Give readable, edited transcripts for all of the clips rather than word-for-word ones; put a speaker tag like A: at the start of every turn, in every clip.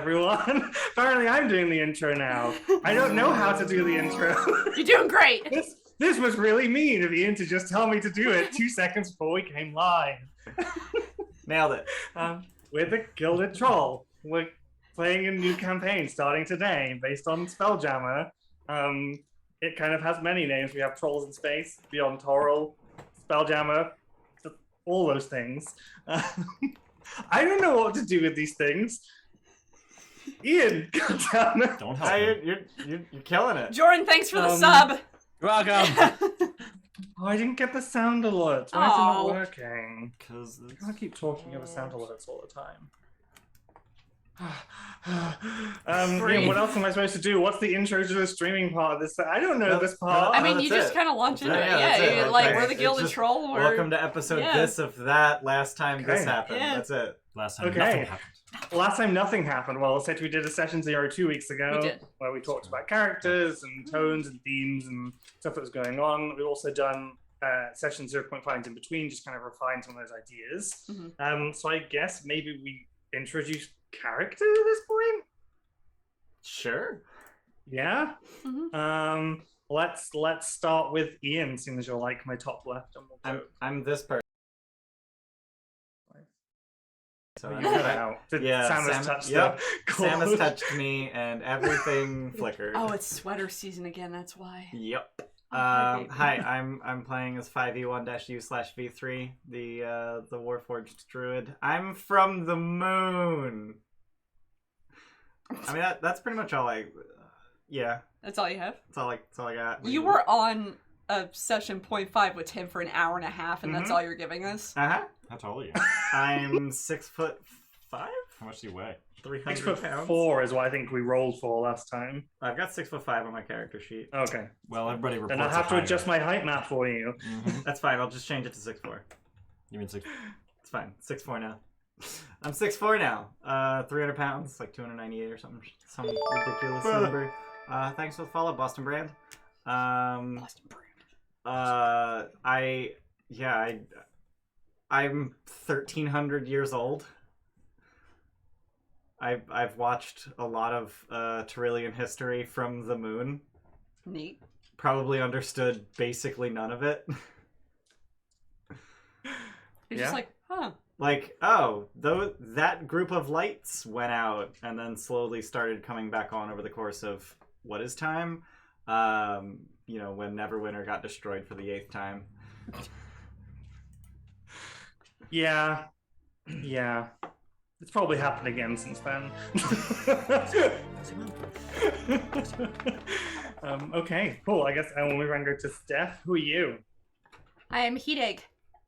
A: everyone. Apparently I'm doing the intro now. I don't know how to do the intro.
B: You're doing great.
A: This was really mean of Ian to just tell me to do it 2 seconds before we came live.
C: Nailed it.
A: We're the Gilded Troll. We're playing a new campaign starting today based on Spelljammer. It kind of has many names. We have Trolls in Space, Beyond Toril, Spelljammer, all those things. I don't know what to do with these things. Ian, goddammit.
D: Don't help me.
C: You're killing it.
B: Jordan, thanks for the sub.
D: You're welcome.
A: Oh, I didn't get the sound alerts. Why is it not working?
D: Because
A: I can't keep talking over sound alerts all the time. Ian, what else am I supposed to do? What's the intro to the streaming part of this? I don't know this part.
B: I mean, you just kind of launch into it.
C: Yeah,
B: Like,
C: okay.
B: we're the Gilded Troll.
C: Welcome to episode this of that. Last time this happened.
B: Yeah.
C: That's it.
D: last time nothing happened.
A: Last time nothing happened. Well, essentially we did a session 0 2 weeks ago.
B: We did.
A: Where we talked about characters and tones and themes and stuff that was going on. We've also done session 0.5 in between, just kind of refined some of those ideas.
B: Mm-hmm.
A: So I guess maybe we introduce character at this point?
C: Sure.
A: Yeah?
B: Mm-hmm.
A: Let's start with Ian, seeing as you're like my top left. And we'll go.
C: I'm this person. So
A: You cut out. Samus touched the cord.
C: Samus touched me and everything flickered.
B: Oh, it's sweater season again, that's why.
C: Yep. Hi, I'm playing as 5e1-u/v3, the Warforged Druid. I'm from the moon. I mean that's pretty much all yeah.
B: That's all you have?
C: That's all I got.
B: You were on a session 0.5 with Tim for an hour and a half, and that's all you're giving us?
C: Uh-huh.
D: How tall are you?
C: I'm 6'5".
D: How much do you weigh?
C: 300 pounds.
A: 6'4" is what I think we rolled for last time.
C: I've got 6'5" on my character sheet.
A: Okay.
D: Well, everybody reports.
A: Then I'll have to adjust my height map for you.
C: That's fine. I'll just change it to 6'4".
D: You mean 6?
C: It's fine. 6'4" now. I'm 6'4" now. 300 pounds, like 298 or something. Some ridiculous number. Thanks for the follow, Boston Brand.
B: Boston Brand.
C: I'm 1,300 years old. I've watched a lot of Torillian history from the moon.
B: Neat.
C: Probably understood basically none of it.
B: You're just like, huh.
C: Like, oh, that group of lights went out and then slowly started coming back on over the course of what is time? When Neverwinter got destroyed for the 8th time. Yeah.
A: It's probably happened again since then. Okay, cool. I guess I will move on to Steph. Who are you?
B: I am Hideg.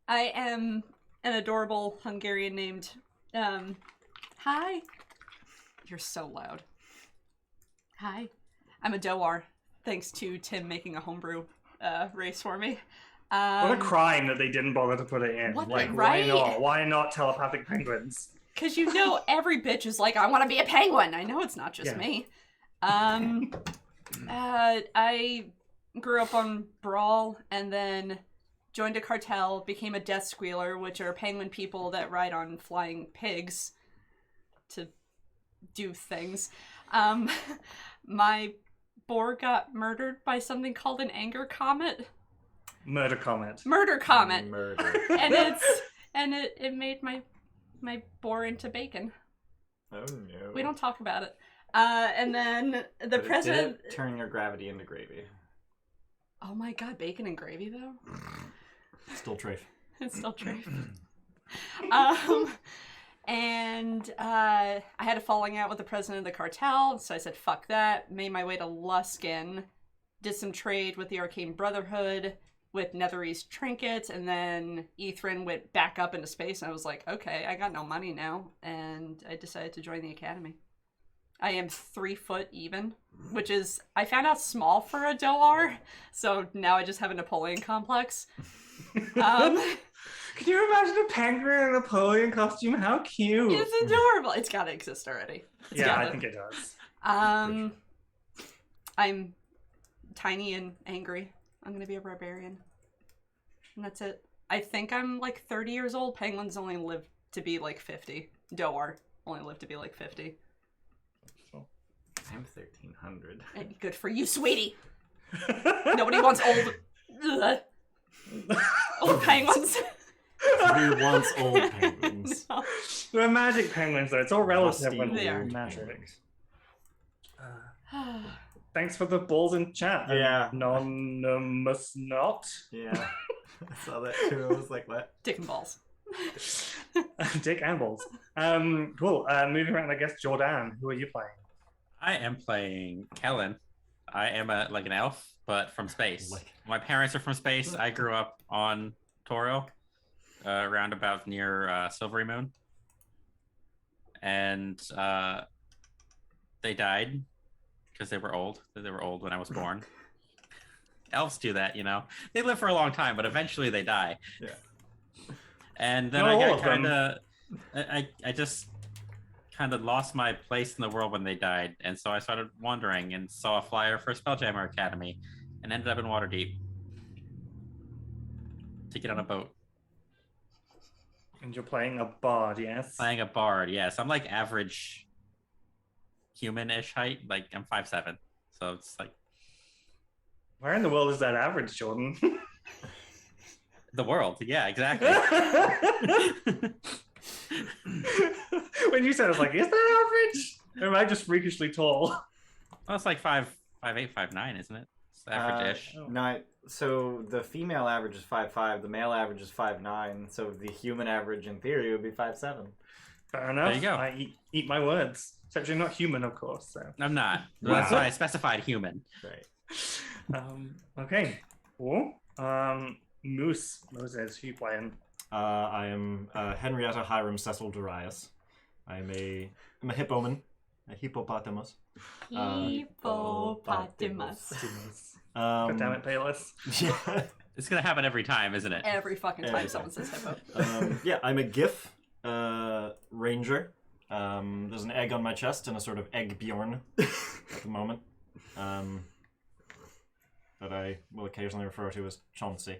B: I am an adorable Hungarian named, hi. You're so loud. Hi. I'm a Dohwar, thanks to Tim making a homebrew race for me.
A: What a crime that they didn't bother to put it in.
B: What,
A: like,
B: right?
A: Why not? Why not telepathic penguins?
B: Because every bitch is like, I want to be a penguin. I know it's not just me. I grew up on Brawl and then joined a cartel, became a death squealer, which are penguin people that ride on flying pigs to do things. My boar got murdered by something called an anger comet.
A: Murder comet.
B: Murder comet.
C: Murder.
B: And it made my boar into bacon.
C: Oh no.
B: We don't talk about it. And then the president
C: did turn your gravity into gravy.
B: Oh my god, bacon and gravy though?
D: Still trafe.
B: It's still trafe. And I had a falling out with the president of the cartel, so I said fuck that. Made my way to Luskin, did some trade with the Arcane Brotherhood, with Netherese trinkets, and then Ithrin went back up into space, and I was like, okay, I got no money now, and I decided to join the academy. I am 3 foot even, which is, I found out small for a Dohwar, so now I just have a Napoleon complex.
A: Can you imagine a penguin in a Napoleon costume? How cute!
B: It's adorable. It's gotta exist already.
A: I think it does.
B: I'm tiny and angry. I'm gonna be a barbarian. And that's it. I think I'm like 30 years old. Penguins only live to be like 50. Dohwar only live to be like 50.
C: I'm 1300.
B: Good for you, sweetie. Nobody wants old penguins.
C: Who wants old penguins?
B: No.
A: They're magic penguins, though. It's all relative
C: Rusty
A: when
B: They are.
A: magic.
C: penguins.
A: Thanks for the balls in chat.
C: Yeah.
A: Anonymous not.
C: Yeah. I saw that too. I was like, what?
B: Dick and balls.
A: Dick and balls. Cool. Moving around, I guess, Jordan, who are you playing?
E: I am playing Quelin. I am like an elf, but from space. My parents are from space. I grew up on Toril, around about near Silvery Moon. And they died because they were old. They were old when I was born. Elves do that, you know. They live for a long time, but eventually they die.
C: Yeah.
E: And then
A: Not
E: I
A: all
E: got
A: of them.
E: kind of, I just kind of lost my place in the world when they died, and so I started wandering and saw a flyer for Spelljammer Academy, and ended up in Waterdeep to get on a boat.
A: And you're playing a bard, yes?
E: Playing a bard, yes. I'm like average human-ish height, like I'm 5'7", so it's like
A: Where in the world is that average, Jordan?
E: the world. Yeah, exactly.
A: When you said it, I was like, is that average? Or am I just freakishly tall?
E: Well, it's like 5'8", 5'9", isn't it? It's average-ish.
C: No, so the female average is 5'5", the male average is 5'9", so the human average in theory would be 5'7".
A: Fair enough.
E: There you go.
A: I eat my words. Except you're not human, of course. So.
E: I'm not.
A: Wow.
E: That's why I specified human.
C: Right.
A: Okay. Cool. Moses, who you playing?
D: I am Henrietta, Hyram, Cecil, Durias. I'm a hippoman, a hippopotamus.
B: Hippopotamus.
A: God damn it, Payless.
D: Yeah.
E: It's gonna happen every time, isn't it?
B: Every fucking time
C: Every
B: someone says hippo.
D: Yeah, I'm a Giff ranger. There's an egg on my chest and a sort of egg Bjorn at the moment. That I will occasionally refer to as Chauncey.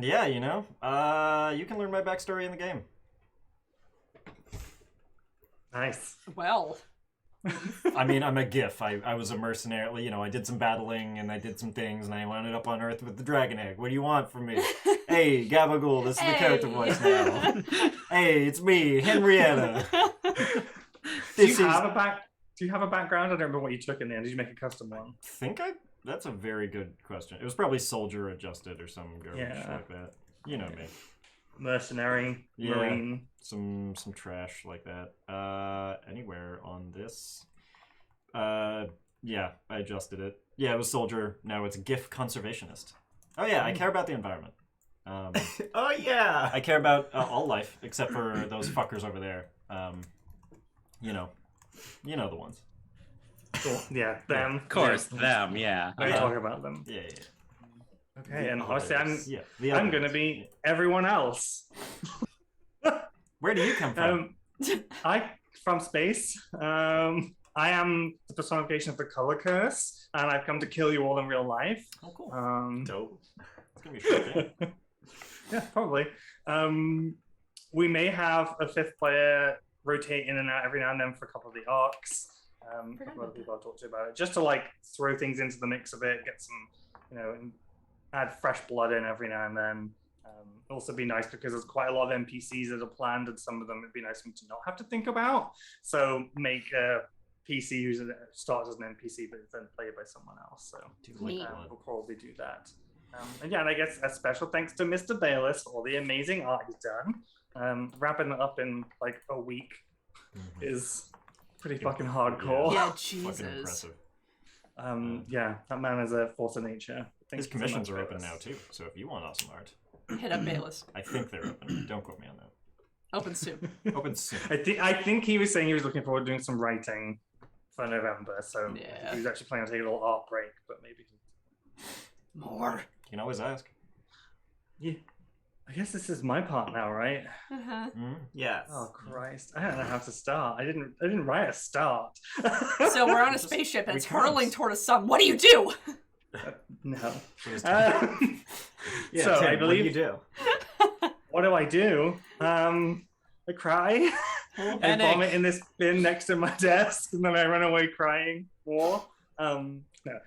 D: Yeah, you know, you can learn my backstory in the game.
A: Nice.
B: Well,
D: I mean, I'm a Giff. I was a mercenary. You know, I did some battling and I did some things, and I wound up on Earth with the dragon egg. What do you want from me? Hey, Gabagool, this is the character voice now. Hey, it's me, Henrietta.
A: Do you have a background? I don't remember what you took in the end. Did you make a custom one?
D: That's a very good question. It was probably soldier adjusted or some garbage like that. You know me.
A: Mercenary,
D: Yeah.
A: marine.
D: Some trash like that. Anywhere on this? Yeah, I adjusted it. Yeah, it was soldier. Now it's Giff conservationist. Oh yeah, I care about the environment.
C: Oh yeah!
D: I care about all life except for those fuckers over there. You know the ones.
A: Cool. Yeah, them.
E: Of course, them. Yeah.
A: Don't talk about them.
D: Yeah.
A: Okay,
D: The
A: and obviously
D: others. The
A: I'm
D: others.
A: gonna be everyone else.
D: Where do you come from?
A: I from space. I am the personification of the color curse, and I've come to kill you all in real life.
D: Oh, cool.
C: Dope.
D: It's gonna be short.
A: Yeah, probably. We may have a fifth player rotate in and out every now and then for a couple of the arcs. A couple of other people I'll talk to about it, just to like throw things into the mix of it, get some, and add fresh blood in every now and then. Also be nice because there's quite a lot of NPCs that are planned, and some of them it'd be nice for me to not have to think about. So make a PC who starts as an NPC but is then played by someone else. So we'll probably do that. And I guess a special thanks to Mr. Bayless for all the amazing art he's done. Wrapping it up in like a week is pretty fucking hardcore.
B: yeah,
D: Fucking
B: Jesus.
D: impressive.
A: That man is a force of nature. Thank
D: His
A: you so
D: commissions
A: much,
D: are open
A: Bayless.
D: now too, so if you want awesome art,
B: Hit up Bayless.
D: I think they're open. Don't quote me on that.
B: Open soon.
D: Open soon.
A: I think he was saying he was looking forward to doing some writing for November, so
B: Yeah.
A: he was actually planning on taking a little art break, but maybe
B: More.
D: You can always ask.
A: yeah. I guess this is my part now, right?
B: Uh-huh.
C: Yes.
A: Oh Christ! I don't know how to start. I didn't write a start.
B: So we're on a spaceship and it's hurling toward a sun. What do you do?
A: No.
D: Yeah,
C: Yeah,
A: so
C: Tim,
A: I
C: what do
A: believe.
C: you do?
A: What do? I cry. I
D: Panic.
A: vomit in this bin next to my desk, and then I run away crying more. No.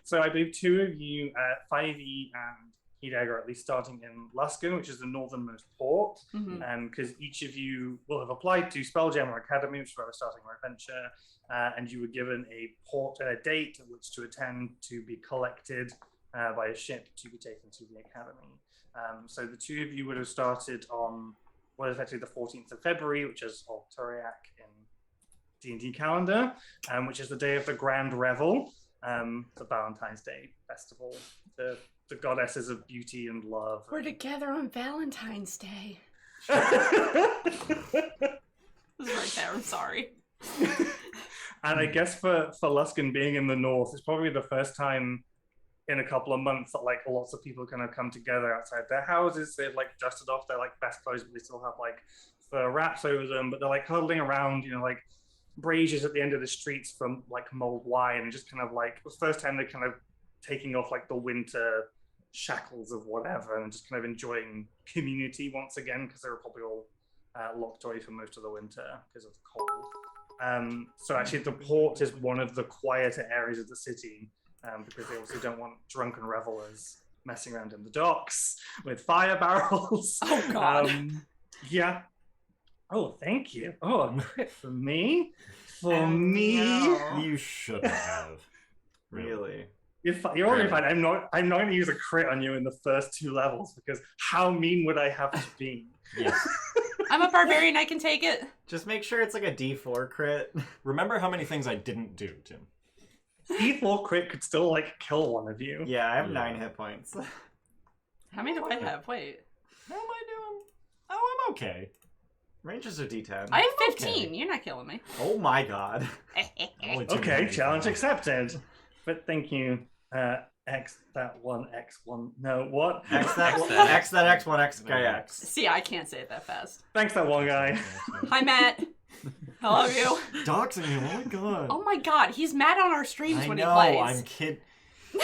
A: So I believe two of you, 5e and Hideg, are at least starting in Luskan, which is the northernmost port, because each of you will have applied to Spelljammer Academy, which is where we're starting our adventure, and you were given a port and a date at which to attend to be collected by a ship to be taken to the academy. So the two of you would have started on what is actually the 14th of February, which is Toriak in D&D calendar, which is the day of the Grand Revel, the Valentine's Day festival, the goddesses of beauty and love.
B: We're together on Valentine's Day. This is right there, I'm sorry.
A: And I guess for Luskan being in the north, it's probably the first time in a couple of months that like lots of people kind of come together outside their houses. They've like dusted off their like best clothes, but they still have like fur wraps over them. But they're like huddling around, you know, like braziers at the end of the streets from like mulled wine, and just kind of like the first time they're kind of taking off like the winter shackles of whatever, and just kind of enjoying community once again, because they were probably all locked away for most of the winter because of the cold. So actually the port is one of the quieter areas of the city, because they also don't want drunken revelers messing around in the docks with fire barrels.
B: Oh, God.
A: Yeah. Oh, thank you. Oh, a crit for me? For me?
B: No.
D: You shouldn't have.
C: Really?
A: You're already fine. I'm not going to use a crit on you in the first two levels, because how mean would I have to be?
D: Yes.
B: I'm a barbarian, I can take it.
C: Just make sure it's like a D4 crit.
D: Remember how many things I didn't do, Tim.
A: D4 crit could still like kill one of you.
C: Yeah, I have 9 hit points.
B: How many do I have? Wait.
D: How am I doing? Oh, I'm okay.
C: Ranges are D10.
B: I have 15.
D: Okay.
B: You're not killing me.
C: Oh my god.
D: Only two
A: Okay,
D: minutes.
A: challenge accepted. But thank you. X that one, X one. No, what?
C: X that
E: X
C: one,
E: that.
C: X that X one, X guy X.
B: See, I can't say it that fast.
A: Thanks, that one guy.
B: Hi, Matt. I love you.
D: Doxing him, oh my god.
B: Oh my god, he's mad on our streams
D: I
B: when
D: know,
B: he plays.
D: I'm kid.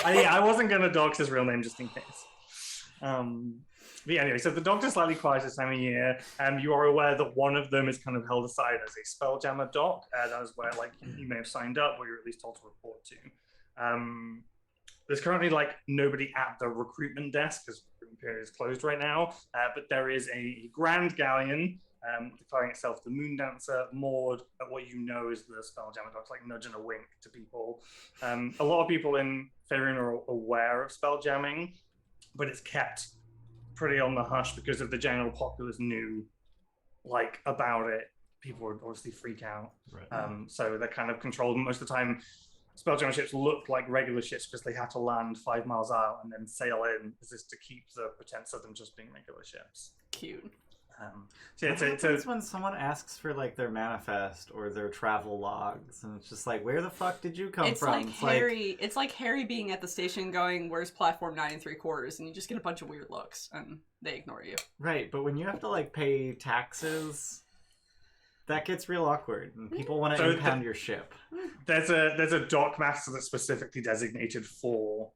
A: I wasn't gonna dox his real name just in case. But anyway, so the dogs are slightly quiet this time of year, and you are aware that one of them is kind of held aside as a Spelljammer dock. That is where like you may have signed up, or you're at least told to report to. There's currently like nobody at the recruitment desk because the recruitment period is closed right now. But there is a grand galleon declaring itself the Moon Dancer, moored at what you know is the Spelljammer docks, like nudging a wink to people. A lot of people in Faerun are aware of spelljamming, but it's kept pretty on the hush because of the general populace knew like about it. People would obviously freak out.
D: Right.
A: So they're kind of controlled. Most of the time, Spelljammer ships look like regular ships because they had to land 5 miles out and then sail in, is this to keep the pretense of them just being regular ships.
B: Cute.
A: So yeah,
C: What happens when someone asks for like their manifest or their travel logs, and it's just like, where the fuck did you come
B: It's
C: from?
B: like Harry. It's like Harry being at the station going, "Where's platform 9 3/4?" And you just get a bunch of weird looks, and they ignore you.
C: Right, but when you have to like pay taxes, that gets real awkward, and people want to
A: So
C: impound your ship.
A: there's a dock master that's specifically designated for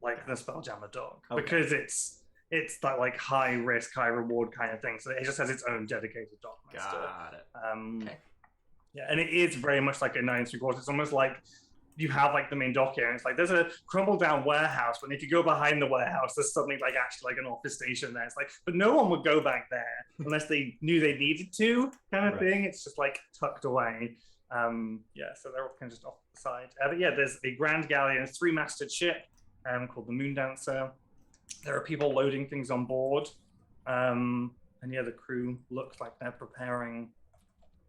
A: like the Spelljammer dock because it's that like high risk, high reward kind of thing. So it just has its own dedicated dock master.
C: Got it.
B: Okay.
A: Yeah, and it is very much like a 9 3/4. It's almost like you have like the main dock here, and it's like there's a crumbled down warehouse, but if you go behind the warehouse, there's suddenly like actually like an office station there. It's like, but no one would go back there unless they knew they needed to, kind of thing. It's just like tucked away. Yeah, so they're all kind of just off the side. But yeah, there's a grand galleon, a 3-masted ship called the Moon Dancer. There are people loading things on board, and yeah, the crew looks like they're preparing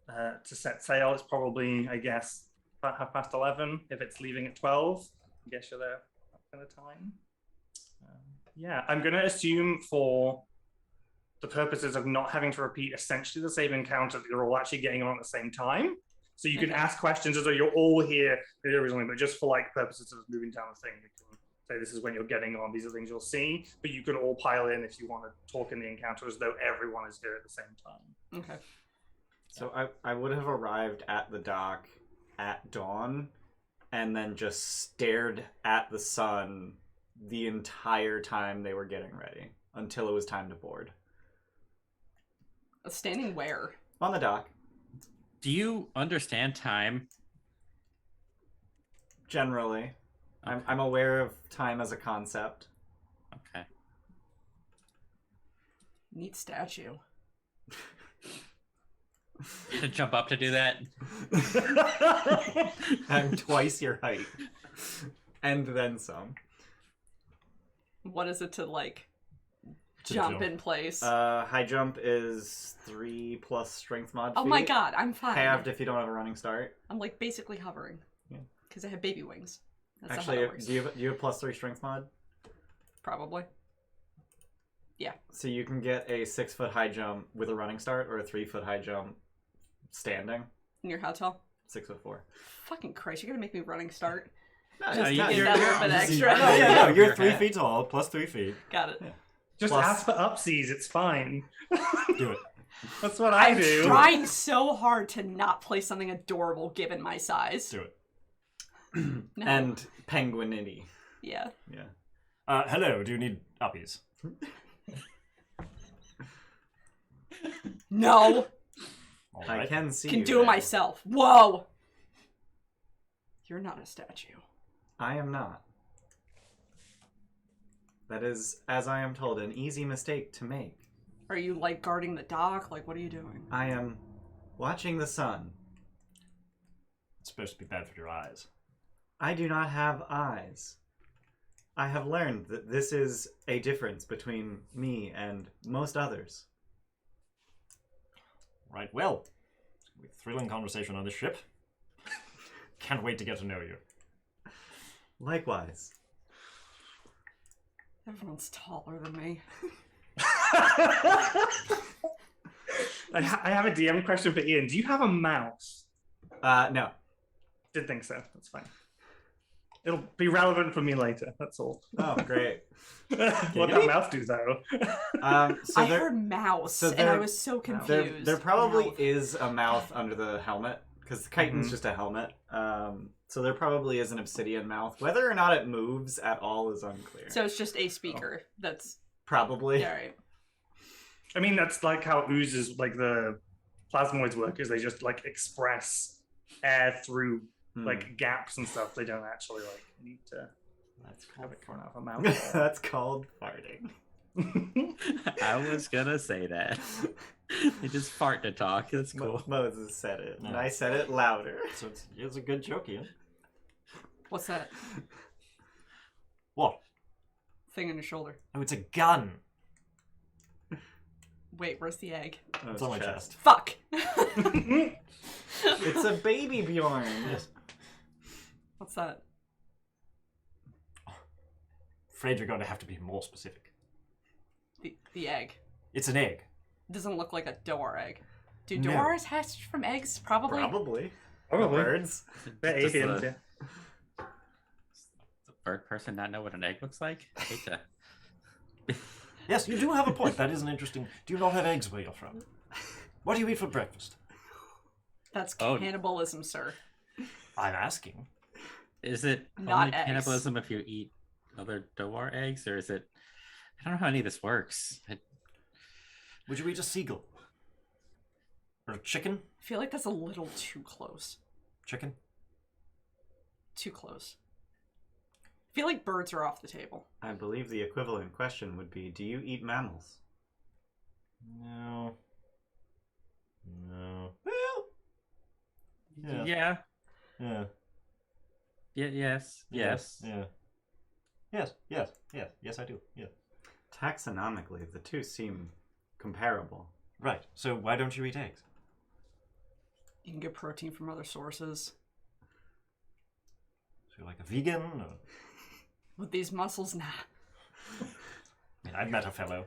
A: to set sail. It's probably, I guess, about 11:30. If it's leaving at 12, I guess you're there that kind of time. Yeah, I'm going to assume for the purposes of not having to repeat essentially the same encounter that you're all actually getting on at the same time. So you can ask questions as though you're all here originally, but just for like purposes of moving down the thing, you can say this is when you're getting on, these are things you'll see, but you can all pile in if you want to talk in the encounter as though everyone is here at the same time.
B: Okay.
C: So I would have arrived at the dock at dawn and then just stared at the sun the entire time they were getting ready until it was time to board.
B: Standing where?
C: On the dock.
E: Do you understand time?
C: Generally, I'm aware of time as a concept.
E: Okay.
B: Neat statue.
E: To jump up to do that?
C: I'm twice your height, and then some.
B: What is it to
D: To
B: jump
D: jump.
B: in place?
C: High jump is 3 plus strength mod.
B: Oh
C: feet.
B: my god, I'm fine.
C: Halved if you don't have a running start.
B: I'm basically hovering.
C: Yeah.
B: Because I have baby wings. That's
C: Actually,
B: not how that works.
C: do you have plus 3 strength mod?
B: Probably. Yeah.
C: So you can get a 6-foot high jump with a running start, or a 3-foot high jump standing.
B: And you're how tall?
C: 6'4".
B: Fucking Christ, you're gonna make me running start.
C: No,
E: No, you-
B: Get
E: you're-
B: that
E: you're-
B: little bit
E: you're-
B: extra.
D: No, yeah, no, you're
E: Your
D: 3
E: hat.
D: feet tall, plus 3 feet.
B: Got it.
C: Yeah.
A: Just
C: Plus-
A: ask for upsies, it's fine.
D: Do it.
A: That's what I
B: I'm
A: do.
B: trying so hard to not play something adorable given my size.
D: Do it.
B: No.
C: And penguinity.
B: Yeah.
C: Yeah.
D: Hello, do you need uppies?
B: No!
D: All
C: I
D: right.
C: can see
B: Can
C: you
B: do it
C: there.
B: myself. Whoa! You're not a statue.
C: I am not. That is, as I am told, an easy mistake to make.
B: Are you guarding the dock? What are you doing?
C: I am watching the sun.
D: It's supposed to be bad for your eyes.
C: I do not have eyes. I have learned that this is a difference between me and most others.
D: Right, well, it's gonna be a thrilling conversation on this ship. Can't wait to get to know you.
C: Likewise.
B: Everyone's taller than me.
A: I have a DM question for Ian. Do you have a mouse?
C: No.
A: Did think so. That's fine. It'll be relevant for me later. That's all.
C: Oh, great.
A: What that mouse do though?
C: So
B: I
C: there,
B: heard mouse,
C: so
B: and I
C: there-
B: was so confused.
C: there probably
B: Mouth.
C: is a mouth under the helmet, because the chitin's
A: Mhm.
C: just a helmet. So there probably is an obsidian mouth. Whether or not it moves at all is unclear.
B: So it's just a speaker. That's
C: Probably.
B: all right.
A: I mean, that's like how oozes, the plasmoids work. Is they just express air through gaps and stuff. They don't actually need to
C: That's
A: have
C: called
A: it coming out of a mouth.
C: That's called farting.
E: I was gonna say that. You just fart to talk. That's cool.
C: Moses said it, and
D: Yeah.
C: I said it louder.
D: So it's a good joke, Ian.
B: What's that
D: What?
B: thing on your shoulder?
D: Oh, it's a gun.
B: Wait, where's the egg?
C: Oh,
D: It's on my chest.
B: Fuck!
C: It's a baby Bjorn.
D: Yes.
B: What's that?
D: Afraid you're going to have to be more specific.
B: The egg.
D: It's an egg.
B: Doesn't look like a Dohwar egg. Do
D: No.
B: Dohwars hatch from eggs? Probably.
C: Probably.
A: Probably.
C: Birds.
A: They're
E: Does
A: aliens,
E: the,
A: yeah.
E: the bird person not know what an egg looks like? I hate to.
D: Yes, you do have a point. That is an interesting... Do you not have eggs where you're from? What do you eat for breakfast?
B: That's
E: Oh.
B: cannibalism, sir.
D: I'm asking.
E: Is it
B: Not
E: only
B: eggs.
E: cannibalism if you eat other Dohwar eggs, or is it? I don't know how any of this works.
D: Would you eat a seagull? Or a chicken?
B: I feel like that's a little too close.
D: Chicken?
B: Too close. I feel like birds are off the table.
C: I believe the equivalent question would be, do you eat mammals?
D: No. No.
C: Well,
D: Yeah.
E: Yeah.
D: Yeah.
E: Yes. Yes.
D: Yeah. Yes. Yes. Yes. Yes, I do. Yeah.
C: taxonomically, the two seem comparable.
D: Right. So why don't you eat eggs?
B: You can get protein from other sources.
D: So you're like a vegan? Or...
B: With these muscles, nah.
D: I mean, I've met a fellow.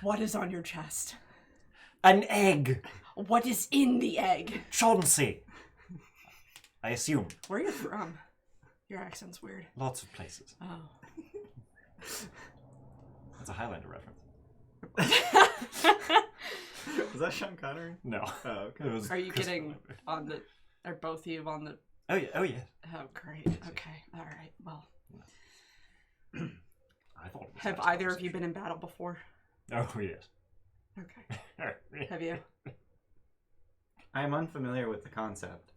B: What is on your chest?
D: An egg!
B: What is in the egg?
D: Chauncey! I assume.
B: Where are you from? Your accent's weird.
D: Lots of places.
B: Oh.
D: That's a Highlander reference.
C: Was that Sean Connery?
D: No.
C: Oh, okay.
D: It was
B: Are you
D: Chris
B: getting
D: Hemsworth.
B: on the... Are both of you on the...
D: Oh yeah, oh yeah.
B: Oh, great. Okay. All right. Well,
D: I thought it was
B: have
D: nice
B: either of you
D: conversation.
B: been in battle before?
D: Oh yes.
B: Okay. Have you?
C: I am unfamiliar with the concept.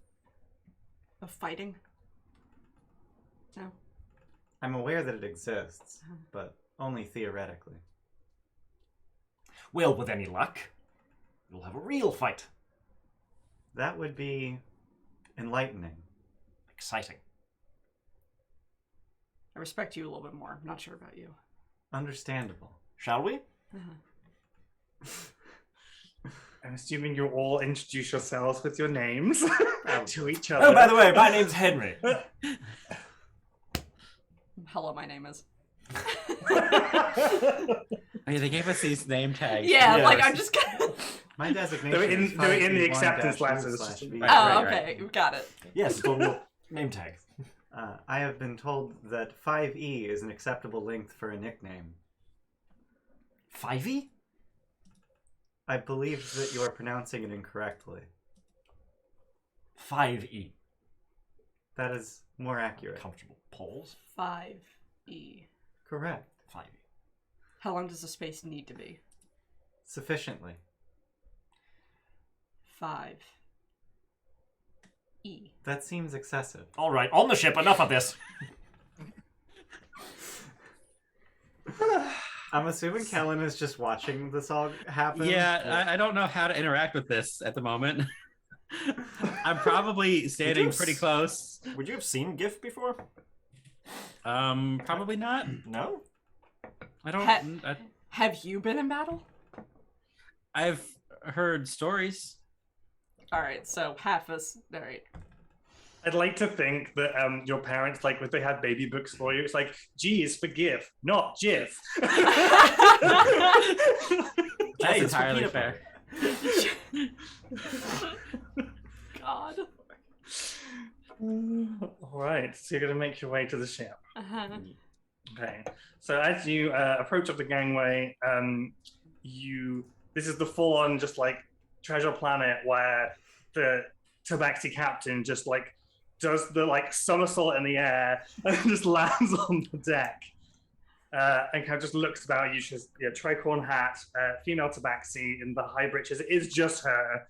B: Of fighting? No.
C: I'm aware that it exists, but only theoretically.
D: Well, with any luck, we'll have a real fight.
C: That would be enlightening.
D: Exciting.
B: I respect you a little bit more. I'm not sure about you.
C: Understandable.
D: Shall we?
A: I'm assuming you all introduce yourselves with your names to each other.
D: Oh, by the way, my name's Henry.
B: Hello, my name is.
E: Hey, they gave us these name tags.
B: Yeah,
D: Yes.
B: like I'm just gonna...
C: My designation
A: They were in-
C: is
A: they were in the
C: 5v1-U/V.
A: acceptance letters.
B: Oh,
E: Right.
B: okay. Got it.
D: Yes, it's on your name tag.
C: I have been told that 5e is an acceptable length for a nickname.
D: 5e?
C: I believe that you are pronouncing it incorrectly.
D: 5e.
C: That is more accurate.
D: Comfortable polls.
B: 5E.
C: Correct.
D: 5e.
B: How long does the space need to be?
C: Sufficiently.
B: 5E.
C: That seems excessive.
D: All right, on the ship. Enough of this.
C: I'm assuming Quelin is just watching this all happen.
E: Yeah, I don't know how to interact with this at the moment. I'm probably standing pretty close.
D: Would you have seen Giff before?
E: Probably not.
D: No?
E: I don't.
B: Have you been in battle?
E: I've heard stories.
B: Alright, so half us. Alright.
A: I'd like to think that your parents, like, if they had baby books for you, it's like, G is for Giff, not Jiff.
E: That's
D: Hey, it's
E: entirely
D: for
E: fair.
B: God.
A: All right, so you're going to make your way to the ship.
B: Uh-huh.
A: Okay, so as you approach up the gangway, this is the full-on just like treasure planet where the Tabaxi captain just like does the like somersault in the air and just lands on the deck and kind of just looks about you. She's tricorn hat, female Tabaxi in the high breeches. It is just her,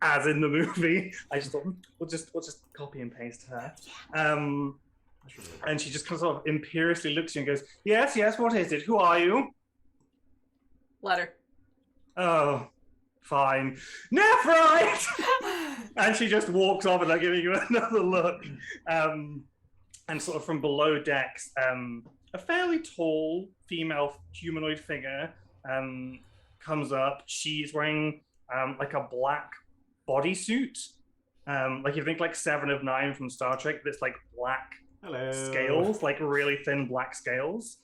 A: as in the movie. I just thought we'll just copy and paste her. And she just kind of sort of imperiously looks at you and goes, yes, what is it? Who are you?
B: Letter.
A: Oh, fine. Nephrite! And she just walks off without giving you another look. And sort of from below decks, a fairly tall female humanoid figure comes up. She's wearing like a black bodysuit. Like you think like 7 of 9 from Star Trek, but it's like black scales, like really thin black scales.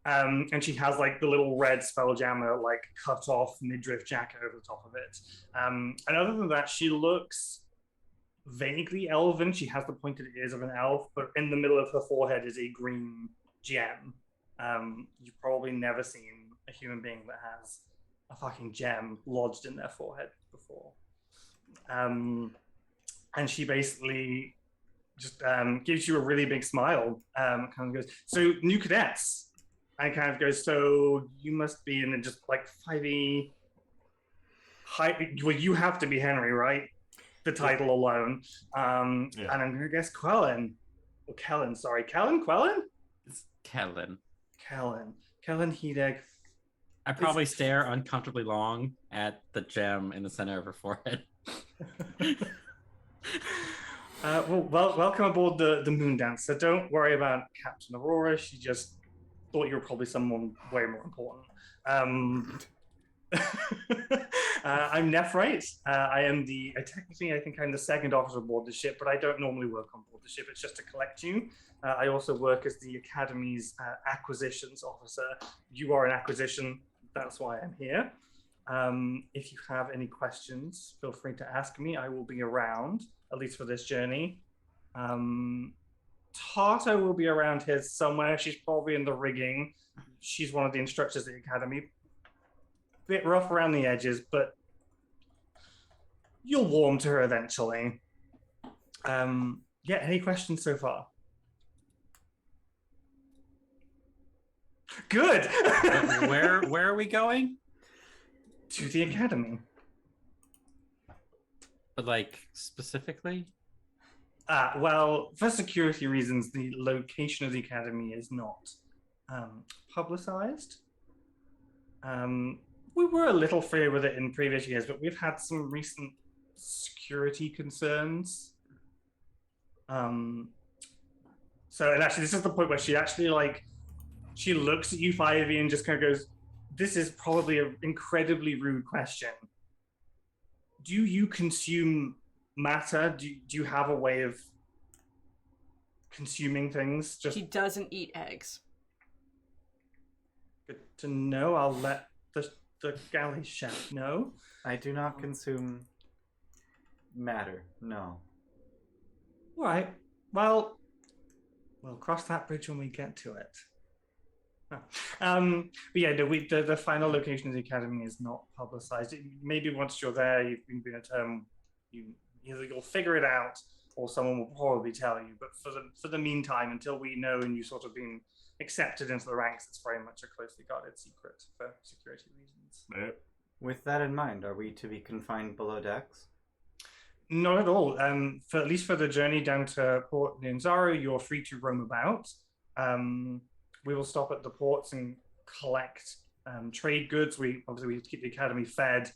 A: And she has like the little red Spelljammer like cut off midriff jacket over the top of it. And other than that, she looks vaguely elven. She has the pointed ears of an elf, but in the middle of her forehead is a green gem. You've probably never seen a human being that has a fucking gem lodged in their forehead before. And she basically just gives you a really big smile. Kind of goes, so new cadets. And kind of goes, so you must be in just like 5e high. Well, you have to be Henry, right? The title alone. And I'm going to guess Quelin. Or Quelin, sorry. Quelin?
E: It's Quelin.
A: Quelin Hideg.
E: I probably stare uncomfortably long at the gem in the center of her forehead.
A: Well, welcome aboard the Moondance. Don't worry about Captain Aurora. She just thought you were probably someone way more important. I'm Nephrite. I am technically, I think I'm the second officer aboard the ship, but I don't normally work on board the ship. It's just to collect you. I also work as the Academy's acquisitions officer. You are an acquisition. That's why I'm here. If you have any questions, feel free to ask me. I will be around, at least for this journey. Tata will be around here somewhere. She's probably in the rigging. She's one of the instructors at the Academy. Bit rough around the edges, but you'll warm to her eventually. Any questions so far? Good.
E: Where are we going?
A: To the academy.
E: But like specifically?
A: Well, for security reasons, the location of the academy is not publicized. We were a little familiar with it in previous years, but we've had some recent security concerns. So, and actually, this is the point where she actually she looks at you, 5e, and just kind of goes, "This is probably an incredibly rude question. Do you consume matter? Do you have a way of consuming things?"
B: He doesn't eat eggs.
A: Good to know. I'll let the galley chef know.
C: I do not consume matter. No.
A: All right. Well, we'll cross that bridge when we get to it. But yeah, the final location of the academy is not publicized. Maybe once you're there, you've been a term, you'll figure it out, or someone will probably tell you. But for the meantime, until we know and you sort of been accepted into the ranks, it's very much a closely guarded secret for security reasons.
C: With that in mind, are we to be confined below decks?
A: Not at all. At least for the journey down to Port Nianzaro, you're free to roam about. We will stop at the ports and collect trade goods. We keep the academy fed,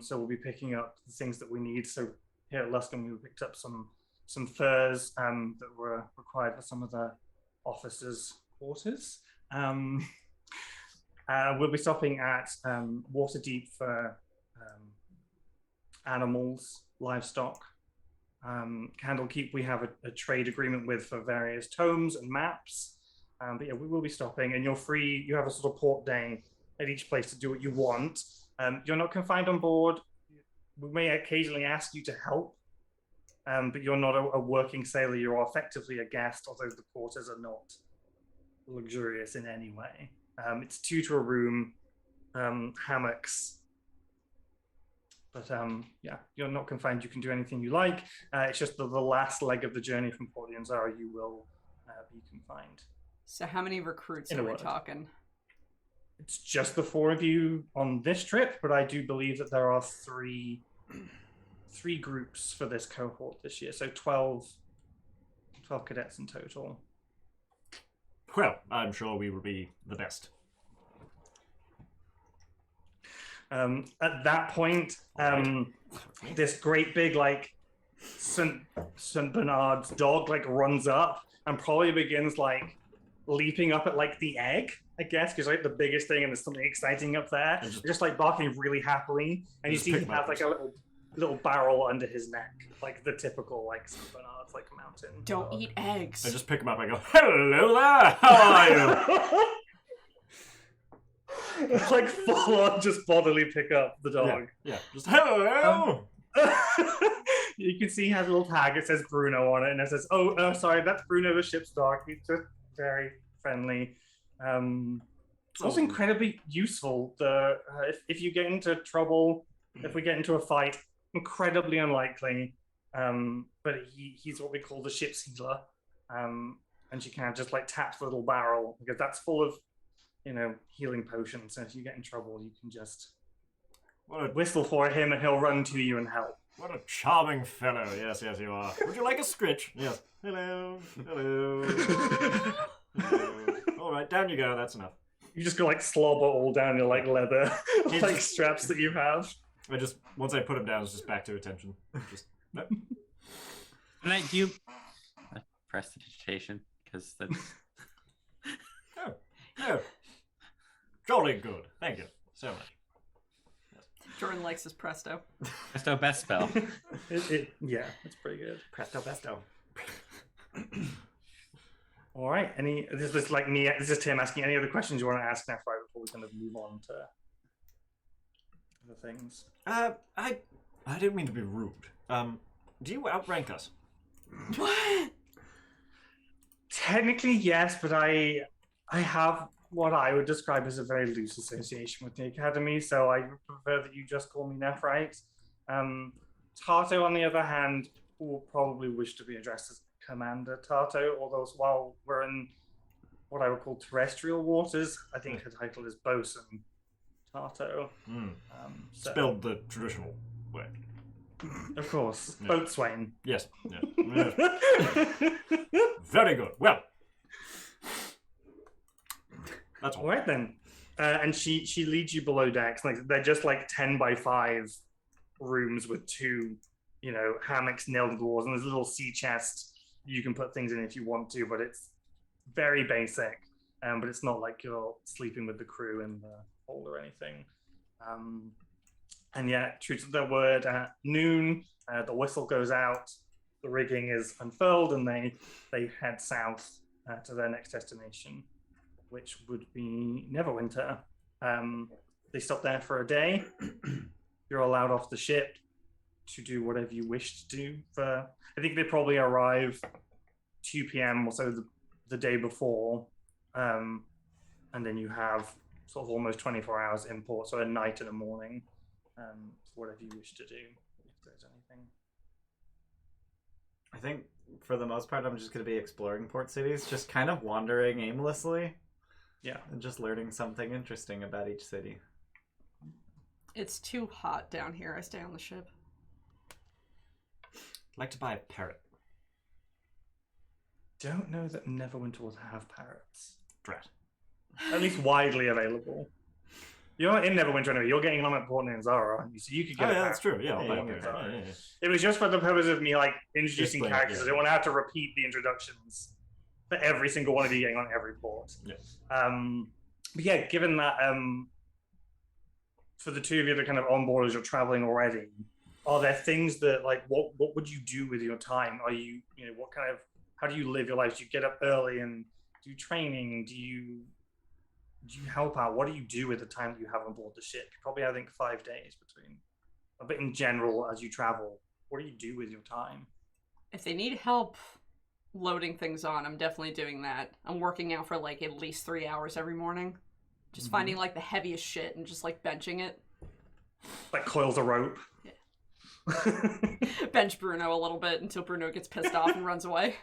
A: so we'll be picking up the things that we need. So here at Luskan, we picked up some furs that were required for some of the officers' quarters. We'll be stopping at Waterdeep for animals, livestock. Candlekeep, we have a trade agreement with for various tomes and maps. But yeah, we will be stopping, and you're free. You have a sort of port day at each place to do what you want. You're not confined on board. We may occasionally ask you to help, but you're not a working sailor. You're effectively a guest, although the quarters are not luxurious in any way. It's 2 to a room, hammocks. But yeah, you're not confined. You can do anything you like. It's just the last leg of the journey from Port Nianzaro, you will be confined.
B: So how many recruits are we talking?
A: It's just the 4 of you on this trip, but I do believe that there are three groups for this cohort this year. So 12 cadets in total.
D: Well, I'm sure we will be the best.
A: At that point, this great big Saint Bernard's dog runs up and probably begins leaping up at the egg, I guess, because the biggest thing, and there's something exciting up there. Just barking really happily, and you see he has a little barrel under his neck, the typical Saint Bernard's mountain.
B: Don't
A: dog.
B: eat eggs.
D: I just pick him up and I go, "Hello there, how are you?"
A: Full on, just bodily pick up the dog.
D: Yeah, just hello.
A: You can see he has a little tag. It says Bruno on it, and it says, "Oh, sorry, that's Bruno the ship's dog. He's just very friendly." It's also incredibly useful. If you get into trouble, if we get into a fight, incredibly unlikely. But he's what we call the ship's healer, and you can just tap the little barrel because that's full of healing potions. So if you get in trouble, you can just whistle for him, and he'll run to you and help.
D: What a charming fellow. Yes, you are. Would you like a scritch? Yes. Hello. All right, down you go. That's enough.
A: You just go slobber all down your leather straps that you have.
D: Once I put him down, it's just back to attention. Just nope.
E: Can I do prestidigitation? Because that's...
D: Oh. Jolly good. Thank you so much.
B: Jordan likes his presto.
E: Presto best spell.
A: Yeah, it's pretty good.
C: Presto besto.
A: All right. This is Tim asking any other questions you want to ask now, before we kind of move on to other things.
D: I didn't mean to be rude. Do you outrank us?
B: What?
A: Technically, yes, but I have what I would describe as a very loose association with the Academy, so I prefer that you just call me Nephrite. Tarto, on the other hand, will probably wish to be addressed as Commander Tarto, although while we're in what I would call terrestrial waters, I think her title is Bosun potato. So-
D: Spelled the traditional way.
A: Of course.
D: Yeah.
A: Boatswain.
D: Yes. Yeah. Very good. Well, that's all.
A: All right then. And she leads you below decks. Like they're just like 10 by 5 rooms with 2, hammocks nailed to the walls, and there's a little sea chest you can put things in if you want to, but it's very basic. But it's not like you're sleeping with the crew in the hold or anything. And yeah, true to their word, at noon, the whistle goes out, the rigging is unfurled, and they head south to their next destination, which would be Neverwinter. They stop there for a day. You're allowed off the ship to do whatever you wish to do. I think they probably arrive 2 p.m. or so the day before, and then you have sort of almost 24 hours in port, so a night and a morning. Whatever you wish to do, if there's anything.
C: I think for the most part, I'm just going to be exploring port cities, just kind of wandering aimlessly.
A: Yeah.
C: And just learning something interesting about each city.
B: It's too hot down here. I stay on the ship.
D: I'd like to buy a parrot.
A: Don't know that Neverwinter will have parrots.
D: Drat.
A: At least widely available. You're not in Neverwinter anyway. You're getting on at Port Nanzara, aren't you? So you could get
D: Oh,
A: a
D: yeah,
A: parrot.
D: that's true. Yeah, I'll
C: Yeah,
D: buy a
C: okay.
D: parrot. Yeah.
A: It was just for the purpose of me introducing
D: Explain it,
A: characters.
D: yeah.
A: I didn't want to have to repeat the introductions for every single one of you getting on every port.
D: Yeah.
A: But yeah, given that for the two of you that kind of on board as you're traveling already, are there things that what would you do with your time? Are you how do you live your life? Do you get up early and do training? Do you help out? What do you do with the time that you have on board the ship? You probably have, I think, 5 days between. But in general, as you travel, what do you do with your time?
B: If they need help loading things on, I'm definitely doing that. I'm working out for at least 3 hours every morning. Just finding the heaviest shit and just benching it.
A: Like coils of rope.
B: Yeah. Bench Bruno a little bit until Bruno gets pissed off and runs away.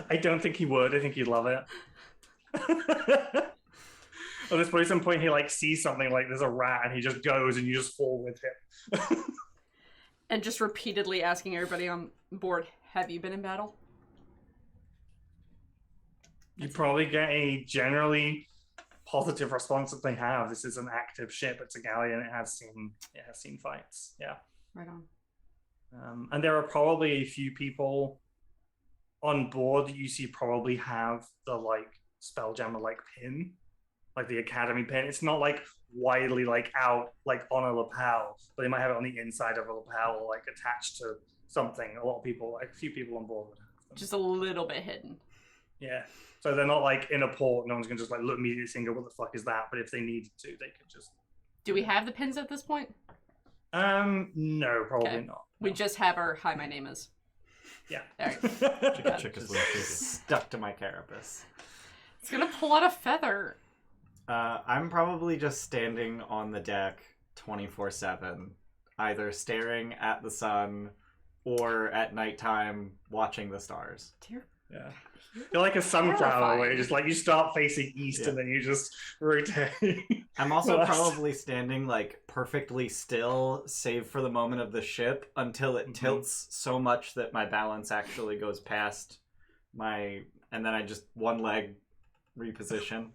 A: I don't think he would. I think he'd love it. At this point, some point he sees something there's a rat and he just goes and you just fall with him.
B: And just repeatedly asking everybody on board, have you been in battle?
A: You probably get a generally positive response that they have. This is an active ship. It's a galleon. It has seen fights. Yeah.
B: Right on.
A: And there are probably a few people on board that you see probably have the Spelljammer pin, the Academy pin. It's not widely out on a lapel, but they might have it on the inside of a lapel or attached to something. A lot of people, a few people on board would have them.
B: Just a little bit hidden.
A: Yeah. So they're not in a port. No one's gonna just look immediately and go, "What the fuck is that?" But if they needed to, they could just.
B: Do we have the pins at this point?
A: No, probably
B: Okay.
A: not.
B: We just have our "Hi, my name is."
A: Yeah.
B: There.
D: Chick is little shaky.
C: Stuck to my carapace.
B: It's gonna pull out a feather.
C: I'm probably just standing on the deck 24/7, either staring at the sun or at nighttime watching the stars.
B: Dear.
A: Yeah. You're like a sunflower where you just you start facing east
C: Yeah.
A: and then you just rotate.
C: I'm also
A: Well, that's-
C: probably standing perfectly still, save for the moment of the ship, until it tilts so much that my balance actually goes past and then I just one leg reposition.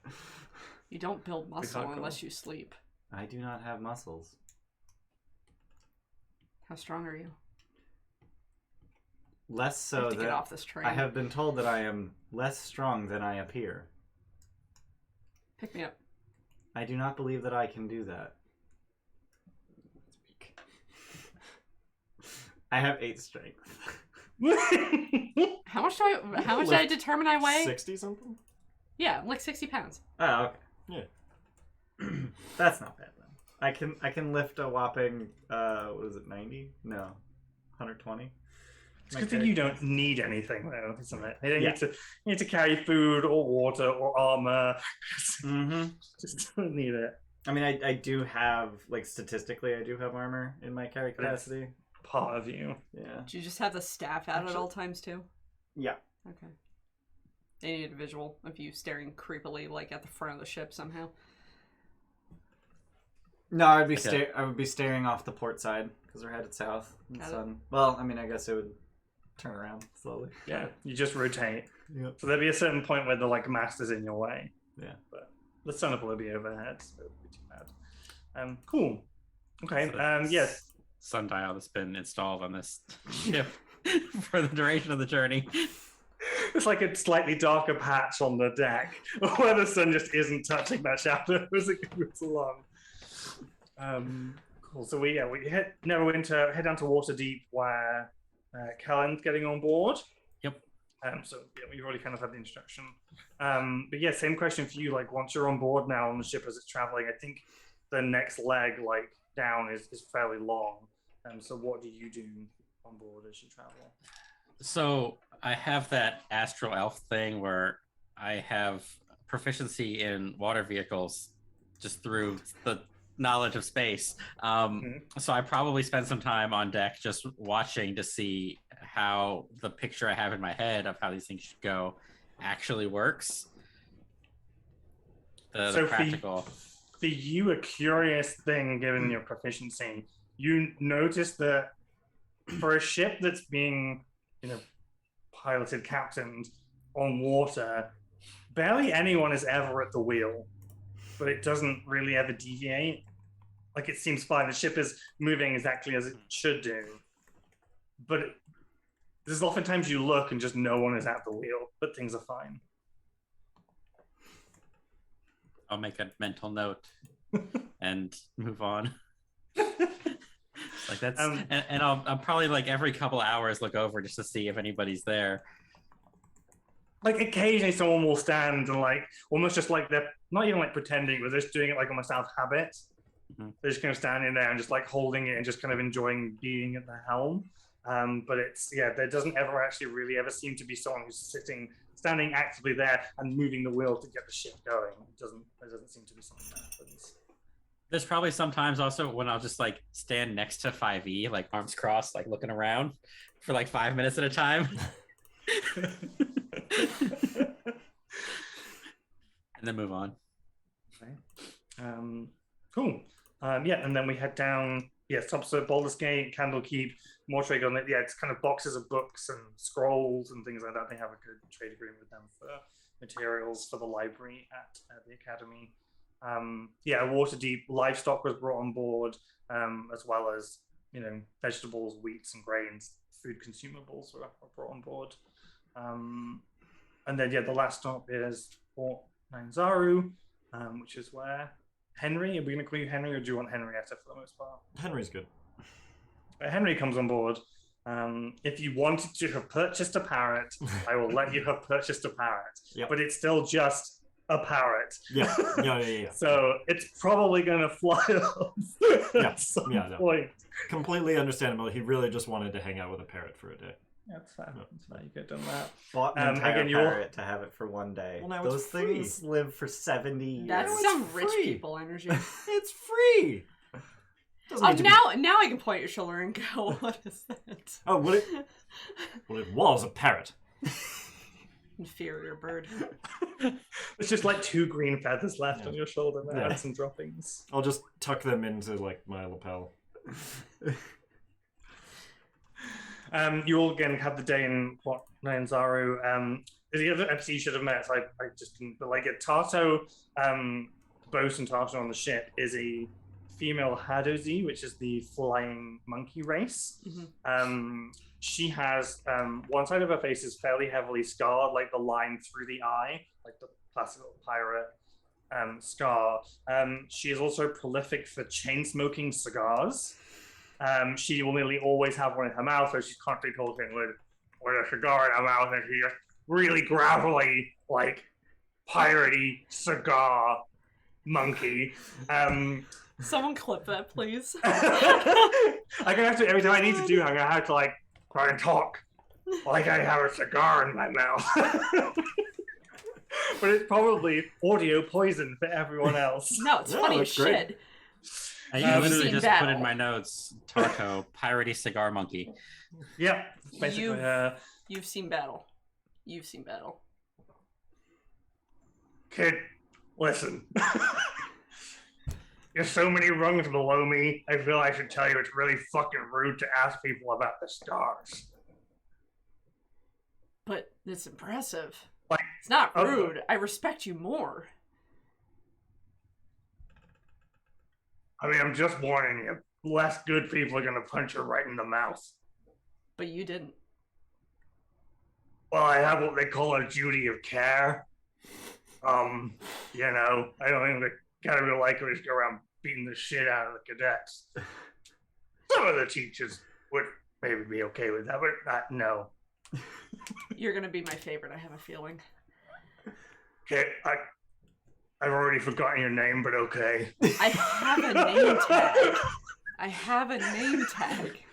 B: You don't build muscle
A: hardcore.
B: unless you sleep.
C: I do not have muscles.
B: How strong are you?
C: Less
B: I
C: so
B: have to get
C: that
B: off this train.
C: I have been told that I am less strong than I appear.
B: Pick me up.
C: I do not believe that I can do that. I have 8 strength.
B: How much did I determine I weigh?
D: 60 something?
B: Yeah, I'm 60 pounds.
C: Oh, okay.
D: Yeah.
C: That's not bad then. I can lift a whopping what is it, 90? No. 120.
A: It's a good thing you don't need anything though, isn't it? You don't
C: Yeah.
A: need to carry food or water or armor.
C: Mm-hmm.
A: Just don't need it.
C: I mean, I do have, statistically, I do have armor in my carry
A: But it's-
C: capacity.
A: Part of you.
C: Yeah.
B: Do you just have the staff out at all times too?
C: Yeah.
B: Okay. They need a visual of you staring creepily at the front of the ship somehow.
C: No, I would be
E: Okay.
C: staring off the port side because we're headed south. And
B: Got it.
C: sun. Well, I mean, I guess it would turn around slowly.
A: Yeah, you just rotate.
C: Yep.
A: So there'll be a certain point where the mast is in your way.
C: Yeah.
A: But the sun will be overhead, so it won't be too bad. Cool. Okay.
E: So
A: Yes.
E: Sundial that's been installed on this ship for the duration of the journey.
A: It's like a slightly darker patch on the deck where the sun just isn't touching that shadow as it goes along. Cool. So we head down to Waterdeep where Quelin's getting on board.
E: Yep.
A: So yeah, we've already kind of had the introduction. But yeah, same question for you. Like once you're on board now on the ship as it's traveling, I think the next leg down is fairly long. So what do you do on board as you travel?
E: So I have that astral elf thing where I have proficiency in water vehicles just through the knowledge of space. So I probably spend some time on deck just watching to see how the picture I have in my head of how these things should go actually works. The practical.
A: For you, a curious thing given your proficiency, you notice that for a ship that's being, piloted, captained on water, barely anyone is ever at the wheel, but it doesn't really ever deviate. Like it seems fine. The ship is moving exactly as it should do, but there's oftentimes you look and just no one is at the wheel, but things are fine.
E: I'll make a mental note and move on. Like that's and I'll probably every couple hours look over just to see if anybody's there.
A: Like occasionally someone will stand and almost just they're not even pretending, but they're just doing it almost out of habit.
E: Mm-hmm.
A: They're just kind of standing there and just holding it and just kind of enjoying being at the helm. But there doesn't ever actually really ever seem to be someone who's standing actively there and moving the wheel to get the ship going. There doesn't seem to be something that happens.
E: There's probably sometimes also when I'll just stand next to 5e, arms crossed, looking around for 5 minutes at a time. And then move on.
A: Okay. Cool. And then we head down. Stops at Baldur's Gate, Candlekeep, more trade on it. It's kind of boxes of books and scrolls and things like that. They have a good trade agreement with them for materials for the library at the academy. Waterdeep livestock was brought on board, as well as vegetables, wheats, and grains. Food consumables were brought on board. And then the last stop is Port Nanzaru, which is where Henry. Are we going to call you Henry, or do you want Henrietta for the most part?
D: Henry's good.
A: Henry comes on board. If you wanted to have purchased a parrot, I will let you have purchased a parrot.
D: Yep.
A: But it's still just a parrot.
D: Yeah.
A: So it's probably going to fly off at some point.
D: Completely understandable. He really just wanted to hang out with a parrot for a day.
A: That's fair. That's fair. You could have done that.
C: Bought an entire parrot to have it for one day.
D: Well, now
C: those
D: it's free.
C: things live for 70 years.
B: That's some rich people energy.
D: It's free.
B: Now I can point your shoulder and go, what is that?
D: Oh, well, it was a parrot.
B: Inferior bird.
A: It's just 2 green feathers left on your shoulder there and some droppings.
D: I'll just tuck them into my lapel.
A: You all again have the day in Port Nanzaru. The other episode you should have met, so I just didn't, but Tarto, Bosun Tarto on the ship is a female Hadozi, which is the flying monkey race. Mm-hmm. She has one side of her face is fairly heavily scarred, the line through the eye, the classical pirate scar. She is also prolific for chain smoking cigars. She will nearly always have one in her mouth, so she's constantly talking with a cigar in her mouth, and she's just really gravelly, piratey cigar monkey.
B: Someone clip that, please.
A: I'm gonna have to, every time I need to do, I'm gonna have to try and talk like I have a cigar in my mouth. But it's probably audio poison for everyone else.
B: No, it's funny as shit.
E: I literally just
B: battle.
E: put in my notes, Tarto, piratey cigar monkey.
A: Yep. Basically,
B: You've seen battle. You've seen battle.
A: Kid, listen. There's so many rungs below me. I feel I should tell you it's really fucking rude to ask people about the stars.
B: But it's impressive.
A: Like,
B: it's not rude. I respect you more.
A: I mean, I'm just warning you. Less good people are gonna punch you right in the mouth.
B: But you didn't.
A: Well, I have what they call a duty of care. You know, I don't think the Academy like to just go around beating the shit out of the cadets. Some of the teachers would maybe be okay with that, but not, no.
B: You're gonna be my favorite, I have a feeling.
A: Okay, I've already forgotten your name, but okay.
B: I have a name tag. I have a name tag.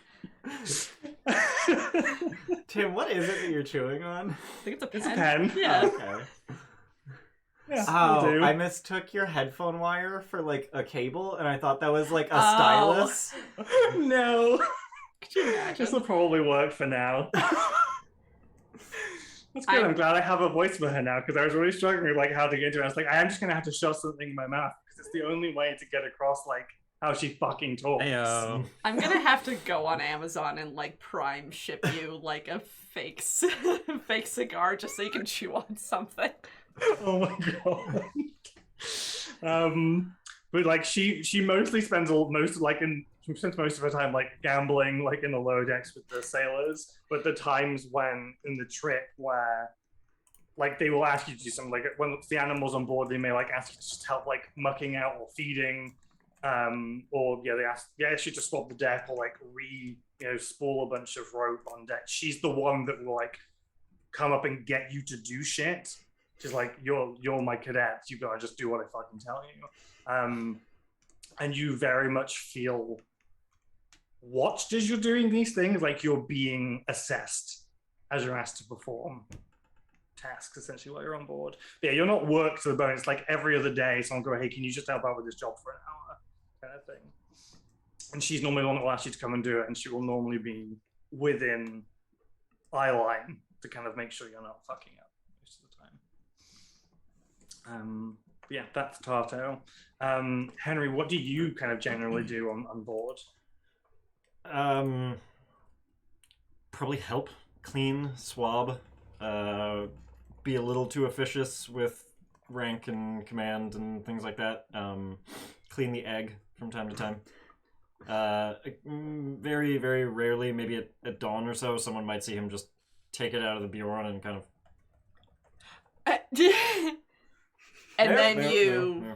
C: Tim, what is it that you're chewing on?
B: I think it's a pen.
A: It's a pen.
B: Yeah.
C: Okay.
A: Yeah,
C: Oh, I mistook your headphone wire for like a cable, and I thought that was like a stylus.
A: No.
B: Could you imagine?
A: This will probably work for now. That's good. I'm glad I have a voice for her now, because I was really struggling with like how to get into it. I was like, I am just gonna have to shove something in my mouth because it's the only way to get across like how she fucking talks.
E: Heyo.
B: I'm gonna have to go on Amazon and like Prime ship you like a fake cigar just so you can chew on something.
A: Oh my god. But like she mostly spends most of her time like gambling like in the lower decks with the sailors. But the times when in the trip where like they will ask you to do something, like when it's the animals on board, they may like ask you to just help like mucking out or feeding. Or they ask you to swap the deck or like spool a bunch of rope on deck. She's the one that will like come up and get you to do shit. She's like, you're my cadets. You gotta just do what I fucking tell you. And you very much feel watched as you're doing these things, like you're being assessed as you're asked to perform tasks essentially while you're on board. But yeah, you're not worked to the bone. It's like every other day someone go, hey, can you just help out with this job for an hour, kind of thing. And she's normally the one that will ask you to come and do it, and she will normally be within eye line to kind of make sure you're not fucking up most of the time. Yeah, that's Tarto. Henry, what do you kind of generally do on board?
D: Probably help clean, swab, be a little too officious with rank and command and things like that. Clean the egg from time to time. Very, very rarely, maybe at dawn or so, someone might see him just take it out of the Bjorn and kind of...
B: And then you...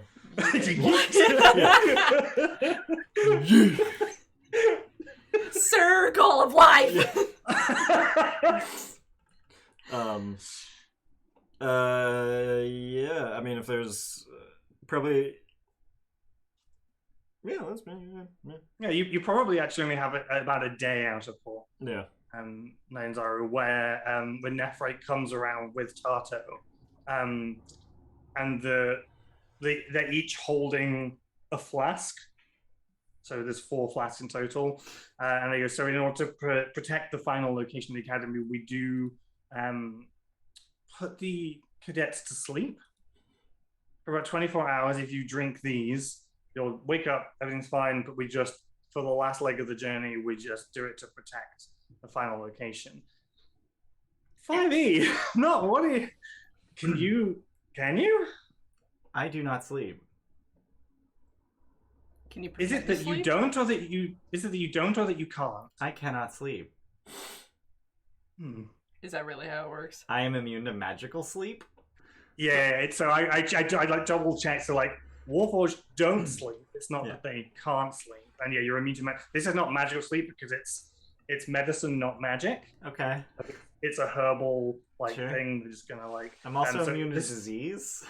B: Circle of life!
D: Yeah, I mean, if there's probably... Yeah, that's me.
A: Yeah, you probably actually only have about a day out of 4.
D: Yeah.
A: Nainzaru, where when Nephrite comes around with Tarto, and they're each holding a flask. So there's 4 flasks in total, and they go. So in order to protect the final location of the academy, we do put the cadets to sleep for about 24 hours. If you drink these, you'll wake up, everything's fine. But we just, for the last leg of the journey, we just do it to protect the final location. 5e, no, what are you? Can you?
C: I do not sleep.
B: Can you?
A: Is it that you don't, or that you? Is it that you don't, or that you can't?
C: I cannot sleep.
B: Is that really how it works?
C: I am immune to magical sleep.
A: Yeah, so I like double check. So like Warforged don't sleep. It's not that they can't sleep, and yeah, you're immune to magic. This is not magical sleep because it's medicine, not magic.
C: Okay.
A: It's a herbal thing that's gonna like.
C: I'm also immune to disease.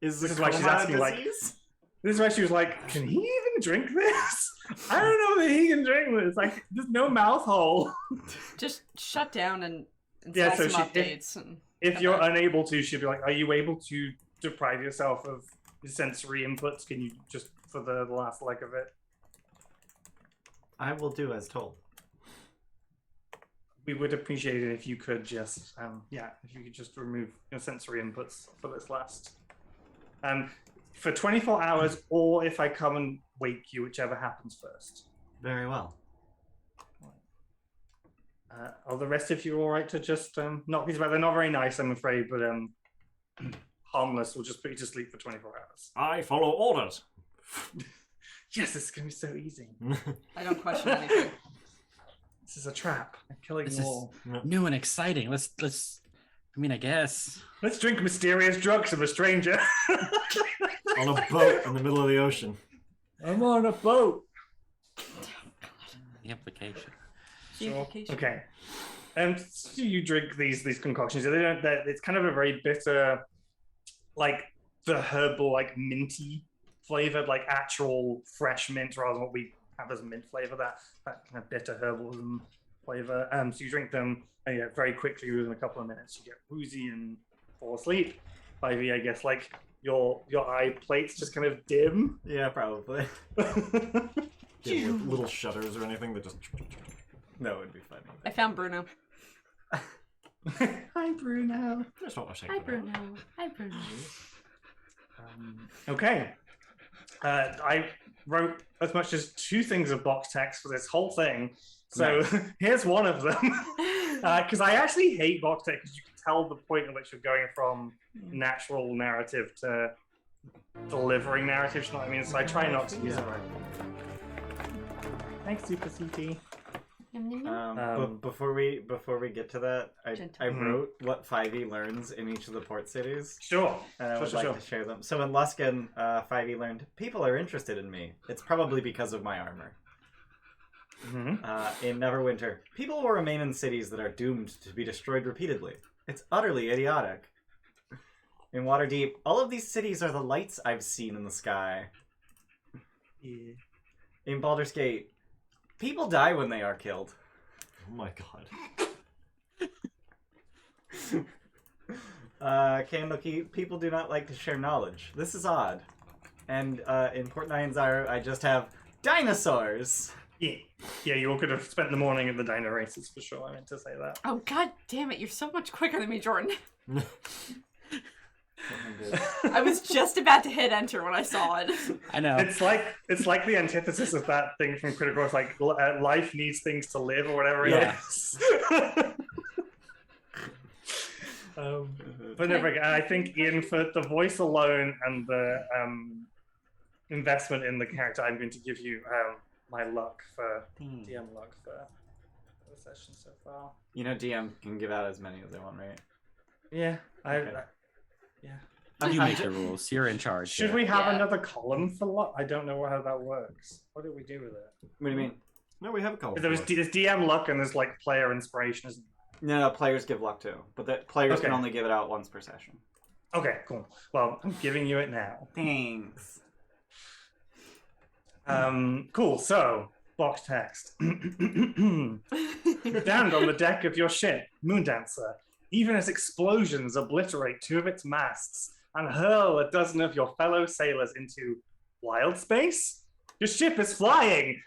A: This is why she's asking
C: disease?
A: This is why she was like, "Can he even drink this? I don't know that he can drink this. Like, there's no mouth hole."
B: Just shut down and install some updates.
A: If you're unable to, she'll be like, "Are you able to deprive yourself of sensory inputs? Can you just for the last leg of it?"
C: I will do as told.
A: We would appreciate it if you could just, if you could just remove your sensory inputs for this last. for 24 hours, or if I come and wake you, whichever happens first.
C: Very well.
A: Are the rest of you all right to just knock these back? They're not very nice, I'm afraid, but harmless. We'll just put you to sleep for 24 hours.
D: I follow orders.
A: Yes, this is going to be so easy.
B: I don't question anything.
A: This is a trap. I'm killing
E: This
A: them
E: is
A: all.
E: new and exciting. Let's. I mean, I guess.
A: Let's drink mysterious drugs of a stranger.
D: On a boat in the middle of the ocean.
A: I'm on a boat.
E: The implication.
A: Sure. Okay. So you drink these concoctions. They don't. It's kind of a very bitter, like the herbal, like minty flavored, like actual fresh mint, rather than what we have as mint flavor. That kind of bitter herbalism flavor. So you drink them, and yeah, very quickly within a couple of minutes, you get woozy and fall asleep. 5e, I guess, like your eye plates just kind of dim.
C: Yeah, probably.
D: Yeah, with little shutters or anything that just.
C: That would be funny.
B: I found Bruno.
A: Hi, Bruno.
D: There's not much I
B: Hi,
D: can do.
B: Bruno. Hi, Bruno.
A: Okay. I wrote as much as 2 things of box text for this whole thing. So here's one of them. Because I actually hate box text because you can tell the point at which you're going from natural narrative to delivering narrative, you know what I mean? So I try not to use it right. Thanks, Super CT.
C: But before we get to that, I wrote what 5e learns in each of the port cities.
A: Sure.
C: And I would like to share them. So in Luskan, 5e learned, people are interested in me. It's probably because of my armor.
A: Mm-hmm.
C: In Neverwinter, people will remain in cities that are doomed to be destroyed repeatedly. It's utterly idiotic. In Waterdeep, all of these cities are the lights I've seen in the sky.
A: Yeah.
C: In Baldur's Gate, people die when they are killed.
D: Oh my god.
C: Candlekeep, people do not like to share knowledge. This is odd. And in Port Nyanzaru, I just have dinosaurs.
A: Yeah, you all could have spent the morning at the dino races for sure. I meant to say that.
B: Oh, god damn it. You're so much quicker than me, Jordan. I was just about to hit enter when I saw it.
E: I know.
A: It's like the antithesis of that thing from Critical Role, like life needs things to live or whatever it is. But never again. I think Ian, for the voice alone and the investment in the character, I'm going to give you my luck for DM luck for the session so far.
C: You know, DM can give out as many as they want, right?
A: Yeah,
C: Okay.
A: yeah.
E: You make the rules. You're in charge.
A: Should we have another column for luck? I don't know how that works. What do we do with it?
C: What do you mean?
D: No, we have a column.
A: There's DM luck and there's like player inspiration, isn't there?
C: No, players give luck too. But the players can
A: Okay.
C: only give it out once per session.
A: Okay, cool. Well, I'm giving you it now.
C: Thanks.
A: Cool. So, box text. Stand on the deck of your ship, Moondancer, even as explosions obliterate 2 of its masts and hurl a dozen of your fellow sailors into wild space. Your ship is flying!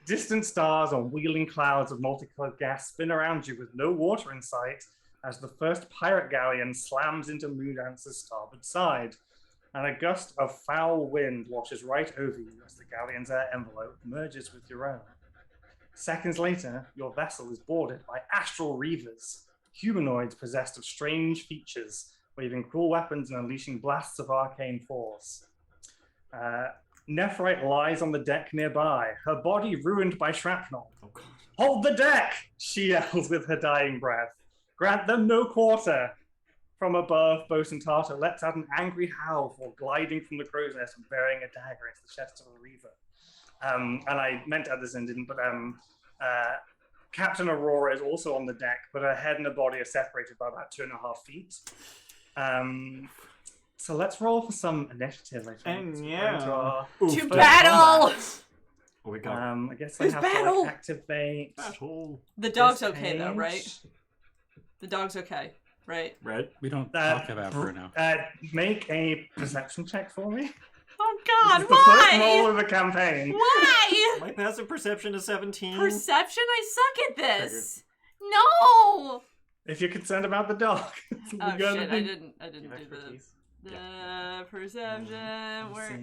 A: Distant stars on wheeling clouds of multicolored gas spin around you with no water in sight as the first pirate galleon slams into Moondancer's starboard side. And a gust of foul wind washes right over you as the galleon's air envelope merges with your own. Seconds later, your vessel is boarded by Astral Reavers, humanoids possessed of strange features, waving cruel weapons and unleashing blasts of arcane force. Nephrite lies on the deck nearby, her body ruined by shrapnel.
D: Oh god.
A: Hold the deck, she yells with her dying breath. Grant them no quarter. From above, Bosun Tartar lets out an angry howl before gliding from the crow's nest and burying a dagger into the chest of a reaver. And I meant to add this in, didn't, but Captain Aurora is also on the deck, but her head and her body are separated by about 2.5 feet. So let's roll for some initiative, I think.
C: And yeah.
B: To battle!
D: Oh, we got
A: I guess I have to
B: battle!
A: like, activate.
D: battle.
B: The dog's
A: this
B: okay, though,
A: page.
B: right? The dog's okay, right?
D: Red.
E: We don't talk about Bruno.
A: Make a perception check for me.
B: Oh god,
A: It's the first roll
B: why?
A: of the campaign.
B: Why?
D: My passive perception is 17.
B: Perception? I suck at this. No!
A: If you're concerned about the dog,
B: Oh shit, I didn't do the The perception. Where?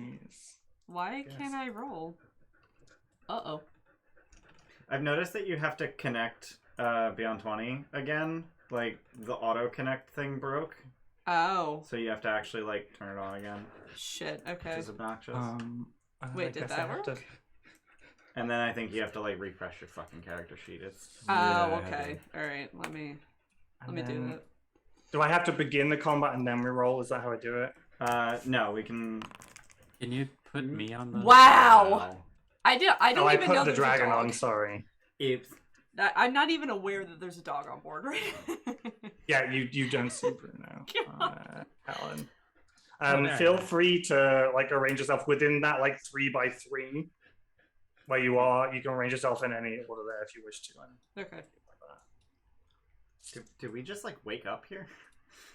B: Why can't I roll? Uh-oh.
C: I've noticed that you have to connect Beyond 20 again. Like, the auto-connect thing broke.
B: Oh.
C: So you have to actually, like, turn it on again.
B: Shit,
C: Which
B: okay.
C: is obnoxious.
B: Wait, did that work?
C: And then I think you have to, like, refresh your fucking character sheet. It's...
B: Oh, okay. Alright, let me do that.
A: Do I have to begin the combat and then reroll? Is that how I do it?
C: No, we can...
E: Can you put me on the...
B: Wow! I don't
A: I
B: even
A: put
B: know
A: the
B: there's
A: dragon
B: a dog.
A: on, sorry.
C: Oops.
B: I'm not even aware that there's a dog on board, right?
A: Yeah, you don't see Bruno. Alan.
E: there
A: Feel
E: I am.
A: free to like arrange yourself within that like 3x3 where you are. You can arrange yourself in any order there if you wish to.
B: Okay.
C: Did we just, like, wake up here?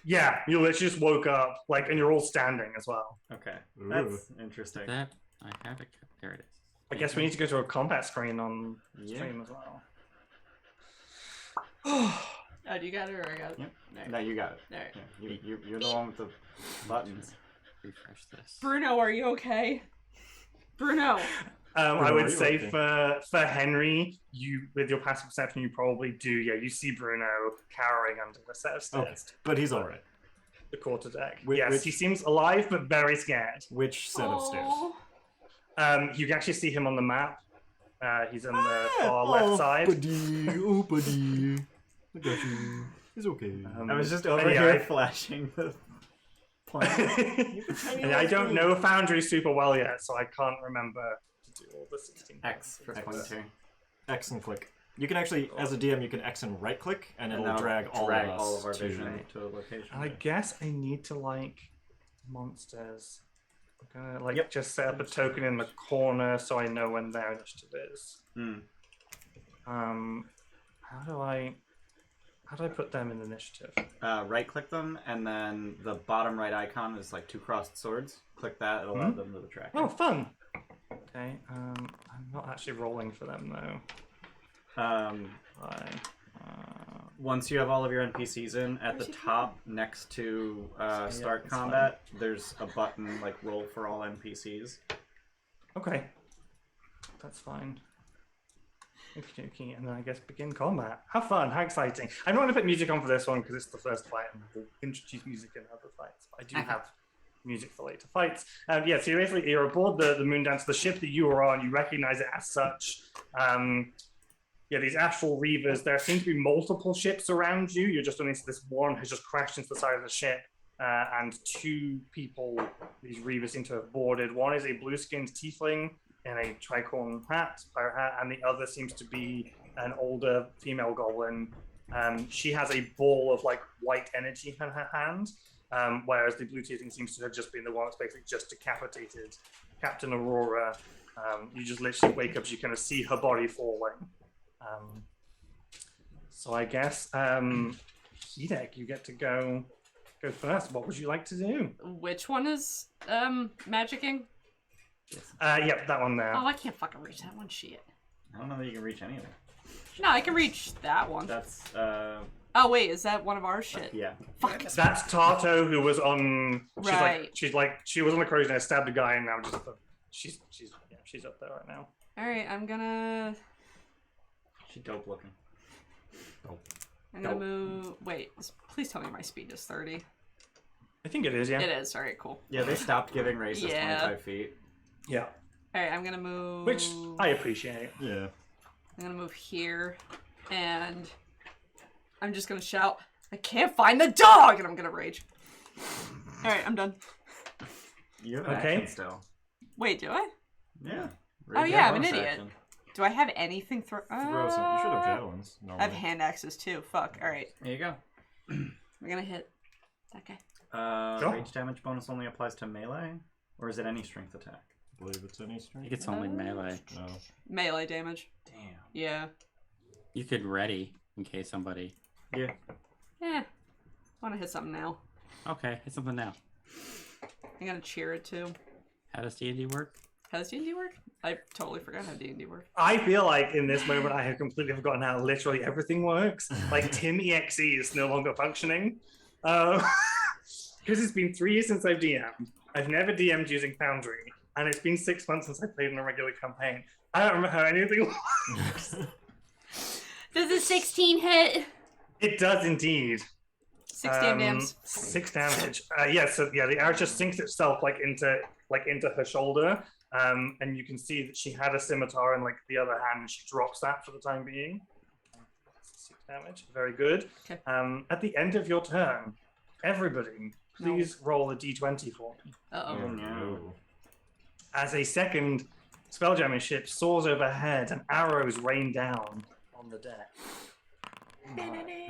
A: Yeah, you literally just woke up, like, and you're all standing as well.
C: Okay.
D: Ooh.
C: That's interesting.
E: That I have it. There it is.
A: I guess we need to go to a combat screen on
C: Yeah.
A: stream as well.
B: Oh, do you got it or I got it?
C: Yep.
B: Alright.
C: No, you got it.
B: Alright.
C: Yeah, you're the one with the buttons.
E: Refresh this.
B: Bruno, are you okay? Bruno!
A: I
D: are
A: would
D: you
A: say
D: okay?
A: for Henry, you with your passive perception, you probably do. Yeah, you see Bruno cowering under a set of stairs.
D: Okay, but he's alright.
A: The quarter deck.
D: Which-
A: Yes, he seems alive but very scared.
D: Which set of stairs?
A: You can actually see him on the map. He's on the far left side.
D: Buddy, oh buddy. I got you. It's okay.
C: I was just over
A: yeah,
C: here flashing the point.
A: and I don't know Foundry super well yet, so I can't remember to do all the 16.
C: X for pointer.
D: X and click. You can actually, as a DM, you can X and right click, and it'll
C: that'll
D: drag all of us
C: our
D: to...
C: vision to a location.
A: I guess I need to like monsters. I'm gonna like
C: Yep.
A: just set up a token in the corner so I know when their initiative is.
C: Hmm.
A: How do I put them in initiative?
C: Right click them, and then the bottom right icon is like two crossed swords. Click that, it'll add them to the track.
A: Oh, fun. Okay. I'm not actually rolling for them though.
C: Once you have all of your NPCs in, at the top next to start
A: that's
C: combat, there's a button like roll for all NPCs.
A: Okay. That's fine. Okay, and then I guess begin combat. How fun, how exciting. I'm not going to put music on for this one because it's the first fight and we'll introduce music in other fights. But I do have music for later fights. Yeah, so you're aboard the Moondance, the ship that you are on, you recognize it as such. Yeah, these Astral Reavers, there seem to be multiple ships around you. You're just on this one has just crashed into the side of the ship. And two people, these Reavers seem to have boarded. One is a blue-skinned tiefling in a tricorn hat, pirate hat, and the other seems to be an older female goblin. She has a ball of like white energy in her hand, whereas the blue tiefling seems to have just been the one that's basically just decapitated Captain Aurora. You just literally wake up, you kind of see her body falling. So I guess, Hideg, you get to go first. What would you like to do?
B: Which one is magicking?
A: Yep, that one there.
B: Oh, I can't fucking reach that one. Shit.
C: I don't know that you can reach any of them.
B: No, I can reach that one.
C: That's
B: Oh wait, is that one of our shit?
C: yeah.
B: Fuck.
A: That's Tato, who was on.
B: Right.
A: She was on the crow's nest, stabbed a guy, and now she's up there right now.
B: All right, I'm gonna
C: Dope looking.
B: Nope. Move. Wait, please tell me my speed is 30.
A: I think it is, yeah.
B: It is. All right, cool.
C: Yeah, they stopped giving races
B: Yeah.
C: 25 feet.
A: Yeah.
B: All right, I'm gonna move.
A: Which I appreciate.
D: Yeah.
B: I'm gonna move here, and I'm just gonna shout, "I can't find the dog!" and I'm gonna rage. All right, I'm done.
C: You have an
A: Okay.
C: action still.
B: Wait, do I?
C: Yeah.
B: Oh, yeah, I'm an
C: bonus
B: idiot.
C: action.
B: Do I have anything throw?
D: Throw some. You should have javelins.
B: I have hand axes too. Fuck. All right,
C: There you go.
B: we're gonna hit that guy.
A: Sure.
C: Rage damage bonus only applies to melee, or is it any strength attack?
D: I believe it's any
E: I
D: strength.
E: think it's only melee.
D: No.
B: Melee damage.
C: Damn.
B: Yeah.
E: You could ready in case somebody.
C: Yeah.
B: I want to hit something now.
E: Okay, hit something now.
B: I'm gonna cheer it too.
E: How does D&D work?
B: How does D&D work? I totally forgot how D&D works.
A: I feel like in this moment I have completely forgotten how literally everything works. Like Tim EXE is no longer functioning. because it's been 3 years since I've DM'd. I've never DM'd using Foundry, and it's been 6 months since I played in a regular campaign. I don't remember how anything works.
B: Does a 16 hit?
A: It does indeed.
B: 16 damage.
A: 6 damage. The arrow just sinks itself into her shoulder, and you can see that she had a scimitar in the other hand, and she drops that for the time being. 6 damage. Very good.
B: Okay.
A: At the end of your turn, everybody, please roll a d20 for me.
B: Uh-oh.
C: Oh no.
A: As a second Spelljammer ship soars overhead and arrows rain down on the deck.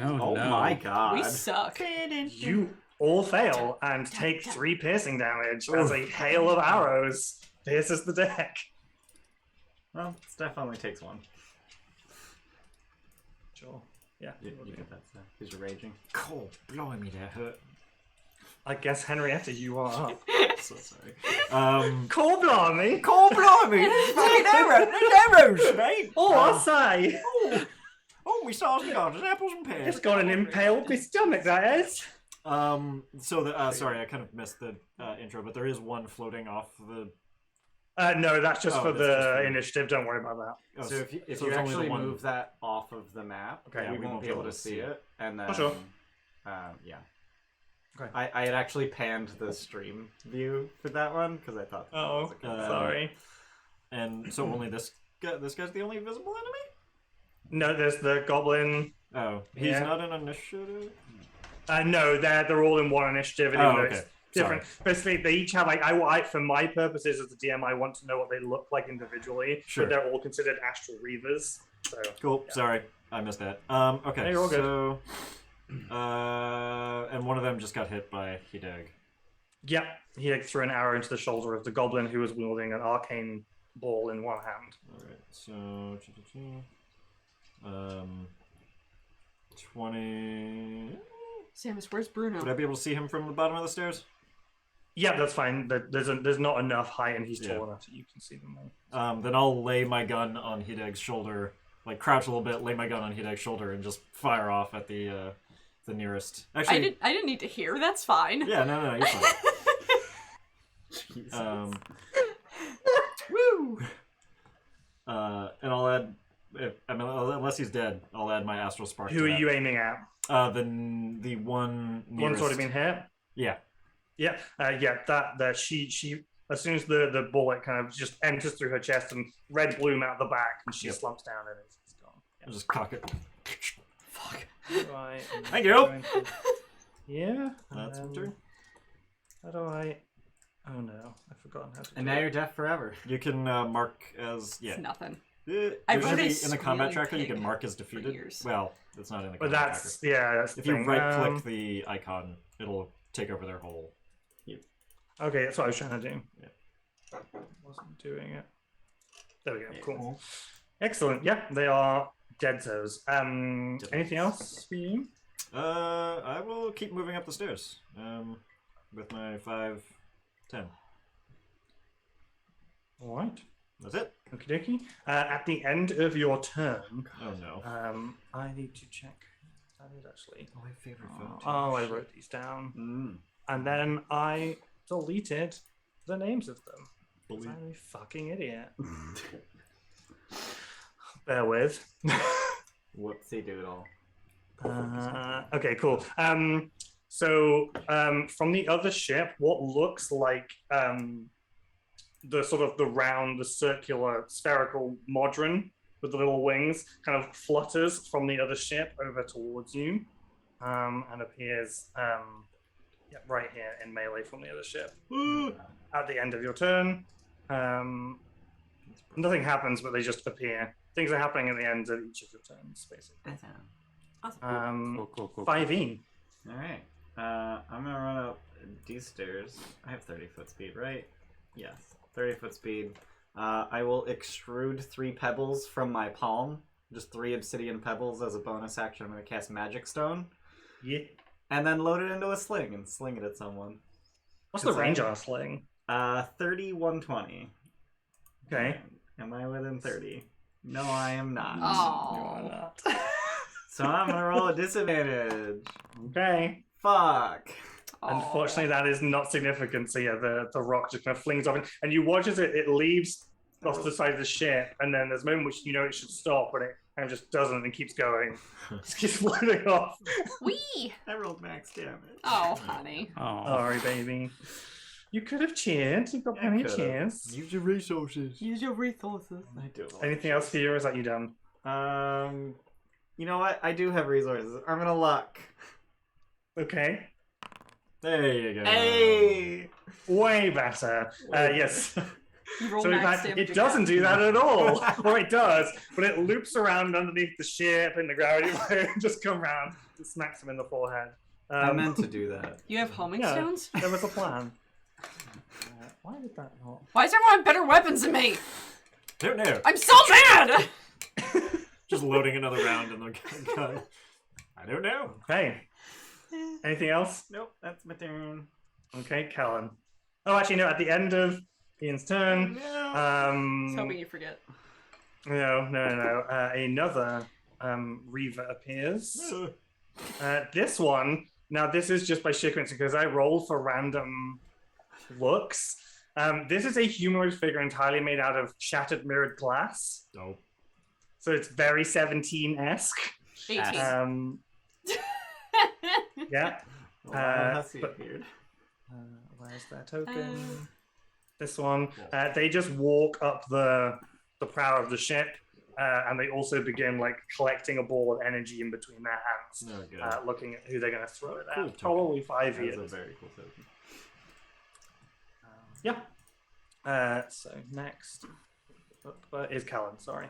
C: Oh my god.
B: We suck.
A: You all fail and take 3 piercing damage as a hail of arrows pierces the deck.
C: Well, Steph only takes 1.
A: Sure. Yeah.
C: You get that, Steph, because you're raging.
D: Cold, blowing me, that hurt.
A: I guess, Henrietta, you are up.
C: So sorry.
A: Cold blimey!
D: Cold blimey! Fucking arrows! There's arrows, mate!
A: Oh, I say!
D: Oh, we stars and garters, apples and pears.
A: It's got an impaled my stomach, that is.
D: Sorry, I kind of missed the intro, but there is one floating off the...
A: No, that's just for
D: that's
A: the
D: just for-
A: initiative. Don't worry about that.
D: Oh,
C: So if you
D: it's only the
C: actually
D: one-
C: move that off of the map,
A: Okay,
C: we won't be able to see it. And then,
A: sure.
C: Yeah.
A: Okay.
C: I had actually panned the stream view for that one because I thought. That was a good
A: sorry.
D: And so only this guy's the only visible enemy?
A: No, there's the goblin.
D: Oh, he's
A: Yeah.
D: not an initiative?
A: No, they're all in one initiative. And
D: Oh,
A: even though
D: okay.
A: it's different. Basically, they each have I for my purposes as the DM, I want to know what they look like individually.
D: Sure.
A: But they're all considered astral reavers. So
D: Cool.
A: Yeah.
D: Sorry, I missed that. Okay.
A: No, you're all good.
D: So, and one of them just got hit by Hideg.
A: yeah, he threw an arrow into the shoulder of the goblin who was wielding an arcane ball in one hand.
D: All right. So, 20.
B: Samus, where's Bruno?
D: Would I be able to see him from the bottom of the stairs?
A: Yeah, that's fine. There's not enough height, and he's
D: Yeah.
A: tall enough that you can see them all.
D: Then I'll lay my gun on Hideg's shoulder, crouch a little bit, lay my gun on Hideg's shoulder, and just fire off at the nearest. Actually,
B: I didn't need to hear. That's fine.
D: yeah, no, you're fine.
C: Jesus.
B: Woo!
D: And I'll add, unless he's dead, I'll add my astral spark.
A: Who
D: to
A: are
D: that.
A: you aiming at?
D: The one nearest.
A: One's already been hit.
D: Yeah.
A: Yeah, that she as soon as the bullet kind of just enters through her chest and red bloom out the back, and she
D: Yep.
A: slumps down and it's gone.
D: I'll just cock it.
B: Fuck.
A: Right.
D: Thank you.
A: Yeah.
D: That's my turn.
A: How do I? Oh no, I've forgotten how to.
C: And
A: do
C: now
A: it.
C: you're deaf forever.
D: You can mark as
B: It's nothing.
D: There
B: I
D: should
B: wrote
D: be
B: a
D: in the combat
B: squealing
D: tracker. You
B: pig
D: can mark as defeated.
B: years.
D: Well, it's not in the
A: But
D: combat
A: that's
D: tracker.
A: that's the
D: If you
A: thing.
D: right-click the icon, it'll take over their whole.
A: Okay, that's what I was trying to do.
D: Yeah.
A: Wasn't doing it. There we go.
C: Yeah.
A: Cool. Excellent. Yeah, they are dead zoes. Anything else for you?
D: I will keep moving up the stairs. With my 5, 10.
A: All right.
D: That's it.
A: Okie dokie. At the end of your turn,
D: Oh no.
A: I need to check. That is actually.
D: My favorite photo.
A: Oh, I wrote these down, and then I deleted the names of them. 'Cause I'm a fucking idiot. Bear with.
C: Whoopsie doodle.
A: Okay, cool. So from the other ship, what looks like the sort of the round, the circular, spherical modron with the little wings kind of flutters from the other ship over towards you, and appears right here in melee from the other ship. At the end of your turn, nothing happens, but they just appear. Things are happening at the end of each of your turns, basically.
B: Awesome.
E: Cool.
A: 5e.
C: Alright. I'm gonna run up these stairs. I have 30-foot speed, right? Yes. 30-foot speed. I will extrude 3 pebbles from my palm. Just 3 obsidian pebbles as a bonus action. I'm gonna cast Magic Stone.
A: Yeah.
C: And then load it into a sling and sling it at someone.
A: What's the range on a sling?
C: 30, 120.
A: Okay.
C: Am I within 30? No, I am not.
B: Oh.
C: So I'm gonna roll a disadvantage.
A: Okay.
C: Fuck.
A: Unfortunately, that is not significant. So yeah, the rock just kind of flings off, and you watch as it leaves off the side of the ship, and then there's a moment which you know it should stop, but it kind of just doesn't and keeps going. Just keeps floating off.
B: Wee!
C: I rolled max damage.
B: Oh, honey.
E: Oh.
A: Sorry, baby. You could have cheered. You've got plenty of cheers.
C: Use your resources. Use your resources. I do.
A: Anything else for you, or is that you done?
C: You know what? I do have resources. I'm gonna luck.
A: Okay.
D: There you go.
C: Hey!
A: Way better. Yes.
B: You roll
A: So in
B: max
A: fact,
B: damage
A: it doesn't
B: again.
A: do that at all. Or it does, but it loops around underneath the ship and the gravity wire and just come around and smacks him in the forehead.
C: I meant to do that.
B: You have homing
A: Yeah.
B: stones?
A: There was a plan. Why did that not?
B: Why does everyone have better weapons than me?
D: Don't know.
B: I'm so mad!
D: Just loading another round in the gun. I don't know.
A: Okay. Anything else?
C: Nope, that's my turn.
A: Okay, Callan. Oh, actually, no. At the end of Ian's turn,
B: I was hoping you forget.
A: another Reaver appears. This one. Now, this is just by sheer coincidence because I rolled for random looks. This is a humanoid figure entirely made out of shattered mirrored glass.
D: Dope.
A: So it's very 17-esque.
B: 18.
A: Yeah.
C: Hussy
A: but-
C: appeared.
A: Where's that token? This one. They just walk up the prow of the ship, and they also begin like collecting a ball of energy in between their hands,
D: Oh, good.
A: looking at who they're going to throw it at.
D: Cool token.
A: Probably 5
C: That was
A: years.
C: a very cool token.
A: Yeah. So next is Callan. Sorry.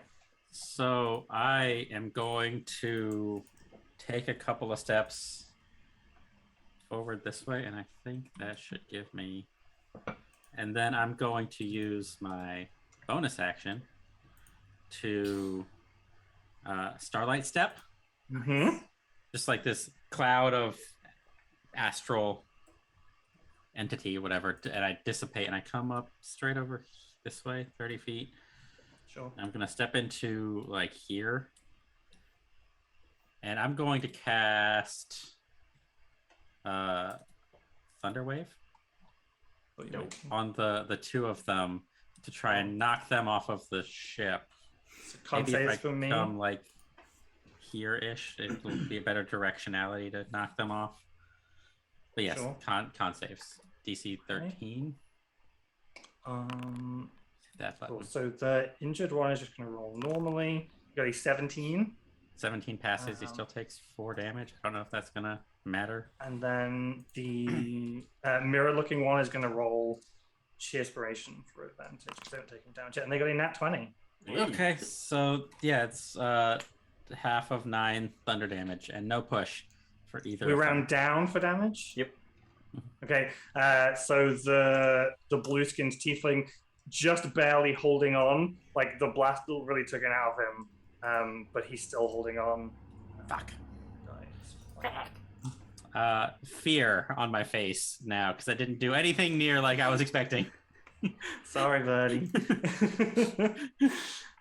E: So I am going to take a couple of steps forward this way, and I think that should give me. And then I'm going to use my bonus action to Starlight Step.
A: Mm-hmm.
E: Just like this cloud of astral entity, whatever, and I dissipate and I come up straight over this way, 30 feet.
A: Sure.
E: I'm going to step into like here. And I'm going to cast Thunder Wave on the two of them to try and knock them off of the ship.
A: So con
E: Maybe if I
A: saves for me.
E: come like here-ish, it will be a better directionality to knock them off. But yes,
A: Sure.
E: con saves. DC 13. That button.
A: Cool. So the injured one is just going to roll normally. You got a 17.
E: 17 passes, he still takes 4 damage. I don't know if that's gonna matter.
A: And then the mirror-looking one is going to roll Cheerspiration for advantage because they haven't taken damage yet. And they got a nat 20.
E: Okay, so yeah, it's half of 9 thunder damage and no push for either.
A: We
E: of them.
A: round down for damage?
C: Yep.
A: Okay, so the blue-skinned tiefling just barely holding on. Like, the blast really took it out of him, but he's still holding on.
E: Fuck. Fear on my face now because I didn't do anything near like I was expecting.
A: Sorry, Birdie.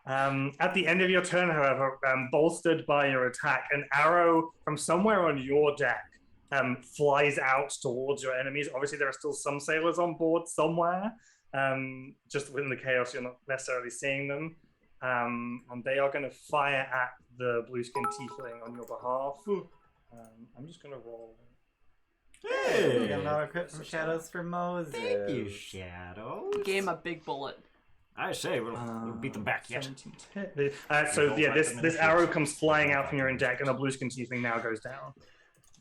A: At the end of your turn, however, bolstered by your attack, an arrow from somewhere on your deck flies out towards your enemies. Obviously, there are still some sailors on board somewhere. Just within the chaos, you're not necessarily seeing them. And they are going to fire at the blue-skinned tiefling on your behalf. I'm just going to roll.
C: Hey! We got another crit from Shadows for Moses.
D: Thank you, Shadow.
B: Gave him a big bullet.
D: I say, we'll beat them back yet.
A: 17 to hit. So yeah, this arrow comes flying out from your deck, and the blue-skinned tiefling now goes down.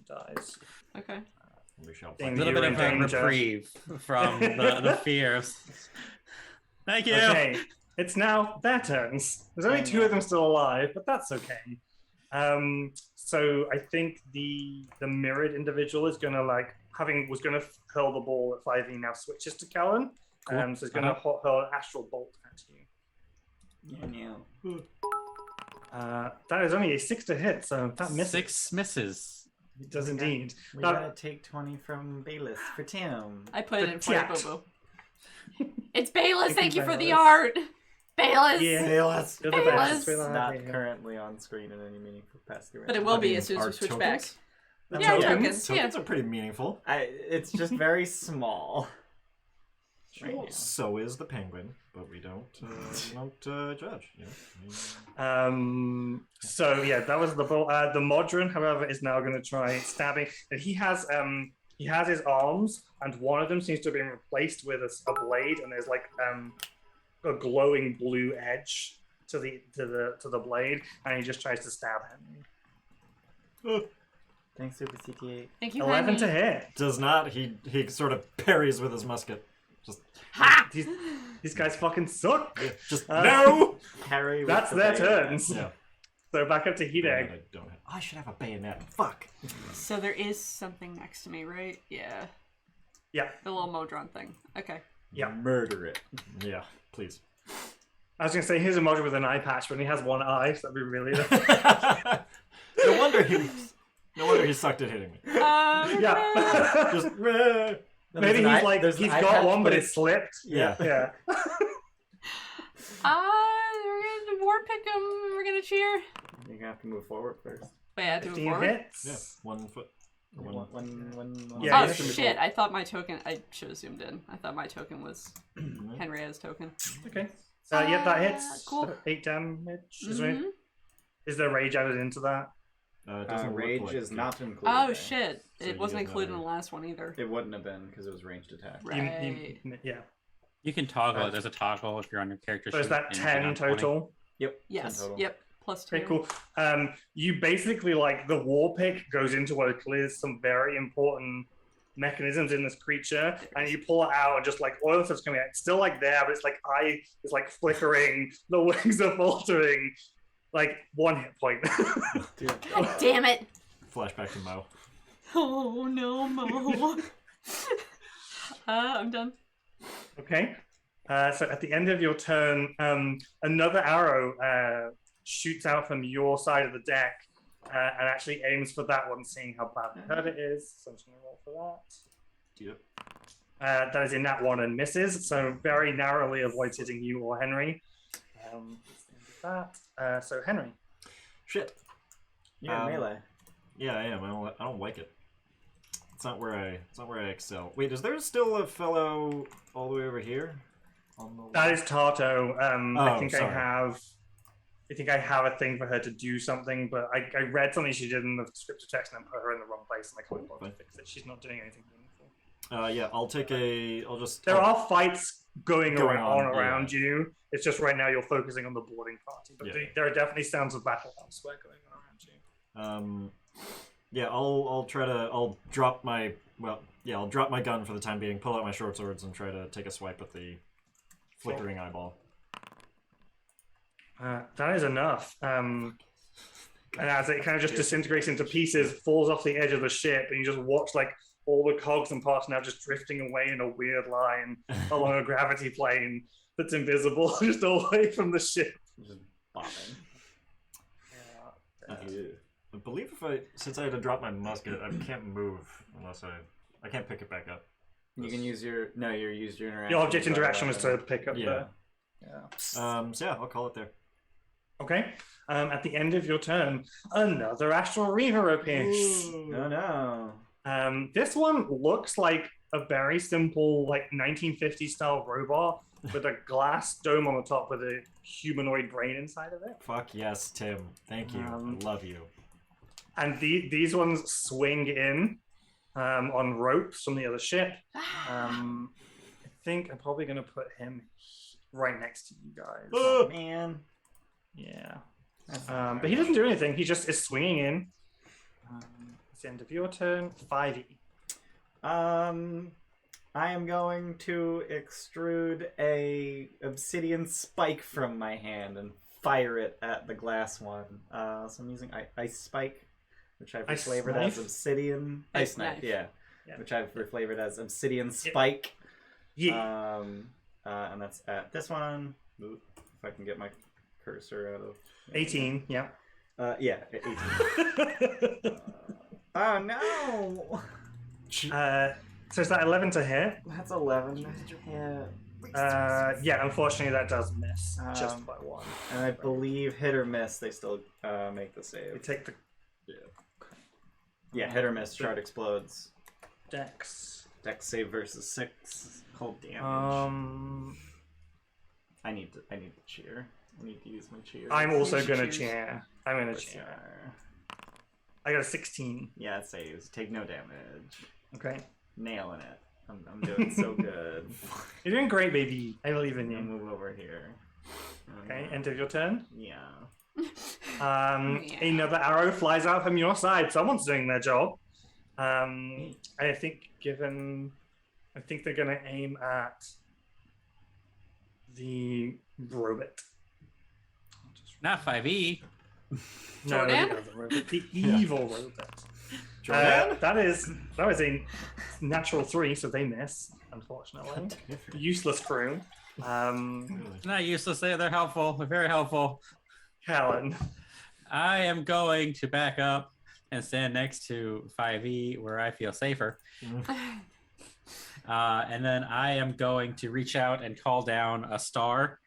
A: Dies.
B: Okay.
D: We shall
A: Ding.
E: A little
A: You're
E: bit
A: in
E: of a
A: danger.
E: reprieve from the fears. Thank you.
A: Okay, it's now their turns. There's only 2 of them still alive, but that's okay. So I think the mirrored individual is gonna was gonna hurl the ball at 5e, now switches to Callan.
E: Cool.
A: So it's gonna hurl an astral bolt at you. That is only a 6 to hit, so that misses.
E: 6 misses.
A: It does indeed.
C: We
A: That-
C: gotta take 20 from Bayless for Tim.
B: I put it in for you,
A: Cat.
B: Boo Boo. It's Bayless. Thank you for the
A: Bayless.
B: art. Bayless.
A: Yeah.
C: Bayless.
A: You're the
B: Bayless.
A: best. We love
C: Not
A: you.
C: currently on screen in any meaningful capacity.
B: But it will be as soon as
D: Our
B: we switch
D: tokens?
B: back. Yeah,
A: tokens.
D: Tokens are pretty meaningful.
C: It's just very small.
A: Sure.
C: Right now.
D: So is the penguin, but we don't judge. You know?
A: So yeah, that was the Modron. However, is now going to try stabbing. And he has his arms, and one of them seems to have been replaced with a blade, and there's like a glowing blue edge to the blade, and he just tries to stab Henry.
C: Thanks, Super CT8.
B: Thank you,
A: 11 to
B: honey.
A: hit.
D: Does not. He sort of parries with his musket. Just
B: Ha!
A: These guys fucking suck.
D: just
A: Uh,
D: no.
C: Harry. with
A: That's
C: the
A: their
C: bayonet.
A: turns.
D: Yeah.
A: So back up to
D: Bayonet
A: Hideg.
D: I don't have. I should have a bayonet. Fuck.
B: So there is something next to me, right? Yeah.
A: Yeah.
B: The little Modron thing. Okay.
A: Yeah.
C: Murder it.
D: Yeah. Please.
A: I was gonna say here's a Modron with an eye patch, but he has one eye, so that'd be really.
D: No wonder he sucked at hitting me.
A: Yeah.
D: Just
A: Maybe he's like he's got one, but it slipped.
D: yeah.
A: Yeah.
B: We're gonna war pick him. We're gonna cheer.
C: You're gonna have to move forward first.
B: Wait, I have to move
A: 15
B: forward.
A: hits.
D: Yeah. 1 foot.
C: One.
A: Yeah,
B: Oh
A: you have to move
B: shit! I thought my token. I should have zoomed in. I thought my token was Henrietta's token.
A: Okay. Yep, that hits.
B: Cool.
A: 8 damage.
B: Mhm.
A: Is there rage added into that?
D: It doesn't look
C: Rage
D: like
C: is
D: it.
C: not included.
B: Oh
C: there.
B: shit!
D: So you
B: It wasn't
D: get
B: included in
D: another-
B: the last one either.
C: It wouldn't have been because it was ranged attack.
B: Right.
A: Yeah.
E: You can toggle it. There's a toggle if you're on your character
A: So is
E: sheet
A: that
E: and
A: 10
E: beyond 20.
A: total?
C: Yep.
B: Yes.
C: 10 total.
B: Yep. Plus 2.
A: Okay, cool. You basically like the war pick goes into what clears some very important mechanisms in this creature, and you pull it out and just like oil stuff's coming out. It's still like there, but it's like eye is like flickering, the wings are faltering. Like 1 hit point.
B: God damn it!
D: Flashback to Mo.
B: Oh no, Mo. I'm done.
A: Okay. So at the end of your turn, another arrow shoots out from your side of the deck and actually aims for that one, seeing how badly hurt it is. So I'm just going to roll for that.
D: Yep.
A: That is in that one and misses, so very narrowly avoids hitting you or Henry. So Henry.
D: Shit.
C: Yeah, melee.
D: Yeah, I am. I don't like it. It's not where I excel. Wait, is there still a fellow all the way over here? On the
A: That is Tarto. I think
D: sorry.
A: I have a thing for her to do something, but I read something she did in the scripture text and then put her in the wrong place, and I couldn't bother to fix it. She's not doing anything meaningful.
D: Yeah, I'll just.
A: There are fights going
D: Going on,
A: around you. It's just right now you're focusing on the boarding party, but
D: Yeah.
A: there are definitely sounds of battle elsewhere going on around you.
D: Yeah, I'll drop my gun for the time being, pull out my short swords, and try to take a swipe at the flickering eyeball.
A: That is enough. And as it kind of just disintegrates into pieces, falls off the edge of the ship, and you just watch like all the cogs and parts now just drifting away in a weird line along a gravity plane that's invisible, just away from the ship.
C: Just bombing.
D: I believe since I had to drop my musket, I can't move unless I can't pick it back up.
C: You can use your interaction.
A: Your object interaction was to pick up
D: Yeah.
A: the.
D: So yeah, I'll call it there.
A: Okay. At the end of your turn, another Astral Reaver appears.
C: Oh no.
A: This one looks like a very simple, like 1950s style robot with a glass dome on the top with a humanoid brain inside of it.
D: Fuck yes, Tim. Thank you. I love you.
A: And these ones swing in on ropes from the other ship. I think I'm probably going to put him right next to you guys.
C: Oh man.
A: Yeah. But he doesn't do anything. He just is swinging in. It's the end of your turn. 5e.
C: I am going to extrude a obsidian spike from my hand and fire it at the glass one. So I'm using ice spike, which I've
A: Ice
C: reflavored
A: knife?
C: as obsidian.
B: Ice
C: Ice knife,
B: knife.
C: yeah. Which I've reflavored as obsidian spike.
A: Yeah.
C: And that's at this one. Oop, if I can get my cursor out of
A: 18, yeah.
C: Yeah, 18. Oh no!
A: So is that 11 to hit?
C: That's 11. Yeah.
A: Yeah, unfortunately that does miss just by 1.
C: And I believe hit or miss, they still make the
A: You
C: save.
A: take the...
C: Yeah, hit or miss. Shard explodes.
A: Dex.
C: Dex save versus 6. Cold damage. I need to cheer. I need to use my cheer.
A: I'm also
B: should
A: gonna
B: choose.
A: cheer. I'm gonna cheer. I got a 16.
C: Yeah, it saves. Take no damage.
A: Okay.
C: Nailing it. I'm doing so good.
A: You're doing great, baby. I believe in
C: I'm
A: you.
C: gonna move over here.
A: Okay, end of your turn.
C: Yeah.
A: Another arrow flies out from your side. Someone's doing their job. I think they're gonna aim at the robot.
E: Not 5e.
A: No,
B: Jordan?
A: the other robot. The evil robot.
C: Jordan?
A: That was a natural 3, so they miss, unfortunately. Useless crew.
E: Not useless. They're helpful. They're very helpful.
A: Callan.
E: I am going to back up and stand next to 5e where I feel safer. And then I am going to reach out and call down a star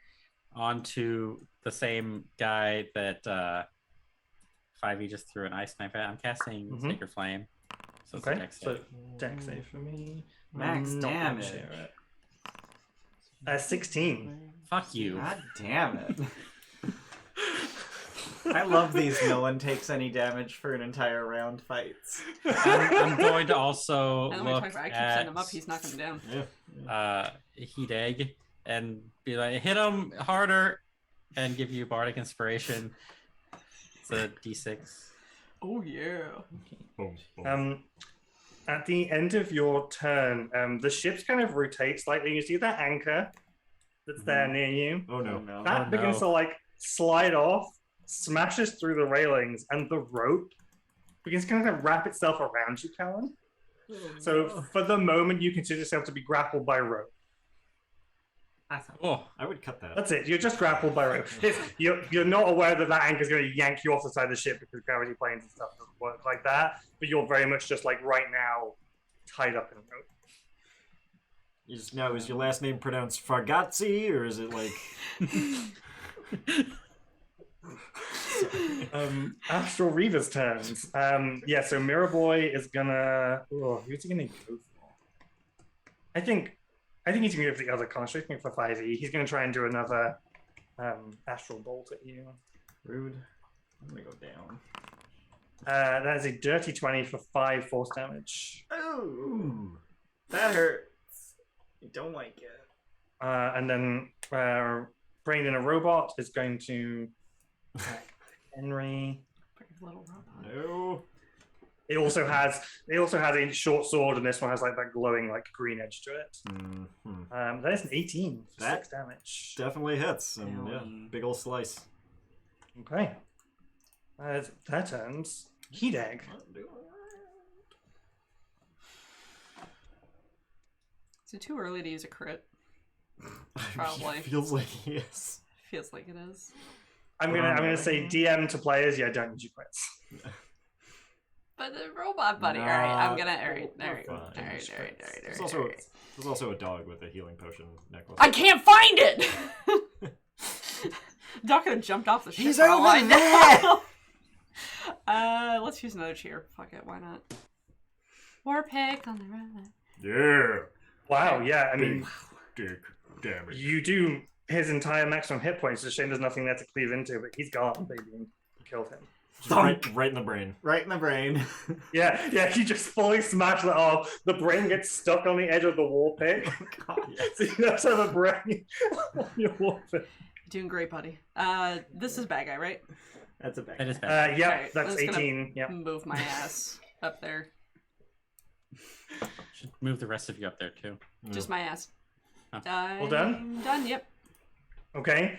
E: onto the same guy that 5e just threw an ice knife at. I'm casting Sacred Flame. So it's a
A: Okay,
E: dex
A: so
E: save.
A: dex save for me.
C: Max
A: Not gonna
C: damage.
A: share it. 16.
E: Fuck you.
C: God damn it. I love these no one takes any damage for an entire round fights.
E: I'm going to also
B: And
E: look
B: I keep
E: at
B: setting him up, he's knocking him down.
E: Hideg and be like, hit him harder and give you Bardic Inspiration. It's a d6.
B: Oh yeah.
A: At the end of your turn, the ship's kind of rotates slightly. You see that anchor that's there near you?
D: Oh no.
C: no.
A: That begins to like slide off, smashes through the railings, and the rope begins to kind of wrap itself around you, Callan. So for the moment, you consider yourself to be grappled by rope.
E: Oh,
D: I would cut that.
A: That's it. You're just grappled by rope. You're not aware that that anchor is going to yank you off the side of the ship because gravity planes and stuff doesn't work like that. But you're very much just like right now tied up in rope.
D: Is your last name pronounced Fargazzi, or is it like...
A: Astral Reaver's turns. Yeah, so Miraboy is gonna... Oh, who's he gonna go for? I think he's gonna go for the other construct. I think for 5e. He's gonna try and do another Astral Bolt at you.
C: Rude. I'm gonna go down.
A: That is a dirty 20 for 5 force damage.
C: Oh, that hurts. I don't like it.
A: And then Brain in a Robot is going to attack Henry.
B: Little robot.
D: No.
A: It also has a short sword, and this one has like that glowing like green edge to it.
D: Mm-hmm.
A: That is an 18 for
D: That
A: 6 damage.
D: Definitely hits. And yeah, big ol' slice.
A: Okay. That turns Hideg.
B: Is it too early to use a crit? Probably.
D: Feels like he is.
B: Feels like it is.
A: I'm gonna say DM to players. Yeah, don't use your crits.
B: But the robot buddy. All right, I'm gonna. All right.
D: There's also a dog with a healing potion necklace.
B: I can't find it. Doc could have jumped off the ship.
D: He's
B: for all
D: over
B: I know. Let's use another cheer. Fuck it, why not? War pick on the robot.
D: Yeah.
A: Wow. Yeah. I mean,
D: Dick damage.
A: you do his entire maximum hit points. It's a shame there's nothing there to cleave into, but he's gone, baby. You killed him.
D: Right in the brain.
C: Right in the brain.
A: Yeah, you just fully smash that off. The brain gets stuck on the edge of the war pick.
C: God, yes.
A: So you just have a brain on your war pick.
B: Doing great, buddy. This is bad guy, right?
C: That's a bad.
E: that is bad.
A: Yep,
B: Alright,
A: that's
B: I'm just gonna
A: 18. Yep.
B: Move my ass up there.
E: Should move the rest of you up there too.
B: Just my ass.
E: Huh.
A: All done?
B: Done. Yep.
A: Okay.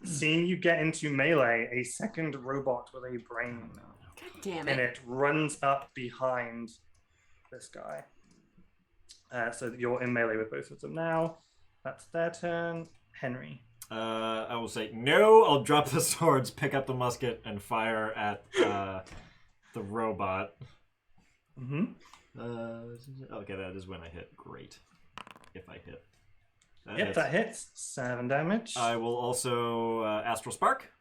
A: Seeing you get into melee, a second robot with a brain
B: God damn
A: in
B: it.
A: it runs up behind this guy. So you're in melee with both of them now. That's their turn. Henry.
D: I will say no. I'll drop the swords, pick up the musket, and fire at the robot.
A: Mm-hmm.
D: Okay, that is when I hit. Great. If I hit.
A: Yep, that hits. 7 damage.
D: I will also Astral Spark.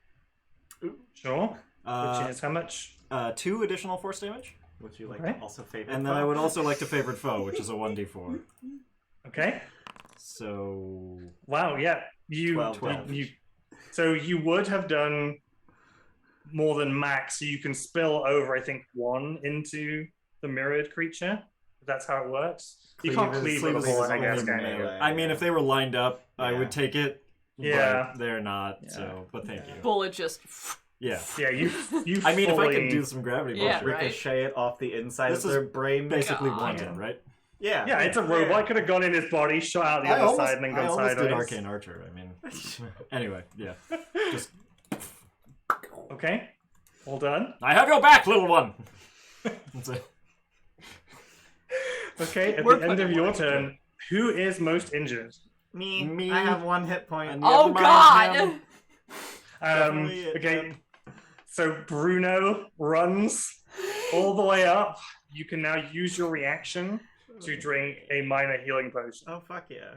A: Sure. Which is how much?
D: 2 additional force damage.
C: Would you like
A: Okay.
C: to also favor?
D: And then I would also like to favorite foe, which is a 1d4.
A: Okay.
D: So
A: Wow. Yeah.
C: 12.
A: So you would have done more than max, so you can spill over, I think, 1 into the mirrored creature. That's how it works. You can't cleave with a bullet, I guess, can you?
D: I mean, if they were lined up, I would take it.
A: Yeah.
D: But they're not. So, but thank you.
B: Bullet just.
D: Yeah.
A: Yeah, you.
D: I mean, if I
A: fully-
D: can do some gravity
B: Yeah,
D: bullshit,
B: right.
C: Ricochet it off the inside
D: This
C: of their brain.
D: basically
B: God.
D: one-hit, right?
C: Yeah.
A: Yeah, it's a robot. Could have gone in his body, shot out the
D: I
A: other side, and then
D: I
A: gone
D: almost
A: sideways.
D: did Arcane Archer. I mean, anyway, yeah. Just
A: Okay. All done.
D: I have your back, little one. That's it.
A: Okay, at
B: We're
A: the end of
B: putting
A: your
B: work
A: turn, who is most injured?
C: Me. I have 1 hit point.
D: And-
B: Oh
D: Never mind
B: God!
D: him. Definitely it,
A: Okay,
D: man.
A: so Bruno runs all the way up. You can now use your reaction to drink a minor healing potion.
C: Oh fuck yeah!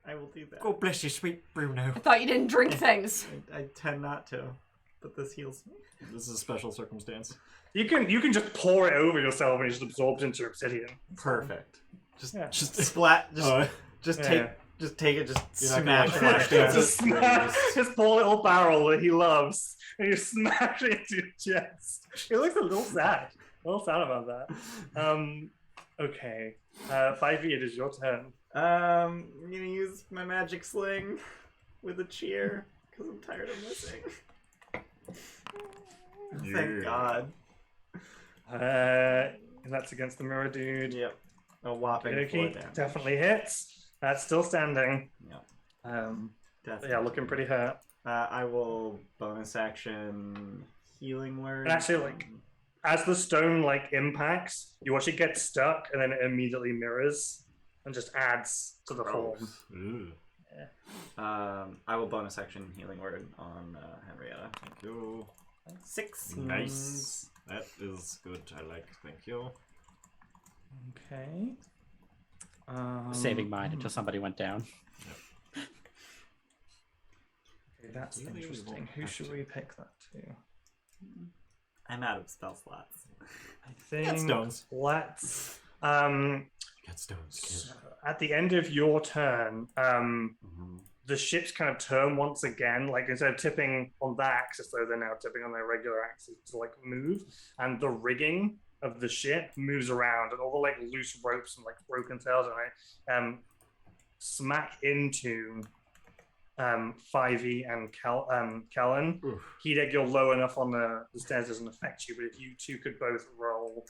C: I will do that.
D: God bless you, sweet Bruno.
B: I thought you didn't drink things.
C: I tend not to, but this heals me.
D: This is a special circumstance.
A: You can just pour it over yourself and it just absorbs into your obsidian.
C: Perfect. Just
A: Yeah.
C: just splat. Just
D: Oh,
C: just
A: Yeah.
C: take it. Just
D: You're not
C: smash
D: gonna,
C: it.
D: like,
C: on
D: flash
C: the
D: dance
A: Just
C: face.
A: smash his poor little barrel that he loves, and you smash it into your chest. He looks a little sad. A little sad about that. Okay. 5e, it is your turn.
C: I'm gonna use my magic sling with a cheer because I'm tired of missing. Thank God.
A: And that's against the mirror dude.
C: Yep. A whopping 4
A: Okay,
C: damage.
A: definitely hits. That's still standing.
C: Yep.
A: But yeah, looking pretty hurt.
C: I will bonus action healing word.
A: And actually, like, as the stone like impacts, you watch it get stuck, and then it immediately mirrors and just adds to the form.
D: Ooh,
C: I will bonus action healing word on Henrietta.
D: thank you.
C: 6.
D: Nice. That is good. I like. Thank you.
A: Okay.
E: Saving mine until somebody went down.
A: Okay, that's
D: Really
A: interesting.
D: won't
A: Who
D: have
A: should
D: to.
A: we pick that to?
C: I'm out of spell slots.
A: I think
D: Got stones.
A: let's
D: Got stones, kid.
A: at the end of your turn, the ships kind of turn once again, like instead of tipping on that axis, though they're now tipping on their regular axis to like move, and the rigging of the ship moves around, and all the like loose ropes and like broken sails and smack into 5e and Quelin.
D: Oof.
A: Hideg, you're low enough on the stairs, doesn't affect you, but if you two could both roll,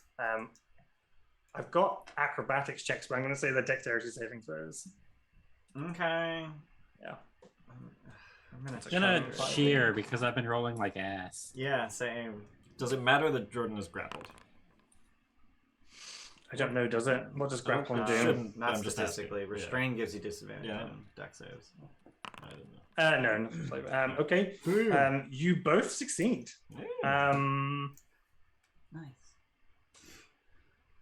A: I've got acrobatics checks, but I'm going to say they're dexterity saving throws.
C: Okay.
A: Yeah.
C: I'm
E: I'm gonna cheer because I've been rolling like ass.
C: Yeah, same.
D: Does it matter that Jordan is grappled?
A: I don't know, does it? What does grappling do?
D: Shouldn't.
C: Not
D: I'm just
C: statistically.
D: asking.
C: Restrain gives you disadvantage
D: Yeah.
C: on dex saves.
D: I didn't know.
A: No, not for flavor. Okay. You both succeed.
C: Nice.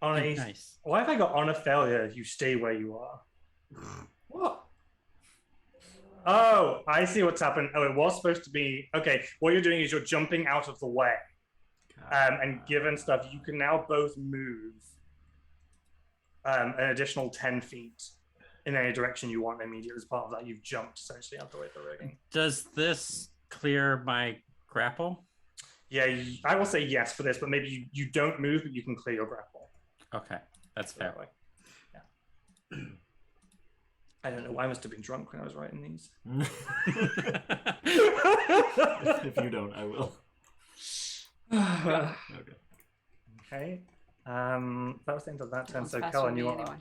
A: On a,
E: Nice.
A: why have I got on a failure? You stay where you are. What? Oh, I see what's happened. Oh, it was supposed to be okay. What you're doing is you're jumping out of the way, and given stuff, you can now both move an additional 10 feet in any direction you want immediately. As part of that, you've jumped essentially out the way of the rigging.
E: Does this clear my grapple?
A: Yeah, I will say yes for this, but maybe you don't move, but you can clear your grapple.
E: Okay, that's fair.
A: That way. Yeah. I don't know. I must have been drunk when I was writing these.
D: If you don't, I will. Okay.
A: Okay. That was the end of that turn.
B: That's
A: So,
B: faster
A: Cullen,
B: than
A: you
B: me
A: are.
B: anyway.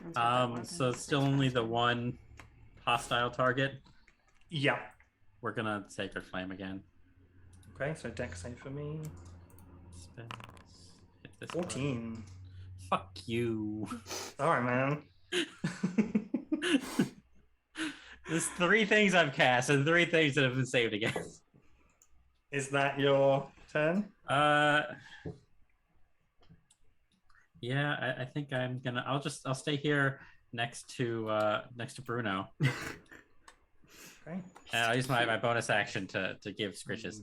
B: Turns out that
E: So
B: wasn't.
E: still only the one hostile target.
A: Yeah.
E: We're gonna Sacred Flame again.
A: Okay. So, dex save for me.
E: Spells. Hit this one.
A: 14.
E: Fuck you.
A: Sorry, man.
E: There's 3 things I've cast and 3 things that have been saved against.
A: Is that your turn?
E: Yeah, I think I'm gonna. I'll stay here next to Bruno.
A: Okay.
E: And I'll use my bonus action to give Scritches.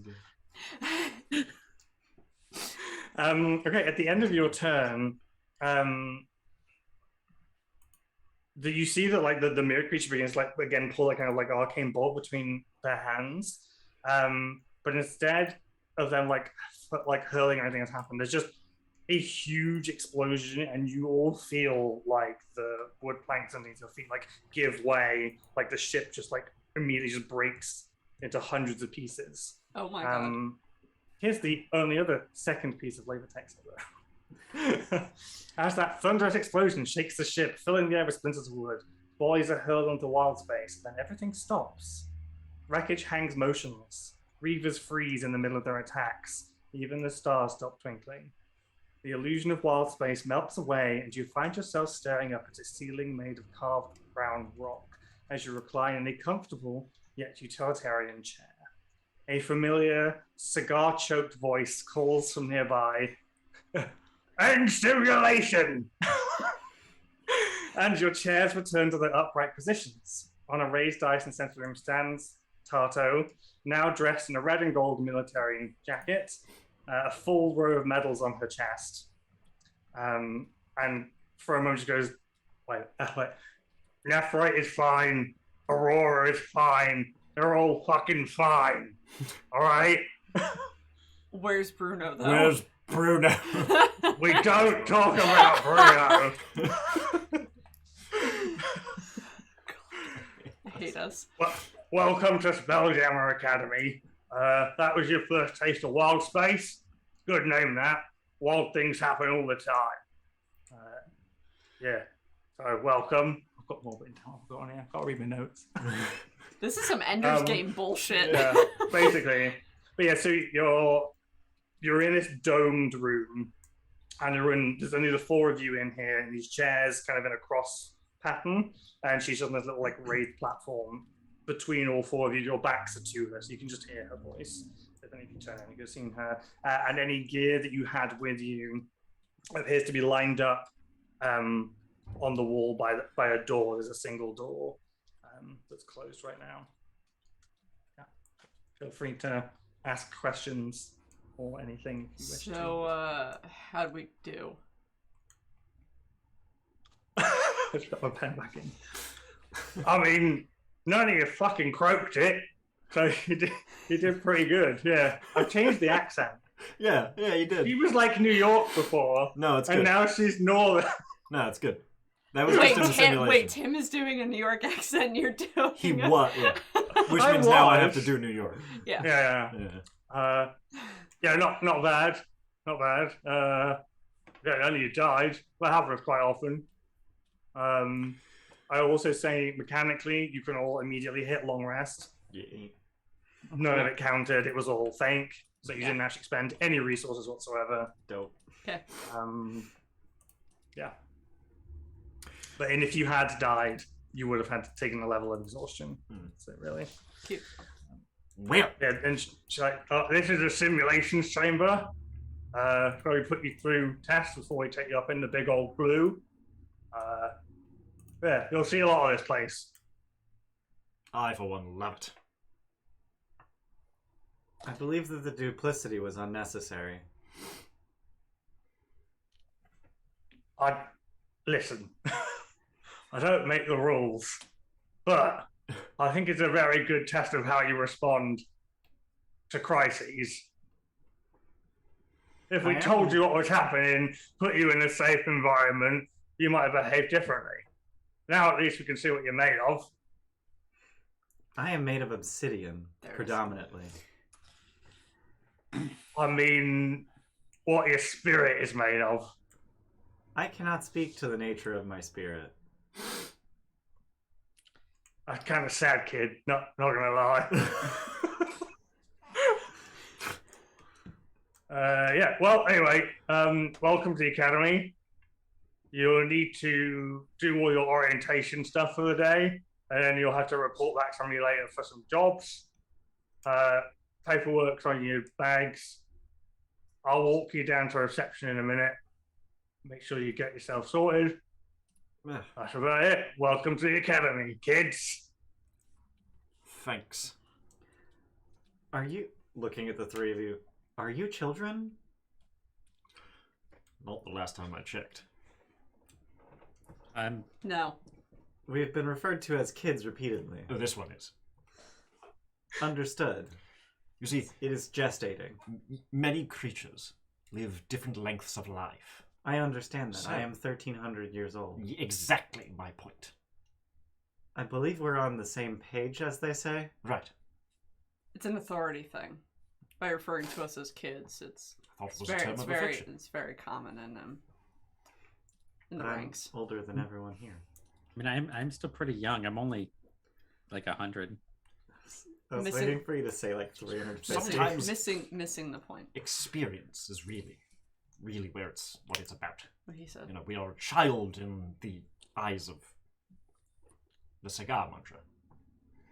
A: Okay, at the end of your turn, do you see that like the mirror creature begins like again pull like kind of like arcane bolt between their hands, but instead of them like hurling or anything that's happened, there's just a huge explosion, and you all feel like the wood planks underneath your feet like give way, like the ship just like immediately just breaks into hundreds of pieces.
B: Oh my god.
A: Here's the only other second piece of flavor text though. As that thunderous explosion shakes the ship, filling the air with splinters of wood, bodies are hurled onto wild space, then everything stops. Wreckage hangs motionless. Reavers freeze in the middle of their attacks. Even the stars stop twinkling. The illusion of wild space melts away, and you find yourself staring up at a ceiling made of carved brown rock as you recline in a comfortable yet utilitarian chair. A familiar, cigar-choked voice calls from nearby, "End simulation!" And your chairs return to their upright positions. On a raised dice in the center room stands Tarto, now dressed in a red and gold military jacket, a full row of medals on her chest. And for a moment she goes, like, Nephrite is fine, Aurora is fine, they're all fucking fine. All right?
B: Where's Bruno, though?
D: Where's Bruno?
A: We don't talk about Bruno.
B: I hate us.
A: Welcome to Spelljammer Academy. That was your first taste of wild space. Good name, that. Wild things happen all the time. Yeah. So welcome. I've got more written down. I've got on here. I can't read my notes.
B: This is some Ender's Game bullshit.
A: Yeah, basically. But yeah, so you're in this domed room, and there's only the four of you in here, and these chairs kind of in a cross pattern, and she's on this little like raised platform between all four of you. Your backs are to her, so you can just hear her voice. But then if you turn around, you can see her. And any gear that you had with you appears to be lined up on the wall by a door. There's a single door that's closed right now. Yeah. Feel free to ask questions or anything if you wish to.
B: So, how'd we do?
A: I just got my pen back in. I mean, none of you fucking croaked it, so you did pretty good. Yeah, I've changed the accent.
D: Yeah, you did.
A: She was like New York before.
D: No, it's good.
A: And now she's Northern.
D: No, it's good. That was
B: Wait,
D: just in the simulation.
B: Tim is doing a New York accent and you're doing
D: He was, yeah. Which means now I have to do New York.
B: Yeah.
A: Yeah, not bad. Not bad. Yeah, only you died. That happens quite often. I also say mechanically, you can all immediately hit long rest.
D: Yeah.
A: None of it counted. It was all fake, so you didn't actually spend any resources whatsoever.
D: Dope.
B: Okay.
A: Yeah. But and if you had died, you would have had to take a level of exhaustion. So really.
B: Cute.
A: Yeah, and she's like, "Oh, this is a simulations chamber. Probably put you through tests before we take you up in the big old blue. Yeah, you'll see a lot of this place."
D: I, for one, love it.
C: I believe that the duplicity was unnecessary.
A: Listen. I don't make the rules, but I think it's a very good test of how you respond to crises. If we told you what was happening, put you in a safe environment, you might have behaved differently. Now at least we can see what you're made of.
C: I am made of obsidian, predominantly.
A: I mean, what your spirit is made of.
C: I cannot speak to the nature of my spirit.
A: That's kind of sad, kid. Not gonna lie. Yeah. Well, anyway, welcome to the academy. You'll need to do all your orientation stuff for the day, and then you'll have to report back to me later for some jobs. Paperwork's on your bags. I'll walk you down to reception in a minute. Make sure you get yourself sorted. That's about it. Welcome to the academy, kids.
D: Thanks.
C: looking at the three of you. Are you children?
D: Not the last time I checked.
B: No.
C: We have been referred to as kids repeatedly.
D: Oh, this one is.
C: Understood.
D: You see,
C: It is gestating.
D: many creatures live different lengths of life.
C: I understand that.
D: So-
C: I am 1,300 years old.
D: Exactly my point.
C: I believe we're on the same page, as they say.
D: Right.
B: It's an authority thing. By referring to us as kids, it's
D: I thought it was a term of
B: very
D: affection.
B: it's very common in the
C: But I'm
B: ranks.
C: older than everyone here.
E: I mean, I'm still pretty young. I'm only like 100.
C: I was
B: Missing-
C: waiting for you to say like 350.
D: Sometimes-
B: Missing the point.
D: Experience is really what it's about.
B: What he said.
D: You know, we are a child in the eyes of the cigar mantra.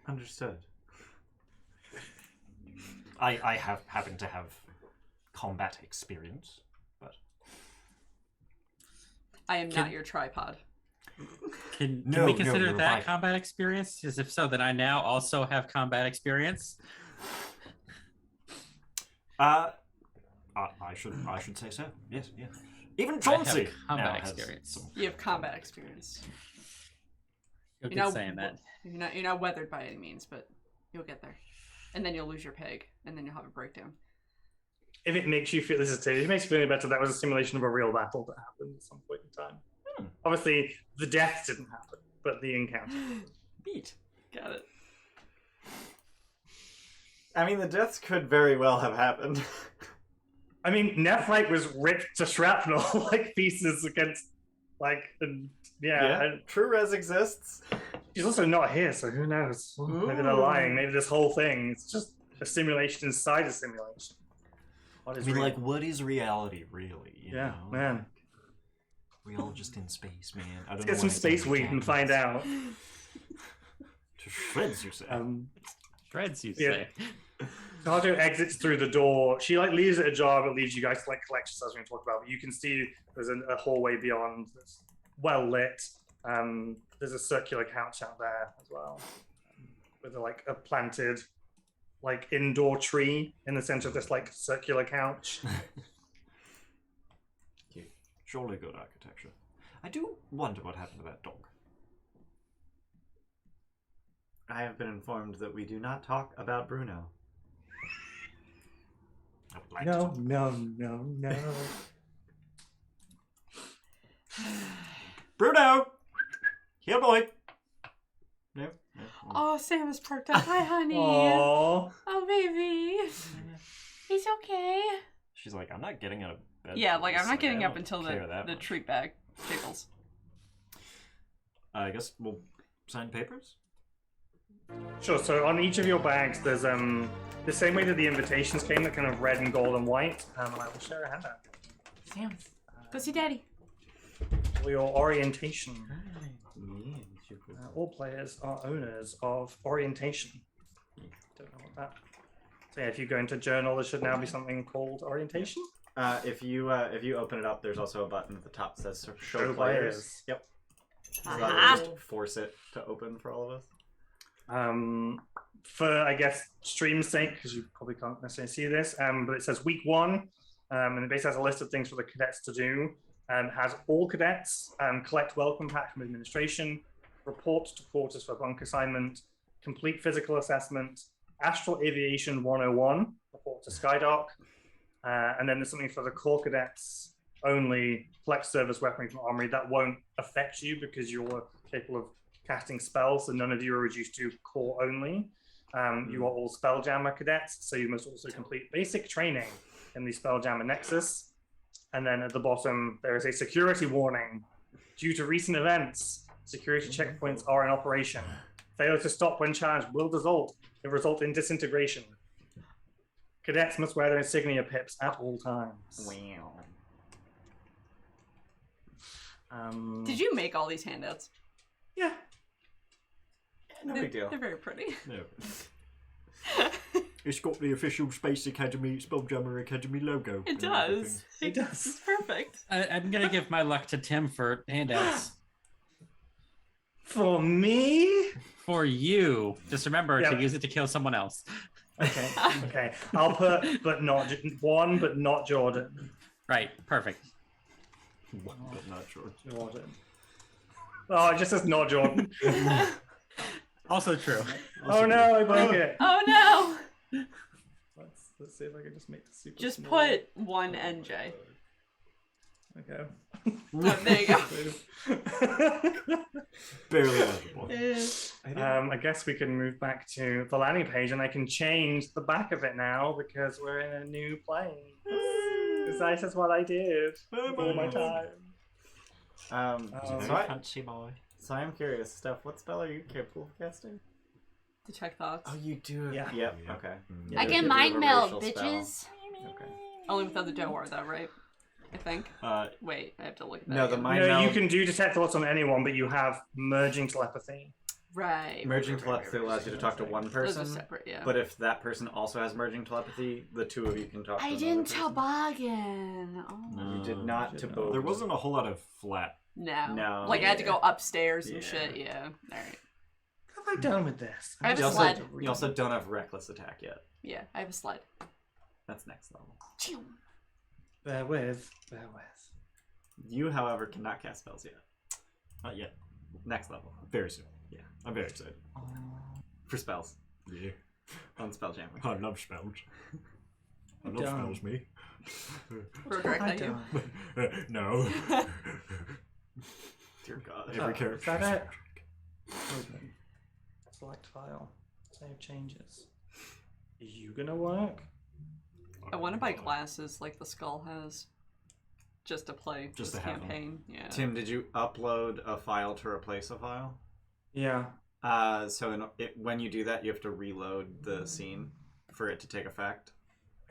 C: Understood.
D: I happen to have combat experience, but
B: I am not your tripod.
E: Can
D: No,
E: we
D: no,
E: consider
D: you're
E: that
D: right.
E: combat experience? Because if so, then I now also have combat experience.
D: I should say so. Yes, yeah. Even
E: I
D: Chauncey
E: have combat
D: now has
E: experience.
D: some-
B: You have combat experience.
E: You'll
B: You're
E: keep
B: not
E: saying that.
B: You're not weathered by any means, but you'll get there. And then you'll lose your peg, and then you'll have a breakdown.
A: If it makes you feel, this is Taylor, if it makes you feel any better, that was a simulation of a real battle that happened at some point in time. Obviously, the death didn't happen, but the encounter.
D: Beat.
B: Got it.
C: I mean, the deaths could very well have happened.
A: I mean, Nephrite was ripped to shrapnel like pieces against, like,
C: True res exists.
A: she's also not here, so who knows? Maybe they're lying. Maybe this whole thing is just a simulation inside a simulation. What
D: I
A: is
D: mean,
A: real?
D: like, what is reality, really? You
A: Yeah,
D: know?
A: man.
D: We all just in space, man. I don't
A: Let's
D: know
A: get some
D: why it's
A: space
D: in
A: weed and find out.
D: To shreds, you say?
E: Shreds, you
A: Yeah.
E: say.
A: Kato exits through the door. She like leaves it ajar, but leaves you guys to like collect yourselves. We're going to talk about. But you can see there's a hallway beyond that's well lit. There's a circular couch out there as well, with a planted like indoor tree in the center of this like circular couch.
D: Surely good architecture. I do wonder what happened to that dog.
C: I have been informed that we do not talk about Bruno.
D: I would like
A: No,
D: to.
A: no.
D: Bruno! Here, boy! No? No?
B: Oh, Sam is perked up. Hi, honey.
A: Aww.
B: Oh, baby. He's okay.
D: She's like, I'm not getting out of bed.
B: Yeah,
D: for
B: like,
D: this.
B: I'm not getting
D: I
B: up
D: don't
B: until
D: care that
B: the
D: much.
B: treat bag jiggles.
D: I guess we'll sign papers?
A: Sure. So on each of your bags, there's the same way that the invitations came, that kind of red and gold and white. And I will share a handout.
B: Sam, go see Daddy.
A: For your orientation.
C: Yeah,
A: All players are owners of orientation. Don't know what that. So yeah, if you go into journal, there should now be something called orientation.
C: if you open it up, there's also a button at the top that says show
A: Show
C: players.
A: players.
C: Yep. So
B: Aha.
C: that will just force it to open for all of us.
A: For I guess stream's sake, because you probably can't necessarily see this, but it says week 1, and it basically has a list of things for the cadets to do. Has all cadets collect welcome pack from administration, report to quarters for bunk assignment, complete physical assessment, Astral Aviation 101, report to Skydock, and then there's something for the core cadets only, collect service weaponry from armory. That won't affect you because you're capable of casting spells, so none of you are reduced to core only. You are all Spelljammer cadets, so you must also complete basic training in the Spelljammer Nexus. And then at the bottom, there is a security warning. Due to recent events, security checkpoints are in operation. Failure to stop when challenged will result in disintegration. Cadets must wear their insignia pips at all times.
C: Wow.
B: Did you make all these handouts?
A: Yeah.
C: No big deal.
B: They're very pretty.
D: No. It's got the official Space Academy, Spelljammer Academy logo.
B: It
D: and
B: does.
D: everything.
A: It does.
B: It's perfect.
E: I'm gonna give my luck to Tim for handouts.
A: For me?
E: For you, just remember
A: Yeah.
E: to use it to kill someone else.
A: Okay. Okay. I'll put but not Jordan.
E: Right, perfect.
D: But not sure.
A: Jordan. Oh, it just says not Jordan.
E: Also true.
A: Oh no, I broke it.
B: Oh no!
A: Let's see if I can just make the super
B: Just
A: small.
B: put one NJ.
A: Okay.
B: Oh, there you go.
D: Barely eligible.
A: I guess we can move back to the landing page, and I can change the back of it now because we're in a new plane. Because that's just what I did all my time.
C: Fancy boy. So I'm curious, Steph, what spell are you capable of casting?
B: Detect thoughts.
C: Oh, you do.
A: Yeah.
C: Yep.
D: Yeah.
C: Okay.
A: Yeah.
B: I
C: You
B: can
C: do
B: mind
C: have a
B: meld,
C: racial spell.
B: bitches.
C: Okay.
B: Only with other Dohwar, though, right? I think.
D: Uh,
B: Wait, I have to look at that.
C: No, the
B: again.
C: mind
A: No,
C: meld.
A: you can do detect thoughts on anyone, but you have merging telepathy.
B: Right.
C: Merging telepathy allows you to talk to one
B: Those
C: person.
B: are separate, yeah.
C: But if that person also has merging telepathy, the two of you can talk to
B: I
C: another
B: didn't
C: person.
B: toboggan. Oh.
C: You did not
A: You
C: to
A: did
C: both.
D: there wasn't a whole lot of flat.
B: No.
C: No.
B: Like, I had to go upstairs and
C: Yeah.
B: shit, yeah. Alright.
A: What have I done with this?
B: I have
C: You
B: a
C: also,
B: sled.
C: you also don't have reckless attack yet.
B: Yeah, I have a sled.
C: That's next level.
A: Bear with.
C: You, however, cannot cast spells yet.
D: Not yet.
C: Next level.
D: Very soon.
C: Yeah.
D: I'm very excited.
C: For spells.
D: Yeah.
C: On Spelljammer.
D: I love spells. I love
A: Dumb.
D: spells, me.
B: Roderick, that you?
D: No.
C: Dear God.
D: Every character.
A: Is that it? Open. Select file. Save changes. Are you gonna work?
B: I want to buy glasses like the Skull has. Just to play
D: Just
B: this
D: to have them.
B: campaign. Yeah.
C: Tim, did you upload a file to replace a file?
A: Yeah.
C: When you do that, you have to reload the scene for it to take effect.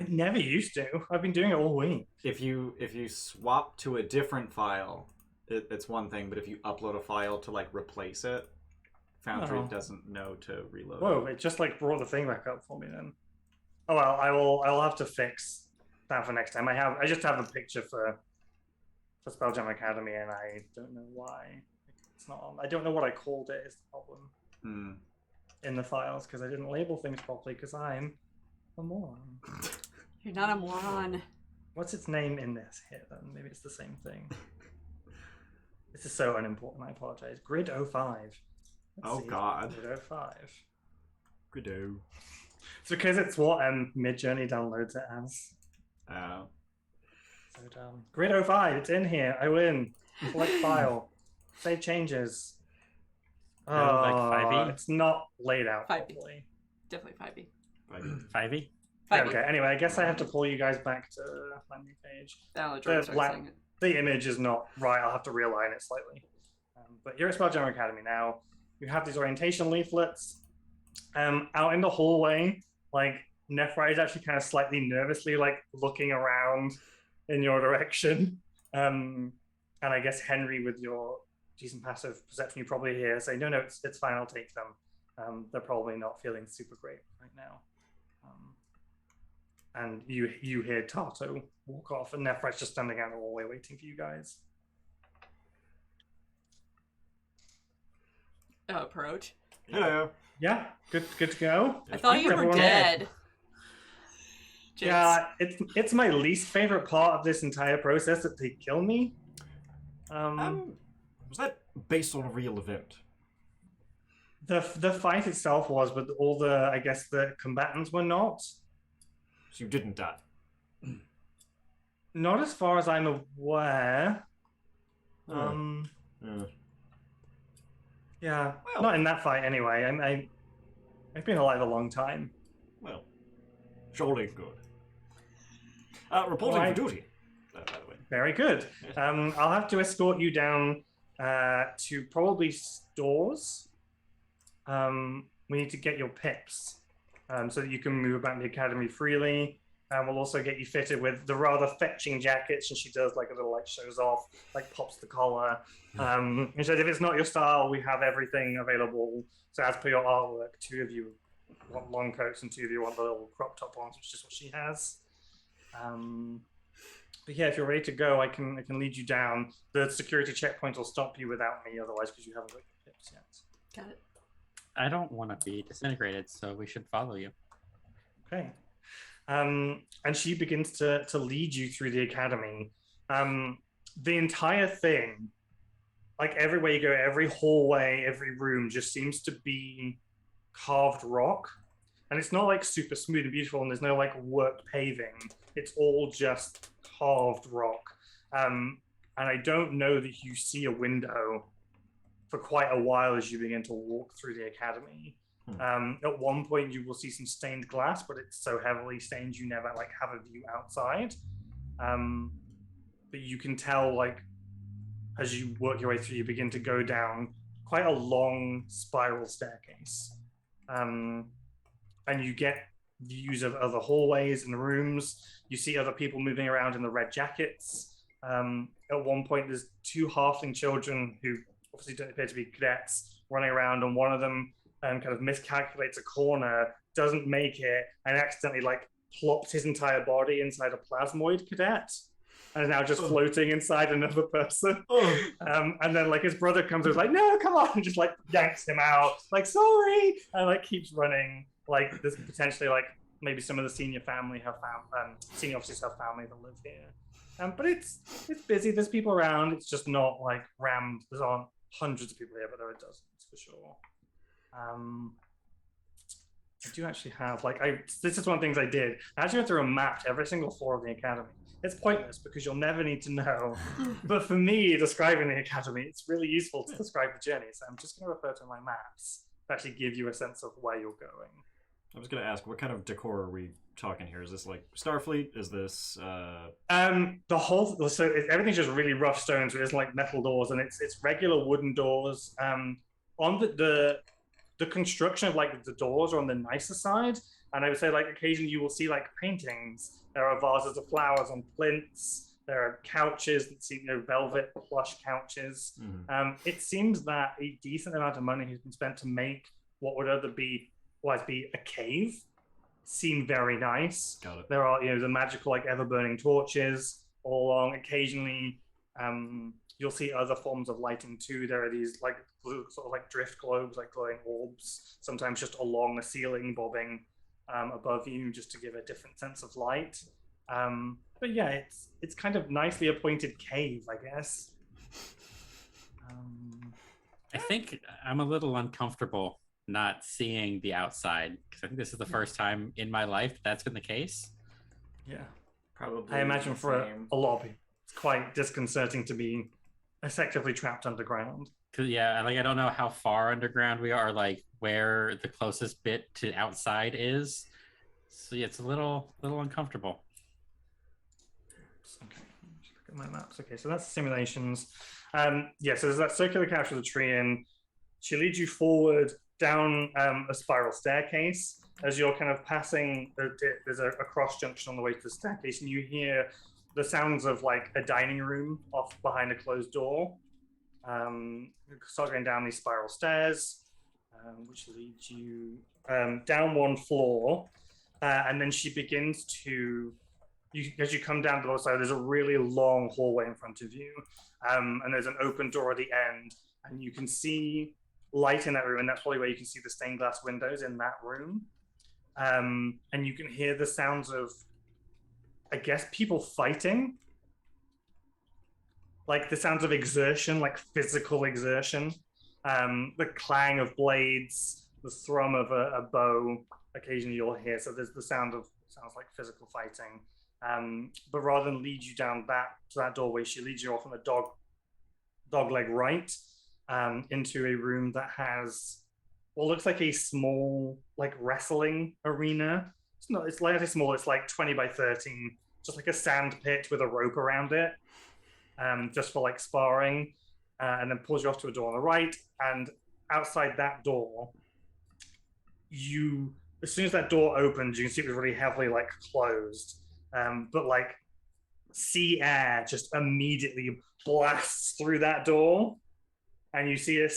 A: I never used to. I've been doing it all week.
C: If you swap to a different file, it's one thing. But if you upload a file to like replace it, Foundry
A: Oh.
C: doesn't know to reload.
A: Whoa, it just like brought the thing back up for me then. Oh well, I'll have to fix that for next time. I just have a picture for Spelljammer Academy, and I don't know why it's not on. I don't know what I called it is the problem
C: Hmm.
A: in the files because I didn't label things properly because I'm a moron.
B: You're not a moron.
A: What's its name in this here then? Maybe it's the same thing. This is so unimportant, I apologize. Grid 05. Let's
C: Oh,
A: see.
C: God.
A: Grid 05.
D: Good.
A: It's because it's what Midjourney downloads it as. So dumb. Grid 05, it's in here. I win. Select file. Save changes.
E: Like 5e?
A: It's not laid out
B: 5e.
A: properly.
B: Definitely 5e.
E: 5e?
B: 5e.
A: Okay, anyway, I guess I have to pull you guys back to landing page.
B: Now the drones
A: black-
B: are saying it.
A: The image is not right. I'll have to realign it slightly. But you're at Spelljammer Academy now. You have these orientation leaflets. Out in the hallway, like Nephra is actually kind of slightly nervously like looking around in your direction. And I guess Henry, with your decent passive perception, you probably hear say, "No, it's fine. I'll take them." They're probably not feeling super great right now. And you hear Tato walk off, and Nephra's just standing out in the hallway waiting for you guys.
B: Approach.
D: Hello.
A: Yeah, good to go.
B: I thought you were
A: Everyone
B: dead. Jinx.
A: Yeah, it's my least favorite part of this entire process that they kill me.
D: Was that based on a real event?
A: The fight itself was, but all I guess the combatants were not.
D: So you didn't die.
A: Not as far as I'm aware. Yeah,
D: Well-
A: not in that fight anyway. I've been alive a long time.
D: Well, surely good. Reporting
A: Right.
D: for duty. By the way.
A: Very good. I'll have to escort you down to probably stores. We need to get your pips so that you can move about the academy freely. We'll also get you fitted with the rather fetching jackets, and she does like a little like shows off, like pops the collar. And says, if it's not your style, we have everything available. So as per your artwork, 2 of you want long coats and 2 of you want the little crop top ones, which is what she has. But yeah, if you're ready to go, I can lead you down. The security checkpoint will stop you without me, otherwise, because you haven't got your pips yet.
B: Got it.
E: I don't want to be disintegrated, so we should follow you.
A: Okay. And she begins to lead you through the academy. The entire thing, like everywhere you go, every hallway, every room just seems to be carved rock. And it's not like super smooth and beautiful, and there's no like worked paving. It's all just carved rock. And I don't know that you see a window for quite a while as you begin to walk through the academy. At one point, you will see some stained glass, but it's so heavily stained you never like have a view outside. But you can tell, like, as you work your way through, you begin to go down quite a long spiral staircase. And you get views of other hallways and rooms. You see other people moving around in the red jackets. At one point, there's two halfling children who obviously don't appear to be cadets running around, and one of them kind of miscalculates a corner, doesn't make it, and accidentally like plops his entire body inside a plasmoid cadet, and is now just floating inside another person. And then like his brother comes and is like, "No, come on!" and just like yanks him out, like sorry, and like keeps running. Like there's potentially like maybe some of the senior family have found senior officers have family that live here. But it's busy. There's people around. It's just not like rammed. There aren't hundreds of people here, but there are dozens for sure. I do actually have like this is one of the things I did. I actually went through a map to every single floor of the academy. It's pointless because you'll never need to know. But for me, describing the academy, it's really useful to describe the journey. So I'm just going to refer to my maps to actually give you a sense of where you're going.
D: I was going to ask, what kind of decor are we talking here? Is this like Starfleet? Is this everything's just really rough stones. There's like metal doors, and it's regular wooden doors. On the construction of like the doors are on the nicer side, and I would say like occasionally you will see like paintings. There are vases of flowers on plinths. There are couches that seem, velvet plush couches. It seems that a decent amount of money has been spent to make what would otherwise be a cave seem very nice. Got it.
A: There are the magical like ever burning torches all along. Occasionally you'll see other forms of lighting too. There are these like sort of like drift globes, like glowing orbs, sometimes just along the ceiling bobbing above you just to give a different sense of light. But yeah, it's kind of nicely appointed cave, I guess.
E: I think I'm a little uncomfortable not seeing the outside because I think this is the first time in my life that's been the case.
A: Yeah,
C: Probably.
A: I imagine for a lot of people, it's quite disconcerting to be effectively trapped underground.
E: Cause yeah, like I don't know how far underground we are, like where the closest bit to outside is. So yeah, it's a little uncomfortable.
A: Okay, look at my maps. Okay, so that's simulations. So there's that circular couch with a tree in. She leads you forward down a spiral staircase. As you're kind of passing, there's a cross junction on the way to the staircase, and you hear the sounds of like a dining room off behind a closed door. Start going down these spiral stairs, which leads you down one floor, and then she begins to. As you come down to the other side, there's a really long hallway in front of you, and there's an open door at the end, and you can see light in that room, and that's probably where you can see the stained glass windows in that room. And you can hear the sounds of, I guess, people fighting. Like the sounds of exertion, like physical exertion. The clang of blades, the thrum of a bow, occasionally you'll hear. So there's the sounds like physical fighting. But rather than lead you down to that doorway, she leads you off on the dog leg right, into a room that has what looks like a small like wrestling arena. It's slightly small. It's like 20 by 13, just like a sand pit with a rope around it, just for like sparring, and then pulls you off to a door on the right. And outside that door, as soon as that door opens, you can see it was really heavily like closed, but like sea air just immediately blasts through that door, and you see a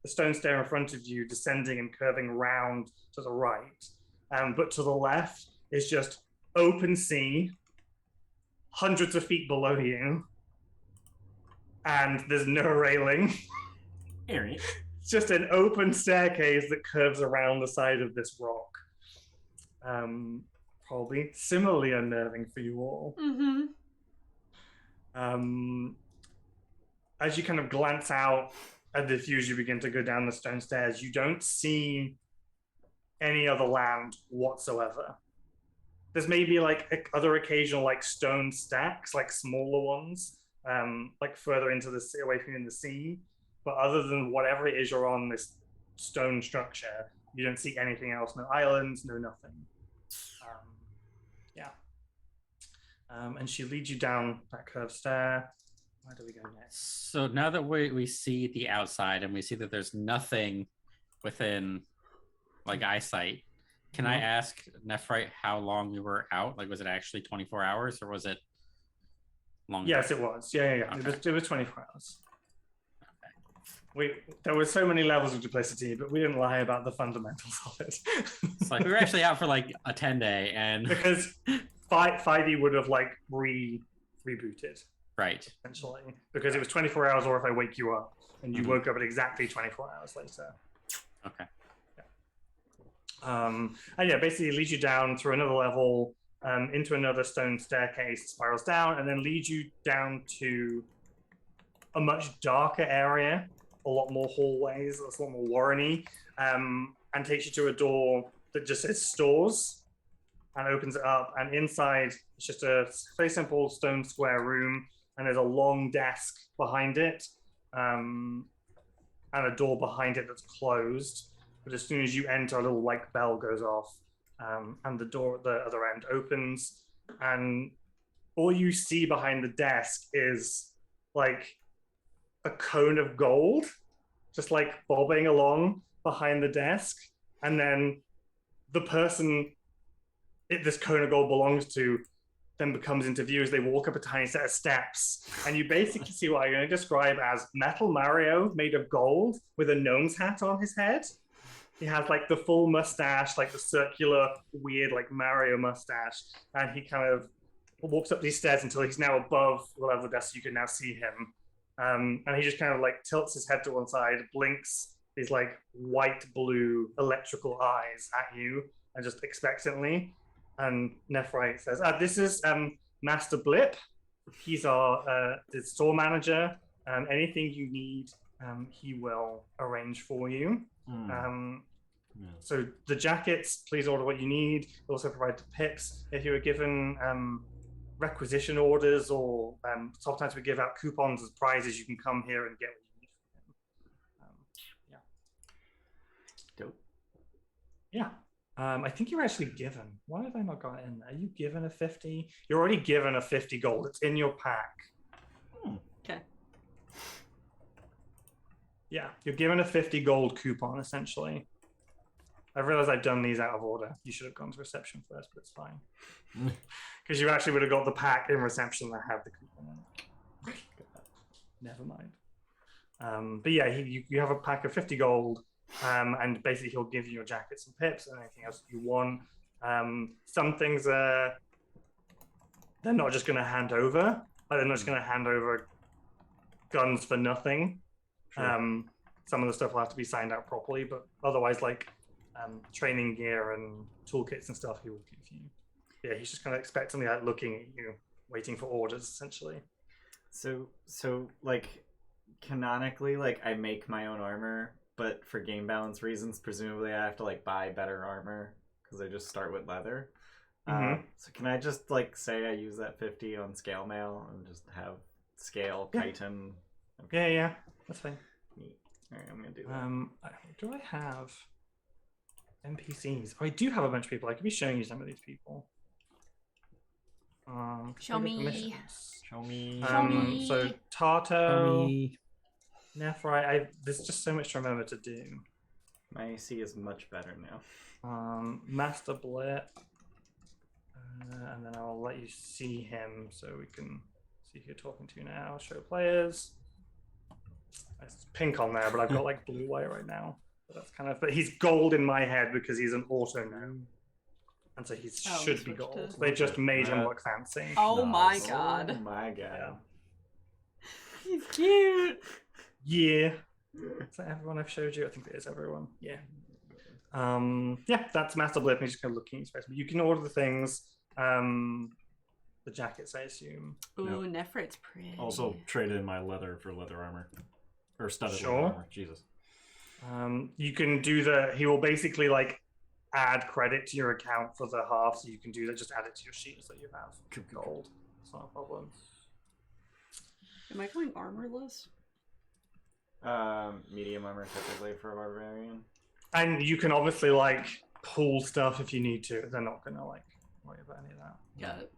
A: stone stair in front of you descending and curving round to the right. But to the left is just open sea, hundreds of feet below you, and there's no railing. It's just an open staircase that curves around the side of this rock. Probably similarly unnerving for you all.
B: Mm-hmm.
A: As you kind of glance out at the views, you begin to go down the stone stairs. You don't see any other land whatsoever. There's maybe like other occasional like stone stacks, like smaller ones, like further into the sea, away from the sea. But other than whatever it is you're on this stone structure, you don't see anything else. No islands, no nothing. And she leads you down that curved stair. Where do we go next?
E: So now that we see the outside and we see that there's nothing within like eyesight, can I ask Nephrite how long you were out? Like, was it actually 24 hours or was it longer?
A: Yes, it was. Yeah.
E: Okay.
A: It was 24 hours. There were so many levels of duplicity, but we didn't lie about the fundamentals of it.
E: It's like we were actually out for like a 10-day, and
A: because 5e would have like rebooted,
E: right,
A: essentially, because it was 24 hours, or if I wake you up and you woke up at exactly 24 hours later.
E: Okay.
A: And yeah, basically it leads you down through another level, into another stone staircase, spirals down, and then leads you down to a much darker area, a lot more hallways, it's a lot more warren-y, and takes you to a door that just says stores, and opens it up, and inside it's just a very simple stone square room, and there's a long desk behind it, and a door behind it that's closed. But as soon as you enter, a little like bell goes off, and the door at the other end opens, and all you see behind the desk is like a cone of gold, just like bobbing along behind the desk, and then the person this cone of gold belongs to then becomes into view as they walk up a tiny set of steps, and you basically see what I'm going to describe as Metal Mario made of gold with a gnome's hat on his head. He has like the full mustache, like the circular, weird, like Mario mustache, and he kind of walks up these stairs until he's now above the level of the desk, so you can now see him. And he just kind of like tilts his head to one side, blinks these like white-blue electrical eyes at you, and just expectantly. And Nephrite says, "This is Master Blip. He's our the store manager. Anything you need, he will arrange for you." So the jackets, please order what you need. We'll also provide the pips. If you were given requisition orders, or sometimes we give out coupons as prizes, you can come here and get what you need from him.
C: Dope.
A: Yeah. I think you're actually given. Why have I not got it in there? Are you given a 50? You're already given a 50 gold. It's in your pack.
B: Okay.
A: Yeah, you're given a 50 gold coupon, essentially. I realize I've done these out of order. You should have gone to reception first, but it's fine. Because you actually would have got the pack in reception that had the coupon in it. Never mind. But yeah, you have a pack of 50 gold, and basically he'll give you your jackets and pips and anything else you want. Some things they're not just going to hand over. Like, they're not just going to hand over guns for nothing. Sure. Some of the stuff will have to be signed out properly, but otherwise, like training gear and toolkits and stuff, he will give you. Yeah, he's just kind of expectantly like looking at you, waiting for orders, essentially.
C: So like canonically, like I make my own armor, but for game balance reasons, presumably I have to like buy better armor because I just start with leather. So can I just like say I use that 50 on scale mail and just have scale chitin? Okay.
A: Yeah, that's fine.
C: Neat. All right, I'm gonna do that.
A: Do I have NPCs? Oh, I do have a bunch of people. I could be showing you some of these people.
B: Show me.
C: Show me.
B: Show me.
A: So Tarto, Nephrite. There's just so much to remember to do.
C: My AC is much better now.
A: Master Blip, and then I'll let you see him so we can see who you're talking to now. Show players. It's pink on there, but I've got like blue white right now. So that's kind of. But he's gold in my head because he's an auto gnome, and so he should be gold. They just made him look fancy.
B: Oh my god!
C: Oh my god!
A: Yeah.
B: He's cute.
A: Yeah. Is that everyone I've showed you? I think it is everyone. Yeah. Yeah, that's Master Blip. I'm just kind of looking at space. But you can order the things. The jackets, I assume.
B: Ooh,
D: Yep.
B: Nephrit's pretty.
D: Also, trade in my leather for leather armor. Or studded
A: Sure.
D: leather armor. Jesus.
A: You can do he will basically like add credit to your account for the half, so you can do that. Just add it to your sheet so you have gold. It's not a problem.
B: Am I going armorless?
C: Medium armor typically for a barbarian.
A: And you can obviously like pull stuff if you need to. They're not gonna like worry about any of that.
B: Got it.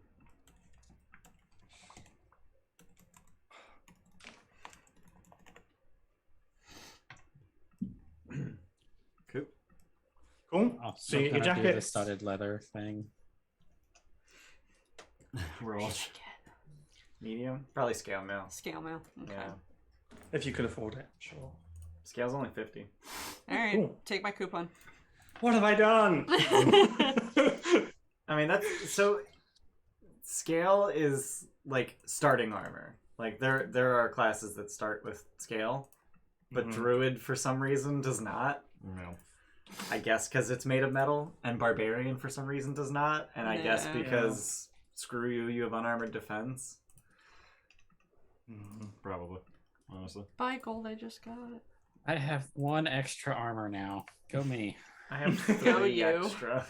C: Cool.
A: Cool.
E: Oh,
A: So
E: I'm
A: your
E: gonna do the
A: jackets.
E: studded leather thing.
D: We're all...
C: Medium? Probably scale mail.
B: Scale mail. Okay.
C: Yeah.
A: If you can afford it, sure.
C: Scale's only 50.
B: All right.
A: Cool.
B: Take my coupon.
A: What have I done?
C: I mean, that's so. Scale is like starting armor. Like there are classes that start with scale, but
A: Mhm.
C: druid for some reason does not.
D: No.
C: I guess because it's made of metal, and barbarian for some reason does not, and I guess
B: No.
C: because screw you, you have unarmored defense.
A: Mhm.
D: Probably. Honestly.
B: Buy gold. I just got it.
E: I have 1 extra armor now. Go me.
C: I have
B: Go
C: 3
B: you.
C: extra.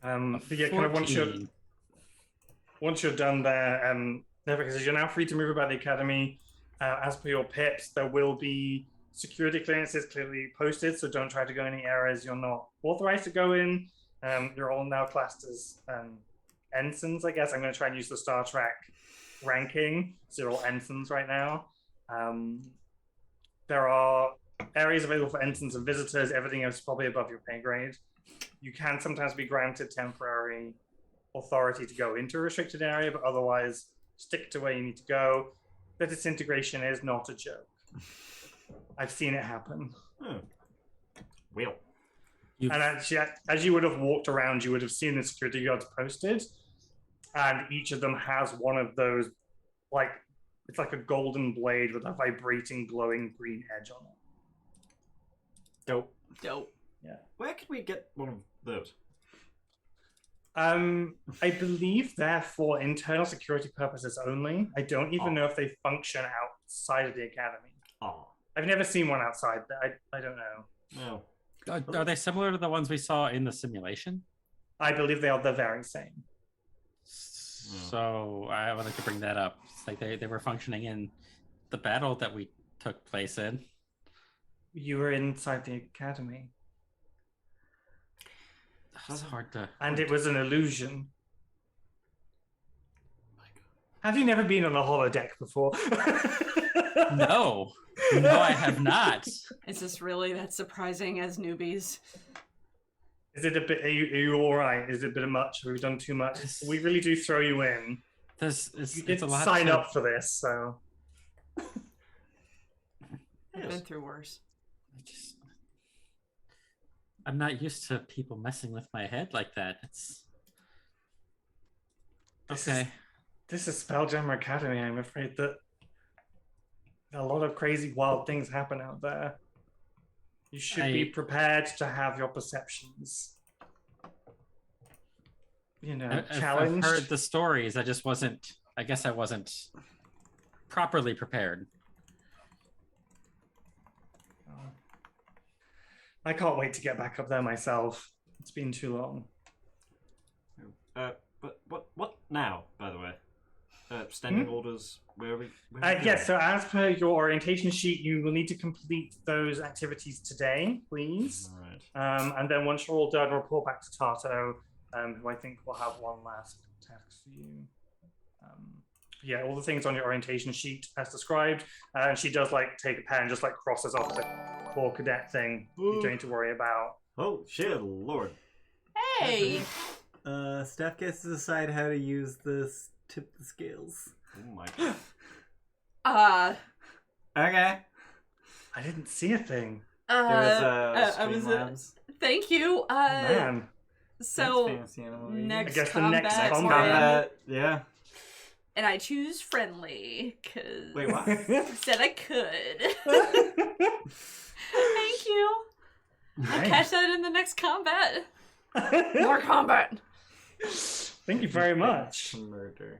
A: But yeah, kind of once you're done there, because you're now free to move about the academy. As per your pips, there will be security clearances clearly posted, so don't try to go in any areas you're not authorized to go in. You're all now classed as ensigns, I guess. I'm going to try and use the Star Trek ranking, so you're all ensigns right now. There are areas available for ensigns and visitors. Everything else is probably above your pay grade. You can sometimes be granted temporary authority to go into a restricted area, but otherwise stick to where you need to go. The disintegration is not a joke. I've seen it happen.
C: Wheel.
E: You
A: And actually, as you would have walked around, you would have seen the security guards posted, and each of them has one of those, like, it's like a golden blade with a vibrating, glowing green edge on it.
C: Dope.
B: Dope.
C: Where could we get one of
D: Those.
A: I believe they're for internal security purposes only. I don't even know if they function outside of the academy.
D: Oh.
A: I've never seen one outside there. I don't know.
D: No.
E: Are they similar to the ones we saw in the simulation?
A: I believe they are the very same.
E: So I wanted to bring that up. It's like they were functioning in the battle that we took place in.
A: You were inside the academy.
E: That's hard to.
A: And it was an illusion. Have you never been on a holodeck before?
E: No, I have not.
B: Is this really that surprising as newbies?
A: Is it a bit? Are you all right? Is it a bit much? Have we done too much? We really do throw you in. You did
E: It's a lot.
A: sign up for this, so.
B: I've been through worse.
E: I'm not used to people messing with my head like that. It's okay.
A: This is Spelljammer Academy. I'm afraid that a lot of crazy, wild things happen out there. You should be prepared to have your perceptions, challenged.
E: I've heard the stories. I just wasn't. I guess I wasn't properly prepared.
A: I can't wait to get back up there myself. It's been too long.
D: But what now, by the way? Standing orders, where are we
A: Yes, so as per your orientation sheet, you will need to complete those activities today, please.
D: Alright.
A: And then once you're all done, report back to Tato, who I think will have one last task for you. Yeah, all the things on your orientation sheet as described. And she does take a pen, just crosses off the core cadet thing you don't need to worry about.
C: Oh, shit, Lord.
B: Hey!
C: Steph gets to decide how to use this tip the scales.
D: Oh my god.
C: Okay.
A: I didn't see a thing.
B: I was. Thank you.
A: Man.
B: So
C: Fancy animal reading.
B: next
A: I guess the
B: combat,
A: next
B: we're in-
A: combat.
C: Yeah.
B: And I choose friendly, because...
C: Wait, what?
B: Said I could. Thank you. I'll catch that in the next combat. More combat.
A: Thank you very much.
C: Murder.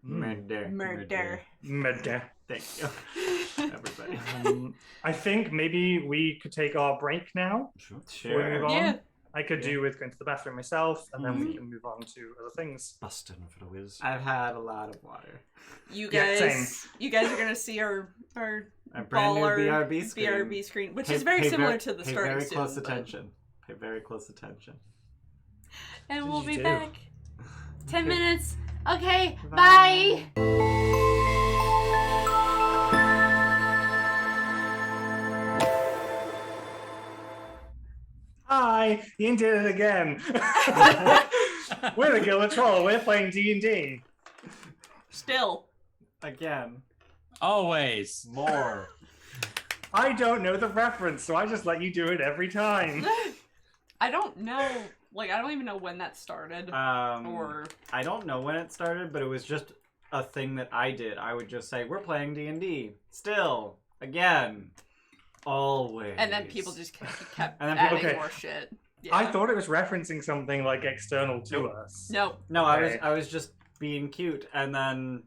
B: Murder.
C: Thank you, everybody.
A: I think maybe we could take our break now. Before we move on.
B: Yeah.
A: I could do with going to the bathroom myself, and then we can move on to other things.
D: Bustin' for the whiz.
C: I've had a lot of water.
B: You
A: Yeah,
B: guys, you guys are gonna see our
C: A brand new
B: baller
C: BRB screen.
B: BRB screen, which is very similar to the starting
C: Pay very close
B: soon, but-
C: attention. Pay very close attention.
B: And
A: What
B: we'll
A: did
B: be
A: you do?
B: back. 10
C: Okay.
B: minutes. Okay.
C: Bye.
B: Bye.
A: Hi, Ian did it again. We're the Gilded Troll. We're playing D&D.
B: Still.
C: Again.
E: Always.
D: More.
A: I don't know the reference, so I just let you do it every time.
B: I don't know. Like, I don't even know when that started. Or
C: I don't know when it started, but it was just a thing that I did. I would just say, we're playing D&D. Still. Again. Always.
B: and then people just kept
C: And then
B: adding
A: people- okay.
B: more shit. Yeah.
A: I thought it was referencing something like external to us.
B: No.
C: No,
A: Okay.
C: I was just being cute and then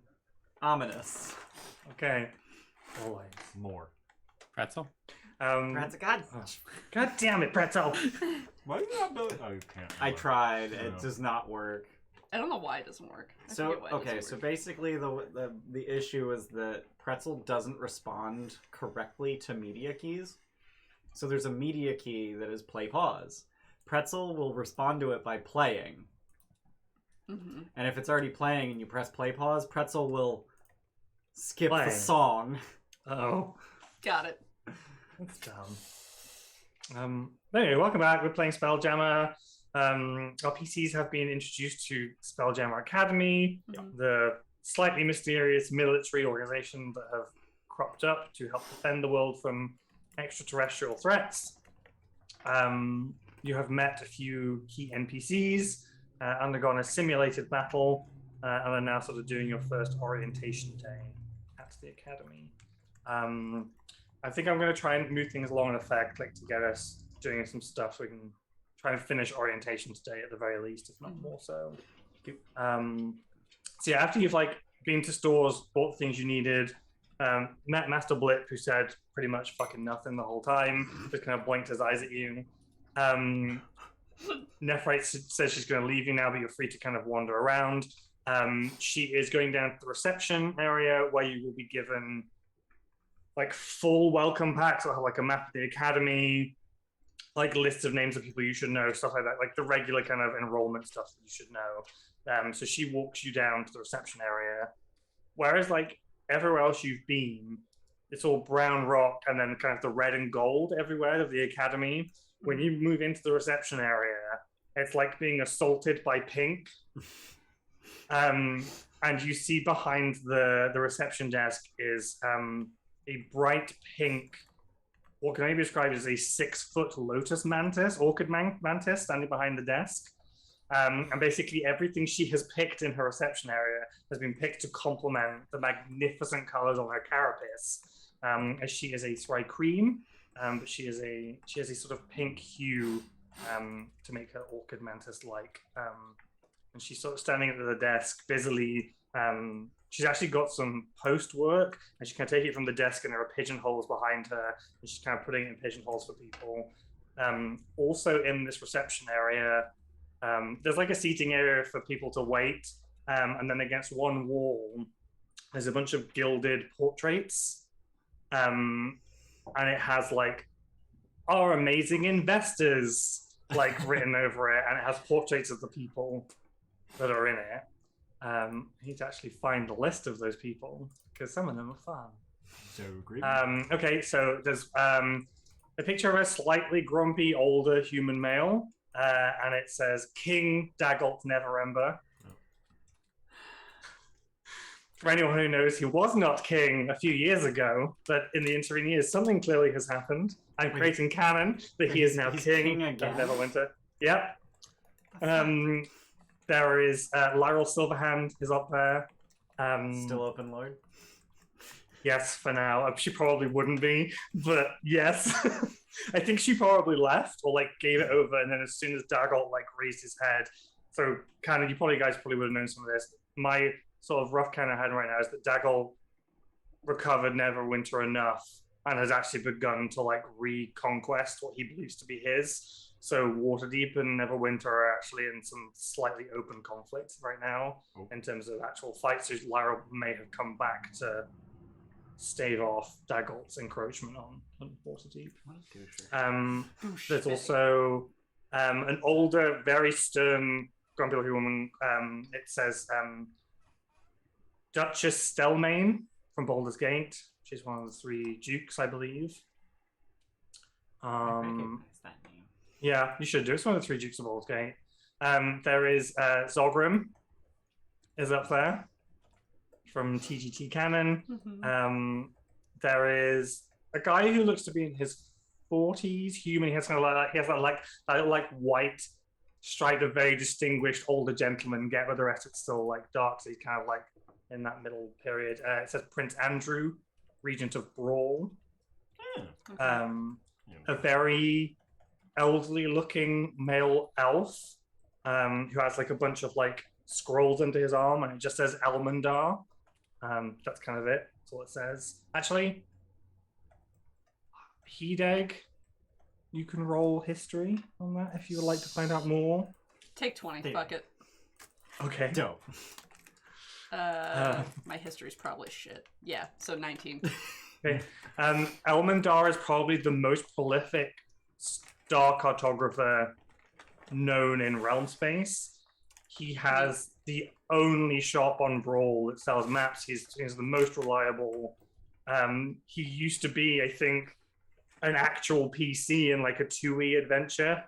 C: ominous.
A: Okay. Always.
D: More.
E: Pretzel.
C: That's a god.
A: God damn it, Pretzel.
D: Why do you not do it? Oh, you can't.
C: I tried.
D: No.
C: It does not work.
B: I don't know why it doesn't work. I
C: So
B: forget why it
C: okay,
B: doesn't
C: so
B: work.
C: basically the issue is that Pretzel doesn't respond correctly to media keys. So there's a media key that is play pause. Pretzel will respond to it by playing.
B: Mhm.
C: And if it's already playing and you press play pause, Pretzel will skip
A: Play.
C: the song.
A: Oh,
B: Got it.
A: that's dumb. Anyway, welcome back. We're playing Spelljammer. Our PCs have been introduced to Spelljammer Academy,
B: Mhm.
A: the slightly mysterious military organization that have cropped up to help defend the world from extraterrestrial threats. You have met a few key NPCs, undergone a simulated battle, and are now sort of doing your first orientation day at the academy. I think I'm going to try and move things along in effect, like to get us doing some stuff so we can try and finish orientation today at the very least, if not more so. So yeah, after you've like been to stores, bought the things you needed, met Master Blip, who said pretty much fucking nothing the whole time, just kind of blinked his eyes at you. Nephrite says she's going to leave you now, but you're free to kind of wander around. She is going down to the reception area where you will be given like full welcome packs that have like a map of the academy, like lists of names of people you should know, stuff like that, like the regular kind of enrollment stuff that you should know. So she walks you down to the reception area, whereas like everywhere else you've been, it's all brown rock and then kind of the red and gold everywhere of the academy. When you move into the reception area, it's like being assaulted by pink. And you see behind the reception desk is a bright pink, what can only be described as a 6-foot lotus mantis, orchid mantis, standing behind the desk. And basically everything she has picked in her reception area has been picked to complement the magnificent colors on her carapace. As she is a Swry cream, but she has a sort of pink hue to make her orchid mantis like. And she's sort of standing at the desk busily. She's actually got some post work, and she can take it from the desk, and there are pigeonholes behind her, and she's kind of putting it in pigeonholes for people. Also in this reception area, there's like a seating area for people to wait, and then against one wall, there's a bunch of gilded portraits, and it has like our amazing investors like written over it, and it has portraits of the people that are in it. I need to actually find the list of those people because some of them are fun.
D: So great.
A: Okay, so there's a picture of a slightly grumpy older human male, and it says King Daggalt Neverember. For anyone who knows, he was not king a few years ago, but in the intervening years, something clearly has happened. I'm creating canon that he is now
C: He's
A: king
C: king
A: of
C: again?
A: Neverwinter. Yep. There is Lyral Silverhand is up there.
C: Still open, Lord?
A: Yes, for now. She probably wouldn't be, but yes. I think she probably left or like gave it over, and then as soon as Dagolt like raised his head, so kind of you guys probably would have known some of this. My sort of rough kind of head right now is that Dagolt recovered Neverwinter enough and has actually begun to like reconquest what he believes to be his. So Waterdeep and Neverwinter are actually in some slightly open conflict right now in terms of actual fights. So Lyra may have come back to stave off Dagolt's encroachment on Waterdeep. There's also an older, very stern, grumpy-looking woman. It says Duchess Stelmane from Baldur's Gate. She's one of the 3 dukes, I believe.
C: I recognize that name.
A: Yeah, you should do. It's one of the 3 dukes of Baldur's Gate. There is Zogrim is up there from TGT Canon. There is a guy who looks to be in his 40s, human. He has kind of like white striped, a very distinguished older gentleman get, but the rest it's still like dark. So he's kind of like in that middle period. It says Prince Andrew, Regent of Brawl. A very elderly-looking male elf who has like a bunch of like scrolls under his arm, and it just says Elmondar. That's kind of it. That's all it says. Actually, Hideg, you can roll history on that if you would like to find out more.
B: Take 20. Fuck it.
A: Okay.
C: Dope.
B: My history's probably shit. Yeah, so 19.
A: Okay. Elmondar is probably the most prolific star cartographer known in realm space. He has the only shop on Brawl that sells maps. He's the most reliable. He used to be, I think, an actual PC in like a 2E adventure,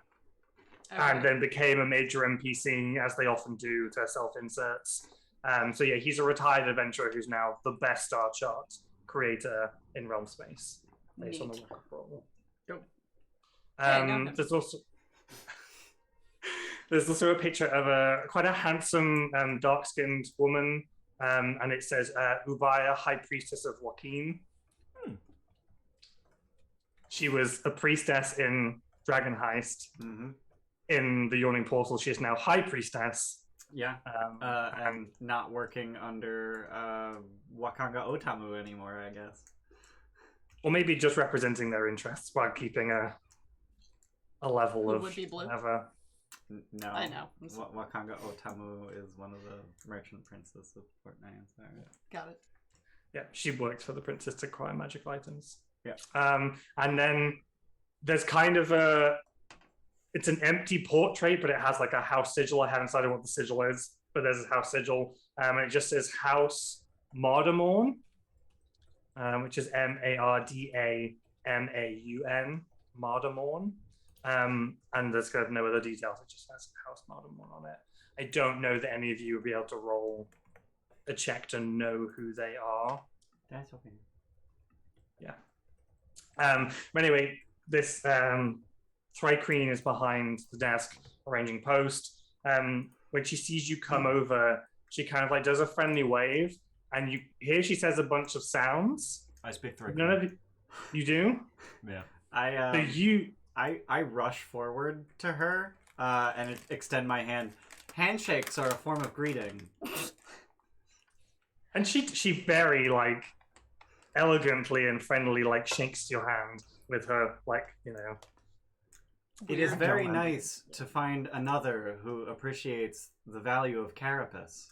A: and then became a major NPC, as they often do, to self-inserts. So yeah, he's a retired adventurer who's now the best star chart creator in realm space, based on the work of Brawl. There's also a picture of quite a handsome, dark-skinned woman, and it says Ubaya, High Priestess of Joaquin. She was a priestess in Dragon Heist. In the Yawning Portal, she is now High Priestess.
C: Yeah, and not working under Wakanga Otamu anymore, I guess.
A: Or maybe just representing their interests while keeping a level of
B: would be blue?
A: whatever.
C: No,
B: I know.
C: Wakanga Otamu is one of the merchant princes of Fort Nyanza.
B: Got it.
A: Yeah, she works for the princess to acquire magic items.
C: Yeah.
A: And then there's kind of it's an empty portrait, but it has like a house sigil. I haven't decided what the sigil is, but there's a house sigil. And it just says House Mardamoun, which is Mardamun, Mardamoun. And there's kind of no other details. It just has House Mardamoun on it. I don't know that any of you will be able to roll a check to know who they are.
C: That's okay.
A: Yeah. But anyway, this Thry-Kreen is behind the desk arranging post. When she sees you come over, she kind of like does a friendly wave, and you hear she says a bunch of sounds.
D: I speak Thry-Kreen.
A: None of you do?
D: Yeah.
C: I rush forward to her and extend my hand. Handshakes are a form of greeting.
A: And she very like elegantly and friendly like shakes your hand with her like, you know.
C: It is very nice to find another who appreciates the value of carapace.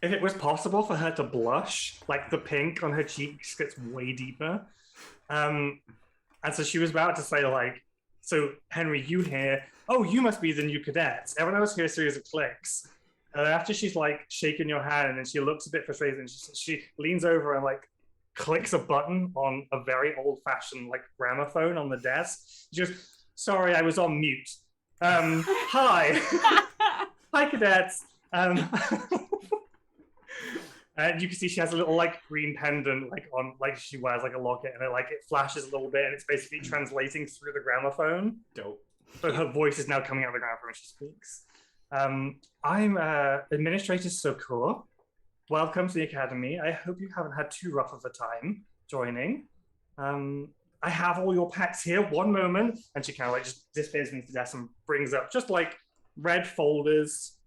A: If it was possible for her to blush, like the pink on her cheeks gets way deeper. And so she was about to say, like, so Henry, you hear, oh, you must be the new cadets. Everyone else hears a series of clicks. After she's like shaking your hand, and then she looks a bit frustrated, and she leans over and like clicks a button on a very old-fashioned like gramophone on the desk. She goes, sorry, I was on mute. Hi. Hi, cadets. And you can see she has a little like green pendant like on, like she wears like a locket, and it flashes a little bit, and it's basically translating through the gramophone.
C: Dope.
A: but her voice is now coming out of the ground when she speaks. I'm Administrator Sokor. Welcome to the Academy. I hope you haven't had too rough of a time joining. I have all your packs here. One moment. And she kind of like just disappears into the desk and brings up just like red folders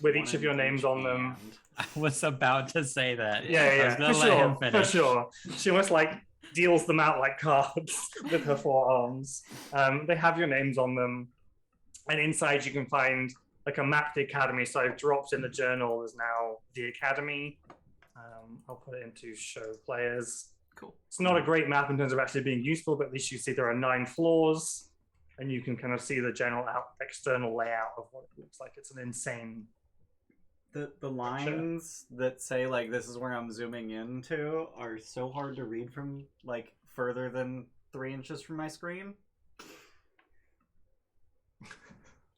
A: with each of your names on them.
E: I was about to say that.
A: Yeah,
E: I was gonna
A: for
E: let
A: sure,
E: him finish.
A: for sure. She almost like deals them out like cards with her forearms. They have your names on them. And inside you can find like a map of the Academy. So I've dropped in the journal is now the Academy. I'll put it into show players.
B: Cool.
A: It's not a great map in terms of actually being useful, but at least you see there are 9 floors, and you can kind of see the general external layout of what it looks like. It's an insane.
C: The lines that say like this is where I'm zooming into are so hard to read from like further than 3 inches from my screen.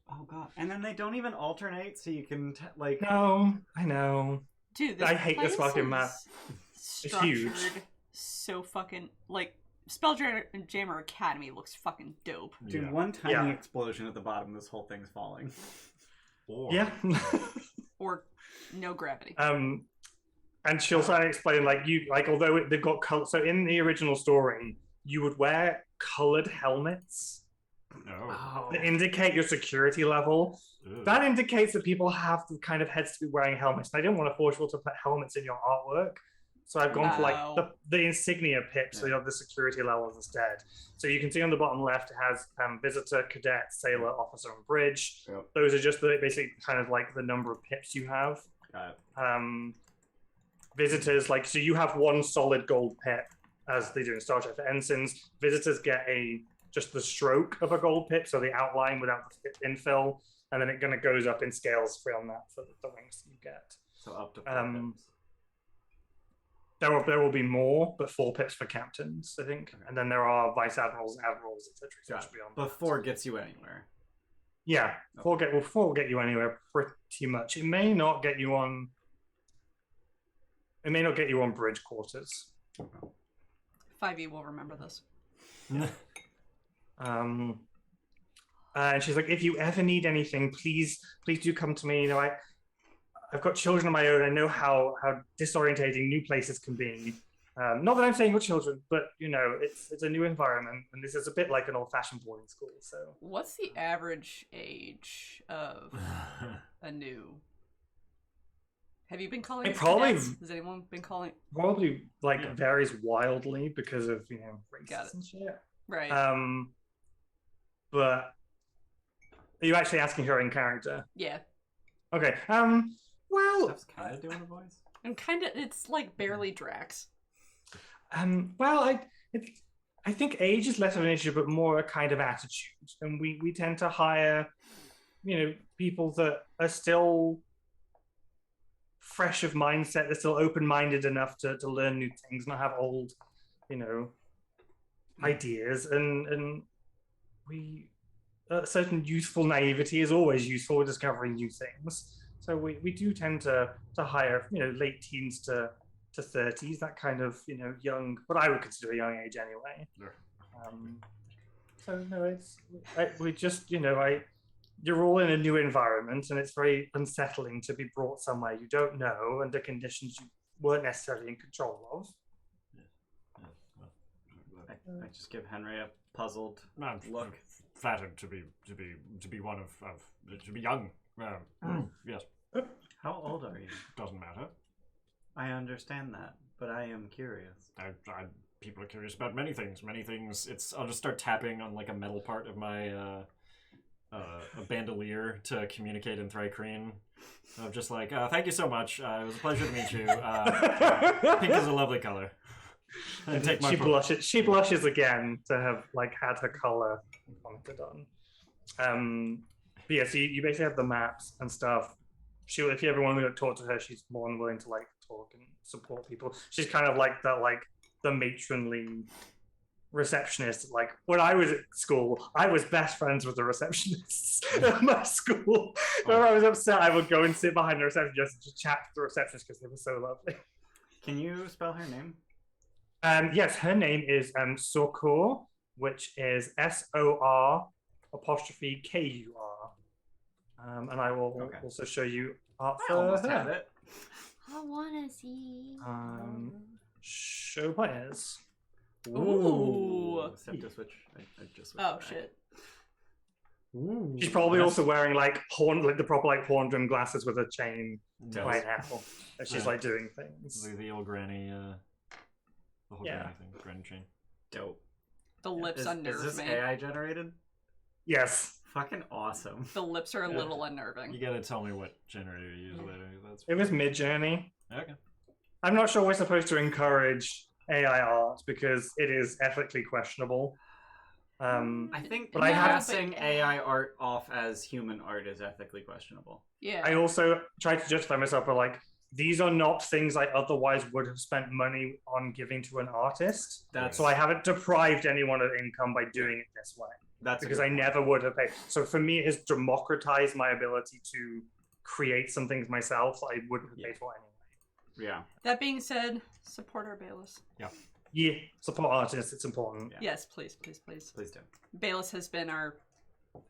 C: Oh god! And then they don't even alternate, so you can like.
A: No, I know.
B: Dude,
A: I hate this fucking map.
B: It's
A: huge.
B: So fucking like Spelljammer Academy looks fucking dope.
C: Dude, one tiny explosion at the bottom, this whole thing's falling.
A: Yeah.
B: Or no gravity.
A: And she'll try to explain although they've got color. So in the original story, you would wear colored helmets that indicate your security level.
D: Ew.
A: That indicates that people have the kind of heads to be wearing helmets. And I didn't want to force you to put helmets in your artwork. So I've gone for like the insignia pips, so you have the security levels instead. So you can see on the bottom left it has visitor, cadet, sailor, officer, and bridge.
C: Yep.
A: Those are just basically kind of like the number of pips you have.
C: Got it.
A: Visitors, so you have 1 solid gold pip, as they do in Star Trek. For ensigns, visitors get just the stroke of a gold pip, so the outline without the infill, and then it kind of goes up in scales from that for the ranks that you get.
C: So up to 4 pips.
A: There will be more, but 4 pips for captains, I think. Okay. And then there are vice admirals, admirals, etc.
C: But 4 gets you anywhere.
A: Yeah, okay. 4 will get you anywhere pretty much. It may not get you on. It may not get you on bridge quarters.
B: 5e will remember this.
A: And she's like, if you ever need anything, please do come to me. I've got children of my own. I know how disorientating new places can be. Not that I'm saying you're children, but it's a new environment, and this is a bit like an old-fashioned boarding school. So,
B: what's the average age of a new? Have you been calling it
A: probably
B: cadets? Has anyone been calling?
A: Probably varies wildly because of races and shit.
B: Right.
A: But are you actually asking her in character?
B: Yeah.
A: Okay. Well,
C: Steph's kind of doing a voice.
B: I'm kind of. It's like barely Drax.
A: Well, I think age is less of an issue, but more a kind of attitude, and we tend to hire, people that are still fresh of mindset, they're still open-minded enough to learn new things, not have old, ideas, and a certain youthful naivety is always useful in discovering new things. So we do tend to hire, late teens to 30s, that kind of, young, what I would consider a young age anyway.
D: Sure.
A: So no, we just, you're all in a new environment, and it's very unsettling to be brought somewhere you don't know under conditions you weren't necessarily in control of.
C: I just give Henry a puzzled look.
D: Flattered to be one of to be young. Yes.
C: How old are you?
D: Doesn't matter.
C: I understand that, but I am curious.
D: People are curious about many things. I'll just start tapping on like a metal part of my a bandolier to communicate in Thrycreen. Of just like, thank you so much. It was a pleasure to meet you. Pink is a lovely color. And take my
A: she blushes again to have had her collar commented on. But yeah, so you basically have the maps and stuff. If you ever want to talk to her, she's more than willing to talk and support people. She's kind of like that, the matronly receptionist. When I was at school, I was best friends with the receptionists at my school. When I was upset, I would go and sit behind the receptionist and chat to the receptionist because they were so lovely.
C: Can you spell her name?
A: Yes, her name is Sokor, which is Sorkor. apostrophe KUR. And I will also show you art
C: I
A: for
C: almost
A: her.
C: have it.
B: I wanna see.
A: Show players.
B: Ooh.
C: Step to switch. I just switched
B: Oh
C: back.
B: shit.
C: Ooh.
A: She's probably also wearing like the proper like horn rim glasses with a chain right now. And she's like doing things.
D: The old granny, the whole
A: Yeah.
D: granny thing, granny chain.
C: Dope.
B: The lips unnerve
C: Is this
B: me.
C: AI generated?
A: Yes.
C: Fucking awesome.
B: The lips are a little unnerving.
D: You gotta tell me what generator you use later. That's
A: It was Mid Journey.
D: okay.
A: I'm not sure we're supposed to encourage AI art because it is ethically questionable.
C: I think
A: But I have-
C: passing AI art off as human art is ethically questionable.
B: Yeah.
A: I also tried to justify myself, but like, these are not things I otherwise would have spent money on giving to an artist.
C: That's
A: So I haven't deprived anyone of income by doing it this way.
C: that's a
A: Because
C: good
A: I
C: point.
A: never would have paid. So for me, it has democratized my ability to create some things myself I wouldn't have paid for anyway.
C: Yeah.
B: That being said, support our Bayless.
A: Yeah, support artists, it's important.
C: Yeah.
B: Yes, please, please, please.
C: Please do.
B: Bayless has been our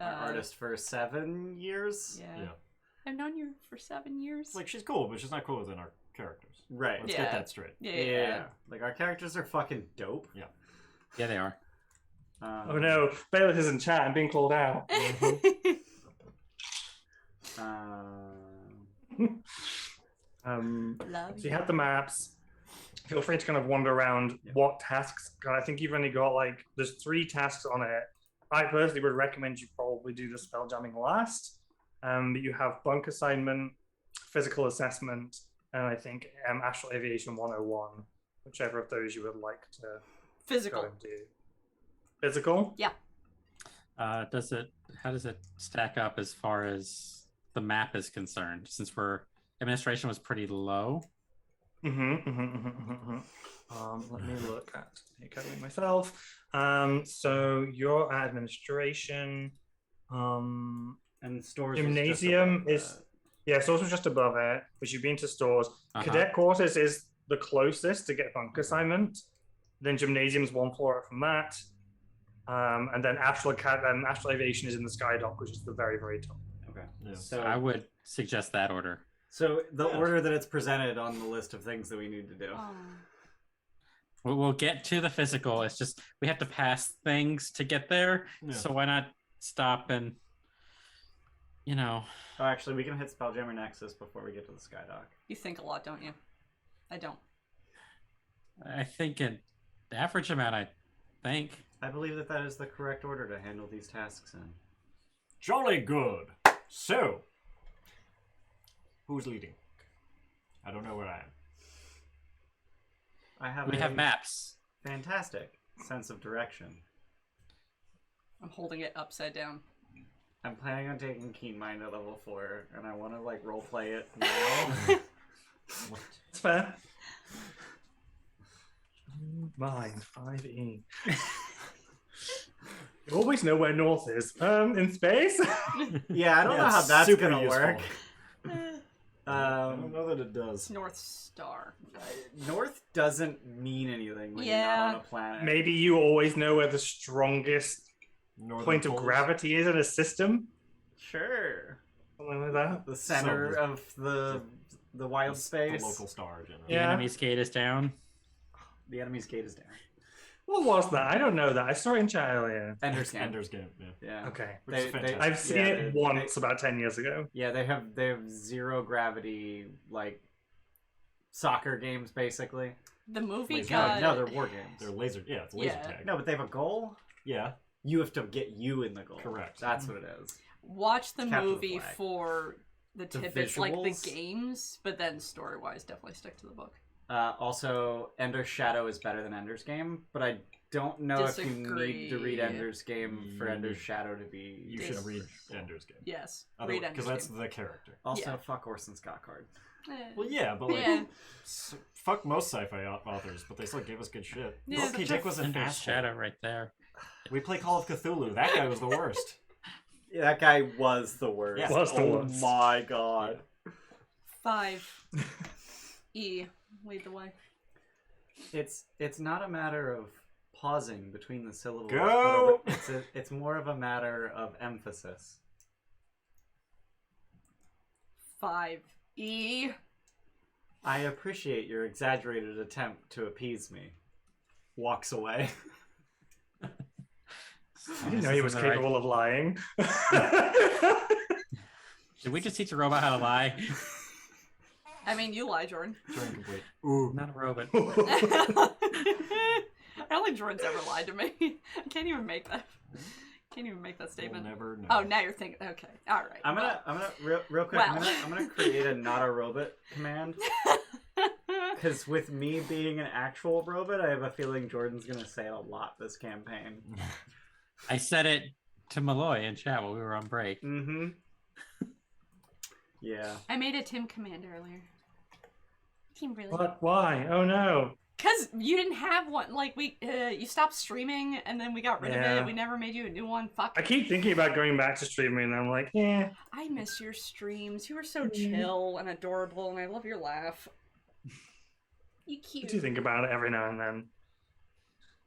C: Our artist for 7 years.
B: Yeah.
D: Yeah.
B: I've known you for 7 years.
D: Like she's cool, but she's not cool within our characters.
C: Right.
D: Let's
B: Yeah.
D: get that straight.
B: yeah.
C: Like our characters are fucking dope.
E: Yeah, they are.
A: Oh no, Bayless is in chat and being called out.
B: Love
A: So you have the maps. Feel free to kind of wander around what tasks. God, I think you've only got like, there's 3 tasks on it. I personally would recommend you probably do the spell jamming last. But you have bunk assignment, physical assessment, and I think Astral Aviation 101, whichever of those you would like to go
B: Physical.
A: and do. Physical?
E: How does it stack up as far as the map is concerned? Since administration was pretty low.
A: Let me look at coding myself. So your administration,
C: and stores
A: gymnasium stores was just above it, which you've been to stores.
E: Uh-huh.
A: Cadet quarters is the closest to get bunk assignment. Then gymnasium's 1 floor up from that. And then Astral Aviation is in the Sky Dock, which is the very, very top.
C: Okay.
D: Yeah.
C: So
E: I would suggest that order.
C: So the
D: Yeah.
C: order that it's presented on the list of things that we need to do.
B: Oh.
E: We'll get to the physical. It's just we have to pass things to get there.
D: Yeah.
E: So why not stop and,
C: Oh, actually, we can hit Spelljammer Nexus before we get to the Skydock.
B: You think a lot, don't you? I don't.
E: I think an average amount. I think.
C: I believe that that is the correct order to handle these tasks in.
D: Jolly good. So, who's leading? I don't know where I am.
E: We have maps.
C: Fantastic sense of direction.
B: I'm holding it upside down.
C: I'm planning on taking Keen Mind at level 4, and I want to like roleplay it now.
A: It's fair. Mine, 5E. You always know where north is. In space?
C: Yeah, I don't know
D: Yeah,
C: how
D: it's
C: that's
D: super
C: gonna
D: useful.
C: work.
D: I don't know that it does.
B: North Star.
C: North doesn't mean anything when you're
B: Yeah.
C: not on a planet.
A: Maybe you always know where the strongest
D: Northern
A: point of
D: poles?
A: gravity is in a system?
C: Sure.
A: Something like that?
C: The center
D: So
C: of the wild space.
D: The local star, generally.
E: The
A: Yeah.
E: enemy's gate is down.
C: The enemy's gate is down.
A: What was that? I don't know that. I saw it in chat earlier.
C: Ender's Game.
D: Ender's Game, yeah.
C: Yeah.
A: Okay.
D: Which is fantastic.
A: I've seen
C: yeah,
A: it once about 10 years ago.
C: Yeah, they have zero gravity like soccer games basically.
B: The movie
D: Wait,
B: got...
C: No, they're war games.
D: They're laser, yeah, it's laser
B: Yeah.
D: tag.
C: No, but they have a goal.
D: Yeah,
C: You have to get you in the goal.
D: Correct.
C: That's what it is.
B: Watch the
C: Capture the
B: movie
C: flag.
B: for the tidbits, like the
C: visuals?
B: games, but then story-wise, definitely stick to the book.
C: Also, Ender's Shadow is better than Ender's Game, but I don't know if you need to read
B: Disagree.
C: Ender's Game for
D: You
C: Ender's
D: need-
C: Shadow to be.
D: you should read Ender's Game.
B: Yes, read
D: Because
B: Ender's
D: that's
B: Game.
D: the character.
C: Also,
B: Yeah.
C: fuck Orson Scott Card.
D: Well, yeah, but like,
B: Yeah.
D: fuck most sci-fi authors, but they still gave us good shit.
B: Yeah.
D: Okay, Dick was an
E: Ender's
D: asshole.
E: shadow right there.
D: We play Call of Cthulhu. That guy was the worst.
C: Yeah, that guy was the worst.
D: Yeah.
A: Was the
C: oh
A: worst.
C: my god.
B: 5. E. Lead the way.
C: It's not a matter of pausing between the syllables.
D: Go!
C: But it's more of a matter of emphasis.
B: 5E.
C: I appreciate your exaggerated attempt to appease me. Walks away.
A: I didn't know he was capable of lying.
E: Did we just teach a robot how to lie?
B: I mean, you lie, Jordan.
D: Turn complete.
E: Ooh, not a robot.
B: I don't think Jordan's ever lied to me. I can't even make that. Can't even make that statement.
D: We'll never know.
B: Oh, now you're thinking. Okay, all right.
C: I'm gonna real quick.
B: Well.
C: I'm gonna create a not a robot command. Because with me being an actual robot, I have a feeling Jordan's gonna say a lot this campaign.
E: I said it to Malloy in chat while we were on break.
C: Mm-hmm. Yeah.
B: I made a Tim command earlier. Team really.
A: What? Why? Oh no.
B: Because you didn't have one. Like, you stopped streaming, and then we got rid of
A: Yeah.
B: it. We never made you a new one. Fuck.
A: I keep thinking about going back to streaming, and I'm like, yeah.
B: I miss your streams. You were so chill and adorable, and I love your laugh. You
A: I
B: cute.
A: do think about it every now and then.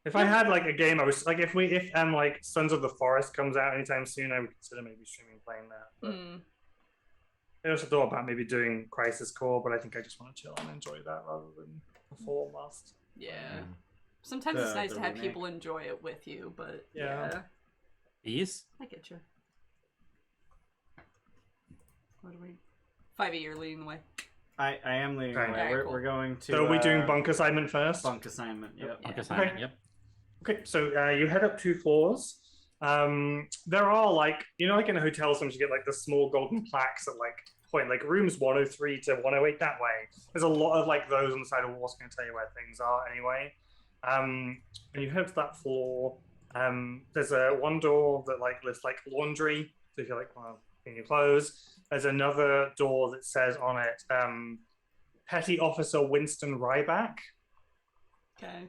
A: If I had like a game, I was like, if like Sons of the Forest comes out anytime soon, I would consider maybe streaming playing that. But I also thought about maybe doing Crisis Core, but I think I just want to chill and enjoy that rather than a full must.
B: Yeah. Sometimes it's nice to have
C: remake.
B: people enjoy it with you, but
A: Yeah.
B: yeah.
E: Ease?
B: I get you. What do we... 5E, you're leading the way.
C: I am leading
A: Right.
C: away.
B: Yeah,
C: We're,
B: cool.
C: we're going to.
A: So are we doing bunk assignment first?
C: Bunk assignment. Yep.
E: Like
B: Yeah.
E: assignment,
A: Okay.
E: Yep.
A: Okay, so you head up 2 floors. There are like, you know, like in a hotel, sometimes you get like the small golden plaques that like point like rooms 103 to 108 that way. There's a lot of like those on the side of walls going to tell you where things are anyway. And you head up to that floor. There's one door that like lists like laundry. So if you're like, well, clean your clothes. There's another door that says on it, Petty Officer Winston Ryback,
B: Okay.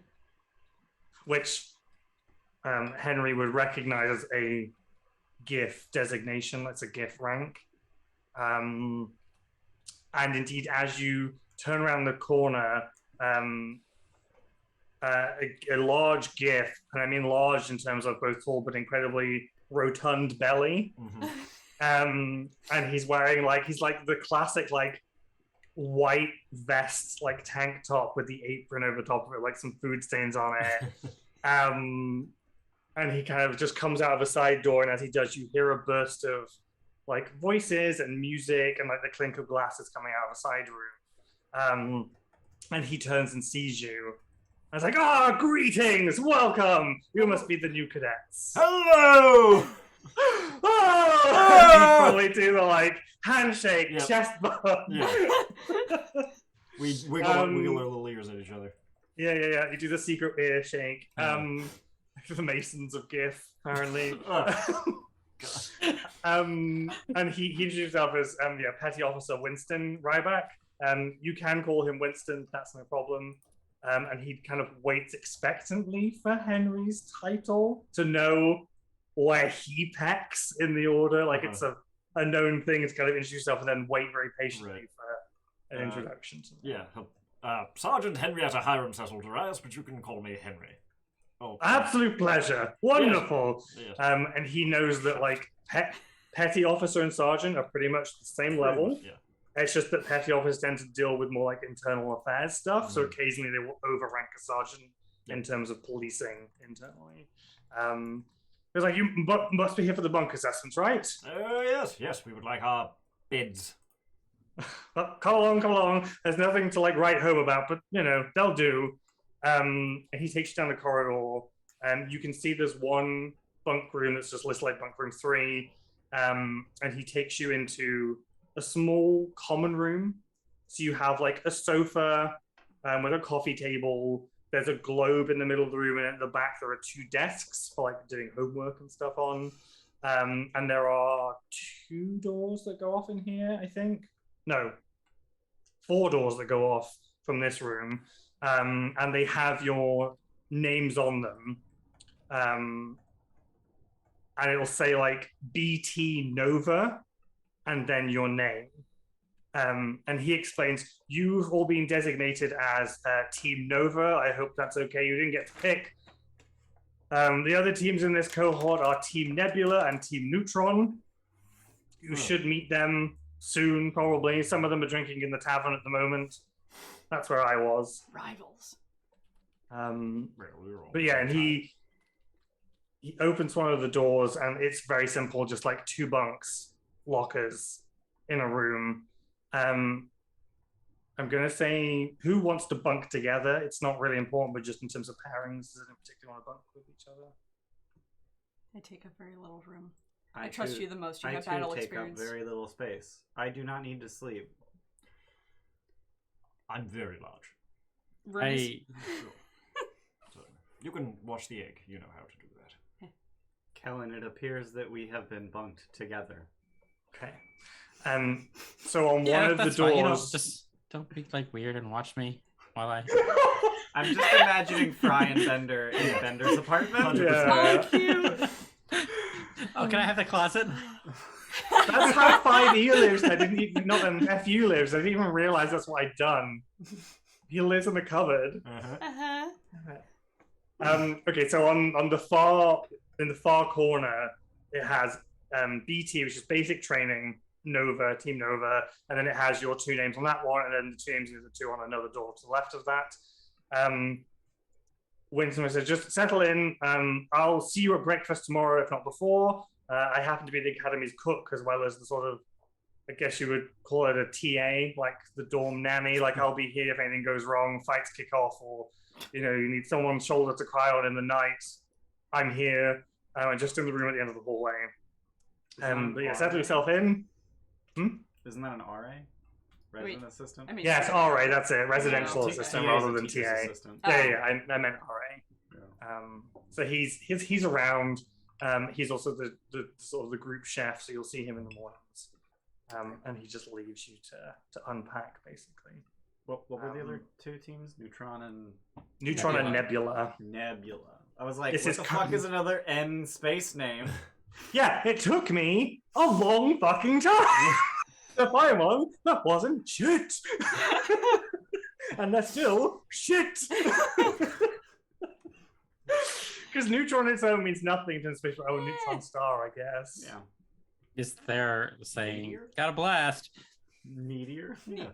A: which Henry would recognize as a Giff designation. That's a Giff rank. And indeed, as you turn around the corner, a large Giff, and I mean large in terms of both tall but incredibly rotund belly, and he's wearing like the classic like white vest, like tank top with the apron over top of it, like some food stains on it. And he kind of just comes out of a side door, and as he does, you hear a burst of like voices and music and like the clink of glasses coming out of a side room. And he turns and sees you. I was like, greetings, welcome. You must be the new cadets.
D: Hello!
A: Oh! You probably do the like handshake,
D: Yep.
A: chest bump.
D: Yeah. We wiggle our little ears at each other.
A: Yeah. You do the secret ear shake. The Masons of Giff, apparently. And he introduced himself as Petty Officer Winston Ryback. You can call him Winston, that's no problem. And he kind of waits expectantly for Henry's title to know where he pecks in the order. Like it's a known thing. It's kind of introduce yourself and then wait very patiently for an introduction to them.
D: Yeah. Sergeant Henrietta Hyram, Cecil Durias, but you can call me Henry. Oh,
A: Absolute pleasure. Wonderful.
D: Yes.
A: And he knows that like petty officer and sergeant are pretty much the same level.
D: Yeah.
A: It's just that petty officers tend to deal with more like internal affairs stuff. So occasionally they will overrank a sergeant in terms of policing internally. It's like, you must be here for the bunk assessments, right?
D: Yes, we would like our bids.
A: Come along. There's nothing to like write home about, but you know, they'll do. And he takes you down the corridor, and you can see there's one bunk room that's just listed like bunk room 3. And he takes you into a small common room. So you have like a sofa with a coffee table. There's a globe in the middle of the room, and at the back there are 2 desks for like doing homework and stuff on. And there are 2 doors that go off in here, I think. No, 4 doors that go off from this room. And they have your names on them. And it'll say like BT Nova and then your name. And he explains, you've all been designated as Team Nova. I hope that's okay. You didn't get to pick The other teams in this cohort are Team Nebula and Team Neutron. You should meet them soon, probably. Some of them are drinking in the tavern at the moment. That's where I was.
B: Rivals.
A: But yeah, and he opens one of the doors, and it's very simple, just like 2 bunks, lockers in a room. I'm gonna say who wants to bunk together. It's not really important, but just in terms of pairings, does anyone particularly want to bunk with each other?
B: I take up very little room. I trust you the most. You
C: I
B: have
C: too
B: battle
C: take
B: experience.
C: up very little space. I do not need to sleep.
D: I'm very large.
B: Rooms-
D: So, you can wash the egg. You know how to do that.
C: Kellen, it appears that we have been bunked together.
A: Okay. So on one of the
E: that's
A: doors,
E: fine. You know, just don't be like weird and watch me while I.
C: I'm just imagining Fry and Bender in Bender's apartment.
A: Yeah.
B: Oh, cute.
E: Oh, can I have the closet?
A: That's how 5E lives. I didn't even, not FU lives. I didn't even realize that's what I'd done. He lives in the cupboard. Okay, so on the far corner, it has BT, which is basic training, Nova, Team Nova, and then it has your 2 names on that one, and then the 2 names of the 2 on another door to the left of that. Winston says, just settle in. I'll see you at breakfast tomorrow, if not before. I happen to be the Academy's cook, as well as the sort of, I guess you would call it a TA, like the dorm nanny. Like, I'll be here if anything goes wrong, fights kick off, or, you know, you need someone's shoulder to cry on in the night. I'm here. I'm just in the room at the end of the hallway. But yeah, settle yourself in.
C: Isn't that an RA? Resident assistant?
B: I mean,
A: Yes, all right, that's it. Residential
B: Yeah,
A: assistant
C: TA is
A: rather
C: a
A: than
C: teacher's
A: TA.
C: assistant.
A: Yeah, I meant RA.
C: Yeah.
A: So he's around. He's also the sort of the group chef, so you'll see him in the mornings. And he just leaves you to unpack, basically.
C: What were the other 2 teams? Neutron and
A: Nebula.
C: Nebula. I was like,
A: This
C: what
A: is
C: the fuck is another N space name?
A: Yeah, it took me a long fucking time to find one that wasn't shit. And that's still shit. Because neutron itself means nothing to the space. Oh, neutron star, I guess.
C: Yeah.
E: Is there saying
C: Meteor?
E: got a blast?
C: Meteor? Yeah.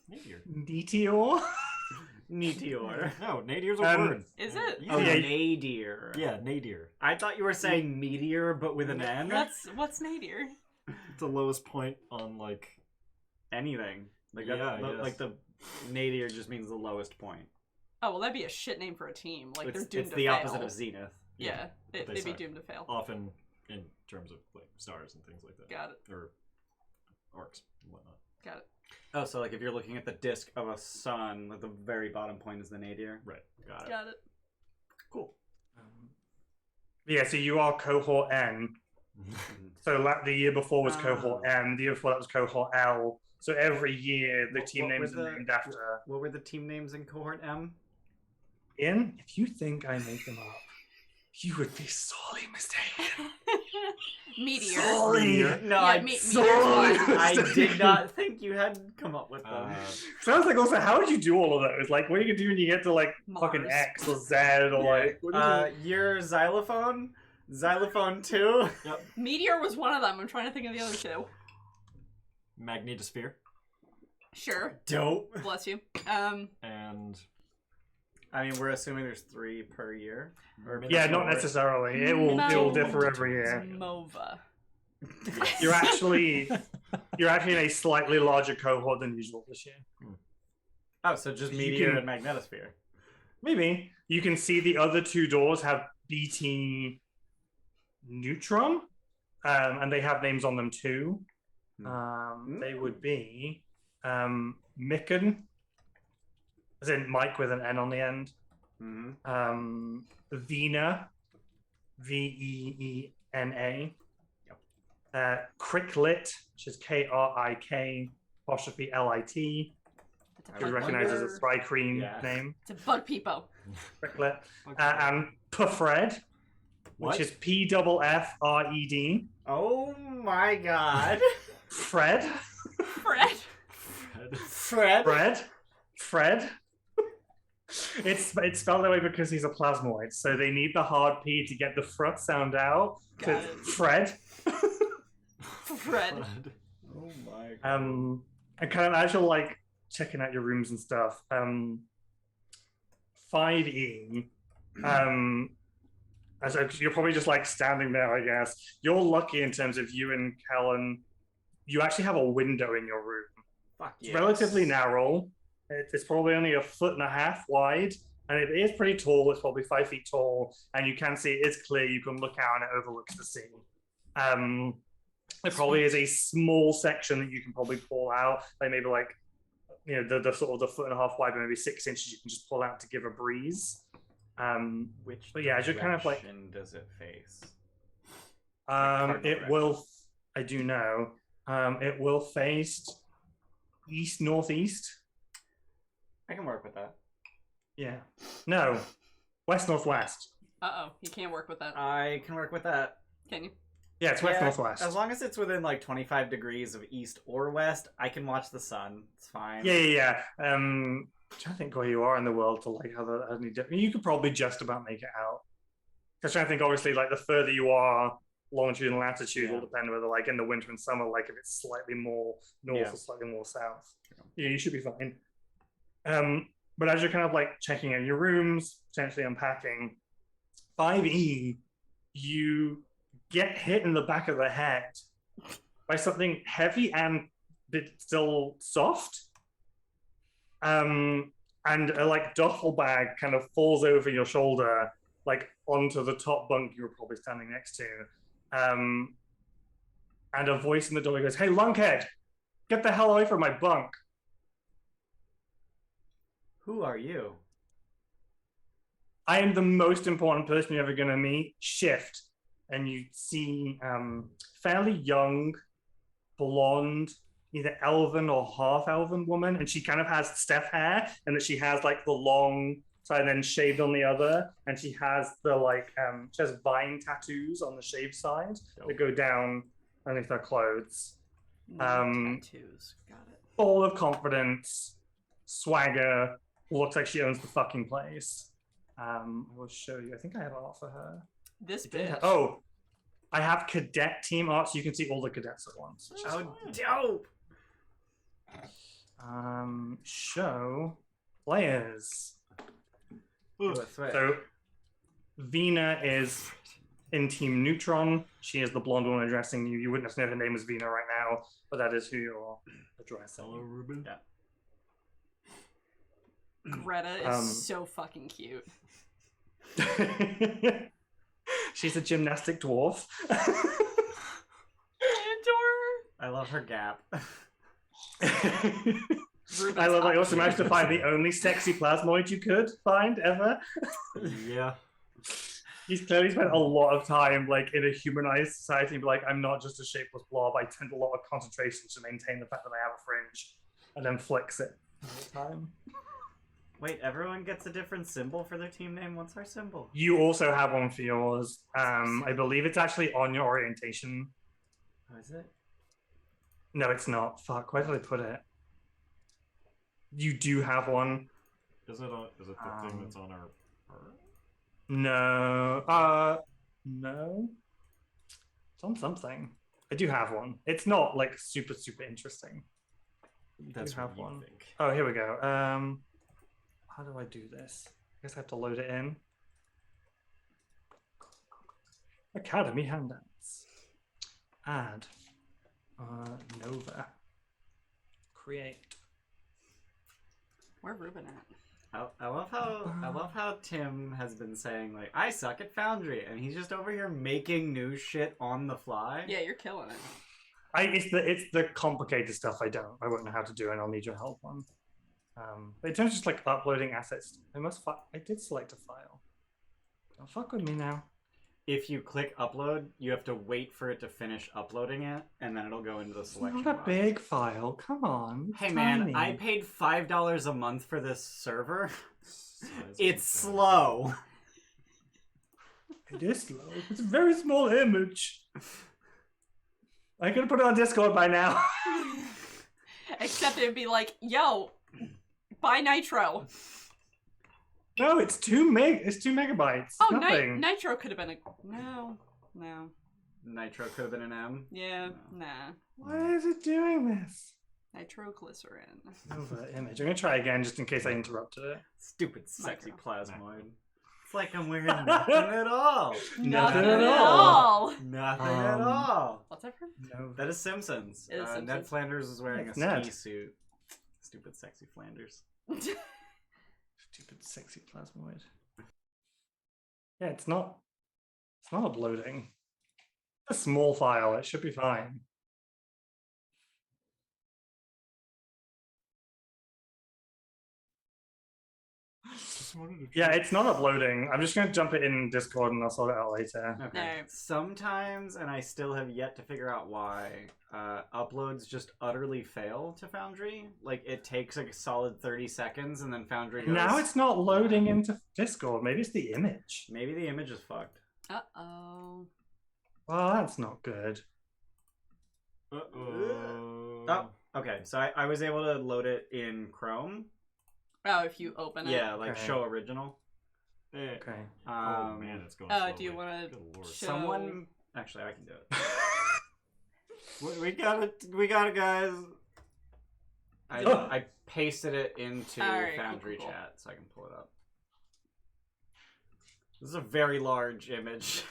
D: Nadir.
A: Meteor.
C: Meteor.
D: No, nadir's a word.
B: Is it?
D: Yeah.
C: Oh,
A: Yeah.
C: nadir.
D: Yeah, nadir.
C: I thought you were saying meteor, but with an N.
B: What's nadir?
D: It's the lowest point on, like...
C: Anything. Like,
D: Yeah, I guess.
C: like the nadir just means the lowest point.
B: Oh, well, that'd be a shit name for a team. Like, they're doomed
C: It's
B: to
C: the
B: fail.
C: opposite of zenith.
B: Yeah,
D: but they
B: they'd be
D: suck.
B: doomed to fail.
D: Often in terms of, like, stars and things like that.
B: Got it.
D: Or arcs and whatnot.
B: Got it.
C: Oh, so like if you're looking at the disk of a sun, like the very bottom point is the nadir?
D: Right. Got it.
B: Got it.
C: Cool.
A: Yeah, so you are cohort N. So the year before was cohort M. The year before that was cohort L. So every year the team
C: What
A: names
C: were
A: are named after.
C: What were the team names in cohort M?
A: In, if you think I make them up, you would be sorely mistaken.
B: Meteor.
A: Sorry.
C: No,
B: Yeah,
C: I,
B: Meteor's
A: sorry.
B: one.
C: I did not think you had come up with them.
A: Sounds like also, how did you do all of those? Like, what are you gonna do when you get to like fucking
B: Mars.
A: X or Z or like? What are you
C: Your xylophone? Xylophone 2?
B: Meteor was one of them. I'm trying to think of the other 2.
D: Magnetosphere.
B: Sure.
C: Dope.
B: Bless you.
D: And...
C: I mean, we're assuming there's 3 per year. Or
A: Yeah, not necessarily. It will differ every year.
B: Mova.
A: You're actually in a slightly larger cohort than usual this year.
C: Oh, so just
A: You
C: meteor
A: can-
C: and magnetosphere.
A: Maybe you can see the other 2 doors have BT Neutron, and they have names on them too. They would be Micken, as in Mike with an N on the end.
C: Mm-hmm.
A: Veena, Veena. Cricklit, which is Krik apostrophe Lit.
B: It's a
A: You
B: bug
A: recognize as a
B: wonder.
A: Spry Cream
C: Yeah.
A: name.
B: It's a bug peepo.
A: Cricklit. And Pfred,
D: What?
A: which is Pffred.
C: Oh my god.
A: Fred.
B: Fred.
C: Fred?
A: Fred. It's spelled that way because he's a plasmoid, so they need the hard P to get the frut sound out. So
B: Got
A: it's Fred.
B: Fred.
D: Oh my god.
A: And kind of as you're like checking out your rooms and stuff, 5E, as you're probably just like standing there, I guess. You're lucky in terms of you and Callan. You actually have a window in your room.
C: Fuck
A: It's
C: yes.
A: relatively narrow. It's probably only 1.5 feet wide, and it is pretty tall. It's probably 5 feet tall, and you can see it's clear. You can look out, and it overlooks the sea. There probably is a small section that you can probably pull out, like maybe like the sort of the 1.5 feet wide, but maybe 6 inches. You can just pull out to give a breeze.
C: Which
A: But yeah, as you're kind of like,
C: direction does it face?
A: it will. I do know. It will face east northeast.
C: I can work with that.
A: Yeah. No. West northwest.
B: Uh-oh, you can't work with that.
C: I can work with that.
B: Can you?
A: Yeah, it's west
C: Yeah,
A: northwest.
C: As long as it's within like 25 degrees of east or west, I can watch the sun. It's fine.
A: Yeah. I'm trying to think where you are in the world to like how you could probably just about make it out. Because trying to think, obviously, like the further you are, longitude and latitude will depend whether, like in the winter and summer, like if it's slightly more north or slightly more south. Yeah, you should be fine. But as you're kind of like checking out your rooms, potentially unpacking, 5E, you get hit in the back of the head by something heavy and bit still soft. And a like duffel bag kind of falls over your shoulder, like onto the top bunk you were probably standing next to. And a voice in the doorway goes, "Hey, lunkhead, get the hell away from my bunk."
C: Who are you?
A: I am the most important person you're ever going to meet. Shift. And you see fairly young, blonde, either elven or half-elven woman. And she kind of has Steph hair, and that she has like the long side and then shaved on the other. And she has the like, she has vine tattoos on the shaved side that go down underneath her clothes.
B: Tattoos. Got it.
A: Full of confidence, swagger, looks like she owns the fucking place. I will show you. I think I have art for her.
B: This bitch.
A: Oh, I have cadet team art, so you can see all the cadets at once.
C: Oh, dope!
A: Show players.
C: Ooh, that's right.
A: So, Vina is in Team Neutron. She is the blonde woman addressing you. You wouldn't know her name is Vina right now, but that is who you're addressing.
D: Hello, Ruben.
C: Yeah.
B: Greta is so fucking cute.
A: She's a gymnastic dwarf.
B: I adore
C: I love her gap.
B: her.
A: I love I also managed to find the only sexy plasmoid you could find ever.
D: Yeah.
A: He's clearly spent a lot of time like in a humanized society and be like, I'm not just a shapeless blob, I tend a lot of concentration to maintain the fact that I have a fringe, and then flicks it all the time.
C: Wait, everyone gets a different symbol for their team name? What's our symbol?
A: You also have one for yours. I believe it's actually on your orientation.
C: Oh, is it?
A: No, it's not. Fuck, where did I put it? You do have one.
D: Is it the thing that's on our...
A: No. No. It's on something. I do have one. It's not like super interesting.
C: That's
A: have
C: what you
A: one.
C: think.
A: Oh, here we go. How do I do this? I guess I have to load it in. Academy handouts. Add. Nova. Create.
B: Where Ruben at?
C: I love how Tim has been saying like I suck at Foundry, and he's just over here making new shit on the fly.
B: Yeah, you're killing it.
A: It's the complicated stuff I won't know how to do, and I'll need your help on. But in terms of just like uploading assets, I did select a file. Don't fuck with me now.
C: If you click upload, you have to wait for it to finish uploading it, and then it'll go into the selection
A: It's not a
C: box.
A: big file. Come on.
C: Hey
A: tiny.
C: man, I paid $5 a month for this server. It's slow.
A: It is slow. It's a very small image. I could have put it on Discord by now.
B: Except it'd be like, yo, buy Nitro.
A: No, it's 2 meg. It's 2 megabytes.
B: Oh,
A: Nothing.
B: Nitro could have been a no.
C: Nitro could have been an M.
B: Yeah, nah.
A: Why is it doing this?
B: Nitroglycerin.
A: Over image. I'm gonna try again just in case I interrupted it.
C: Stupid sexy
B: Micro.
C: plasmoid. It's like I'm wearing nothing at all.
A: Nothing
B: at
A: at
B: all.
C: Nothing at all.
B: What's that from?
A: No.
C: That is Simpsons.
B: It is
C: Ned
B: Simpsons.
C: Flanders is wearing
A: That's
C: a
A: Ned.
C: ski suit. Stupid sexy Flanders.
A: Stupid sexy plasmoid. Yeah, it's not uploading. It's a small file. It should be fine. Yeah, it's not uploading. I'm just gonna jump it in Discord and I'll sort it out later.
C: Okay.
B: No.
C: Sometimes, and I still have yet to figure out why, uploads just utterly fail to Foundry. Like, it takes like a solid 30 seconds and then Foundry goes...
A: Now it's not loading into Discord. Maybe it's the image.
C: Maybe the image is fucked.
B: Uh-oh.
A: Well, that's not good.
D: Uh-oh.
C: Oh, okay. So I was able to load it in Chrome.
B: Oh, if you open it.
C: Yeah, like
A: Okay.
C: show original.
A: Okay.
D: Oh man, it's going.
B: Oh,
D: slowly.
B: do you want to
D: Good lord.
B: show?
C: Someone... Actually, I can do it.
D: We got it. We got it, guys.
C: I pasted it into
B: Alright,
C: Foundry
B: cool.
C: chat so I can pull it up. This is a very large image.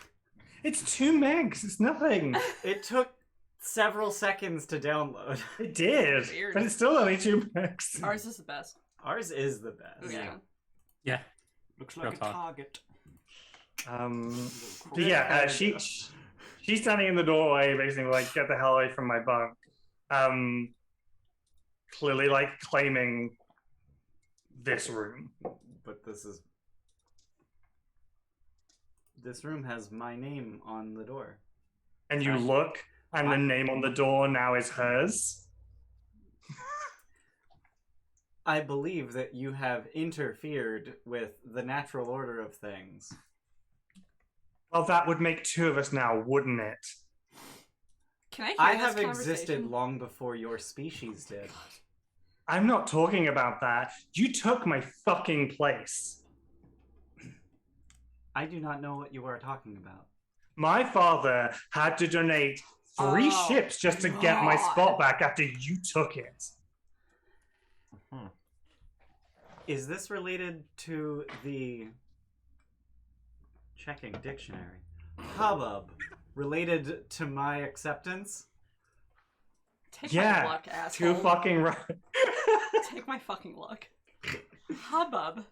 A: It's 2 megs. It's nothing.
C: It took several seconds to download.
A: It did,
B: Weird.
A: but it's still only 2 megs.
B: Ours is the best.
C: Ours is the best.
B: Yeah.
E: Yeah.
D: Looks
E: Real
D: like a
E: talk.
D: target.
A: But yeah, she's standing in the doorway, basically like, get the hell away from my bunk. Clearly like claiming this room.
C: But this room has my name on the door.
A: And you look, and the name on the door now is hers.
C: I believe that you have interfered with the natural order of things.
A: Well, that would make 2 of us now, wouldn't it?
B: Can I hear
C: I
B: this
C: have
B: conversation?
C: existed long before your species did.
A: I'm not talking about that. You took my fucking place.
C: I do not know what you are talking about.
A: My father had to donate 3
B: Oh,
A: ships just to get my
B: God.
A: spot back after you took it.
C: Is this related to the checking dictionary hubbub related to my acceptance?
B: Take
A: Yeah,
B: my luck, asshole.
A: 2 fucking right.
B: Take my fucking luck. Hubbub.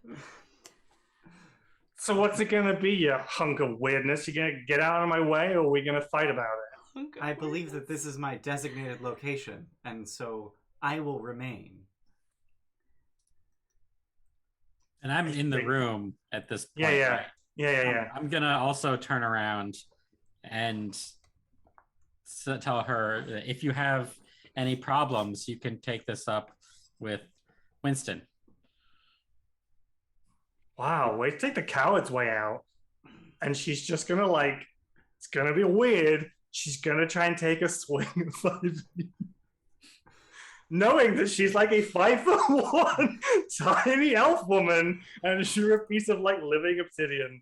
A: So what's it gonna be, you hunk of weirdness? You gonna get out of my way, or are we gonna fight about it?
C: I believe that this is my designated location, and so I will remain.
E: And I'm in the room at this point.
A: Yeah.
E: right?
A: Yeah.
E: I'm gonna also turn around and tell her that if you have any problems, you can take this up with Winston.
A: Wow, way to take the coward's way out. And she's just gonna it's gonna be weird. She's gonna try and take a swing at 5 feet. Knowing that she's like a 5'1" tiny elf woman and she's a piece of living obsidian.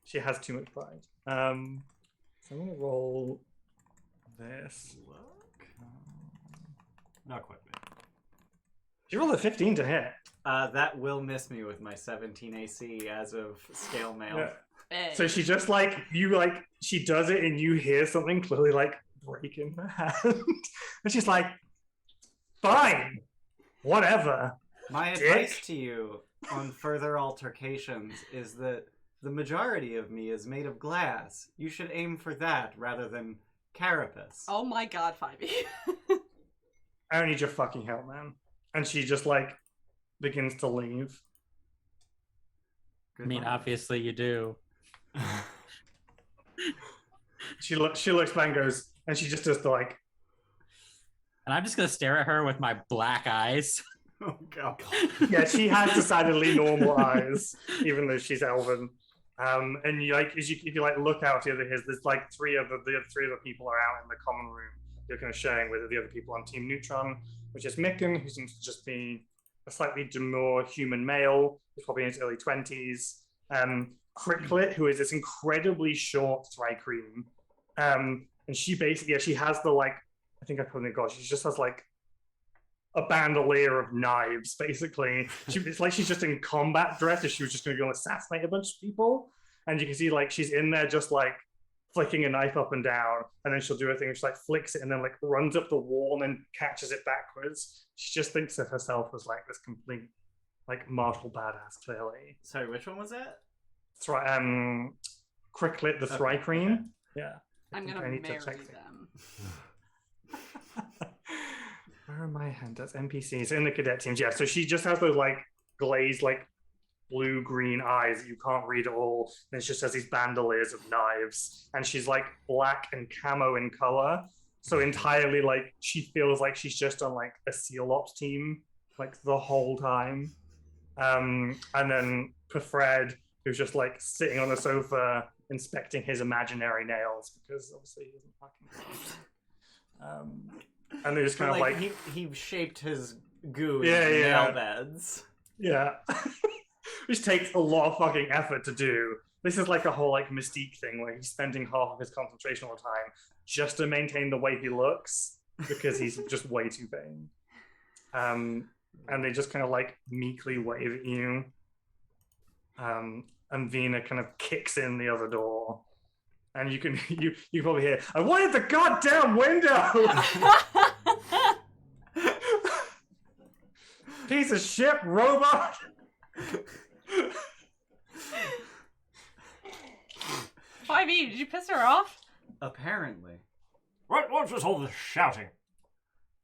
A: She has too much pride. So I'm gonna roll this.
D: Not quite.
A: She rolled a 15 to hit.
C: That will miss me with my 17 AC as of scale mail.
A: Yeah.
B: Hey.
A: So she just she does it and you hear something clearly break in her hand. And she's like, fine, whatever.
C: My
A: Dick.
C: advice to you on further altercations is that the majority of me is made of glass. You should aim for that rather than carapace.
B: Oh my god, 5e.
A: I don't need your fucking help, man. And she just begins to leave.
E: I mean, obviously you do.
A: She looks back and goes, and she just does the
E: And I'm just gonna stare at her with my black eyes.
C: Oh god.
A: yeah, she has decidedly normal eyes, even though she's elven. And you if you look out here, there's 3 of the people are out in the common room. You're kind of sharing with the other people on Team Neutron, which is Micken, who seems to just be a slightly demure human male, who's probably in his early 20s. Cricklet, who is this incredibly short Thri-Kreen. And she basically, she has the like, I think I put in the gosh, she just has like a bandolier of knives, basically. It's like she's just in combat dress, if she was just going to go and assassinate a bunch of people. And you can see like she's in there just like flicking a knife up and down, and then she'll do a thing where she like flicks it and then like runs up the wall and then catches it backwards. She just thinks of herself as like this complete like martial badass, clearly.
C: Sorry, which one was that?
A: Cricklet the Thri-Kreen.
C: Okay.
A: Yeah.
B: I'm gonna marry them.
A: Where are my hands? That's NPCs in the cadet teams. Yeah, so she just has those like glazed like blue-green eyes that you can't read at all. And she just has these bandoliers of knives. And she's like black and camo in color. So entirely like she feels like she's just on like a SEAL Ops team like the whole time. And then Fred, who's just like sitting on the sofa inspecting his imaginary nails because obviously he doesn't fucking and they just kind of like
C: he shaped his goo
A: into
C: nail beds.
A: Yeah. Which takes a lot of fucking effort to do. This is like a whole like Mystique thing where he's spending half of his concentration all the time just to maintain the way he looks because he's just way too vain. And they just kind of like meekly wave at you. And Vina kind of kicks in the other door. And you can probably hear, I wanted the goddamn window! Piece of shit, robot!
B: 5e, did you piss her off?
C: Apparently.
D: What's this all this shouting?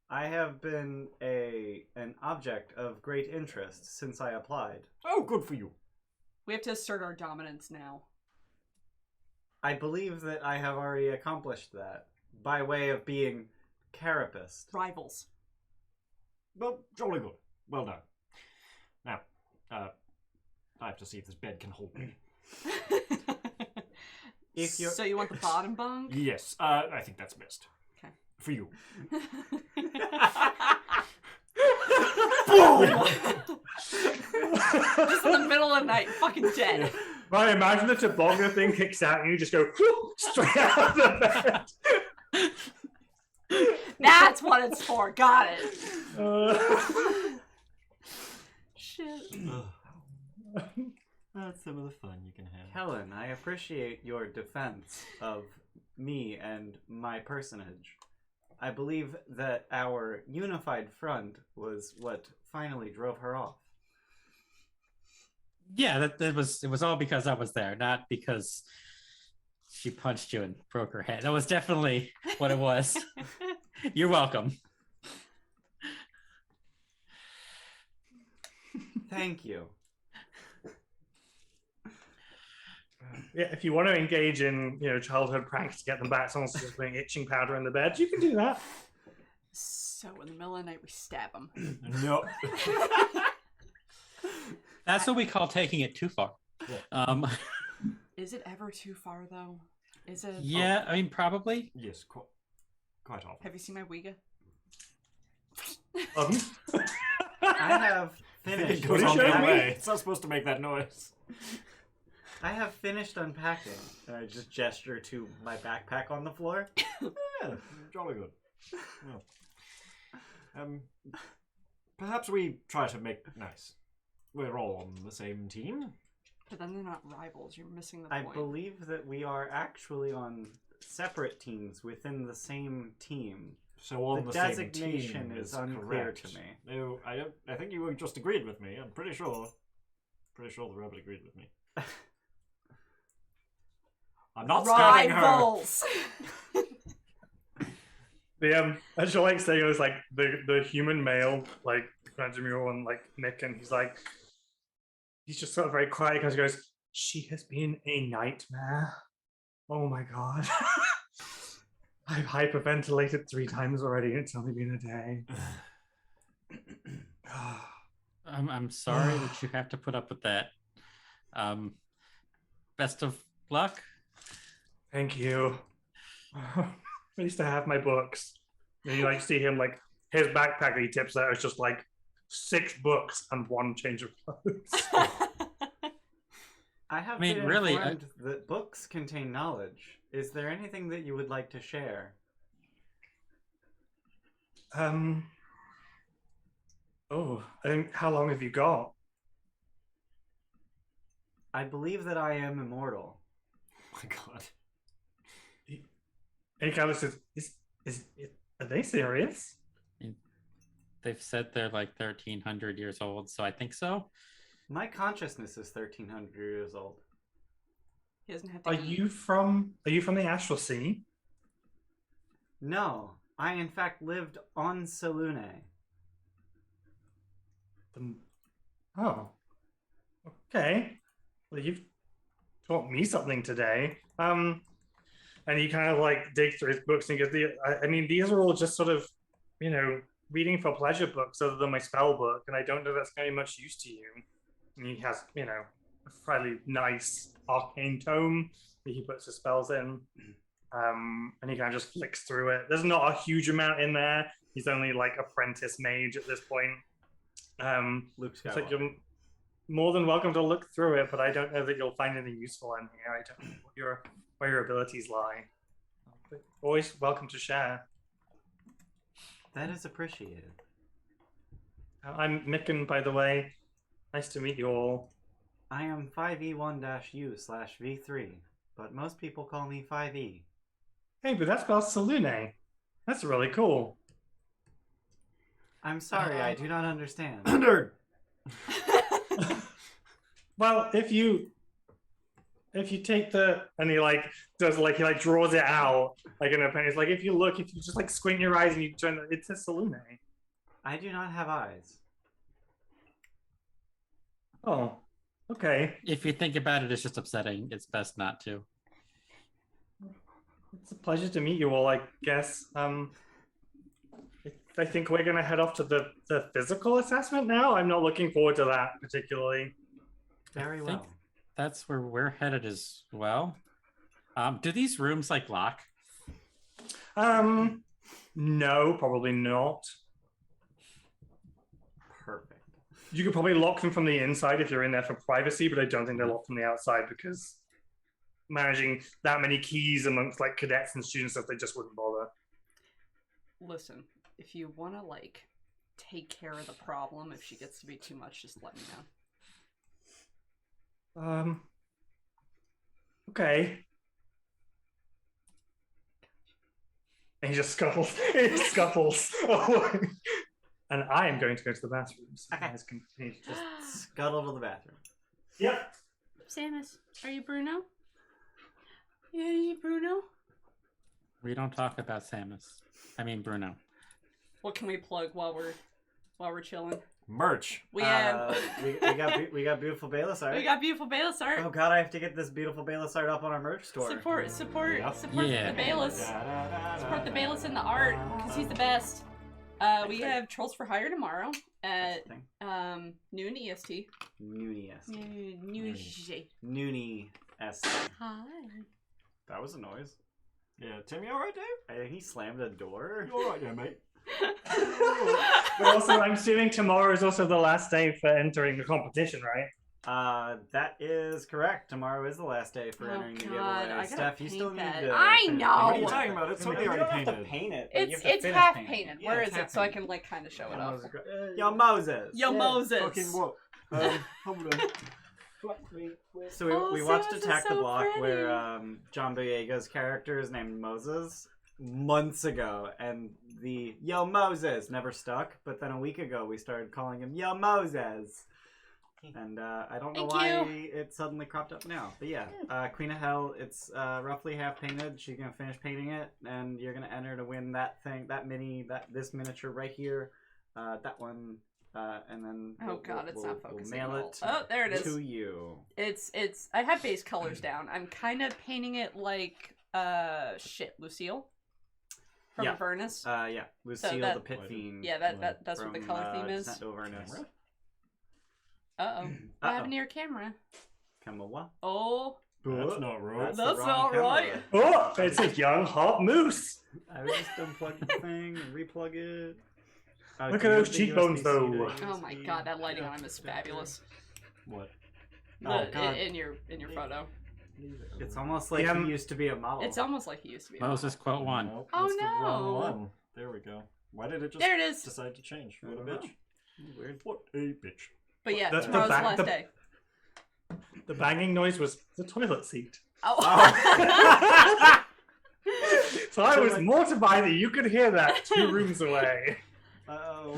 C: I have been an object of great interest since I applied.
D: Oh, good for you.
B: We have to assert our dominance now.
C: I believe that I have already accomplished that by way of being Carapist.
B: Rivals.
D: Well, jolly good. Well done. Now, I have to see if this bed can hold me.
B: So you want the bottom bunk?
D: Yes, I think that's best.
B: Okay.
D: For you.
B: Just in the middle of the night, fucking dead.
A: Yeah. Right, imagine the toboggan thing kicks out and you just go whoop, straight out of the bed.
B: That's what it's for. Got it. Shit.
D: That's some of the fun you can have.
C: Helen, I appreciate your defense of me and my personage. I believe that our unified front was what finally drove her off.
E: Yeah, it was all because I was there, not because she punched you and broke her head. That was definitely what it was. You're welcome.
C: Thank you.
A: Yeah, if you want to engage in, childhood pranks to get them back, someone's just putting itching powder in the bed, you can do that.
B: So in the middle of the night, we stab them.
D: No.
E: That's what we call taking it too far.
D: Yeah.
B: Is it ever too far, though? Is it?
E: Yeah, I mean, probably.
D: Yes, quite often.
B: Have you seen my Ouija?
C: I have finished.
D: It goes on that way. It's not supposed to make that noise.
C: I have finished unpacking. And I just gesture to my backpack on the floor.
D: Yeah, jolly good. Yeah. Perhaps we try to make nice. We're all on the same team.
B: But then they're not rivals. You're missing the
C: I
B: point.
C: believe that we are actually on separate teams within the same team.
D: So on the same team
C: designation is unclear
D: correct.
C: to me.
D: No, I don't. I think you just agreed with me. I'm pretty sure. Pretty sure the rabbit agreed with me. I'm not stabbing her.
B: Rivals.
A: As you like saying, it was like the human male, like Granjamur and like Nick, and he's just sort of very quiet because he goes, "She has been a nightmare. Oh my god." I've hyperventilated 3 times already, and it's only been a day.
E: I'm sorry that you have to put up with that. Best of luck.
A: Thank you. At least I have my books. And you like see him like his backpack that he tips out is just like 6 books and 1 change of clothes.
C: I have
E: mean,
C: been
E: really,
C: informed that books contain knowledge. Is there anything that you would like to share?
A: Oh, I think, how long have you got?
C: I believe that I am immortal.
D: Oh my god.
A: And he kind of says, are they serious?
E: They've said they're like 1,300 years old, so I think so.
C: My consciousness is 1,300 years old.
B: He doesn't have to
A: Are
B: eat.
A: you from the Astral Sea?
C: No, I in fact lived on Selune.
A: Oh. Okay. Well, you've taught me something today. And he kind of like digs through his books and he goes, I mean, these are all just sort of, reading for pleasure books other than my spell book, and I don't know if that's very much use to you. And he has, a fairly nice arcane tome that he puts his spells in. And he kind of just flicks through it. There's not a huge amount in there. He's only like apprentice mage at this point.
C: Luke
A: It's like
C: Skywalker.
A: you're more than welcome to look through it, but I don't know that you'll find anything useful in here. I don't know where your abilities lie. But always welcome to share.
C: That is appreciated.
A: I'm Micken, by the way. Nice to meet you all.
C: I am 5e1-u/v3, but most people call me 5e.
A: Hey, but that spells Selune. That's really cool.
C: I'm sorry, I do not understand.
D: Nerd!
A: Well, if you take and he draws it out like in a pen. It's like if you just like squint your eyes and you turn it says Selune.
C: I do not have eyes.
A: Oh, okay.
E: If you think about it, it's just upsetting. It's best not to.
A: It's a pleasure to meet you all, I guess. I think we're gonna head off to the physical assessment now. I'm not looking forward to that particularly.
C: Very
E: I think
C: well.
E: that's where we're headed as well. Do these rooms lock?
A: No, probably not.
C: Perfect.
A: You could probably lock them from the inside if you're in there for privacy, but I don't think they're locked from the outside because managing that many keys amongst like cadets and students stuff, they just wouldn't bother.
B: Listen, if you want to take care of the problem, if she gets to be too much, just let me know.
A: Okay. And he just scuttles. He scuttles away. And I am going to go to the bathroom. So you guys can continue to just...
C: Scuttle to the bathroom.
A: Yep.
B: Samus, are you Bruno? Yeah, are you Bruno?
E: We don't talk about Samus. I mean Bruno.
B: What can we plug while we're chilling?
D: Merch!
B: We have
C: we got beautiful Bayless art.
B: we got beautiful Bayless art.
C: Oh god, I have to get this beautiful Bayless art up on our merch store.
B: Support
E: Yeah.
B: the Bayless. Support the Bayless in the art because he's the best. We have Trolls for Hire tomorrow at noon EST.
C: Noonie EST.
B: Noon. Hi.
C: That was a noise.
D: Yeah, Tim, you alright, Dave?
C: I think he slammed a door.
D: You alright there, mate?
A: But also, I'm assuming tomorrow is also the last day for entering the competition, right?
C: That is correct. Tomorrow is the last day for
B: Oh,
C: entering the
B: God,
C: giveaway.
B: I gotta
C: Steph, you still
B: paint
C: need
B: that.
C: to.
B: I
C: finish
B: know.
C: painting
D: What are you
C: it.
D: talking about? It's something
C: You
D: already
C: don't have to
D: painted.
C: paint it. But you have
B: It's
C: to finish
B: half
C: painting it.
B: painted.
C: Yeah,
B: Where
C: it's
B: is
C: half
B: it? So I
C: painted.
B: can kind of show it off.
C: Yo, Moses.
B: Yo, Moses.
D: Fucking what? Hold on.
C: So we
B: Oh,
C: watched
B: Samus is
C: Attack the
B: so
C: Block
B: pretty.
C: where John Boyega's character is named Moses months ago, and the Yo Moses never stuck, but then a week ago we started calling him Yo Moses. And I don't know
B: Thank
C: why it suddenly cropped up now. But yeah, Queen of Hell, it's roughly half painted. She's gonna finish painting it, and you're gonna enter to win that thing, this miniature right here, that one, and then
B: Oh god, it's not
C: we'll
B: focusing.
C: mail
B: at all.
C: it
B: Oh, there it is.
C: to you.
B: It's. I have base colors down. I'm kind of painting it like Lucille from
C: Yeah.
B: Avernus.
C: Yeah, Lucille
B: that-
C: the Pit Fiend.
B: Yeah, that's what the
C: from,
B: color theme is.
C: Descent to Avernus.
B: Uh-oh. What happened to your camera?
C: Come on, what?
B: Oh,
D: That's not right.
B: That's
C: the
B: not
C: wrong
B: right.
C: camera.
A: Oh, it's a young hot moose.
C: I would just unplug the thing and replug it.
A: Look at those cheekbones, though.
B: Oh my god, that lighting on him is fabulous.
D: What?
C: Oh, God.
B: In your photo.
C: It's almost like he used to be a model.
B: It's almost like he used to be.
E: Moses quote 1.
D: Nope,
B: Oh,
D: that's the wrong
B: no.
D: one. There we go. Why did it just
B: There it is.
D: decide to change? What a
C: I don't
D: bitch.
C: Weird.
D: What a bitch.
B: But yeah,
A: That's the
B: tomorrow's the
A: back-
B: last
A: the-
B: day.
A: The banging noise was the toilet seat.
B: Oh.
A: So I was mortified that you could hear that 2 rooms away.
C: Oh,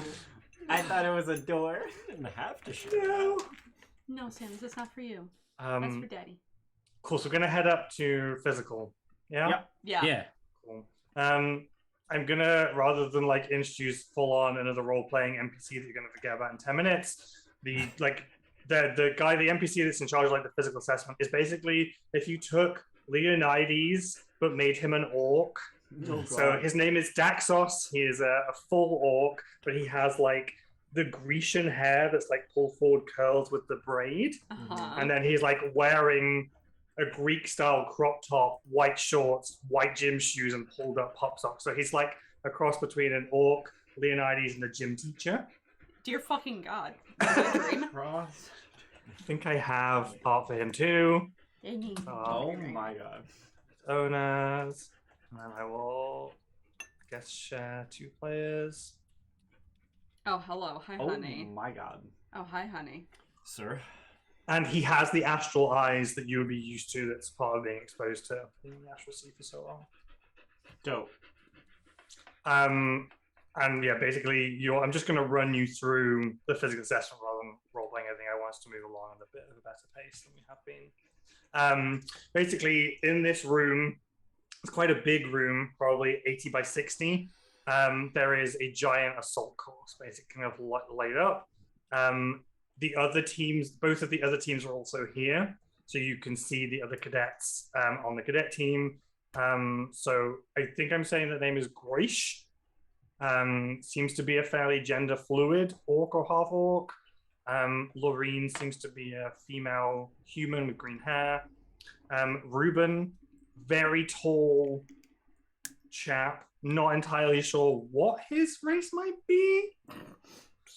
C: I thought it was a door.
D: You didn't have to share.
A: No.
B: No, Sam, this is not for you. That's for Daddy.
A: Cool, so we're gonna head up to physical. Yeah?
C: Yep.
B: Yeah.
E: Yeah.
A: Cool. I'm gonna, rather than like introduce full on another role-playing NPC that you're gonna forget about in 10 minutes, the guy, the NPC that's in charge of like the physical assessment is basically if you took Leonidas but made him an orc.
C: Oh,
A: So
C: God.
A: his name is Daxos. He is a full orc, but he has like the Grecian hair that's like pulled forward curls with the braid.
B: Uh-huh.
A: And then he's like wearing a Greek style crop top, white shorts, white gym shoes, and pulled up pop socks. So he's like a cross between an orc, Leonidas, and a gym teacher.
B: Dear fucking god. Is that a dream?
C: Cross.
A: I think I have part for him too.
C: Oh my God.
A: Owners. And then I will, I guess, share 2 players.
B: Oh, hello. Hi,
C: Oh
B: honey.
C: my God.
B: Oh, hi, honey.
D: Sir?
A: And he has the astral eyes that you would be used to that's part of being exposed to being the astral sea for so long.
C: Dope.
A: And yeah, basically, I'm just going to run you through the physical assessment rather than role-playing anything. I want us to move along at a bit of a better pace than we have been. Basically, in this room, it's quite a big room, probably 80 by 60. There is a giant assault course, basically kind of laid up. The other teams, both of the other teams are also here, so you can see the other cadets on the cadet team. So I think I'm saying the name is Groish. Seems to be a fairly gender fluid orc or half orc. Loreen seems to be a female human with green hair. Ruben, very tall chap, not entirely sure what his race might be.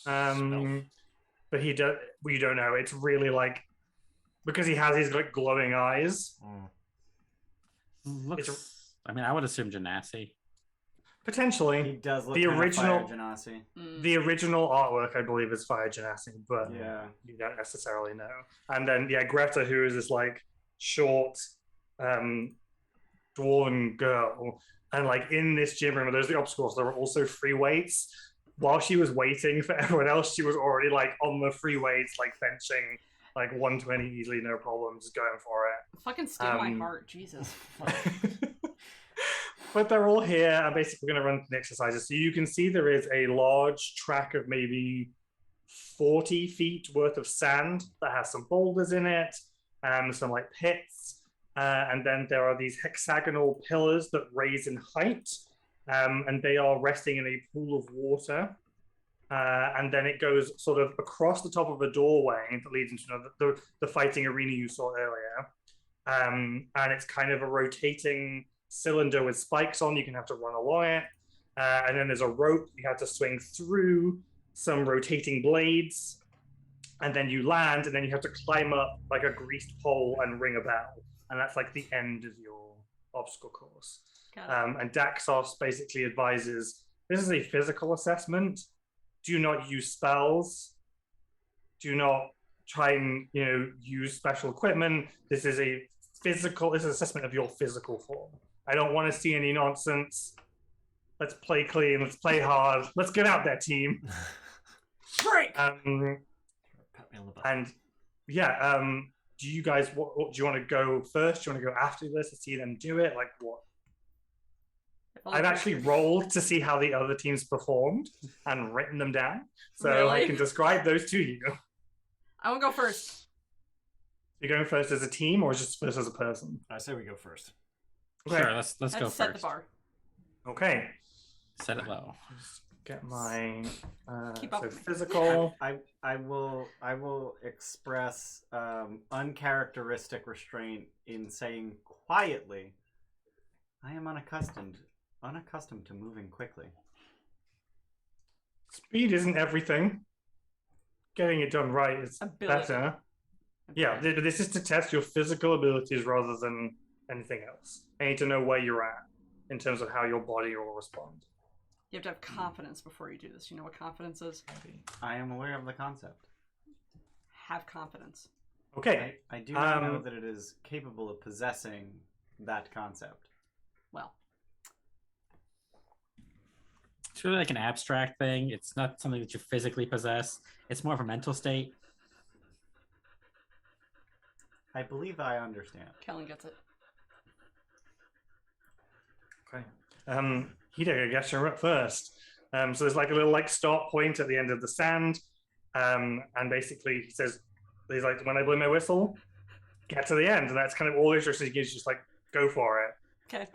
A: But we don't know. It's really like, because he has these like glowing eyes.
E: Looks. I mean, I would assume Genasi.
A: Potentially.
C: He does look
A: The
C: kind
A: original-
C: of Fire Genasi.
A: The original artwork, I believe, is Fire Genasi, but
C: Yeah.
A: you don't necessarily know. And then, yeah, Greta, who is this like short, dwarven girl, and like in this gym room, there's the obstacles. There were also free weights. While she was waiting for everyone else, she was already like on the free weights, like benching like 120 easily, no problem, just going for it.
B: Fucking steal my heart, Jesus.
A: But they're all here and basically going to run the exercises. So you can see there is a large track of maybe 40 feet worth of sand that has some boulders in it, some like pits. And then there are these hexagonal pillars that raise in height, and they are resting in a pool of water. And then it goes sort of across the top of a doorway that leads into another, the fighting arena you saw earlier. And it's kind of a rotating cylinder with spikes on. You can have to run along it. And then there's a rope you have to swing through some rotating blades. And then you land, and then you have to climb up like a greased pole and ring a bell. And that's like the end of your obstacle course. And Daxos basically advises, this is a physical assessment. Do not use spells. Do not try and use special equipment. This is an assessment of your physical form. I don't want to see any nonsense. Let's play clean. Let's play hard. Let's get out there, team.
B: Break.
D: Pat me on the butt.
A: And yeah, do you guys? What do you want to go first? Do you want to go after this to see them do it? Like what? I've actually rolled to see how the other teams performed and written them down, so I
B: Really?
A: can describe those to you.
B: I want to go first.
A: You're going first as a team, or just first as a person?
D: I say we go first.
A: Okay.
E: Sure, let's go
B: Let's set the
E: first.
B: bar.
A: Okay.
E: Set it low.
A: Just get my
B: Keep up
A: so
B: with me.
A: physical.
C: I will express uncharacteristic restraint in saying quietly, I am unaccustomed to moving quickly.
A: Speed isn't everything. Getting it done right is
B: Ability.
A: better. Yeah, this is to test your physical abilities rather than anything else. I need to know where you're at in terms of how your body will respond.
B: You have to have confidence before you do this. You know what confidence is?
C: I am aware of the concept.
B: Have confidence.
A: Okay.
C: I do not know that it is capable of possessing that concept.
B: Well,
E: It's really like an abstract thing. It's not something that you physically possess. It's more of a mental state.
C: I believe I understand.
B: Kellen gets it.
A: Okay. Hideg, I guess you're up first. So there's like a little like start point at the end of the sand. And basically he says, he's like, when I blow my whistle, get to the end. And that's kind of all the instructions he gives, just like, go for it.
B: Okay.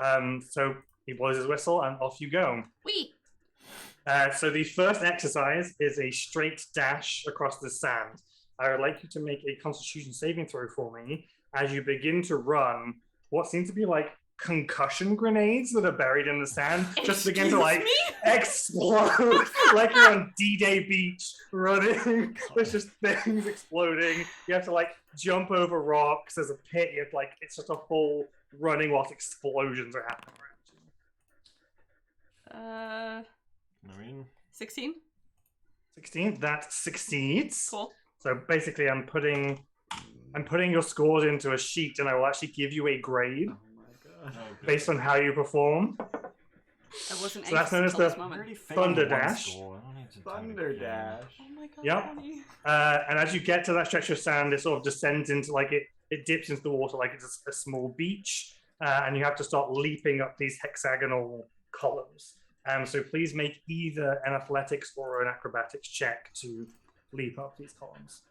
A: So he blows his whistle and off you go.
B: Wee!
A: So the first exercise is a straight dash across the sand. I would like you to make a Constitution saving throw for me as you begin to run what seem to be like concussion grenades that are buried in the sand just begin to like explode like you're on D-Day beach running. There's just things exploding. You have to like jump over rocks. There's a pit. You have to, like, it's just a whole running whilst explosions are happening around you.
B: 16?
A: 16. That succeeds.
B: Cool.
A: So basically, I'm putting your scores into a sheet, and I will actually give you a grade based on how you perform.
B: I wasn't
A: So that's known as
B: until this
A: the
B: moment.
A: Thunder Dash.
C: Thunder Dash.
B: Oh my god,
A: Yep.
B: honey.
A: And as you get to that stretch of sand, it sort of descends into like it dips into the water like it's a small beach, and you have to start leaping up these hexagonal columns. So please make either an athletics or an acrobatics check to leap up these columns.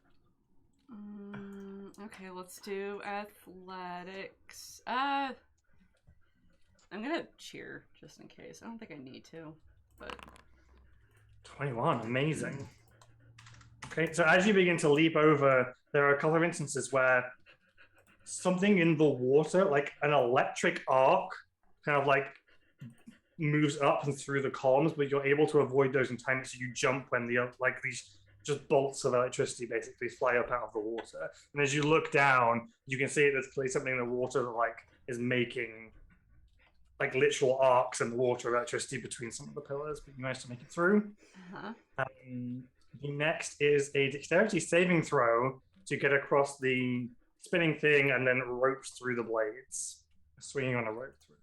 B: Okay, let's do athletics. I'm gonna cheer just in case. I don't think I need to, but
A: 21, amazing. Okay, so as you begin to leap over, there are a couple of instances where something in the water, like an electric arc, kind of like moves up and through the columns, but you're able to avoid those in time, so you jump when the like these just bolts of electricity basically fly up out of the water. And as you look down, you can see there's clearly something in the water that like is making like literal arcs in the water of electricity between some of the pillars, but you managed to make it through. The next is a dexterity saving throw to get across the spinning thing and then ropes through the blades. Swinging on a rope through.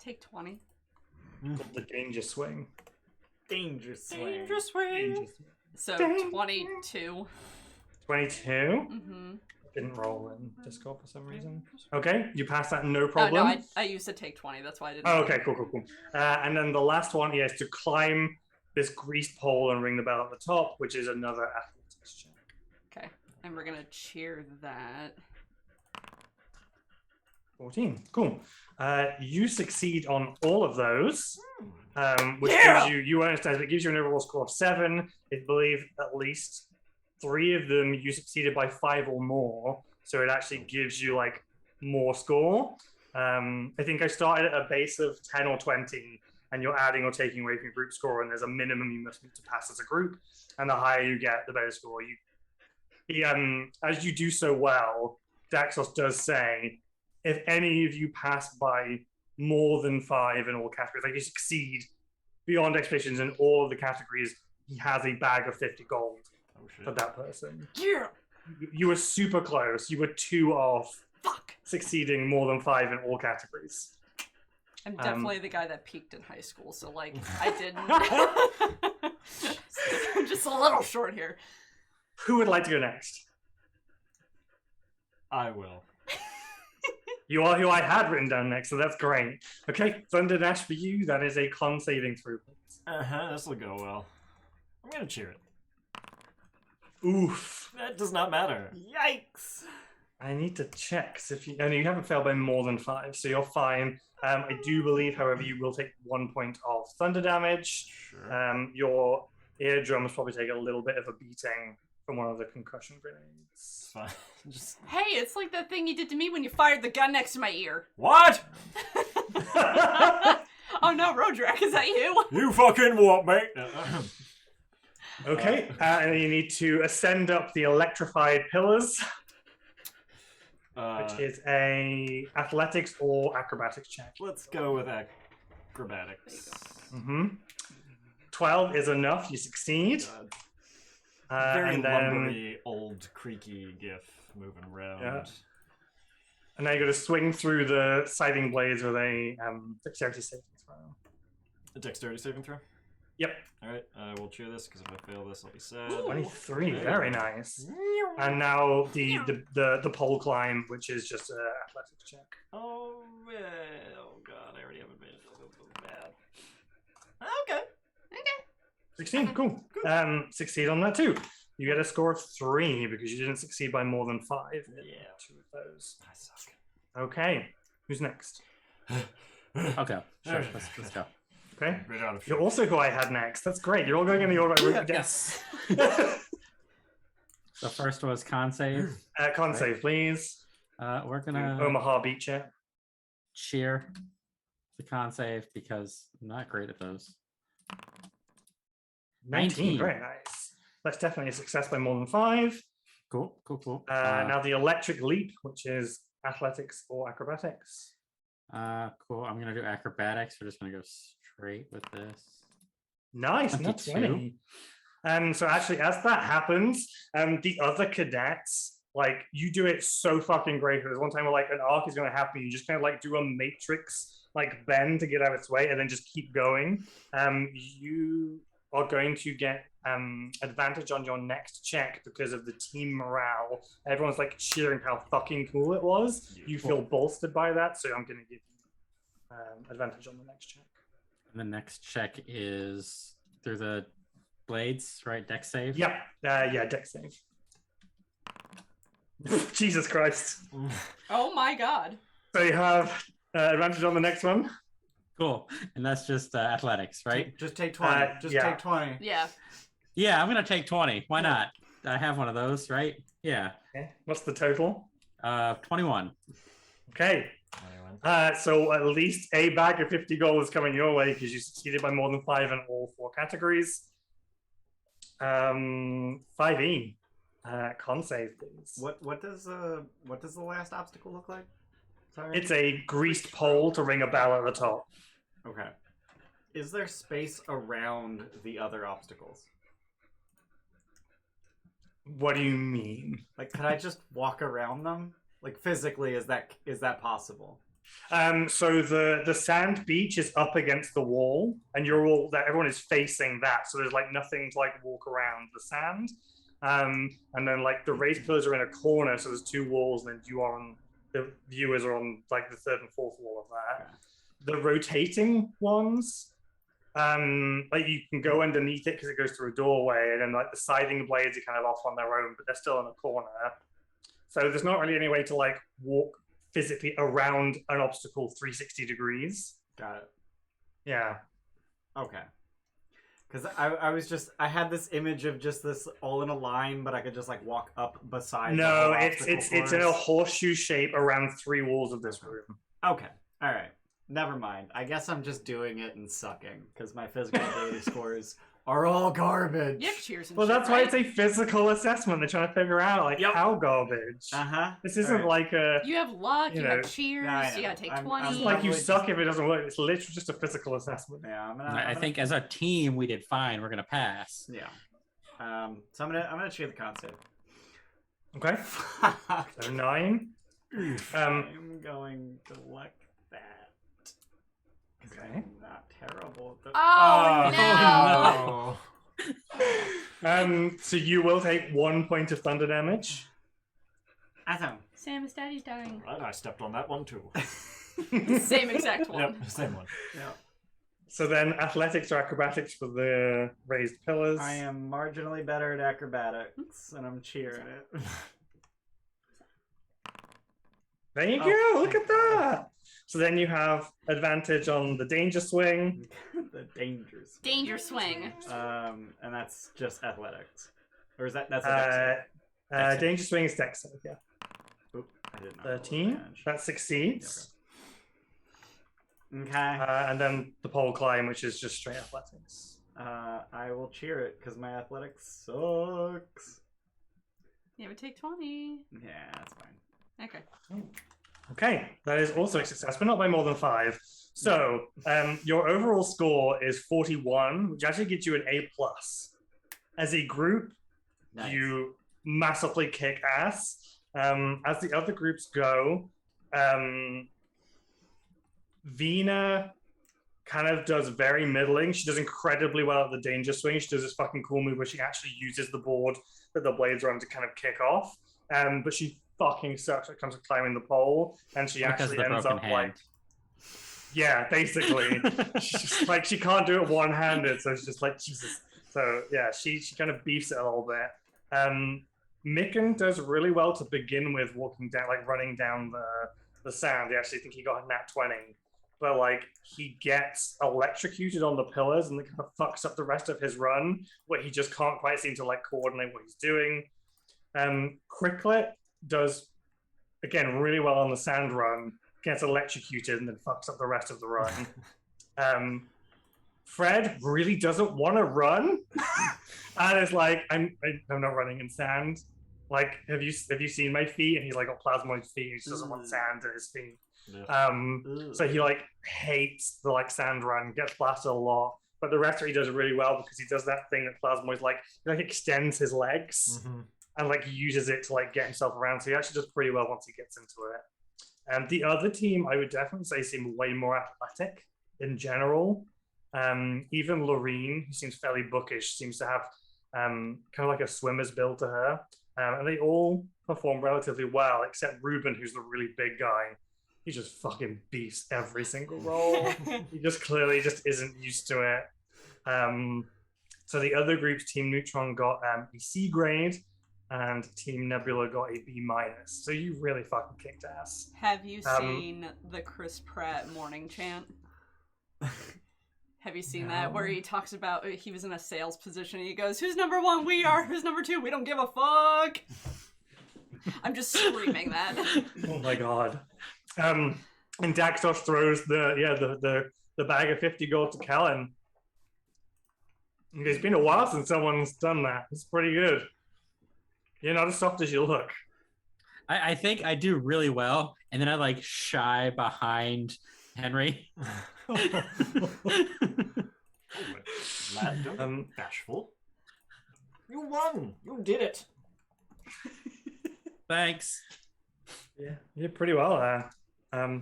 B: take 20.
A: The danger swing.
C: Danger swing.
B: Danger swing.
A: Danger swing.
B: So
A: Dang.
B: 22.
A: 22?
B: Mm-hmm.
A: Didn't roll in Discord for some reason. Okay, you passed that no
B: Oh
A: problem.
B: no, I used to take 20. That's why I didn't.
A: Oh, okay, cool. And then the last one is to climb this greased pole and ring the bell at the top, which is another athletics check.
B: Okay, and we're gonna cheer that.
A: 14. Cool. You succeed on all of those, which
B: Yeah!
A: gives you understand, it gives you an overall score of 7. I believe at least 3 of them you succeeded by 5 or more, so it actually gives you like more score. I think I started at a base of 10 or 20, and you're adding or taking away from your group score, and there's a minimum you must meet to pass as a group, and the higher you get, the better score. As you do so well, Daxos does say, if any of you pass by more than 5 in all categories, like you succeed beyond expectations in all of the categories, he has a bag of 50 gold for that person.
B: Yeah.
A: You were super close. You were 2 off
B: Fuck.
A: succeeding more than 5 in all categories.
B: I'm definitely the guy that peaked in high school, so like I didn't. I'm just a little short here.
A: Who would like to go next?
D: I will.
A: You are who I had written down next, so that's great. Okay, Thunder Dash for you. That is a con saving throw.
D: This will go well. I'm gonna cheer it.
A: Oof.
D: That does not matter.
C: Yikes!
A: I need to check. So if you haven't failed by more than 5, so you're fine. I do believe, however, you will take 1 point of thunder damage.
D: Sure.
A: Your eardrums probably take a little bit of a beating from one of the concussion grenades.
D: Fine. Just
B: Hey, it's like that thing you did to me when you fired the gun next to my ear.
D: what?
B: Oh no, Roderick, is that you?
D: You fucking what, mate?
A: Okay, and you need to ascend up the electrified pillars, which is a athletics or acrobatics check.
D: Let's go with acrobatics.
A: 12 is enough. You succeed.
D: Very
A: and then,
D: lumbery, old, creaky Giff moving around.
A: Yeah. And now you're going to swing through the scything blades with a dexterity saving throw.
D: A dexterity saving throw?
A: Yep.
D: Alright, I will cheer this because if I fail this, I'll be sad.
A: 23, very nice. And now the pole climb, which is just an athletics check.
D: Oh, god, I already have advantage. Bad. Okay.
A: 16, cool. Succeed on that too. You get a score of 3 because you didn't succeed by more than 5.
D: Yeah.
A: 2 of those.
D: I suck.
A: Okay. Who's next?
E: Okay, sure. Let's go.
A: Okay.
D: Right out of
A: You're also who I had next. That's great. You're all going in the order I wrote it down.
E: Yes. The first was con save.
A: Con save, please.
E: We're gonna
A: Omaha beat you.
E: cheer the con save because I'm not great at those.
A: 19. Very nice. That's definitely a success by more than 5.
E: Cool.
A: Now the electric leap, which is athletics or acrobatics.
E: Cool. I'm gonna do acrobatics. We're just gonna go straight with this.
A: Nice, not 20. So actually, as that happens, the other cadets, like, you do it so fucking great. There's one time where, like, an arc is going to happen. You just kind of, like, do a matrix, like, bend to get out of its way and then just keep going. You are going to get advantage on your next check because of the team morale. Everyone's, like, cheering how fucking cool it was. You feel bolstered by that, so I'm going to give you advantage on the next check.
E: And the next check is through the blades, right? Dex save?
A: Yep. Yeah, dex save. Jesus Christ.
B: Oh my god.
A: So you have advantage on the next one.
E: Cool. And that's just athletics, right?
C: Just take 20. Take 20.
B: Yeah.
E: Yeah, I'm going to take 20. Why not? I have one of those, right? Yeah.
A: Okay. What's the total?
E: 21.
A: Okay. So at least a bag of 50 gold is coming your way because you succeeded by more than 5 in all 4 categories. 5e. Con save, please.
C: What does the last obstacle look like? Sorry.
A: It's a greased pole to ring a bell at the top.
C: Okay. Is there space around the other obstacles?
A: What do you mean?
C: Like, could I just walk around them? Like, physically, is that possible?
A: So the sand beach is up against the wall, and everyone is facing that. So there's like nothing to like walk around the sand. And then like the raised pillars are in a corner, so there's 2 walls, and then the viewers are on like the 3rd and 4th wall of that.
C: Okay.
A: The rotating ones, like you can go underneath it because it goes through a doorway, and then like the siding blades are kind of off on their own, but they're still in a corner. So there's not really any way to like walk physically around an obstacle 360 degrees.
C: Got it.
A: Yeah.
C: Okay. Because I had this image of just this all in a line, but I could just like walk up beside.
A: No,
C: the
A: it's in a horseshoe shape around 3 walls of this room.
C: Okay. All right. Never mind. I guess I'm just doing it and sucking because my physical ability scores are all garbage.
B: You have cheers and
A: Well,
B: shit,
A: that's why
B: right?
A: it's a physical assessment. They're trying to figure out like how garbage.
C: This
A: This isn't like a.
B: You have luck, you
A: know,
B: have cheers,
C: I know.
B: you gotta take
C: I'm
B: 20.
A: It's like you
C: Probably
A: suck if it doesn't work. It's literally just a physical assessment.
C: Yeah,
E: I think as a team, we did fine. We're going to pass.
C: Yeah. So I'm gonna cheer the con save.
A: Okay. So 9.
C: I'm going to like that.
A: Okay.
C: I'm not terrible at the...
B: Oh, no!
A: So you will take 1 point of thunder damage.
C: Awesome.
B: Sam, his daddy's dying.
D: Right, I stepped on that one too.
B: Same exact one.
D: Yep, same one.
C: Yeah.
A: So then athletics or acrobatics for the raised pillars.
C: I am marginally better at acrobatics, and I'm cheering it.
A: There you go. Look at that. So then you have advantage on the danger swing.
C: The dangers.
B: Danger swing.
C: And that's just athletics. Or is that's a dex save?
A: Danger swing is dex save, yeah.
C: Oop, I didn't know.
A: 13. That succeeds.
C: Okay.
A: And then the pole climb, which is just straight athletics.
C: I will cheer it because my athletics sucks.
B: Yeah, we take 20.
C: Yeah, that's fine.
B: Okay.
A: Okay, that is also a success, but not by more than 5. So your overall score is 41, which actually gets you an A+. As a group,
C: Nice.
A: you massively kick ass. As the other groups go, Vina kind of does very middling. She does incredibly well at the danger swing. She does this fucking cool move where she actually uses the board that the blades are on to kind of kick off. But she fucking sucks when it comes to climbing the pole, and she
E: Because
A: actually
E: of the
A: ends
E: broken
A: up
E: hand.
A: like, yeah, basically, she's just, like she can't do it one-handed, so it's just like Jesus. So yeah, she kind of beefs it a little bit. Micken does really well to begin with, walking down, like running down the sand. I actually think he got a nat 20, but like he gets electrocuted on the pillars, and it kind of fucks up the rest of his run, where he just can't quite seem to like coordinate what he's doing. Cricklet does again really well on the sand run, gets electrocuted, and then fucks up the rest of the run. Fred really doesn't want to run, and it's like I'm not running in sand. Like, have you seen my feet? And he's like got plasmoid feet. He just doesn't want sand in his feet.
D: Yeah.
A: So he like hates the like sand run, gets blasted a lot. But the rest of it he does really well because he does that thing that Plasmoid's like, he like extends his legs and like uses it to like get himself around. So he actually does pretty well once he gets into it. And the other team, I would definitely say, seem way more athletic in general. Even Lorene, who seems fairly bookish, seems to have kind of like a swimmer's build to her. And they all perform relatively well, except Ruben, who's the really big guy. He just fucking beats every single roll. He just clearly just isn't used to it. So the other groups, Team Neutron got a C grade, and Team Nebula got a B minus. So you really fucking kicked ass.
B: Have you seen the Chris Pratt morning chant? Have you seen that? Where he talks about he was in a sales position and he goes, "Who's number 1? We are. Who's number 2? We don't give a fuck." I'm just screaming that.
A: Oh my god. And Daxos throws the bag of 50 gold to Kellen. It's been a while since someone's done that. It's pretty good. You're not as soft as you look.
E: I think I do really well, and then I like shy behind Henry.
D: Lad, don't be bashful. You won. You did it.
E: Thanks.
A: Yeah, you're pretty well there.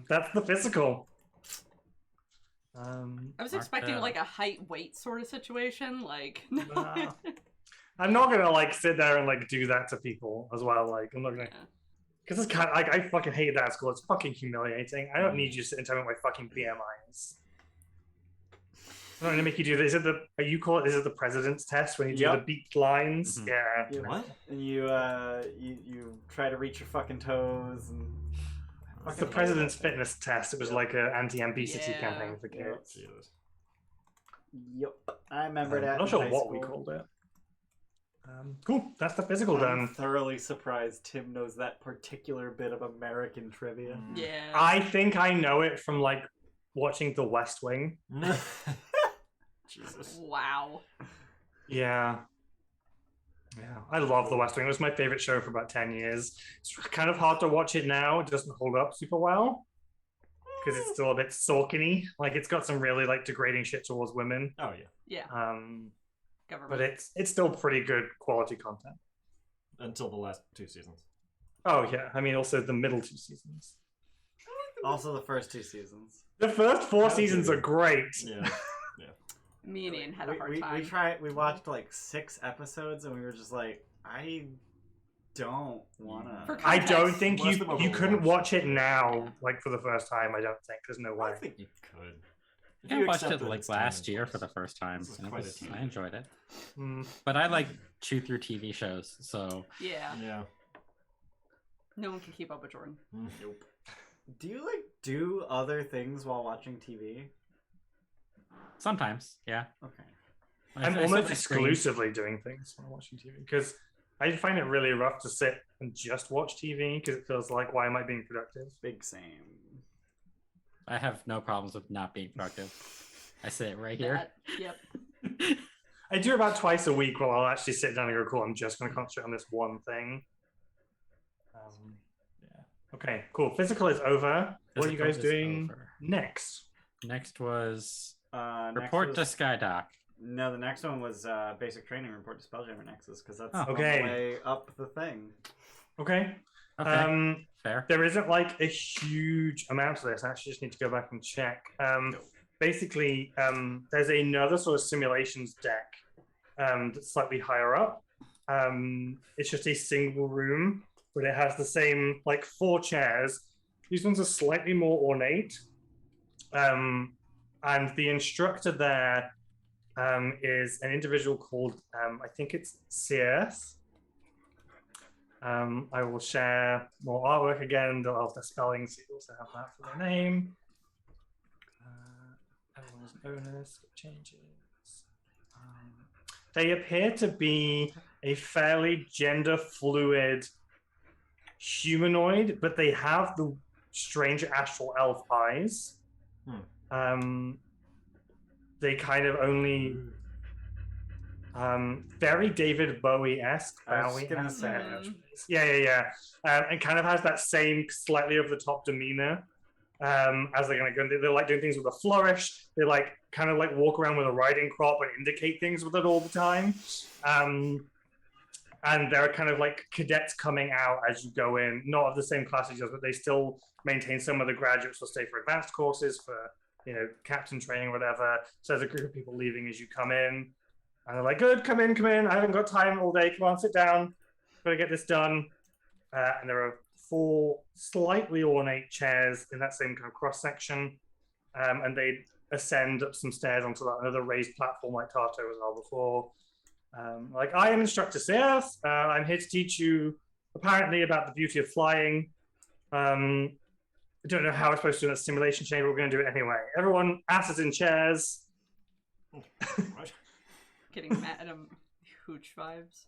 A: That's the physical.
B: I was expecting like a height weight sort of situation, like no.
A: Nah. I'm not gonna like sit there and like do that to people as well. Like I'm not gonna, because it's kind of like I fucking hate that at school. It's fucking humiliating. I don't need you to sit and tell me what my fucking BMI is. I'm not gonna make you do this. Is it the president's test when you do the beaked lines?
E: Mhm.
A: Yeah.
D: What?
C: And you try to reach your fucking toes and.
A: It's the president's fitness test. It was like an anti-obesity campaign for kids.
C: Yep, I remember that.
A: I'm not sure what we called it. Cool. That's the physical
C: I'm
A: done.
C: thoroughly surprised Tim knows that particular bit of American trivia.
B: Yeah.
A: I think I know it from like watching The West Wing.
D: Jesus.
B: Wow.
A: Yeah. Yeah, I love The West Wing. It was my favorite show for about 10 years. It's kind of hard to watch it now. It doesn't hold up super well because it's still a bit Sorkin-y. Like, it's got some really like degrading shit towards women.
D: Oh yeah.
B: Yeah.
A: But
B: Government.
A: it's still pretty good quality content.
D: Until the last 2 seasons.
A: Oh yeah, I mean also the middle 2 seasons.
C: Also, the first 2 seasons.
A: The first 4 seasons are great.
D: Yeah.
B: Me and Ian had a hard time.
C: We watched like 6 episodes and we were just like, I don't wanna.
B: For
A: I
B: context.
A: don't think
D: Most of them
A: you
D: are
A: couldn't
D: watched.
A: watch it now, like for the first time. I don't think. There's no way.
D: I think you could. If
E: I
D: you
E: watched
D: accept
E: it
D: that
E: like
D: it's time
E: last
D: and
E: year
D: place.
E: for the first time.
D: This is
E: And
D: quite a team.
E: I enjoyed it.
A: Mm.
E: But I like chew through TV shows, so
B: Yeah.
D: Yeah.
B: No one can keep up with Jordan.
D: Nope.
C: Do you like do other things while watching TV?
E: sometimes, yeah.
C: Okay.
A: I'm almost exclusively doing things when I'm watching TV because I find it really rough to sit and just watch TV because it feels like, why am I being productive?
C: Big same.
E: I have no problems with not being productive. I sit right here.
B: Yep.
A: I do about twice a week where I'll actually sit down and go, cool, I'm just going to concentrate on this one thing. Yeah. Okay, cool. Physical is over. What are you guys doing next?
E: Next was
C: Next
E: report
C: was-
E: to Skydock.
C: No, the next one was basic training report to Spelljammer Nexus, because that's
A: okay.
C: on the way up the thing.
A: Okay.
E: Fair.
A: There isn't like a huge amount of this. I actually just need to go back and check. Basically, there's another sort of simulations deck that's slightly higher up. It's just a single room, but it has the same like 4 chairs. These ones are slightly more ornate. And the instructor there is an individual called, I think it's CS. I will share more artwork again. They'll have the spelling, so you also have that for the name. Everyone's bonus changes. They appear to be a fairly gender fluid humanoid, but they have the strange astral elf eyes. They kind of only very David Bowie-esque.
C: I was gonna say.
A: Yeah. And kind of has that same slightly over the top demeanor as they're gonna go. They like doing things with a flourish. They like kind of like walk around with a riding crop and indicate things with it all the time. And there are kind of like cadets coming out as you go in, not of the same class as yours, but they still maintain some of the graduates will stay for advanced courses, for captain training or whatever. So there's a group of people leaving as you come in. And they're like, good, come in. I haven't got time all day. Come on, sit down. Gotta get this done. And there are 4 slightly ornate chairs in that same kind of cross section. And they ascend up some stairs onto another raised platform like Tarto was all before. Like, I am Instructor CS. I'm here to teach you, apparently, about the beauty of flying. I don't know how we're supposed to do in a simulation chamber. We're going to do it anyway. Everyone, asses in chairs.
B: Getting Madam Hooch vibes.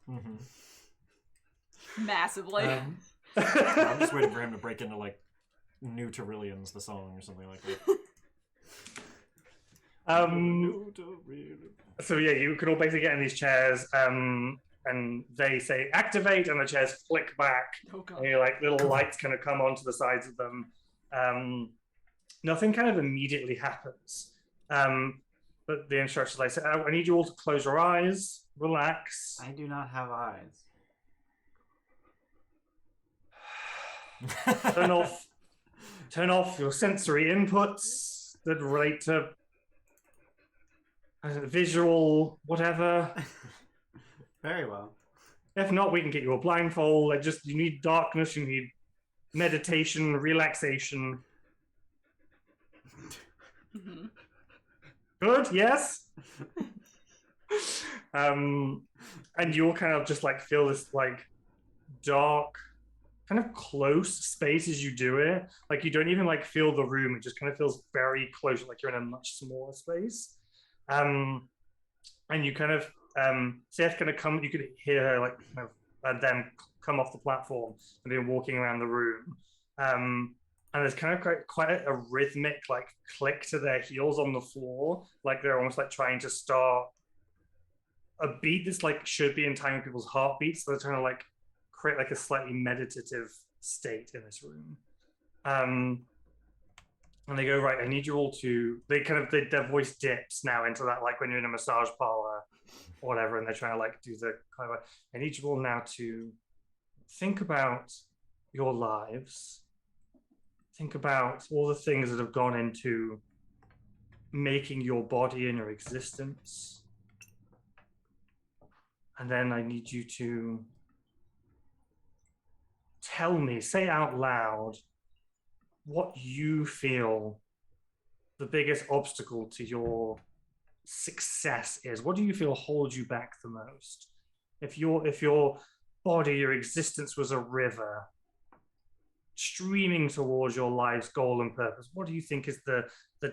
B: Massively.
D: I'm just waiting for him to break into like New Torillions, the song, or something like that.
A: So yeah, you can all basically get in these chairs, and they say activate, and the chairs flick back.
B: Oh god.
A: And like little lights kind of come onto the sides of them. Nothing kind of immediately happens. But the instructions, I said, I need you all to close your eyes, relax.
C: I do not have eyes.
A: Turn off your sensory inputs that relate to visual, whatever.
C: Very well.
A: If not, we can get you a blindfold. You need darkness, you need meditation, relaxation. Good, yes. And you'll kind of just like feel this like dark, kind of close space as you do it. Like you don't even like feel the room. It just kind of feels very close, like you're in a much smaller space. And you kind of Seth kind of come. You could hear her like kind of them come off the platform and they're walking around the room. And there's kind of quite a rhythmic like click to their heels on the floor, like they're almost like trying to start a beat that's like should be in time with people's heartbeats. So they're trying to like create like a slightly meditative state in this room. And they go, right, I need you all to. Their voice dips now into that like when you're in a massage parlor or whatever, and they're trying to like do the kind of. I need you all now to think about your lives. Think about all the things that have gone into making your body and your existence. And then I need you to tell me, say out loud, what you feel the biggest obstacle to your success is. What do you feel holds you back the most? If your body, your existence was a river, streaming towards your life's goal and purpose, what do you think is the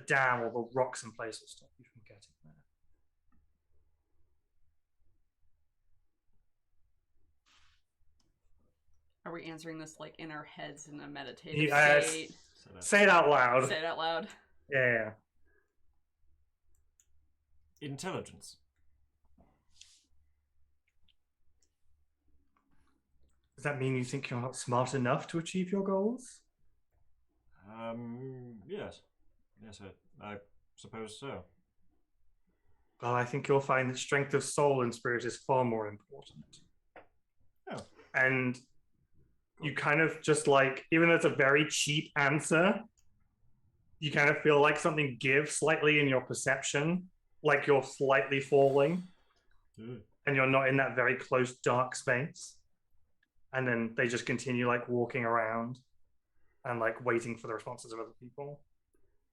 A: dam or the rocks in place that stop you from getting there?
B: Are we answering this like in our heads in a meditative state?
A: Say it out loud.
B: Say it out loud.
A: Yeah.
D: Intelligence.
A: Does that mean you think you're not smart enough to achieve your goals?
D: Yes. Yes, I suppose so.
A: Well, I think you'll find that strength of soul and spirit is far more important.
D: Oh.
A: And you kind of just like, even though it's a very cheap answer, you kind of feel like something gives slightly in your perception, like you're slightly falling, and you're not in that very close dark space. And then they just continue like walking around and like waiting for the responses of other people.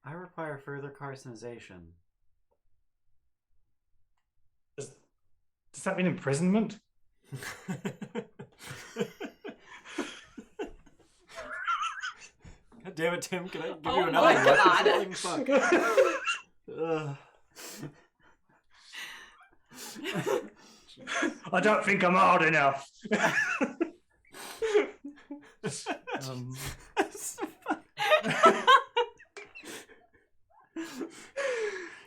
C: I require further carcinization.
A: Does that mean imprisonment?
D: God damn it, Tim! Can I give
B: Oh
D: you another
B: my
D: weapon?
B: God.
A: I don't think I'm hard enough.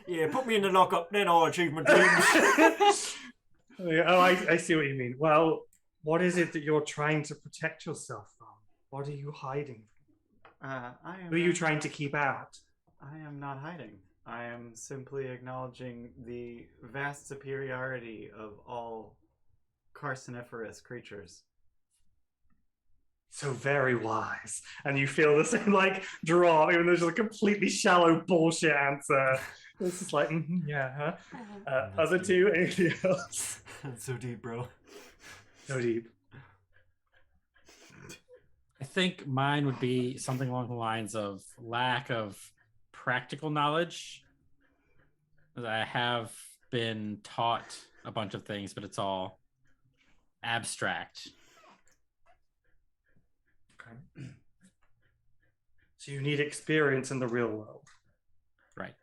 D: Yeah, put me in the lockup, then I'll achieve my dreams.
A: Oh, I see what you mean. Well, what is it that you're trying to protect yourself from? What are you hiding from? Who are you trying to keep out?
C: I am not hiding. I am simply acknowledging the vast superiority of all carciniferous creatures.
A: So very wise. And you feel the same like draw, even though it's just a completely shallow bullshit answer. It's just like, yeah, huh? Other two, anything else?
D: That's so deep, bro.
A: So deep.
E: I think mine would be something along the lines of lack of practical knowledge. I have been taught a bunch of things, but it's all abstract.
A: Okay. So you need experience in the real world.
E: Right.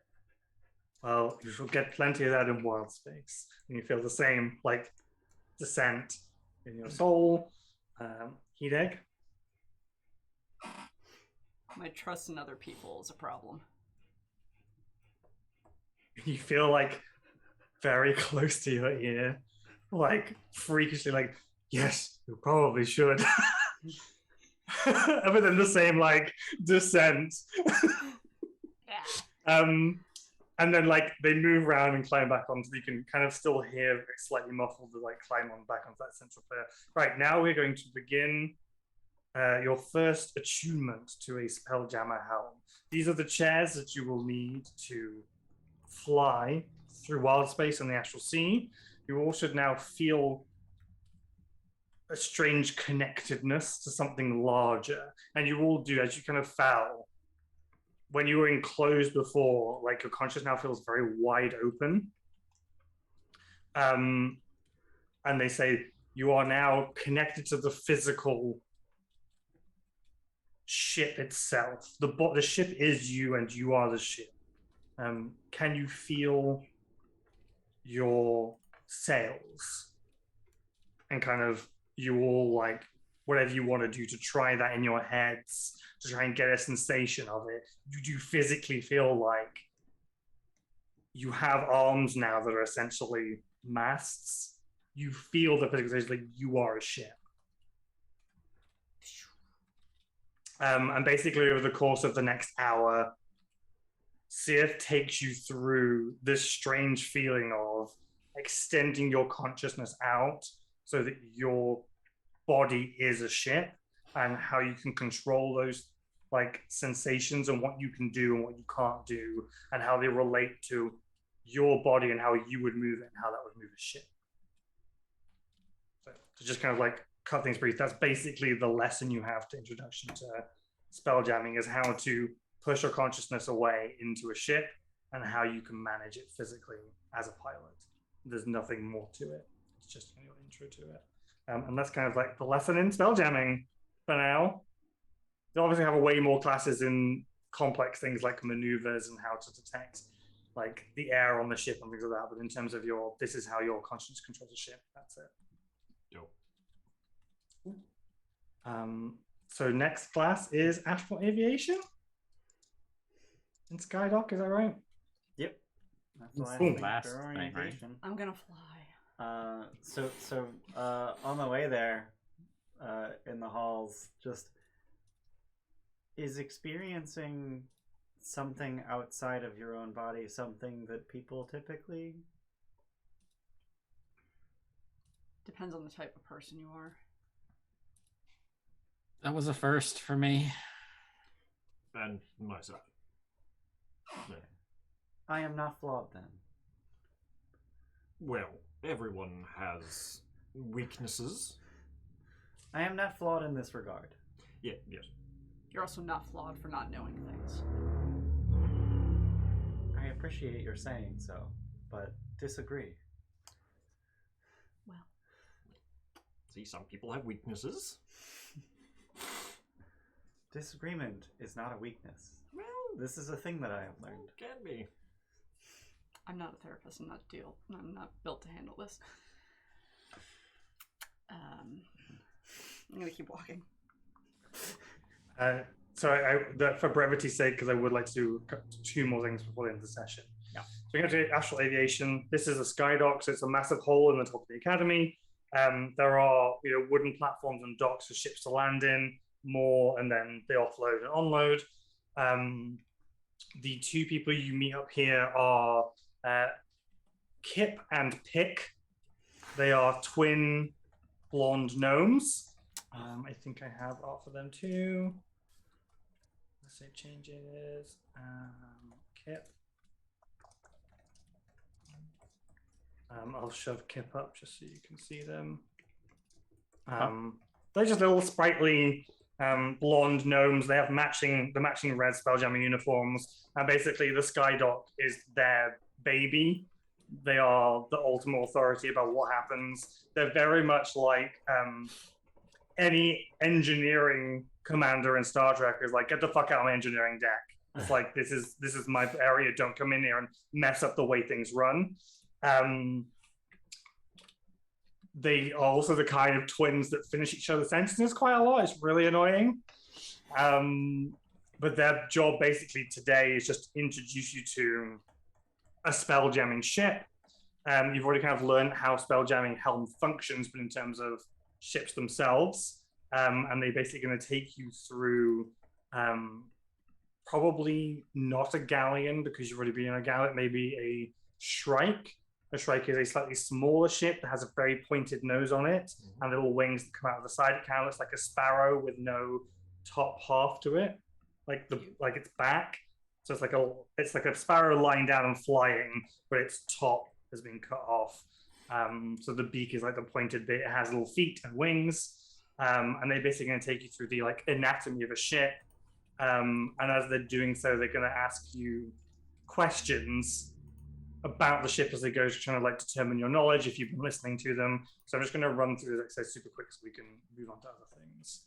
A: Well, you shall get plenty of that in wild space. And you feel the same, like, descent in your soul. Hideg?
B: My trust in other people is a problem.
A: You feel, like, very close to your ear. Like, freakishly, like, yes, you probably should. But then the same, like, descent.
B: Yeah.
A: And then, like, they move around and climb back onto, you can kind of still hear slightly muffled to, like, climb on back onto that central player. Right, now we're going to begin your first attunement to a Spelljammer helm. These are the chairs that you will need to fly through wild space and the Astral Sea. You all should now feel a strange connectedness to something larger. And you all do, as you kind of fell. When you were enclosed before, like your consciousness now feels very wide open. And they say you are now connected to the physical ship itself. The ship is you and you are the ship. Can you feel your sails? And kind of you all like whatever you want to do to try that in your heads, to try and get a sensation of it. You do physically feel like you have arms now that are essentially masts. You feel the physical sensation like you are a ship. And basically over the course of the next hour, Sith takes you through this strange feeling of extending your consciousness out so that your body is a ship, and how you can control those like sensations and what you can do and what you can't do, and how they relate to your body and how you would move it and how that would move a ship. So to just kind of like cut things brief, that's basically the lesson you have to introduction to spelljamming, is how to push your consciousness away into a ship and how you can manage it physically as a pilot. There's nothing more to it. It's just your intro to it. And that's kind of like the lesson in spelljamming for now. They obviously have a way more classes in complex things like maneuvers and how to detect like the air on the ship and things like that. But in terms of this is how your conscience controls a ship. That's it.
D: Dope.
A: So next class is Astral Aviation. in Skydock, is that right?
C: Yep. That's
E: It's
C: why I
A: the
C: think
E: last
C: for
E: thing, right?
C: orientation.
B: I'm gonna fly.
C: So on the way there, in the halls, just is experiencing something outside of your own body something that people typically?
B: Depends on the type of person you are.
E: That was a first for me.
D: And myself. No.
C: I am not flawed then.
D: Well, everyone has weaknesses.
C: I am not flawed in this regard.
D: Yeah, yes.
B: You're also not flawed for not knowing things.
C: I appreciate your saying so, but disagree.
B: Well,
D: See, some people have weaknesses.
C: Disagreement is not a weakness.
D: Well,
C: This is a thing that I have learned.
D: can be.
B: I'm not a therapist. I'm not built to handle this. I'm gonna keep walking.
A: For brevity's sake, because I would like to do 2 more things before the end of the session.
C: Yeah.
A: So we're going to do Astral Aviation. This is a skydock, so it's a massive hole in the top of the academy. There are wooden platforms and docks for ships to land in, more, and then they offload and onload. The 2 people you meet up here are Kip and Pick. They are twin blonde gnomes. I think I have art for them too. Let's say changes. Kip. I'll shove Kip up just so you can see them. They're just little sprightly blonde gnomes. They have the matching red Spelljammer uniforms, and basically the Skydock is their baby. They are the ultimate authority about what happens. They're very much like any engineering commander in Star Trek is like, get the fuck out of my engineering deck. It's like, this is my area. Don't come in here and mess up the way things run. They are also the kind of twins that finish each other's sentences quite a lot. It's really annoying. But their job basically today is just to introduce you to a spelljamming ship. You've already kind of learned how spelljamming helm functions, but in terms of ships themselves. And they're basically going to take you through probably not a galleon, because you've already been in a galleon, maybe a shrike. A shrike is a slightly smaller ship that has a very pointed nose on it, and little wings that come out of the side. It kind of looks like a sparrow with no top half to it, like its back. So it's like a sparrow lying down and flying, but its top has been cut off. So the beak is like the pointed bit. It has little feet and wings, and they're basically going to take you through the anatomy of a ship. And as they're doing so, they're going to ask you questions about the ship as they go, trying to determine your knowledge if you've been listening to them. So I'm just going to run through this super quick so we can move on to other things.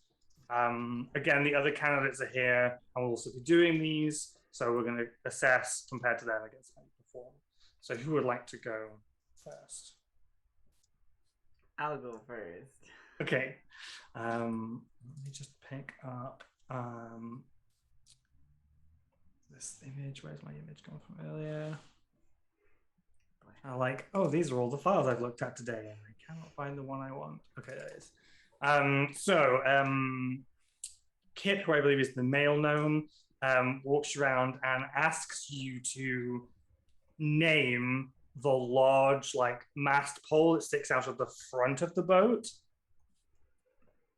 A: Again, the other candidates are here and we'll also be doing these. So we're going to assess compared to them against how you perform. So who would like to go first?
C: I'll go first.
A: Okay. Let me just pick up this image. Where's my image gone from earlier? These are all the files I've looked at today, and I cannot find the one I want. Okay, there it is. Kip, who I believe is the male gnome, walks around and asks you to name the large, mast pole that sticks out of the front of the boat.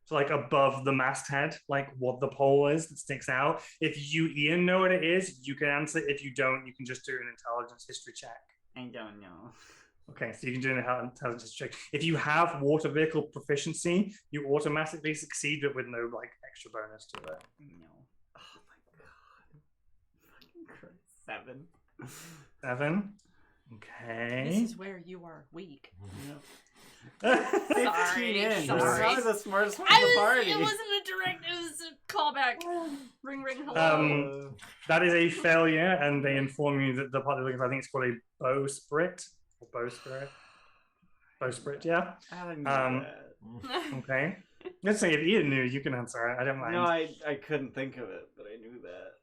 A: So, above the masthead, what the pole is that sticks out. If you, Ian, know what it is, you can answer. If you don't, you can just do an intelligence history check.
C: I don't know.
A: Okay, so you can do an intelligence check. If you have water vehicle proficiency, you automatically succeed, but with no extra bonus to it.
C: No. Oh my god. 7.
A: 7. Okay.
B: This is where you are weak.
C: Yep.
B: Sorry.
C: 15 in.
B: Sorry.
C: Probably the smartest one in the party.
B: It wasn't a direct, it was a callback. Ring, ring, hello.
A: That is a failure, and they inform you that the part they're looking for, I think it's called a bowsprit. Or bowsprit. Bowsprit, yeah.
C: I didn't know that.
A: Okay. Let's say if Ian knew, you can answer it. I don't mind.
C: No, I couldn't think of it, but I knew that.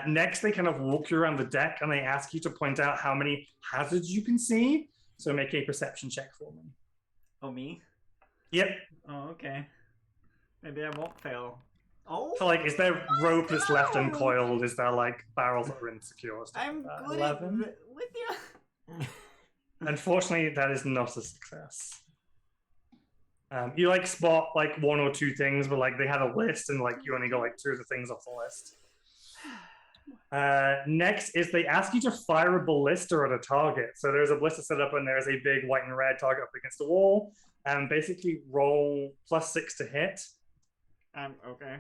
A: Next, they kind of walk you around the deck and they ask you to point out how many hazards you can see. So make a perception check for me.
C: Oh, me?
A: Yep.
C: Oh, okay. Maybe I won't fail. Oh.
A: So, like, is there rope that's left uncoiled? Is there, like, barrels that are insecure?
C: I'm
A: like
C: good
A: 11?
C: with you.
A: Unfortunately, that is not a success. You, like, spot, like, one or two things, but, like, they had a list, and, like, you only got, like, two of the things off the list. Next is they ask you to fire a ballista at a target. So there's a ballista set up, and there's a big white and red target up against the wall, and basically roll +6 to hit.
C: Okay.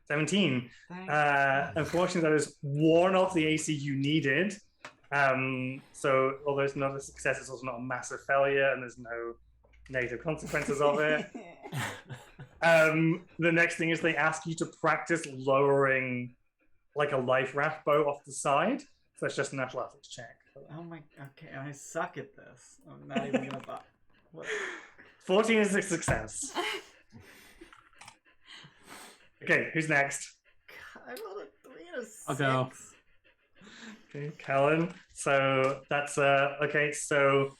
A: 17. Unfortunately, that is one off the AC you needed. So although it's not a success, it's also not a massive failure, and there's no negative consequences of it. The next thing is they ask you to practice lowering like a life raft boat off the side. So it's just an athletics check.
C: Oh my, okay, I suck at this. I'm not even gonna buy. What?
A: 14 is a success. Okay, who's next?
C: I rolled a 3 and a 6.
E: I'll go.
A: Okay, Quelin. So that's okay. So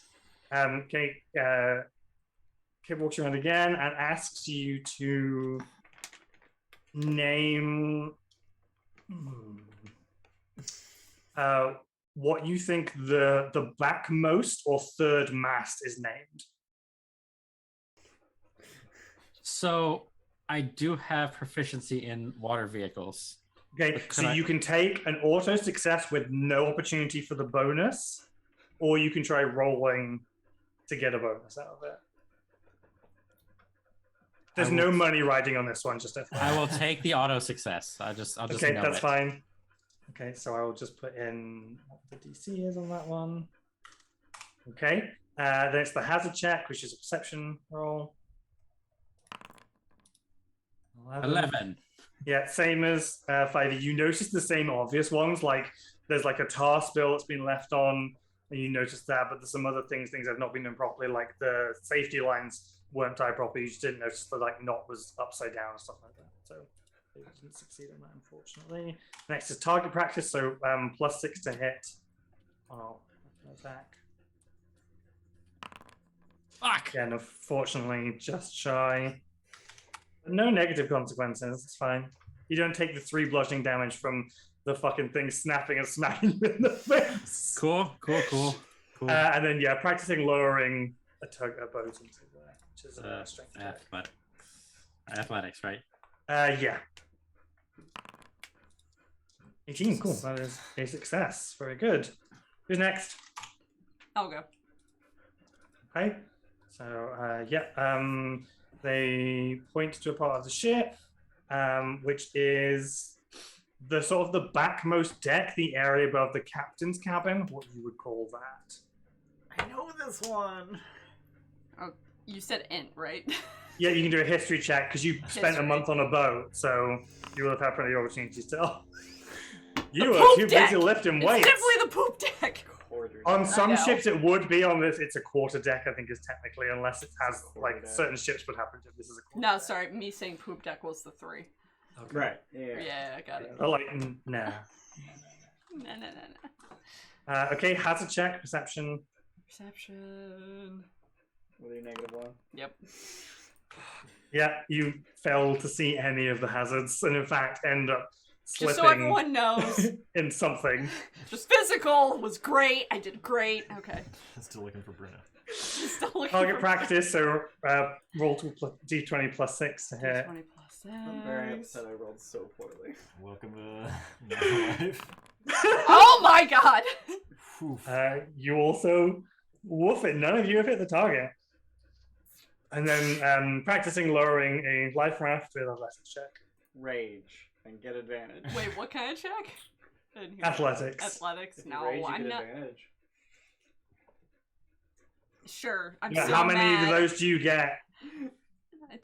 A: okay, Kid walks around again and asks you to name what you think the backmost or third mast is named.
E: So I do have proficiency in water vehicles.
A: Okay, so you can take an auto success with no opportunity for the bonus, or you can try rolling to get a bonus out of it. There's no money riding on this one, just
E: I will take the auto success. I'll just
A: okay,
E: know
A: that's
E: it.
A: fine. Okay, so I will just put in what the DC is on that one. Okay, then it's the hazard check, which is a perception roll.
E: 11.
A: Yeah, same as 5e. You notice the same obvious ones, like there's like a tar spill that's been left on, and you notice that, but there's some other things have not been done properly, like the safety lines weren't tied properly. You just didn't notice the like knot was upside down and stuff like that. So they didn't succeed on that, unfortunately. Next is target practice, so +6 to hit. Oh, attack.
E: Fuck.
A: Yeah, and unfortunately, just shy. No negative consequences. It's fine. You don't take the 3 bludgeoning damage from the fucking thing snapping and smacking you in the face.
E: Cool.
A: And then yeah, practicing lowering a boat into there, which is strength check.
E: Athletics, right?
A: Yeah. 18. Cool. That is a success. Very good. Who's next?
B: I'll go.
A: Okay. So yeah. They point to a part of the ship, which is the sort of the backmost deck, the area above the captain's cabin. What you would call that?
C: I know this one.
B: Oh, you said int, right?
A: Yeah, you can do a history check because you spent a
B: History.
A: month on a boat, so you will have had plenty of opportunities to. Oh, you
B: The
A: are
B: poop
A: too
B: deck!
A: busy lifting
B: It's
A: weights.
B: definitely the poop deck.
A: On some
B: know.
A: ships, it would be. On this, it's a quarter deck. I think is technically, unless it has
C: Quarter
A: like
C: deck.
A: certain ships would happen. This is a quarter
B: No,
A: deck.
B: sorry, me saying poop deck was the 3.
A: Okay.
C: Right. Yeah.
B: Yeah, I got it.
A: But like, nah.
B: No.
A: Okay, hazard check, perception.
B: Perception.
C: With your -1.
B: Yep.
A: Yeah, you fail to see any of the hazards, and in fact end up
B: Just so
A: slipping
B: everyone knows,
A: in something.
B: just physical was great. I did great. Okay.
D: Still looking for Bruno.
B: Still looking
A: Target
B: for
A: practice, so roll to d20 +6 to hit.
B: 20 plus 6.
C: I'm very upset I rolled so poorly.
D: Welcome to my life.
B: Oh my god!
D: Oof.
A: You also woof it. None of you have hit the target. And then practicing lowering a life raft with a athletics check.
C: Rage and get advantage.
B: Wait, what kind of check? I didn't hear
A: Athletics.
B: Athletics?
C: If you
B: No,
C: rage, you
B: I'm
C: get
B: not.
C: advantage.
B: Sure, I'm
A: Yeah,
B: so
A: how many
B: mad.
A: of those do you get?
B: Two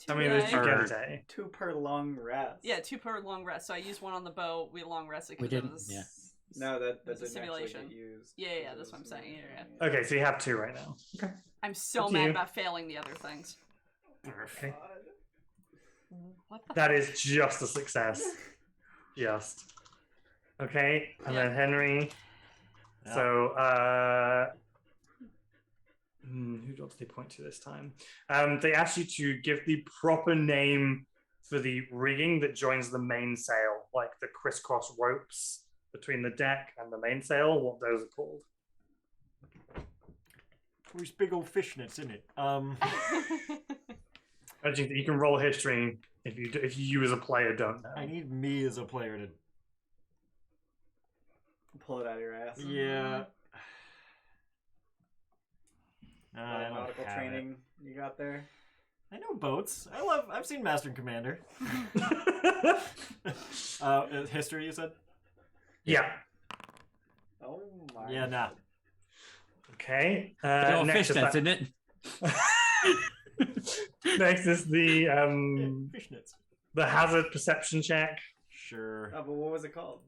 A: How many of those do you
B: dice.
A: get a day?
C: 2 per long rest.
B: Yeah, 2 per long rest. So I used 1 on the boat. We long rested
E: We
B: because it
E: didn't,
B: was.
E: yeah.
C: No, that
B: It's a
C: didn't actually
B: simulation.
C: get used.
B: Yeah,
C: It
B: that's what I'm
C: was
B: saying,
C: a-
B: yeah.
A: Okay, so you have 2 right now. Okay.
B: I'm so
A: Up to
B: mad
A: you.
B: about failing the other things.
A: Okay.
B: What the
A: That is just a success. Just. Okay, and then Henry.
D: Yeah.
A: So, who else did they point to this time? They asked you to give the proper name for the rigging that joins the mainsail, like the crisscross ropes between the deck and the mainsail, what those are called.
D: These big old fishnets, isn't it?
A: You can roll history if you as a player don't know.
D: I need me as a player to.
C: Pull it out of your ass.
D: Yeah. I don't
C: Nautical
D: have
C: training you got there.
D: I know boats. I've seen Master and Commander. History, you said?
A: Yeah.
C: Oh my.
D: Yeah, nah.
A: Okay.
E: They're all
A: Next,
E: fishnets, isn't it?
A: next is the
D: Fishnets.
A: the hazard perception check.
D: Sure.
C: Oh, but what was it called?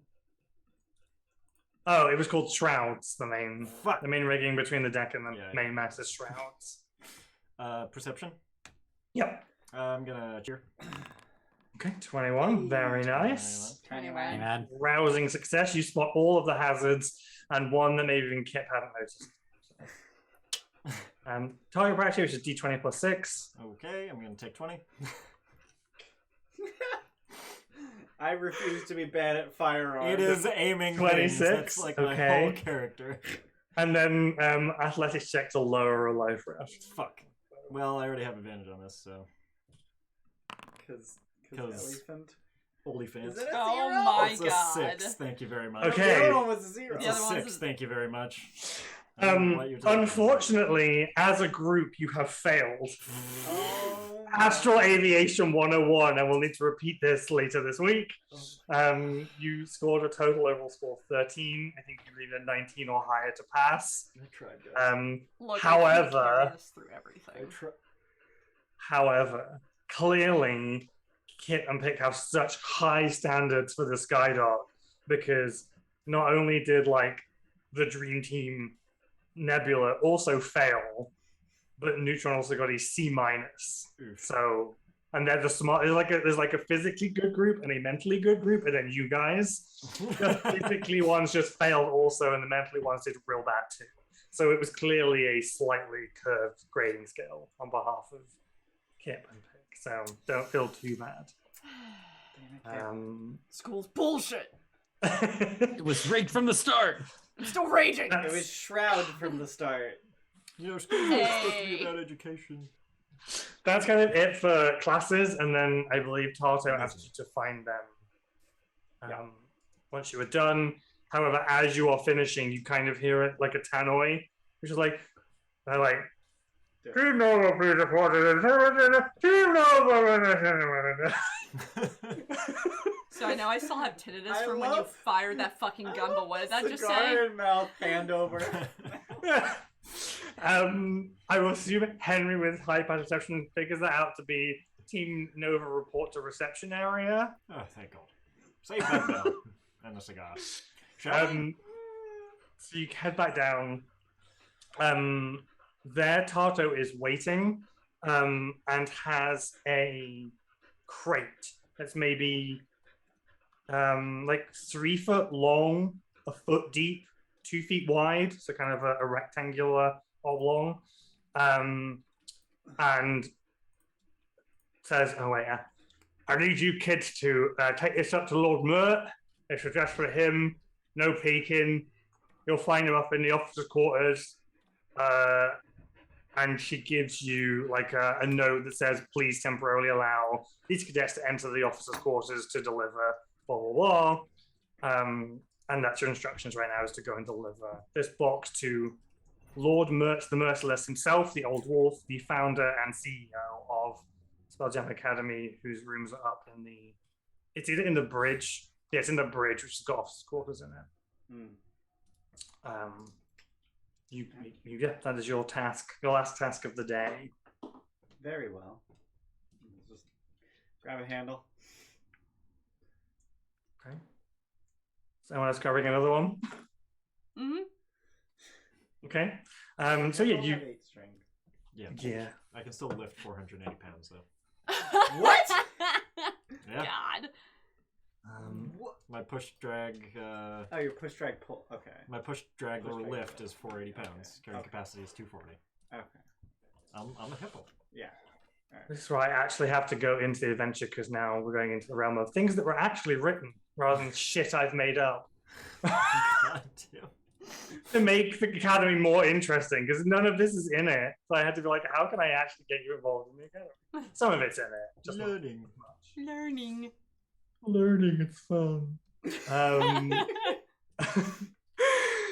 A: Oh, it was called shrouds. The main
D: Fuck.
A: rigging between the deck and the
D: Yeah.
A: main mast is shrouds.
D: Perception.
A: Yep.
D: I'm gonna cheer.
A: Okay, 21. Very nice.
B: 21.
E: Hey, man.
A: Rousing success. You spot all of the hazards and one that maybe even Kip hadn't noticed. Target practice, which is D20 plus 6.
D: Okay, I'm gonna take 20.
C: I refuse to be bad at firearms.
D: It is aiming
A: 26,
D: things. That's like my
A: okay.
D: whole character.
A: And then athletics check to lower a life rest.
D: Fuck. Well, I already have advantage on this, so.
C: Because
D: 'Cause-
C: elephant.
D: OnlyFans.
C: Is it a
B: Oh
C: zero?
B: my
D: It's
B: god.
D: a 6. Thank you very much.
A: Okay.
C: The other one was a zero.
D: It's
B: The
D: a
B: other one's
D: 6.
B: a-
D: Thank you very much. I don't know what you're talking about.
A: Unfortunately, as a group, you have failed.
C: Oh my-
A: Astral Aviation 101, and we'll need to repeat this later this week. You scored a total overall score of 13. I think you needed a 19 or higher to pass.
D: I tried, guys.
B: Look,
A: However-
B: I can't carry us through
D: I
B: everything.
D: tried.
A: However, clearly, Kit and Pick have such high standards for this guide dog because not only did like the Dream Team Nebula also fail, but Neutron also got a C minus.
D: Oof.
A: So, and they're the smart. There's like a physically good group and a mentally good group, and then you guys. The physically ones just failed also, and the mentally ones did real bad too. So it was clearly a slightly curved grading scale on behalf of Kip and Pick. So don't feel too bad.
B: School's bullshit.
E: It was rigged from the start.
B: I'm still raging.
C: It was Shroud from the start.
D: You know, school is supposed to
B: Hey.
D: be about education.
A: That's kind of it for classes, and then I believe Tarto asked you to find them once you were done. However, as you are finishing, you kind of hear it like a tannoy, which is like, they're like, "Do you know what beautiful it is? Do you know what-"
B: So I know I still have tinnitus
C: I
B: from when you
C: love-
B: fired that fucking gumbo. What did that just
C: Cigar
B: say?
C: in mouth, hand over.
A: I will assume Henry with high perception figures that out to be Team Nova report to reception area.
D: Oh, thank God. Save that bell and a cigar. Shall we?
A: So you head back down. There, Tarto is waiting and has a crate that's maybe like 3 foot long, a foot deep, 2 feet wide, so kind of a rectangular oblong, and says, "Oh wait, I need you kids to take this up to Lord Mert. It's just for him. No peeking. You'll find him up in the officers' quarters." And she gives you like a note that says, "Please temporarily allow these cadets to enter the officers' quarters to deliver blah blah blah." And that's your instructions right now, is to go and deliver this box to Lord Mert the Merciless himself, the Old Wolf, the founder and CEO of Spelljammer Academy, whose rooms are up in the... It's either in the bridge. Yeah, it's in the bridge, which has got officers' quarters in it. Yeah, that is your task, your last task of the day.
C: Very well. Just grab a handle.
A: Okay. Someone else covering another one?
B: Mm-hmm.
A: Okay. So yeah,
C: Handle
A: you...
C: have 8 strength.
D: Yeah.
A: Yeah.
D: I can still lift 480 pounds, though.
C: What?
D: Yeah.
B: God.
D: My push drag.
C: Oh, your push drag pull. Okay.
D: My push drag
C: Push
D: or
C: drag
D: lift
C: pull.
D: is 480 pounds.
C: Okay.
D: Carrying
C: Okay.
D: capacity is 240.
C: Okay.
D: I'm a hippo.
C: Yeah. All
A: This is where I actually have to go into the adventure because now we're going into the realm of things that were actually written rather than shit I've made up.
D: God damn.
A: To make the academy more interesting because none of this is in it. So I had to be like, how can I actually get you involved in the academy? Some of it's in it. Just not
D: Learning.
A: much.
B: Learning.
A: Learning, it's fun.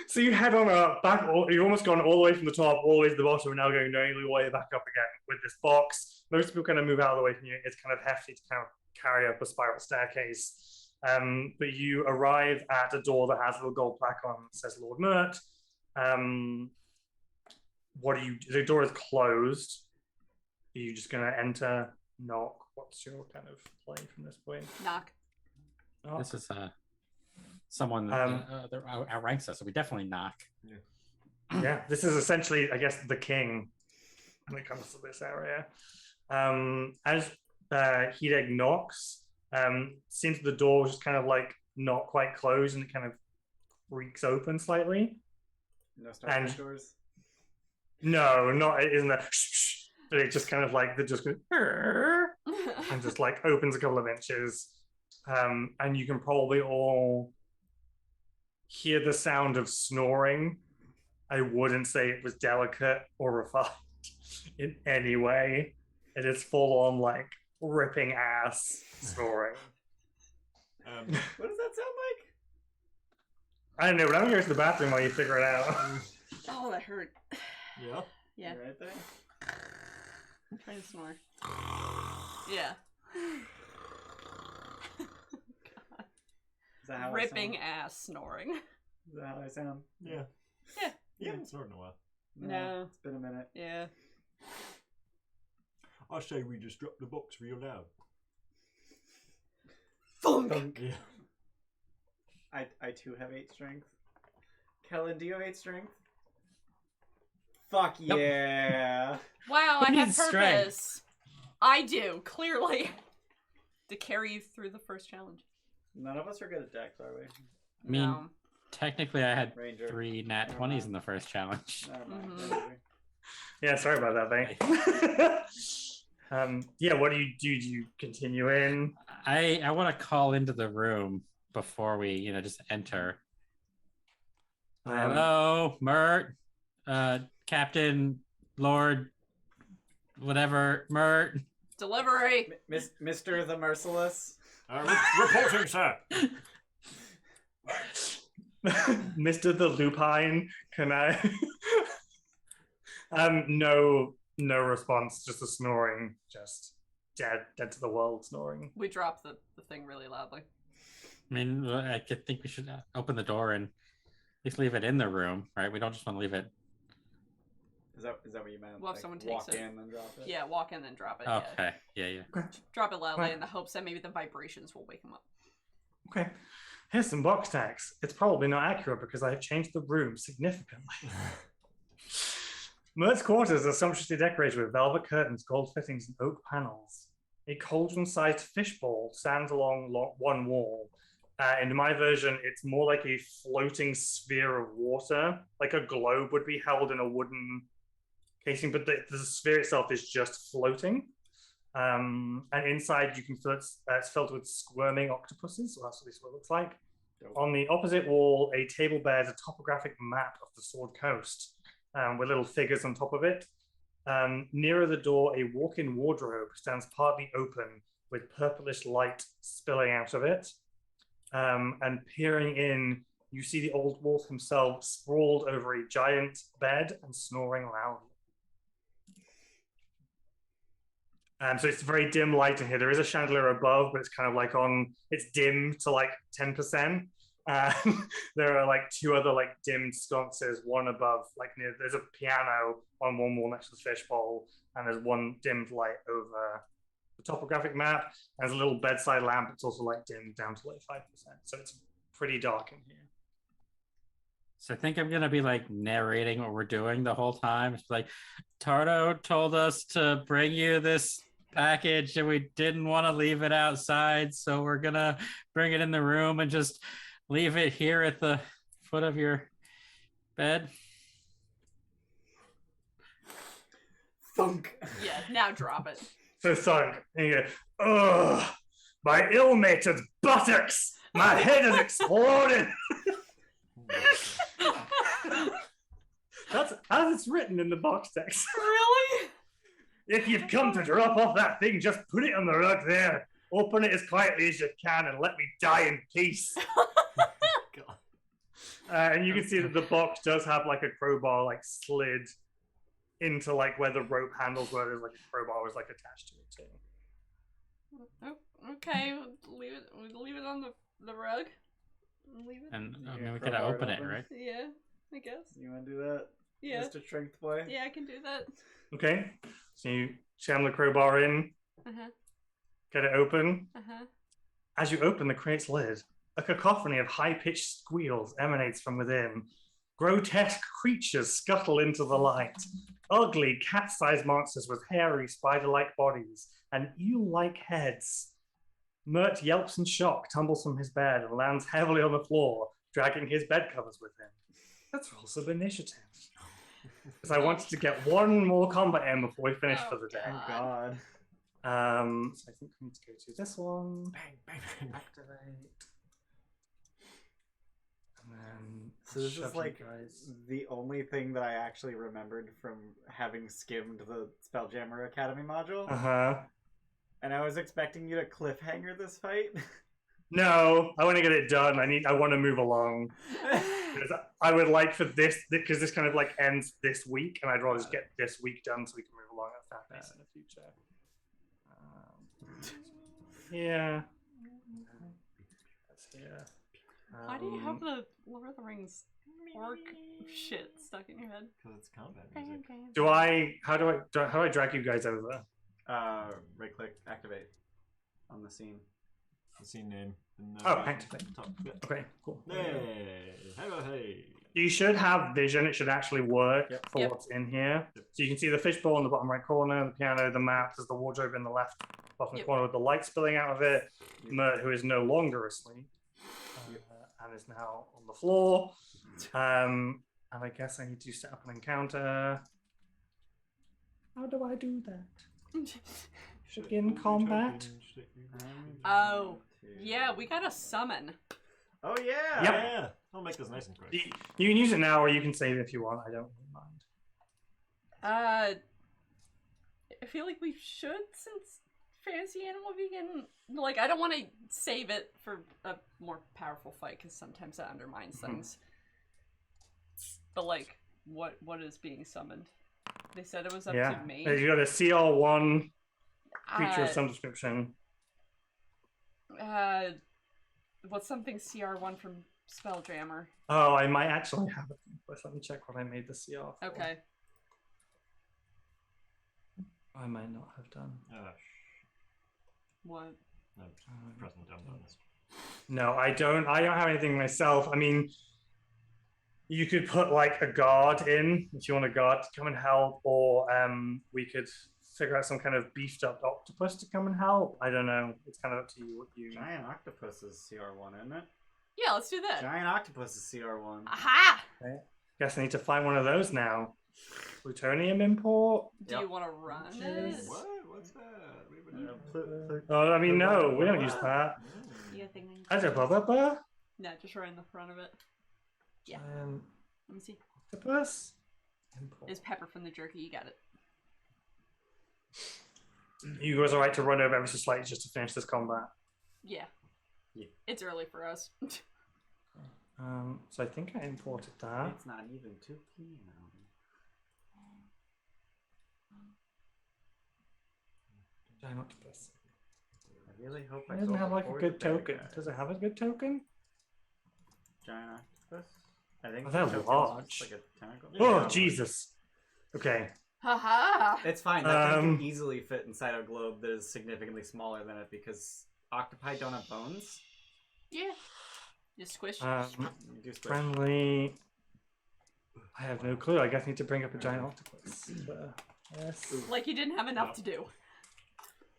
A: So you head on up, you've almost gone all the way from the top, all the way to the bottom, and now going nearly the way back up again with this box. Most people kind of move out of the way from you. It's kind of hefty to kind of carry up a spiral staircase. But you arrive at a door that has a little gold plaque on that says Lord Mert. The door is closed. Are you just going to enter, knock? What's your kind of play from this point?
B: Knock.
A: Knock.
E: This is someone that outranks us, so we definitely knock.
A: Yeah, this is essentially, I guess, the king when it comes to this area. As Hideg knocks, seems the door is just kind of like not quite closed and it kind of creaks open slightly.
C: No starting doors.
A: No, not it isn't that. But it just kind of like just goes and just like opens a couple of inches, and you can probably all hear the sound of snoring. I wouldn't say it was delicate or refined in any way. It is full on like ripping ass snoring.
C: What does that sound like?
A: I don't know, but I'm going to the bathroom while you figure it out.
B: Oh, that hurt.
D: Yeah.
B: Yeah.
C: You right there?
B: I'm trying to snore. Yeah.
C: Is that how
B: Ripping
C: I
B: ass snoring.
C: sound? Is that how I sound?
D: Yeah.
B: Yeah.
D: You haven't snored in a while.
B: No.
C: It's been a minute.
B: Yeah.
D: I say we just drop the box real loud.
B: Thunk.
D: Yeah.
C: I too have 8 strength. Kellen, do you have 8 strength? Fuck
E: Nope.
C: yeah.
B: Wow, I
E: Who
B: have
E: needs
B: purpose.
E: strength?
B: I do, clearly. To carry you through the first challenge.
C: None of us are good at dex, are we?
E: I mean,
B: No.
E: technically, I had
C: Ranger.
E: 3 nat 20s in the first challenge.
C: Never mind.
B: Mhm.
C: Ranger.
A: Yeah, sorry about that, mate. Yeah, what do? Do you continue in?
E: I want to call into the room before we, just enter. Hello, Mert, Captain, Lord, whatever, Mert.
B: Delivery.
C: Mr. the Merciless.
D: Reporting, sir.
A: Mr. the Lupine, can I? No response, just a snoring, just dead to the world snoring.
B: We dropped the thing really loudly.
E: I mean, I think we should open the door and at least leave it in the room, right? We don't just want to leave it.
C: Is that what you meant?
B: Well, if someone takes
C: walk
B: it.
C: in and drop it?
B: Yeah, walk in then drop it. Yeah.
E: Okay, yeah.
B: Drop it loudly
A: Right.
B: in the hopes that maybe the vibrations will wake him up.
A: Okay, here's some box tags. It's probably not accurate because I have changed the room significantly. Mert's quarters are sumptuously decorated with velvet curtains, gold fittings, and oak panels. A cauldron-sized fishbowl stands along one wall. In my version, it's more like a floating sphere of water, like a globe would be held in a wooden casing, but the sphere itself is just floating. And inside, you can feel it's filled with squirming octopuses, so that's what this looks like.
C: Dope.
A: On the opposite wall, a table bears a topographic map of the Sword Coast, with little figures on top of it. Nearer the door, a walk-in wardrobe stands partly open with purplish light spilling out of it. And peering in, you see the old wolf himself sprawled over a giant bed and snoring loudly. So it's very dim light in here. There is a chandelier above, but it's kind of like it's dim to like 10%. There are like 2 other like dimmed sconces, one above, like there's a piano on one wall next to the fishbowl, and there's one dimmed light over the topographic map. There's a little bedside lamp. It's also like dimmed down to like 5%. So it's pretty dark in here.
E: So I think I'm gonna be like narrating what we're doing the whole time. It's like, Tardo told us to bring you this package and we didn't want to leave it outside, so we're gonna bring it in the room and just leave it here at the foot of your bed.
C: Thunk.
B: Yeah, now drop it.
A: So thunk. And you go, ugh, my ill-mated buttocks! My head is exploding! That's as it's written in the box text.
B: Really?
A: If you've come to drop off that thing, just put it on the rug there. Open it as quietly as you can and let me die in peace.
D: God.
A: And you can see that the box does have like a crowbar like slid into like where the rope handles were. There's like a crowbar was like attached to it too.
B: Oh, okay, we'll leave it on the rug. Leave it.
E: And I
C: Yeah,
E: mean, we
C: crowbar
E: gotta open it,
C: open.
E: right?
B: Yeah, I guess.
C: You want to do that,
B: Yeah.
C: Mr. Strength Boy?
B: Yeah, I can do that.
A: Okay, so you jam the crowbar in,
B: Uh-huh.
A: get it open.
B: Uh-huh.
A: As you open the crate's lid, a cacophony of high-pitched squeals emanates from within. Grotesque creatures scuttle into the light. Ugly cat-sized monsters with hairy spider-like bodies and eel-like heads. Mert yelps in shock, tumbles from his bed, and lands heavily on the floor, dragging his bed covers with him. Let's roll some initiative. Because I wanted to get one more combat in before we finish for the day.
C: Oh God.
A: So I think we need to go to this one.
D: Bang, bang, bang.
A: Activate. And then
C: So this
A: shove
C: is
A: you
C: like
A: guys.
C: the only thing that I actually remembered from having skimmed the Spelljammer Academy module,
A: Uh-huh.
C: and I was expecting you to cliffhanger this fight.
A: No, I want to get it done. I want to move along. Because I would like for this, because this kind of like ends this week, and I'd rather just get this week done so we can move along at that pace in the future. Yeah. That's here.
B: Why do you have the Lord of the Rings orc shit stuck in your head?
D: Because it's combat music.
A: How do I drag you guys over?
C: Right click, activate on the scene.
D: The scene name. In the
A: Oh, activate.
D: top. Yeah.
A: Okay, cool.
D: Hey, hello, hey.
A: You should have vision. It should actually work for
B: Yep.
A: what's in here. So you can see the fishbowl in the bottom right corner, the piano, the map. There's the wardrobe in the left bottom
B: Yep.
A: corner with the light spilling out of it. Mert, who is no longer asleep, and is now on the floor. And I guess I need to set up an encounter. How do I do that? Begin combat.
B: Oh, yeah, we got a summon.
C: Oh yeah.
A: Yep.
D: Yeah, I'll make this nice and quick.
A: You can use it now, or you can save it if you want. I don't really mind.
B: I feel like we should, since Fantasy Animal Vegan. Like, I don't want to save it for a more powerful fight, because sometimes that undermines things. But, like, what is being summoned? They said it was up
A: Yeah.
B: to me.
A: You got a CR1 creature of some description.
B: What's something CR1 from Spelljammer?
A: Oh, I might actually have it. Let me check what I made the CR for.
B: Okay.
A: I might not have done.
B: What?
D: No, present down on this.
A: No, I don't have anything myself. I mean, you could put like a guard in if you want a guard to come and help, or we could figure out some kind of beefed up octopus to come and help. I don't know. It's kind of up to you what you.
C: Giant octopus is CR1, isn't it?
B: Yeah, let's do that.
C: Giant octopus is CR1.
B: Aha!
A: Guess I need to find one of those now. Plutonium import.
B: Do you want to run it?
D: What? What's that? We would
A: Oh, I mean, no, we don't use that.
B: You got a thing?
A: I don't blah.
B: No, just right in the front of it. Yeah. Let me see.
A: Octopus. Import.
B: It's Pepper from the Jerky. You got it.
A: You guys are right to run over ever so slightly just to finish this combat.
B: Yeah.
C: Yeah.
B: It's early for us.
A: So I think I imported that.
C: It's not even 2 p.m.
A: Giant octopus.
C: I really hope
A: It doesn't have like a good token. Does it have a good token?
C: Giant octopus? I think
A: Oh, they're
C: the token's
A: large.
C: just like a tentacle.
A: Oh,
C: Yeah.
A: Jesus. Okay.
B: Haha!
C: It's fine. That thing can easily fit inside a globe that is significantly smaller than it because octopi don't have bones.
B: Yeah. Just squish.
C: You do squish.
A: Friendly. I have no clue. I guess I need to bring up a giant octopus. Yes.
B: Like you didn't have enough to do.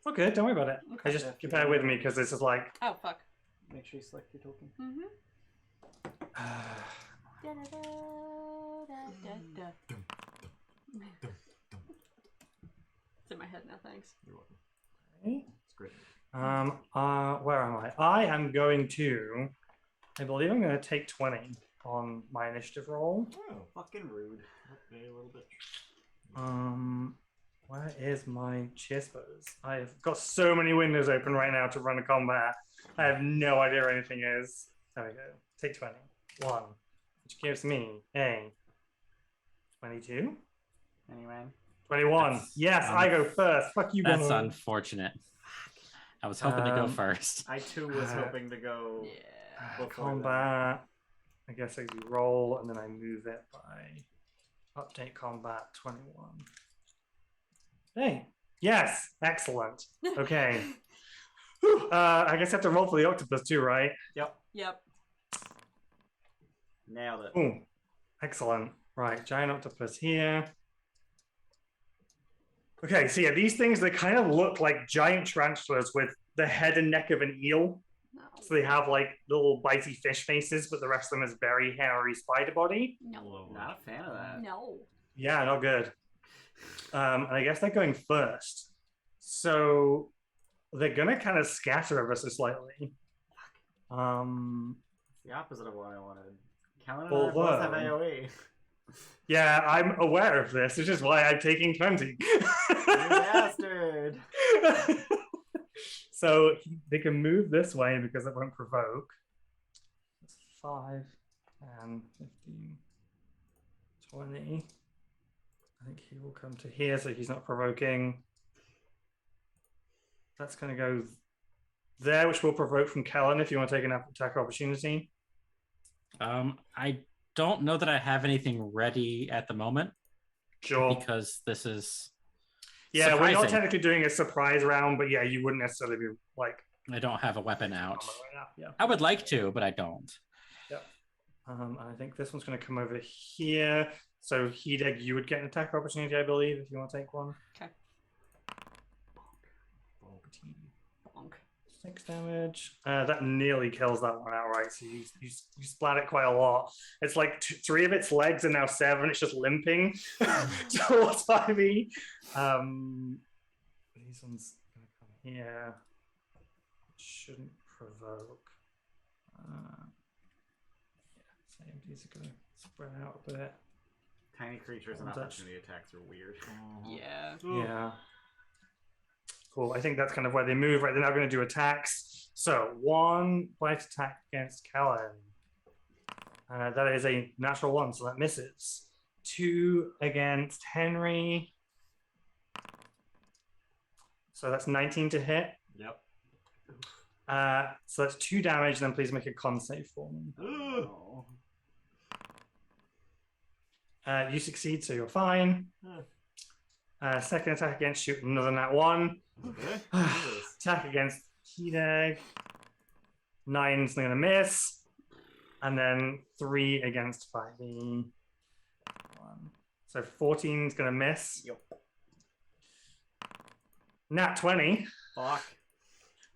A: Okay, don't worry about it.
B: Okay.
A: I just bear with me because this is like.
B: Oh, fuck.
C: Make sure you select your token.
B: Mm-hmm. It's in my head now, thanks.
D: You're welcome.
A: Okay.
D: It's great.
A: Where am I? I am going to. I believe I'm going to take 20 on my initiative roll.
D: Oh,
C: Fucking rude.
D: okay, a little bit.
A: Where is my chispers? I've got so many windows open right now to run a combat. I have no idea where anything is. There we go. Take 20. 1, which gives me a 22.
C: Anyway.
A: 21.
E: That's
A: Yes, I go first. Fuck you,
E: That's
A: Bono.
E: unfortunate. I was hoping to go first.
C: I too was hoping to go.
B: Yeah.
C: before
A: Combat. I guess I do roll and then I move it by update combat 21. Hey, yes, excellent. Okay. Whew, I guess I have to roll for the octopus too, right?
C: Yep.
B: Yep.
C: Nailed it.
A: Ooh, excellent. Right, giant octopus here. Okay, so yeah, these things, they kind of look like giant tarantulas with the head and neck of an eel.
B: No.
A: So they have like little bitey fish faces, but the rest of them is very hairy spider body.
B: No.
C: Not a fan of that.
B: No.
A: Yeah, not good. And I guess they're going first. So they're gonna kind of scatter ever so slightly.
C: The opposite of what I wanted. Quelin and I both have
A: Although-
C: AoE.
A: Yeah, I'm aware of this, which is why I'm taking 20.
C: You bastard!
A: So they can move this way because it won't provoke. That's 5, 10, 15, 20. I think he will come to here, so he's not provoking. That's going to go there, which will provoke from Quelin if you want to take an attack opportunity.
E: I don't know that I have anything ready at the moment
A: Sure.
E: because this is.
A: Yeah, we're not
E: surprising.
A: technically doing a surprise round, but yeah, you wouldn't necessarily be like.
E: I don't have a weapon out.
A: right now. Yeah.
E: I would like to, but I don't.
A: I think this one's going to come over here. So Hideg, you would get an attack opportunity, I believe, if you want to take one.
B: Okay.
A: 6 damage. That nearly kills that one outright. So you splat it quite a lot. It's like 3 of its legs are now 7. It's just limping towards 5e. These ones going to come here. Shouldn't provoke. Same. These are going to spread out a bit.
C: Tiny creatures and
A: Touch.
C: opportunity attacks are weird.
B: Yeah.
A: Yeah. Cool. I think that's kind of where they move, right? They're now going to do attacks. So 1 bite attack against Quelin. That is a natural 1, so that misses. 2 against Henry. So that's 19 to hit.
D: Yep.
A: So that's 2 damage. Then please make a con save for me.
C: Oh.
A: You succeed, so you're fine. Second attack against you, another nat 1.
C: Okay.
A: Attack against Hideg. 9's going to miss. And then 3 against 5e. 1. So 14's going to miss.
C: Yep.
A: Nat 20.
C: Fuck.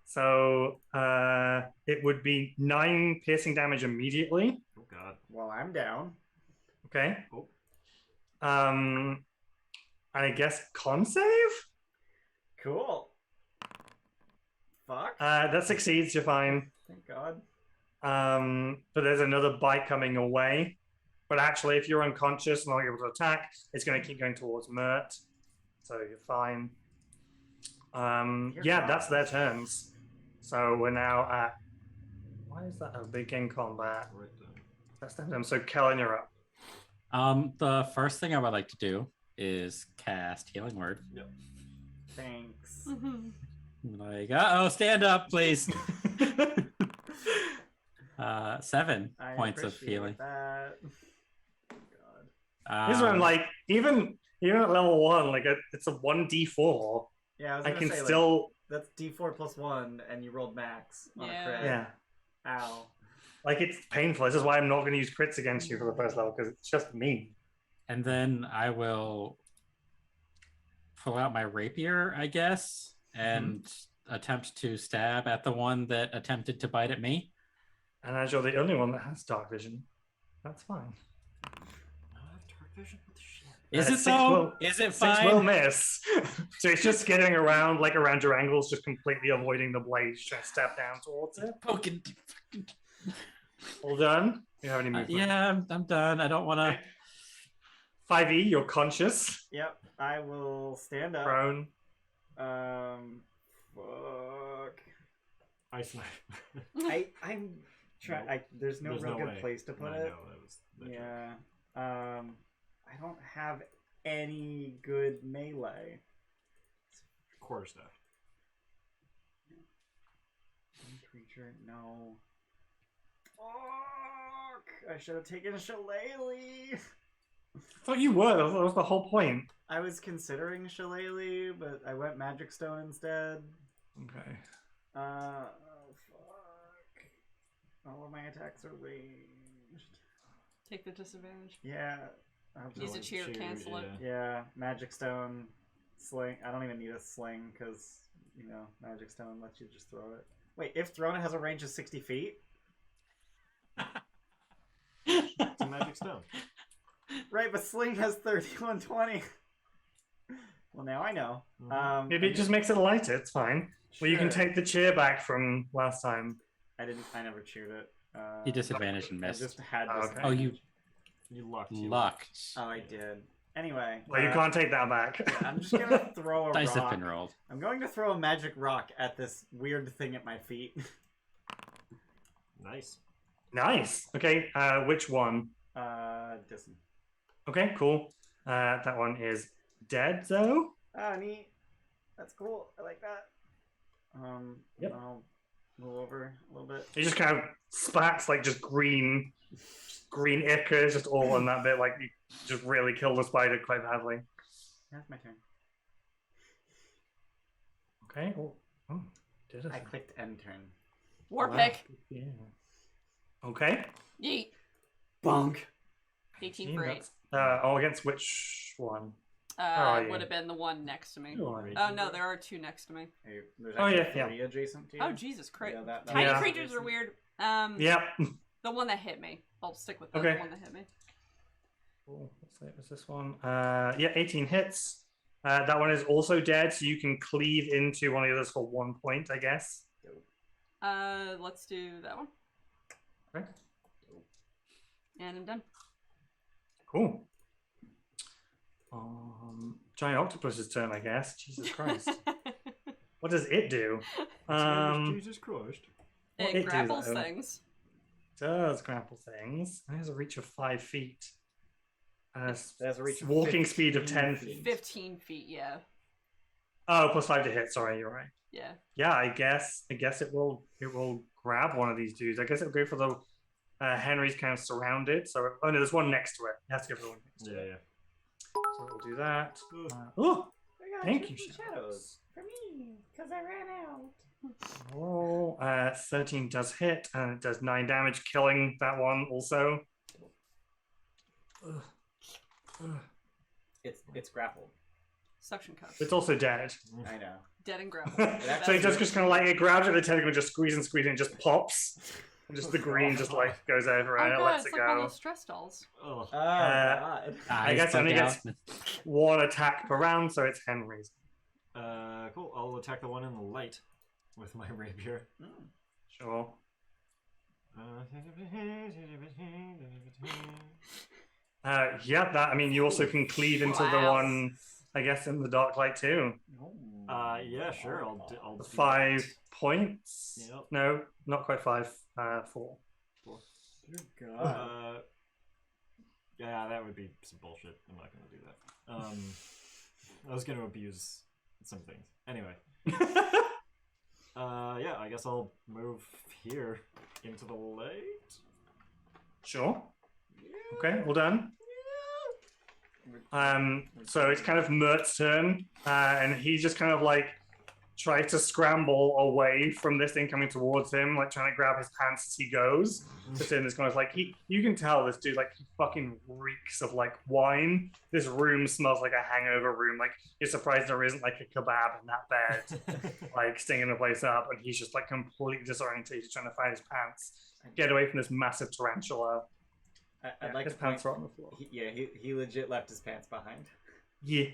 A: So it would be 9 piercing damage immediately.
D: Oh god.
C: Well, I'm down.
A: Okay.
D: Oh.
A: And I guess con save?
C: Cool. Fuck.
A: That succeeds, you're fine.
C: Thank God.
A: But there's another bite coming away. But actually, if you're unconscious and not able to attack, it's going to keep going towards Mert. So you're fine. Yeah, that's their turns. So we're now at... Why is that a big in combat?
D: Right there.
A: That's them. So Quelin, you're up.
E: The first thing I would like to do is cast Healing Word.
D: Yep.
C: Thanks.
E: Like, stand up, please. 7
C: I
E: points of
C: appreciate
E: healing.
C: That. God.
A: This one, like, even at level 1, like, it's a 1d4.
C: Yeah, I was
A: I
C: gonna
A: can
C: say, like,
A: still...
C: that's D4 plus 1, and you rolled max on
B: Yeah.
C: a crit.
A: Yeah.
C: Ow.
A: Like, it's painful. This is why I'm not going to use crits against you for the first level, because it's just mean.
E: And then I will pull out my rapier, I guess. and attempt to stab at the one that attempted to bite at me.
A: And as you're the only one that has dark vision, that's fine.
D: I have dark vision. What the shit?
E: Is it
A: Six
E: though? Is it
A: Six
E: fine?
A: will miss. So it's just skidding around, like around your ankles, just completely avoiding the blade, trying to step down towards it.
E: Poking.
A: All done? You have any movement?
E: Yeah, I'm done. I don't want to.
A: 5e, you're conscious.
C: Yep, I will stand up.
A: Prone.
C: Fuck.
D: Ice knife.
C: I'm trying. There's no real good
D: way.
C: place to put
D: I
C: it.
D: know, that was the joke.
C: Yeah. I don't have any good melee.
D: Quarterstaff.
C: Any creature? No. Fuck! I should have taken a shillelagh.
A: I thought you were. That was the whole point.
C: I was considering shillelagh, but I went magic stone instead.
A: Okay.
C: Oh fuck! All of my attacks are ranged.
B: Take the disadvantage.
C: Yeah. I'll
B: Use a
C: just-
B: cheer, cancel it.
C: Yeah, magic stone, sling. I don't even need a sling because magic stone lets you just throw it. Wait, if thrown, it has a range of 60 feet.
D: It's a magic stone.
C: Right, but sling has 3120. Well, now I know.
A: Maybe it just makes it lighter. It's fine. Well, you can
C: Sure.
A: take the cheer back from last time.
C: I never cheered it.
E: You disadvantaged and
C: I
E: missed.
C: just had
A: Oh,
C: this.
A: okay.
E: Oh, you
D: You lucked.
E: luck.
C: Oh, I did. Anyway.
A: Well, you can't take that back.
C: I'm just gonna throw a
E: Dice have
C: rock.
E: been rolled.
C: I'm going to throw a magic rock at this weird thing at my feet.
D: Nice.
A: Nice. Okay, which one?
C: This one.
A: Okay, cool. That one is dead, though.
C: Oh, neat. That's cool. I like that.
A: Yep.
C: I'll move over a little bit.
A: It just kind of spats like just green ichor just all on that bit. Like you just really killed the spider quite badly.
C: That's my turn.
A: Okay. Oh, did it?
C: I clicked end turn.
B: War
A: Wow.
B: pick.
A: Yeah. Okay.
B: Yeet.
C: Bonk.
B: 18 for 8.
A: That's, against which one? are you?
B: Would have been the one next to me.
A: Who are you?
B: Oh no, there are two next to me.
C: Hey, there's
A: Oh,
C: actually
A: yeah,
C: three adjacent to you.
B: Oh Jesus Christ!
C: Yeah, that
B: Tiny
A: Yeah.
B: creatures are weird.
A: Yep.
B: The one that hit me. I'll stick with the
A: Okay.
B: one that hit me.
A: Cool. Let's say it was this one. Yeah, 18 hits. That one is also dead, so you can cleave into one of the others for 1 point, I guess.
B: Let's do that one.
A: Okay.
B: And I'm done.
A: Cool. Giant octopus's turn, I guess. Jesus Christ. What does it do?
D: Jesus Christ.
A: What
B: It
A: it do,
B: grapples
A: though?
B: things.
A: Does grapple things. It has a reach of 5 feet.
C: It has a reach of
A: walking speed of
C: 15
A: 10
C: feet.
A: feet.
B: 15 feet, yeah.
A: Oh, plus 5 to hit. Sorry, you're right.
B: Yeah.
A: Yeah, I guess it will grab one of these dudes. I guess it'll go for the Henry's kind of surrounded. So no, there's one next to it. It has to go for the one next to it.
D: Yeah.
A: So we'll do that.
D: Ugh.
A: Oh,
C: I got
A: thank you,
C: shadows.
A: Shadows.
C: For me, because I ran out.
A: Roll. 13 does hit, and it does 9 damage, killing that one also. Ugh. Ugh.
C: It's grappled.
B: Suction cup.
A: It's also dead.
C: I know.
B: Dead and grappled.
A: So it just kind of like it grabs at the tentacle, just squeeze and just pops, and just the green just like goes over
B: Oh
A: and it
B: god,
A: lets
B: it's
A: it
B: like one of
A: go.
B: those stress dolls.
D: Oh.
C: Oh god.
A: I guess it only gets 1 attack per round, so it's Henry's.
D: Cool. I'll attack the one in the light with my rapier.
A: Sure. Yeah, that. I mean, you also can cleave into the
B: Wow.
A: one, I guess, in the dark light too.
D: Yeah, sure. I'll do
A: 5
D: that.
A: points.
D: Yep.
A: No, not quite 5. 4.
C: Good god.
D: Yeah, that would be some bullshit. I'm not gonna do that. I was gonna abuse some things. Anyway. Yeah, I guess I'll move here into the light.
A: Sure. Okay, all done. So it's kind of Mert's turn, and he's just kind of like tries to scramble away from this thing coming towards him, like trying to grab his pants as he goes. Just in this kind of like you can tell this dude like he fucking reeks of like wine. This room smells like a hangover room. Like you're surprised there isn't like a kebab in that bed, like stinging the place up, and he's just like completely disoriented, trying to find his pants, get away from this massive tarantula.
C: I'd like
A: his
C: to point,
A: pants are on the floor.
C: He legit left his pants behind.
A: Yeah.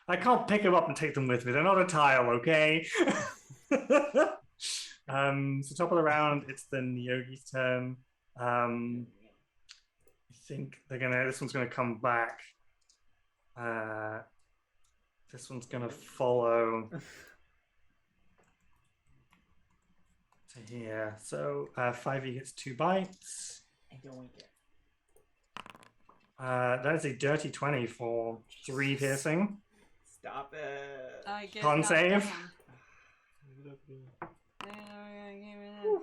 A: I can't pick them up and take them with me. They're not a tile, okay? So top of the round, it's the Nyogi's turn. I think this one's gonna come back. This one's gonna follow to here. So 5e gets 2 bites.
C: I don't get.
A: That is a dirty 20 for 3 piercing.
C: Stop it.
B: I get
A: Con
B: knocked
A: save.
B: down.
D: There you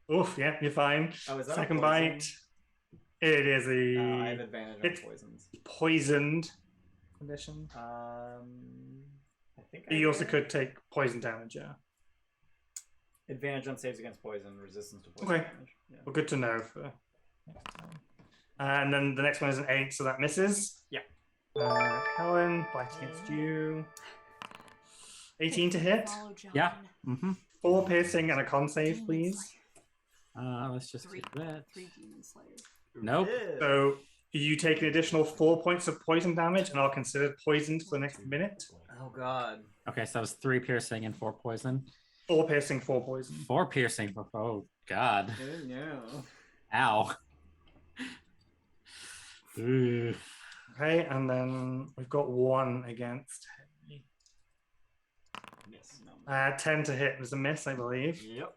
D: go.
A: Oof, yeah, you're fine.
C: Oh, is that
A: Second
C: a poison?
A: bite. It is a
C: I have advantage
A: it's-
C: on poisons.
A: poisoned condition.
C: I think
A: You also could take poison damage, yeah.
C: advantage on saves against poison, resistance to poison
A: Okay.
C: damage. Yeah.
A: Well, good to know for next time. And then the next one is an 8, so that misses.
C: Yeah.
A: Quelin, bite against you. 18 to hit.
B: Follow John.
E: Yeah. Mm-hmm.
A: 4 piercing and a con save, please.
E: Let's just do that.
B: 3 demon slayers.
E: Nope.
C: Yeah.
A: So you take an additional 4 points of poison damage, and I'll consider it poisoned for the next minute.
C: Oh god.
E: Okay, so that was 3 piercing and 4 poison.
A: 4 piercing, 4 poison.
E: 4 piercing. Oh god.
C: Oh no.
E: Ow. Ooh.
A: Okay, and then we've got 1 against Henry.
C: Yes. No.
A: 10 to hit was a miss, I believe.
C: Yep.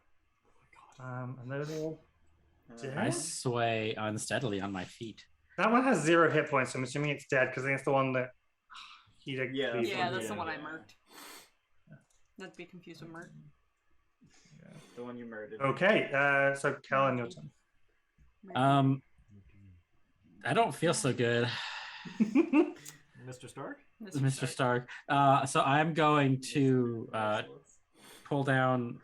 A: And those all. Yeah.
E: I sway unsteadily on my feet.
A: That one has 0 hit points, so I'm assuming it's dead because I think it's the one that Hideg
C: Yeah,
A: cleaved
B: Yeah,
A: on.
B: that's the
C: Yeah.
B: one I marked. Not to be confused with Mert.
C: The one you murdered.
A: Okay, so Quelin, your turn.
E: I don't feel so good,
D: Mr. Stark?
E: Mr. Stark. So I'm going to pull down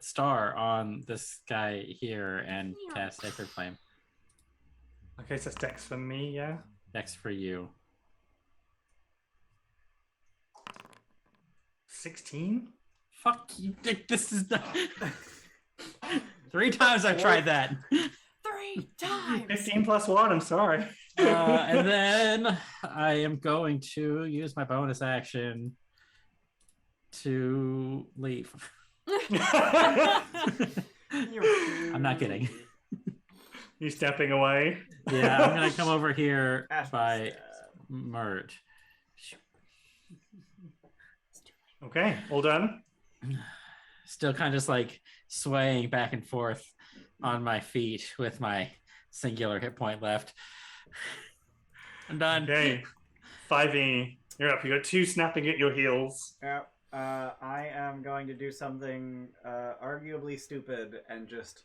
E: Star on this guy here and cast Sacred Flame.
A: Okay, so it's Dex for me, yeah?
E: Next for you.
A: 16?
E: Fuck you, Dick. This is not. 3 times I've tried that.
B: 3 times!
A: 15 plus 1, I'm sorry.
E: And then I am going to use my bonus action to leave. I'm not kidding.
A: You stepping away?
E: Yeah, I'm gonna come over here
C: Astral
E: by
C: stab.
E: Mert.
A: Okay, all done.
E: Still kind of just like swaying back and forth on my feet with my singular hit point left. I'm done.
A: Okay, 5e, you're up. You got 2 snapping at your heels.
C: Yep. I am going to do something arguably stupid and just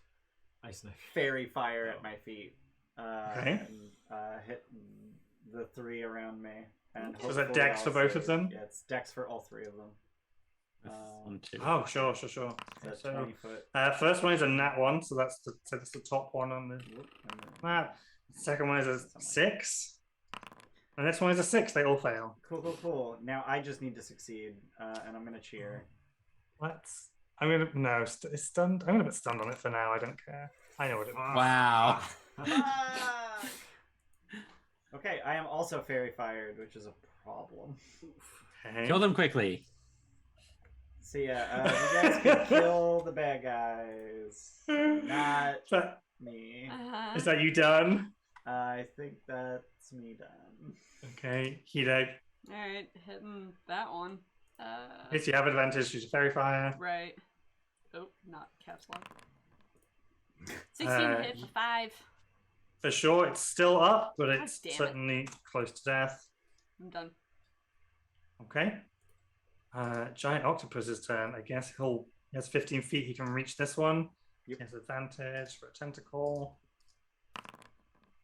D: Ice knife.
C: fairy fire at my feet.
A: Okay.
C: And hit the 3 around me. And
A: So is that
C: hopefully
A: dex for
C: I'll
A: both of
C: save.
A: them?
C: Yeah, it's dex for all 3 of them.
E: 1, 2.
A: Oh, sure.
C: That's
A: So,
C: 20 foot.
A: first one is a nat 1, so that's the top one on the
C: Whoop, and then-
A: map. Second one is a 6. And this one is a 6, they all fail.
C: Cool. Now I just need to succeed, and I'm gonna cheer.
A: Let's. I'm gonna. No, it's stunned. I'm gonna put stunned on it for now, I don't care. I know what it is.
E: Wow.
C: Fuck! Okay, I am also fairy fired, which is a problem.
A: Okay.
E: Kill them quickly.
C: So yeah, you guys can kill the bad guys, not me.
A: Is that you done?
C: I think that's me done.
A: Okay, Hideg.
B: Alright, hitting that one.
A: If you have advantage, use fairy fire.
B: Right. Oh, not caps lock. 16
A: Uh,
B: hit for 5.
A: For sure, it's still up, but
B: God
A: it's
B: damn it.
A: certainly close to death.
B: I'm done.
A: Okay. Giant Octopus's turn. I guess he has 15 feet. He can reach this one.
C: Yep.
A: He has advantage for a tentacle.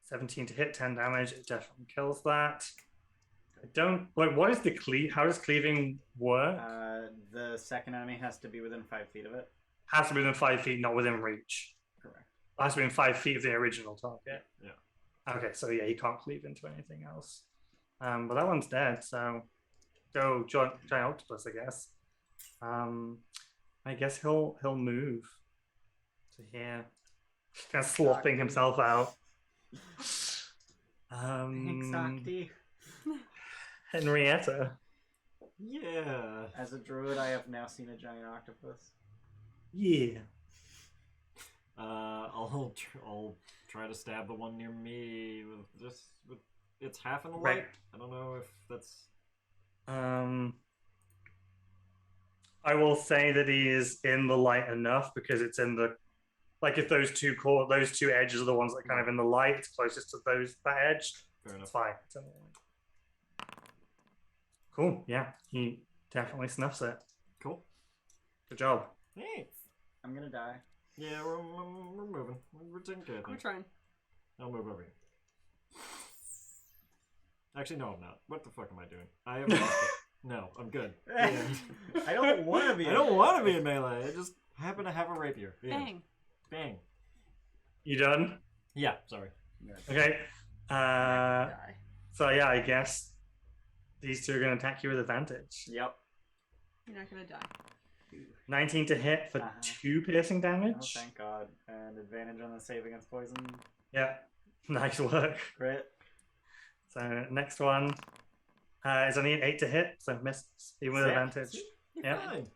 A: 17 to hit, 10 damage. It definitely kills that. I don't. Like, what is the cleave? How does cleaving work?
C: The the second enemy has to be within 5 feet of it.
A: Has to be within 5 feet, not within reach.
C: Correct.
A: Has to be within 5 feet of the original target.
D: Yeah.
A: Okay, so yeah, he can't cleave into anything else. But that one's dead, so go giant octopus, I guess. I guess he'll move to here, kind of slopping himself out.
C: Thanks, Octi.
A: Henrietta.
D: Yeah.
C: As a druid, I have now seen a giant octopus.
A: Yeah.
D: I'll try to stab the one near me with it's half in the
A: Right.
D: light. I don't know if that's.
A: I will say that he is in the light enough because it's in the, like, if those two edges are the ones that are kind of in the light, it's closest to that edge.
D: Fair
A: It's
D: enough.
A: fine. It's in the light. Cool. Yeah, he definitely snuffs it.
D: Cool.
A: Good job.
D: Thanks.
C: I'm gonna die.
D: Yeah, we're moving. We're doing good. I
B: We're
D: think.
B: trying.
D: I'll move over here. Actually, no, I'm not. What the fuck am I doing? I have lost it. No, I'm good. The end.
C: I don't want to be.
D: I don't want to be in melee. I just happen to have a rapier. The end.
B: Bang.
D: Bang.
A: You done?
D: Yeah, sorry.
A: Okay.
B: Die.
A: So yeah, I guess these two are going to attack you with advantage.
C: Yep.
B: You're not gonna die.
A: 19 to hit for 2 piercing
C: Oh,
A: damage.
C: thank God. And advantage on the save against poison.
A: Yeah. Nice work.
C: Crit.
A: So next one is only an 8 to hit, so misses even with
C: Sick.
A: advantage.
D: You're
A: Yeah.
D: fine.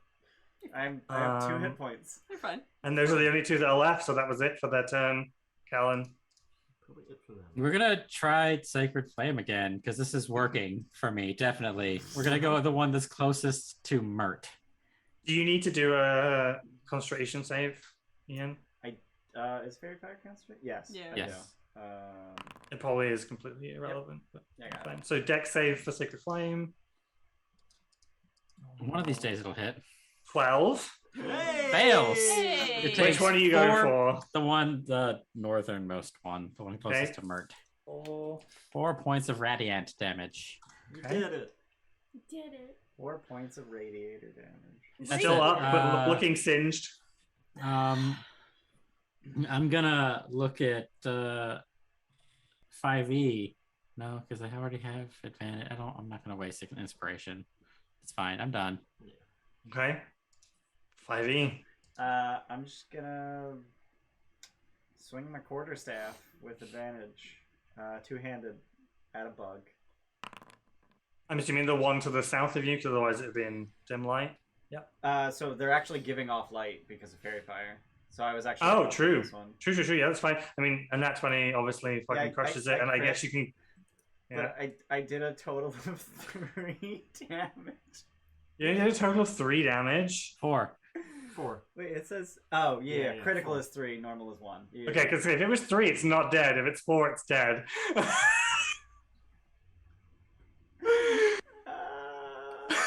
C: I have 2
A: Um,
C: hit points.
B: You're fine.
A: And those are the only 2 that are left, so that was it for their turn. Callan.
D: Probably it for them.
E: We're gonna try Sacred Flame again because this is working for me. Definitely, we're gonna go with the one that's closest to Mert.
A: Do you need to do a concentration save, Ian?
C: Is Fairy Fire concentrate? Yes.
B: Yeah.
C: I
E: Yes.
C: do.
A: It probably is completely irrelevant, but
C: Yeah, I got
A: fine.
C: it.
A: So dex save for Sacred Flame.
E: One of these days it'll hit.
A: 12.
D: Hey!
E: Fails.
B: Hey!
E: It
A: Which
E: takes
A: one are you going for?
E: The northernmost one, the one closest to Mert.
A: 4.
E: 4 points of radiant damage.
D: You
A: Okay.
D: did it.
B: Did it.
C: 4 points of radiator damage.
E: That's
A: Still
E: it.
A: up, but
E: Uh,
A: looking singed.
E: I'm gonna look at 5e. No, because I already have advantage. I'm not gonna waste an inspiration. It's fine. I'm done.
A: Okay. 5e.
C: I'm just gonna swing my quarterstaff with advantage, 2-handed, at a bug.
A: I'm assuming the one to the south of you, because otherwise it would be in dim light.
C: So they're actually giving off light because of Fairy Fire. So I was actually.
A: Oh,
C: going for
A: true.
C: This one.
A: True. Yeah, that's fine. I mean, and that 20 obviously fucking
C: I-
A: crushes
C: I
A: it, and I
C: crit.
A: guess you can. Yeah.
C: But I did a total of 3 damage.
A: You did a total of 3 damage.
E: 4.
D: 4.
C: Wait, it says. Oh, yeah.
D: Yeah,
C: Critical
D: 4.
C: is 3, normal is 1. Yeah.
A: Okay, because if it was 3, it's not dead. If it's 4, it's dead.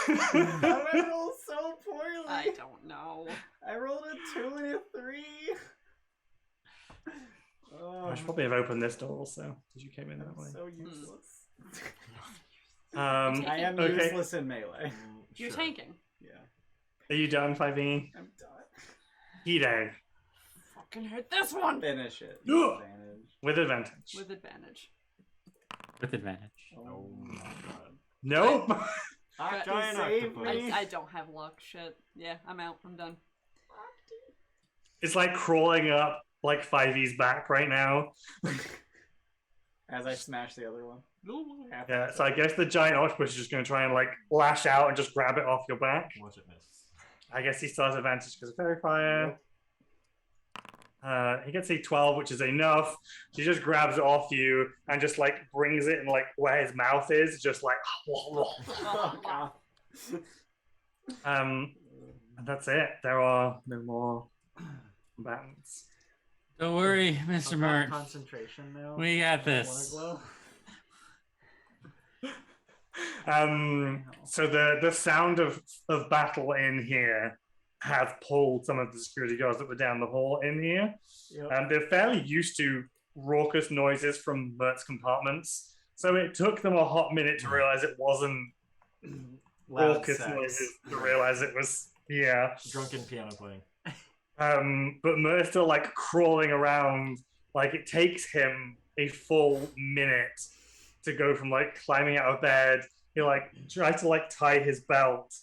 C: How did I roll so poorly?
B: I don't know.
C: I rolled a 2 and a 3. Oh,
A: I should probably have opened this door also, because you came in that way.
C: I'm so useless.
A: I
C: I am
A: okay.
C: useless in melee.
B: You're
D: Sure.
B: tanking.
C: Yeah,
A: Are you done, 5e?
C: I'm done.
A: Hideg.
B: Fucking hurt this one
C: Finish it.
A: Ugh.
C: Advantage.
A: With advantage.
B: with advantage.
E: With advantage.
C: Oh my god.
A: Nope.
C: Octi,
D: Giant
C: save
D: octopus.
C: me.
B: I don't have luck. Shit. Yeah, I'm out. I'm done.
A: It's like crawling up like 5e's back right now.
C: As I smash the other one. Half
A: Yeah,
C: of
A: so I guess the giant octopus is just going to try and like lash out and just grab it off your back.
D: Watch it miss.
A: I guess he still has advantage because of Fairy Fire. He gets a 12, which is enough. He just grabs it off you and just like brings it and like where his mouth is, just like.
C: Oh, god.
A: And that's it. There are no more combatants.
E: Don't worry, Mr. Mert.
C: Concentration now.
E: We got this.
C: Wanna
A: So the sound of battle in here have pulled some of the security guards that were down the hall in here.
C: glow? Yep.
A: And they're fairly used to raucous noises from Mert's compartments. So it took them a hot minute to realize it wasn't
C: Loud
A: raucous
C: sex.
A: noises, to realize it was, Yeah.
D: Drunken piano playing.
A: But Mur's still like crawling around. Like it takes him a full minute to go from like climbing out of bed. He like tries to like tie his belt,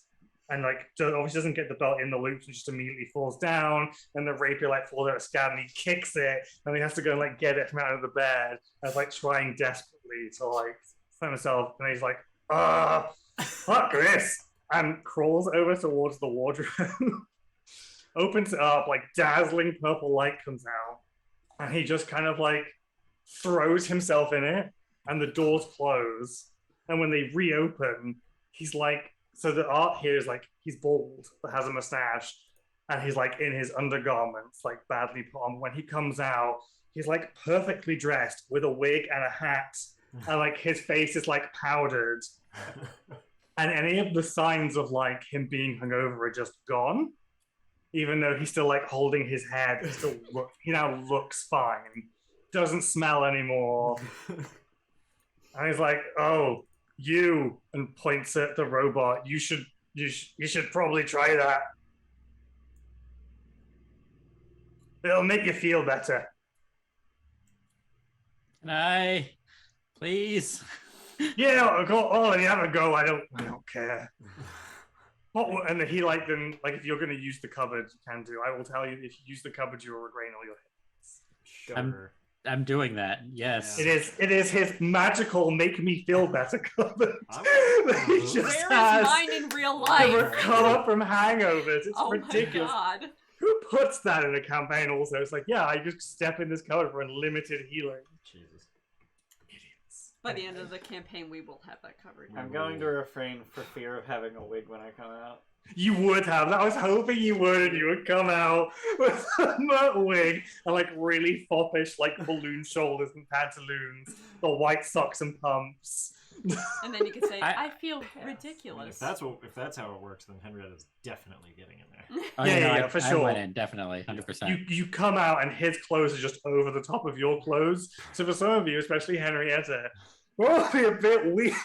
A: and like obviously doesn't get the belt in the loops and just immediately falls down. And the rapier like falls out of scab and he kicks it, and he has to go and like get it from out of the bed. And like trying desperately to like find himself, and he's like, fuck this, and crawls over towards the wardrobe, opens it up, like dazzling purple light comes out, and he just kind of like throws himself in it, and the doors close. And when they reopen, he's like, so the art here is like he's bald but has a mustache, and he's like in his undergarments, like badly put on. When he comes out, he's like perfectly dressed with a wig and a hat, and like his face is like powdered, and any of the signs of like him being hungover are just gone. Even though he's still like holding his head, he now looks fine, doesn't smell anymore, and he's like, "Oh, you," and points at the robot. You should probably try that. It'll make you feel better.
E: Can I, please?
A: Yeah, go. Oh, and you have a go. I don't care. And he like then like if you're gonna use the cupboard, you can do. I will tell you, if you use the cupboard, you will regain all your hits.
D: Sure.
E: I'm doing that. Yes.
A: Yeah. It is his magical make me feel better cupboard.
B: Where is mine in real life?
A: To recover from hangovers. It's ridiculous.
B: My God.
A: Who puts that in a campaign also? It's like, yeah, I just step in this cupboard for unlimited healing.
D: Jesus.
A: Idiots.
B: By the end of the campaign, we will have that covered.
C: I'm going to refrain for fear of having a wig when I come out.
A: You would have. I was hoping you would, and you would come out with a wig and like really foppish, like balloon shoulders and pantaloons, the white socks and pumps.
B: And then you could say, I feel ridiculous.
D: I mean, if that's how it works, then Henrietta's definitely getting in there.
E: Oh,
A: Yeah,
E: no,
A: for
E: I
A: sure.
E: went in, definitely, 100%.
A: You come out and his clothes are just over the top of your clothes. So for some of you, especially Henrietta, will be a bit weird.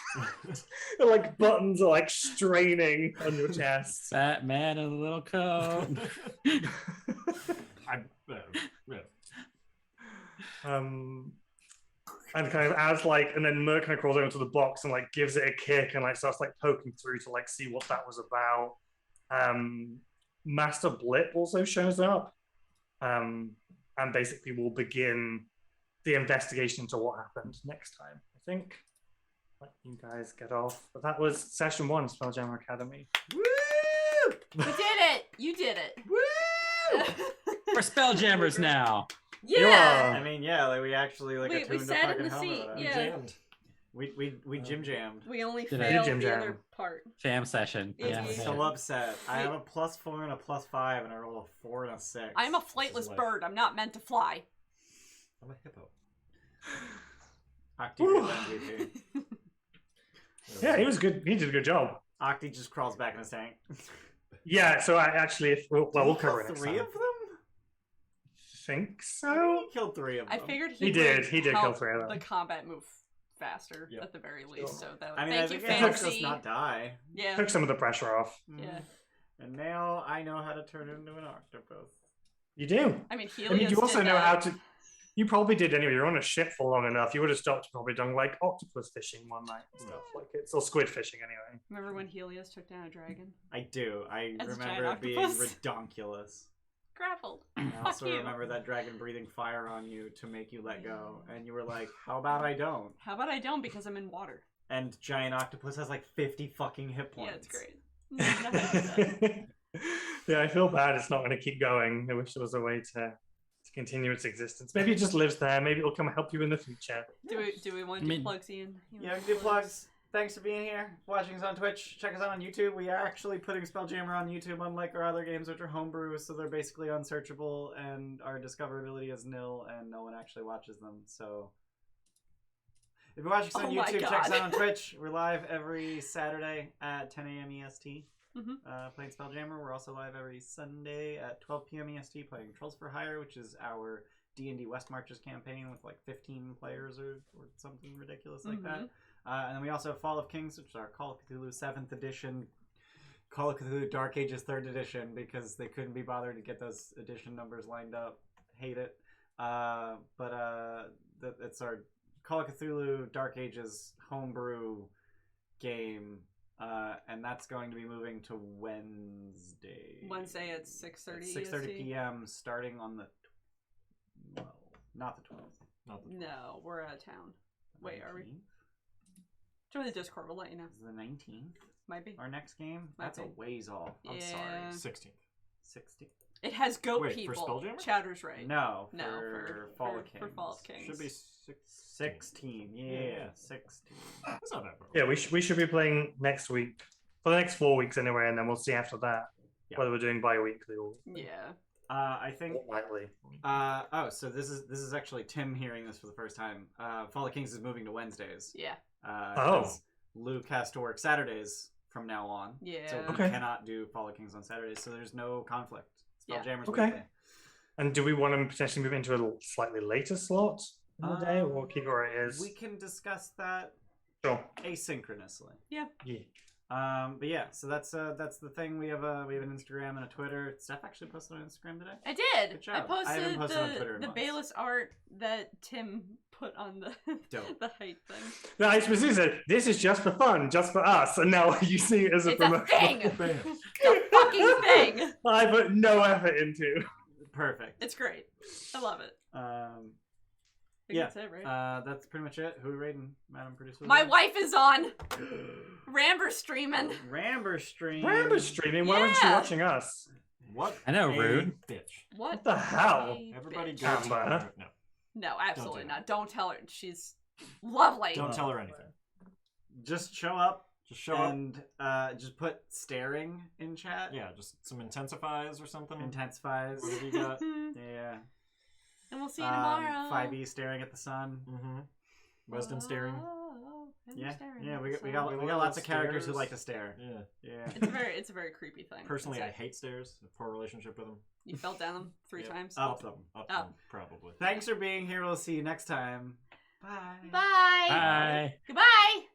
A: The like buttons are like straining on your chest.
E: Fat man in a little coat.
A: And kind of as like, and then Merc kind of crawls over to the box and like gives it a kick and like starts like poking through to like see what that was about. Master Blip also shows up, and basically will begin the investigation into what happened next time. I think. Let you guys get off. But that was session 1, Spelljammer Academy.
C: Woo!
B: We did it! You did it!
C: Woo!
E: We're Spelljammers now.
B: Yeah!
C: I mean, yeah, like we actually like
B: We
C: attuned a
B: sat in
C: fucking
B: the seat,
C: helmet.
B: yeah.
D: Jammed.
C: We gym jammed.
B: We only
E: Did I-
B: failed
A: Jim
B: the
A: Jam.
B: other part.
E: Jam session.
B: Yeah.
C: I'm
E: Yeah.
C: so upset. I have a +4 and a +5, and I rolled a 4 and a 6.
B: I'm a
D: This is
B: flightless
D: life.
B: bird. I'm not meant to fly.
D: I'm a hippo.
C: Octi did MVP.
A: Yeah, he was good. He did a good job.
C: Octi just crawls back in his tank.
A: Yeah, so I actually, we'll cover it
C: Killed
A: next
C: 3
A: time.
C: of them?
A: Think so?
C: He killed 3 of them.
B: I figured
A: He
B: would
A: did kill
B: help
A: 3 of them.
B: the combat move faster,
D: Yep.
B: at the very least. So that
C: I mean,
B: thank
C: I think
B: you,
C: it helps us
B: fantasy.
C: not die.
B: Yeah.
A: Took some of the pressure off.
B: Yeah.
C: And now I know how to turn into an octopus.
A: You do.
B: I mean,
A: I
B: Helios
A: mean, you also
B: did
A: know
B: that.
A: how to. You probably did anyway. You're on a ship for long enough. You would have stopped, probably done like octopus fishing one night and stuff like it, or squid fishing anyway.
B: Remember when Helios took down a dragon?
C: I do. I
B: As a
C: remember
B: giant
C: it being
B: octopus?
C: redonkulous.
B: Grappled.
C: I also
B: you.
C: remember that dragon breathing fire on you to make you let go. And you were like, how about I don't?
B: How about I don't because I'm in water?
C: And giant octopus has like 50 fucking hit points.
B: Yeah, it's great. No, no, no.
A: Yeah, I feel bad it's not going to keep going. I wish there was a way to continue its existence. Maybe it just lives there. Maybe it'll come help you in the future.
B: Do we want to do plugs, Ian? You
C: Yeah,
B: want
C: good plugs. Thanks for being here, watching us on Twitch. Check us out on YouTube. We are actually putting Spelljammer on YouTube, unlike our other games, which are homebrew, so they're basically unsearchable, and our discoverability is nil, and no one actually watches them. So, if you're watching us on
B: Oh my
C: YouTube, check us
B: God.
C: out on Twitch. We're live every Saturday at 10 a.m. EST, playing Spelljammer. We're also live every Sunday at 12 p.m. EST, playing Trolls for Hire, which is our D&D West Marches campaign with like 15 players or something ridiculous like that. And then we also have Fall of Kings, which is our Call of Cthulhu 7th edition Call of Cthulhu Dark Ages 3rd Edition because they couldn't be bothered to get those edition numbers lined up. Hate it. It's our Call of Cthulhu Dark Ages homebrew game, and that's going to be moving to Wednesday.
B: Wednesday at 6:30.
C: 6:30 p.m. starting on the 12th. Not the 12th.
B: No, we're out of town. Wait,
C: 19th?
B: are we? Join the Discord. We'll let you know.
C: Is it the 19th?
B: Might be.
C: Our next game?
B: Might
C: That's
B: be.
C: a ways off. I'm
B: Yeah.
C: sorry.
D: 16th.
C: 16th?
B: It has goat
D: Wait, for
B: people.
D: Spelljammer?
B: Chowder's right.
C: No,
B: No,
C: for Fall of Kings.
B: For Fall of Kings.
D: Should be
C: 16. Yeah, 16.
D: That's not that far.
A: Yeah, we should be playing next week for the next 4 weeks anyway, and then we'll see after that whether we're doing bi-weekly or
B: Yeah.
C: I think.
A: fortnightly.
C: So this is actually Tim hearing this for the first time. Fall of Kings is moving to Wednesdays.
B: Yeah.
C: 'Cause Luke has to work Saturdays from now on.
B: Yeah.
C: So we cannot do Fall of Kings on Saturdays, so there's no conflict. Spelljammer's
A: Okay.
C: weekly.
A: And do we want to potentially move into a slightly later slot in the day, or keep it where it is?
C: We can discuss that
A: Sure.
C: asynchronously.
A: Yeah.
C: But yeah, so that's the thing. We have an Instagram and a Twitter. Steph actually posted on Instagram today.
B: I did.
C: Good job.
B: I posted,
C: I haven't posted on Twitter in
B: the
C: months.
B: Bayless art that Tim put on the
C: Dope.
B: the height thing.
A: No, I specifically said this is just for fun, just for us, and now you see it as a
B: It's a
A: promotion.
B: thing. It's a fucking thing.
A: I put no effort into.
C: Perfect.
B: It's great. I love it. I think
C: Yeah.
B: that's it, right?
C: That's pretty much it. Who are we rating, Madam Producer?
B: My wife is on. Ramber streaming.
C: Ramber stream.
A: Rambo streaming. Why aren't you
B: Yeah.
A: watching us?
D: What?
E: I know,
D: a
E: rude.
D: bitch.
B: What
A: the hell?
B: a
D: Everybody
B: bitch.
D: go
A: Amber.
D: No.
B: No, absolutely
D: do
B: not. Don't tell her. She's lovely.
D: Don't tell her anything.
C: Just show up
D: Just show up.
C: and just put staring in chat.
D: Yeah, just some intensifies or something.
C: Intensifies.
D: Whatever you got.
C: Yeah.
B: And we'll see you tomorrow.
C: 5e staring at the sun.
D: Mm-hmm. Weston staring.
B: Oh, I'm
C: Yeah.
B: staring
C: Yeah,
B: at
C: we
B: the
C: got
B: sun.
C: lots of characters who
D: Stairs.
C: like to stare.
D: Yeah.
C: Yeah.
B: It's a very creepy thing.
D: Personally, I
B: That's it.
D: hate stairs. A poor relationship with them.
B: You fell down them 3
D: Yep.
B: times.
C: Up them.
D: Up
B: Up.
D: them, probably.
C: Thanks for being here. We'll see you next time. Bye.
B: Bye.
E: Bye.
B: Goodbye.